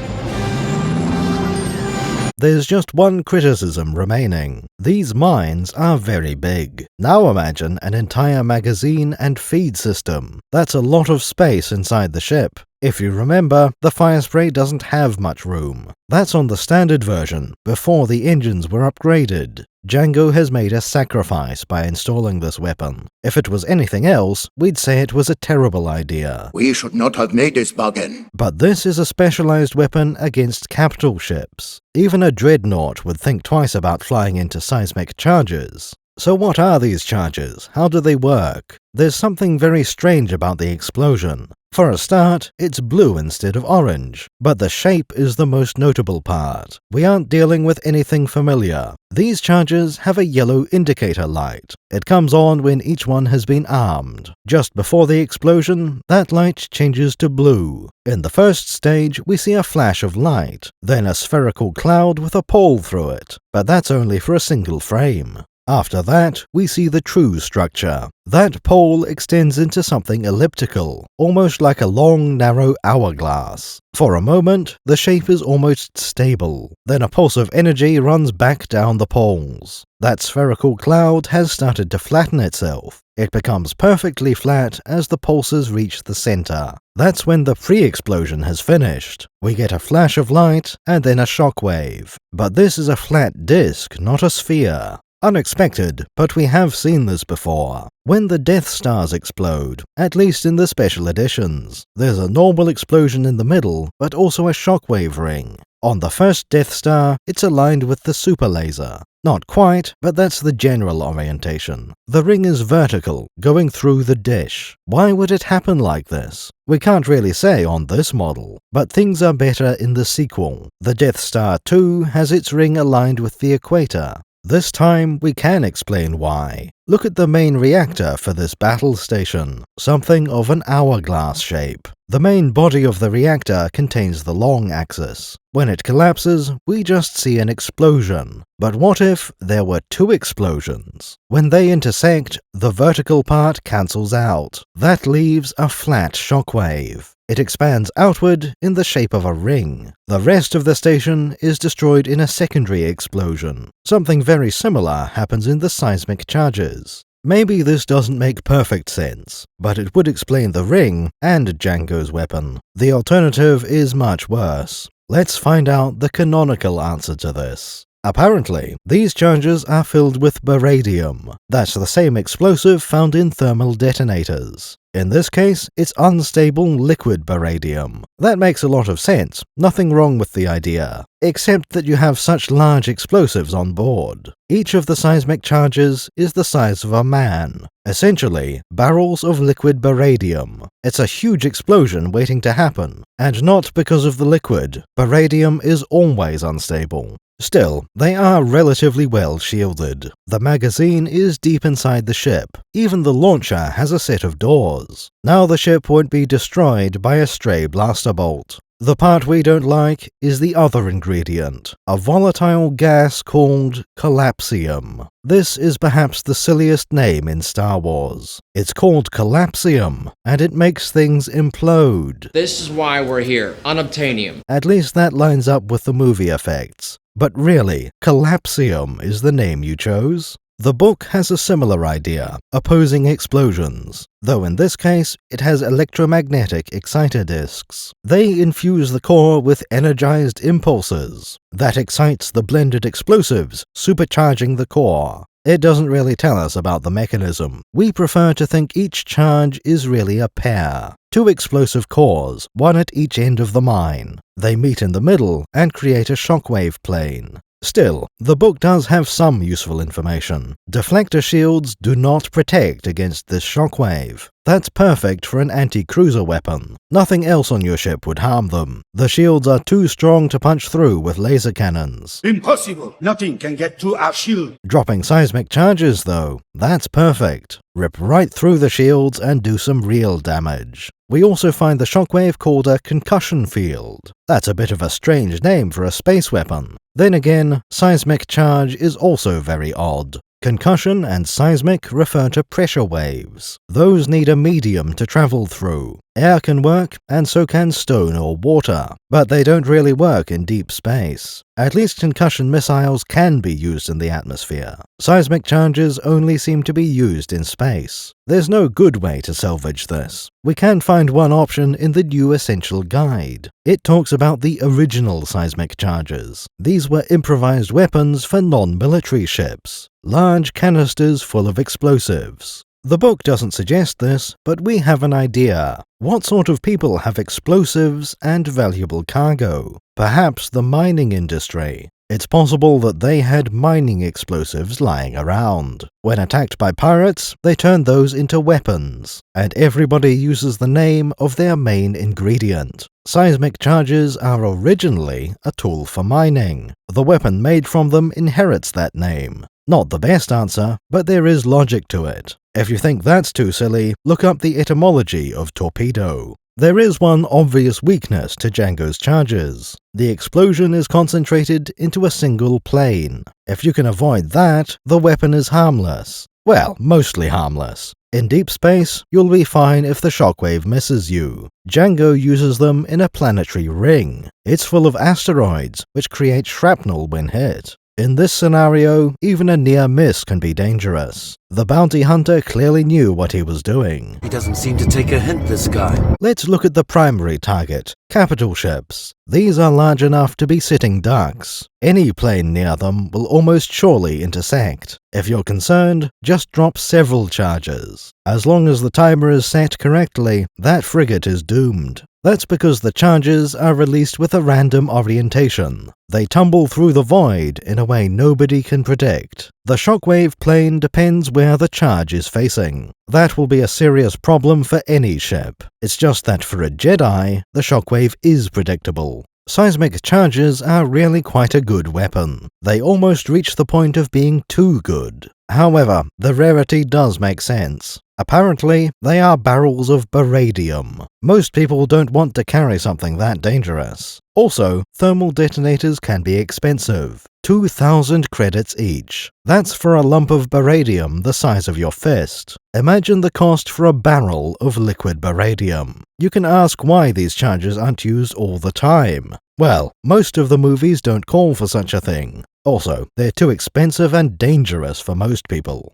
There's just one criticism remaining. These mines are very big. Now imagine an entire magazine and feed system. That's a lot of space inside the ship. If you remember, the Firespray doesn't have much room. That's on the standard version, before the engines were upgraded. Jango has made a sacrifice by installing this weapon. If it was anything else, we'd say it was a terrible idea. We should not have made this bargain. But this is a specialized weapon against capital ships. Even a dreadnought would think twice about flying into seismic charges. So what are these charges? How do they work? There's something very strange about the explosion. For a start, it's blue instead of orange, but the shape is the most notable part. We aren't dealing with anything familiar. These charges have a yellow indicator light. It comes on when each one has been armed. Just before the explosion, that light changes to blue. In the first stage, we see a flash of light, then a spherical cloud with a pole through it, but that's only for a single frame. After that, we see the true structure. That pole extends into something elliptical, almost like a long, narrow hourglass. For a moment, the shape is almost stable. Then a pulse of energy runs back down the poles. That spherical cloud has started to flatten itself. It becomes perfectly flat as the pulses reach the center. That's when the pre-explosion has finished. We get a flash of light and then a shockwave. But this is a flat disk, not a sphere. Unexpected, but we have seen this before. When the Death Stars explode, at least in the special editions, there's a normal explosion in the middle, but also a shockwave ring. On the first Death Star, it's aligned with the super laser. Not quite, but that's the general orientation. The ring is vertical, going through the dish. Why would it happen like this? We can't really say on this model, but things are better in the sequel. The Death Star 2 has its ring aligned with the equator. This time, we can explain why. Look at the main reactor for this battle station, something of an hourglass shape. The main body of the reactor contains the long axis. When it collapses, we just see an explosion. But what if there were two explosions? When they intersect, the vertical part cancels out. That leaves a flat shockwave. It expands outward in the shape of a ring. The rest of the station is destroyed in a secondary explosion. Something very similar happens in the seismic charges. Maybe this doesn't make perfect sense, but it would explain the ring and Jango's weapon. The alternative is much worse. Let's find out the canonical answer to this. Apparently, these charges are filled with baradium. That's the same explosive found in thermal detonators. In this case, it's unstable liquid baradium. That makes a lot of sense, nothing wrong with the idea, except that you have such large explosives on board. Each of the seismic charges is the size of a man. Essentially, barrels of liquid baradium. It's a huge explosion waiting to happen, and not because of the liquid. Baradium is always unstable. Still, they are relatively well shielded. The magazine is deep inside the ship. Even the launcher has a set of doors. Now the ship won't be destroyed by a stray blaster bolt. The part we don't like is the other ingredient, a volatile gas called collapsium. This is perhaps the silliest name in Star Wars. It's called collapsium, and it makes things implode. This is why we're here, unobtainium. At least that lines up with the movie effects. But really, collapsium is the name you chose. The book has a similar idea, opposing explosions, though in this case it has electromagnetic exciter disks. They infuse the core with energized impulses. That excites the blended explosives, supercharging the core. It doesn't really tell us about the mechanism. We prefer to think each charge is really a pair. Two explosive cores, one at each end of the mine. They meet in the middle and create a shockwave plane. Still, the book does have some useful information. Deflector shields do not protect against this shockwave. That's perfect for an anti-cruiser weapon. Nothing else on your ship would harm them. The shields are too strong to punch through with laser cannons. Impossible! Nothing can get through our shield. Dropping seismic charges, though, that's perfect. Rip right through the shields and do some real damage. We also find the shockwave called a concussion field. That's a bit of a strange name for a space weapon. Then again, seismic charge is also very odd. Concussion and seismic refer to pressure waves. Those need a medium to travel through. Air can work, and so can stone or water, but they don't really work in deep space. At least concussion missiles can be used in the atmosphere. Seismic charges only seem to be used in space. There's no good way to salvage this. We can find one option in the new Essential Guide. It talks about the original seismic charges. These were improvised weapons for non-military ships. Large canisters full of explosives. The book doesn't suggest this, but we have an idea. What sort of people have explosives and valuable cargo? Perhaps the mining industry. It's possible that they had mining explosives lying around. When attacked by pirates, they turned those into weapons, and everybody uses the name of their main ingredient. Seismic charges are originally a tool for mining. The weapon made from them inherits that name. Not the best answer, but there is logic to it. If you think that's too silly, look up the etymology of torpedo. There is one obvious weakness to Jango's charges. The explosion is concentrated into a single plane. If you can avoid that, the weapon is harmless. Well, mostly harmless. In deep space, you'll be fine if the shockwave misses you. Jango uses them in a planetary ring. It's full of asteroids, which create shrapnel when hit. In this scenario, even a near miss can be dangerous. The bounty hunter clearly knew what he was doing. He doesn't seem to take a hint, this guy. Let's look at the primary target, capital ships. These are large enough to be sitting ducks. Any plane near them will almost surely intersect. If you're concerned, just drop several charges. As long as the timer is set correctly, that frigate is doomed. That's because the charges are released with a random orientation. They tumble through the void in a way nobody can predict. The shockwave plane depends where the charge is facing. That will be a serious problem for any ship. It's just that for a Jedi, the shockwave is predictable. Seismic charges are really quite a good weapon. They almost reach the point of being too good. However, the rarity does make sense. Apparently, they are barrels of baradium. Most people don't want to carry something that dangerous. Also, thermal detonators can be expensive. 2,000 credits each. That's for a lump of baradium the size of your fist. Imagine the cost for a barrel of liquid baradium. You can ask why these charges aren't used all the time. Well, most of the movies don't call for such a thing. Also, they're too expensive and dangerous for most people.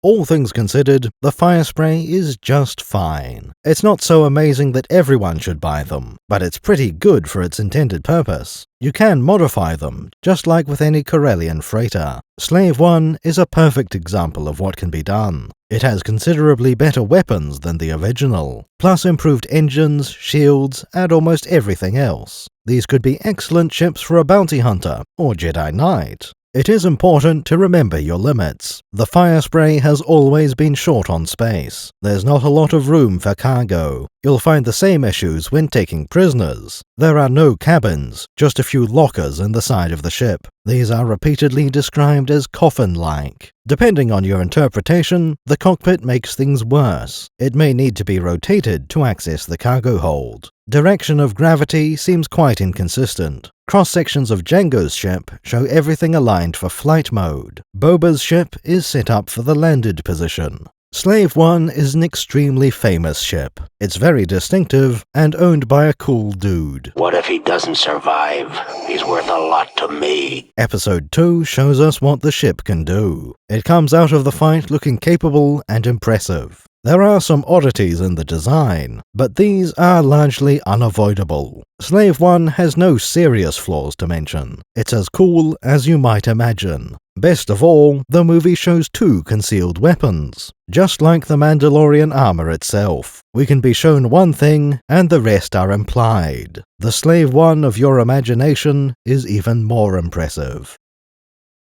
All things considered, the Firespray is just fine. It's not so amazing that everyone should buy them, but it's pretty good for its intended purpose. You can modify them, just like with any Corellian freighter. Slave 1 is a perfect example of what can be done. It has considerably better weapons than the original, plus improved engines, shields, and almost everything else. These could be excellent ships for a bounty hunter or Jedi Knight. It is important to remember your limits. The Firespray has always been short on space. There's not a lot of room for cargo. You'll find the same issues when taking prisoners. There are no cabins, just a few lockers in the side of the ship. These are repeatedly described as coffin-like. Depending on your interpretation, the cockpit makes things worse. It may need to be rotated to access the cargo hold. Direction of gravity seems quite inconsistent. Cross-sections of Jango's ship show everything aligned for flight mode. Boba's ship is set up for the landed position. Slave 1 is an extremely famous ship. It's very distinctive and owned by a cool dude. What if he doesn't survive? He's worth a lot to me. Episode 2 shows us what the ship can do. It comes out of the fight looking capable and impressive. There are some oddities in the design, but these are largely unavoidable. Slave 1 has no serious flaws to mention. It's as cool as you might imagine. Best of all, the movie shows 2 concealed weapons. Just like the Mandalorian Armour itself, we can be shown one thing and the rest are implied. The Slave 1 of your imagination is even more impressive.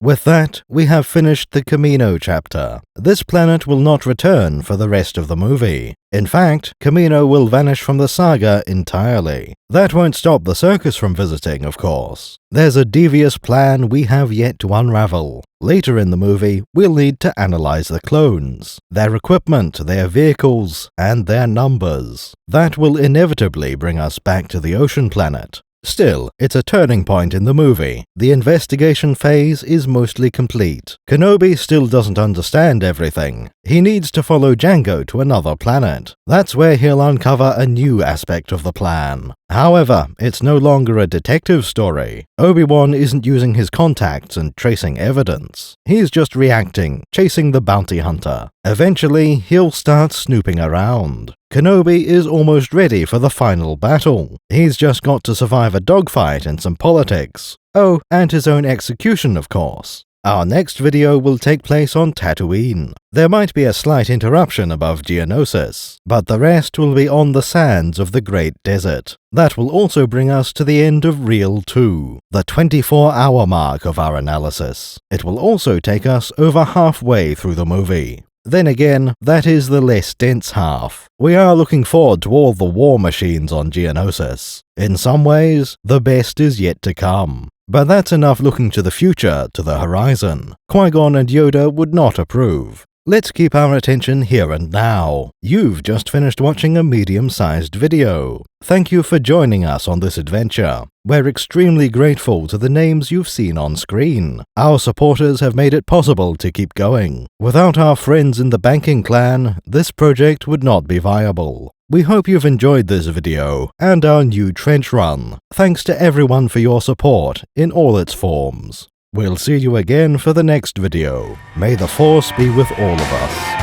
With that, we have finished the Camino chapter. This planet will not return for the rest of the movie. In fact, Camino will vanish from the saga entirely. That won't stop the circus from visiting, of course. There's a devious plan we have yet to unravel. Later in the movie, we'll need to analyze the clones, their equipment, their vehicles, and their numbers. That will inevitably bring us back to the ocean planet. Still, it's a turning point in the movie. The investigation phase is mostly complete. Kenobi still doesn't understand everything. He needs to follow Jango to another planet. That's where he'll uncover a new aspect of the plan. However, it's no longer a detective story. Obi-Wan isn't using his contacts and tracing evidence. He's just reacting, chasing the bounty hunter. Eventually, he'll start snooping around. Kenobi is almost ready for the final battle. He's just got to survive a dogfight and some politics. Oh, and his own execution, of course. Our next video will take place on Tatooine. There might be a slight interruption above Geonosis, but the rest will be on the sands of the Great Desert. That will also bring us to the end of Reel 2, the 24-hour mark of our analysis. It will also take us over halfway through the movie. Then again, that is the less dense half. We are looking forward to all the war machines on Geonosis. In some ways, the best is yet to come. But that's enough looking to the future, to the horizon. Qui-Gon and Yoda would not approve. Let's keep our attention here and now. You've just finished watching a medium-sized video. Thank you for joining us on this adventure. We're extremely grateful to the names you've seen on screen. Our supporters have made it possible to keep going. Without our friends in the banking clan, this project would not be viable. We hope you've enjoyed this video and our new trench run. Thanks to everyone for your support in all its forms. We'll see you again for the next video. May the Force be with all of us.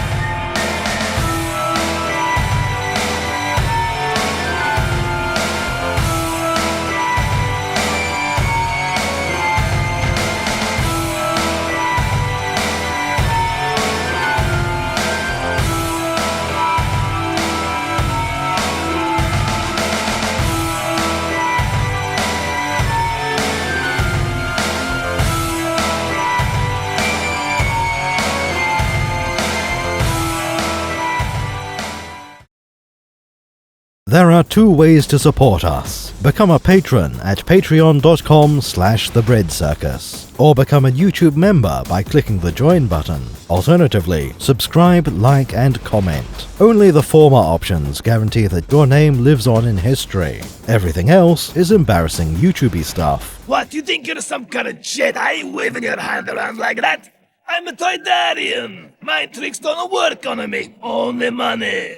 There are two ways to support us. Become a patron at patreon.com/thebreadcircus, or become a YouTube member by clicking the join button. Alternatively, subscribe, like, and comment. Only the former options guarantee that your name lives on in history. Everything else is embarrassing YouTubey stuff. What, you think you're some kind of Jedi waving your hand around like that? I'm a Toydarian. My tricks don't work on me. Only money.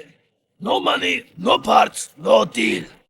No money, no parts, no deal.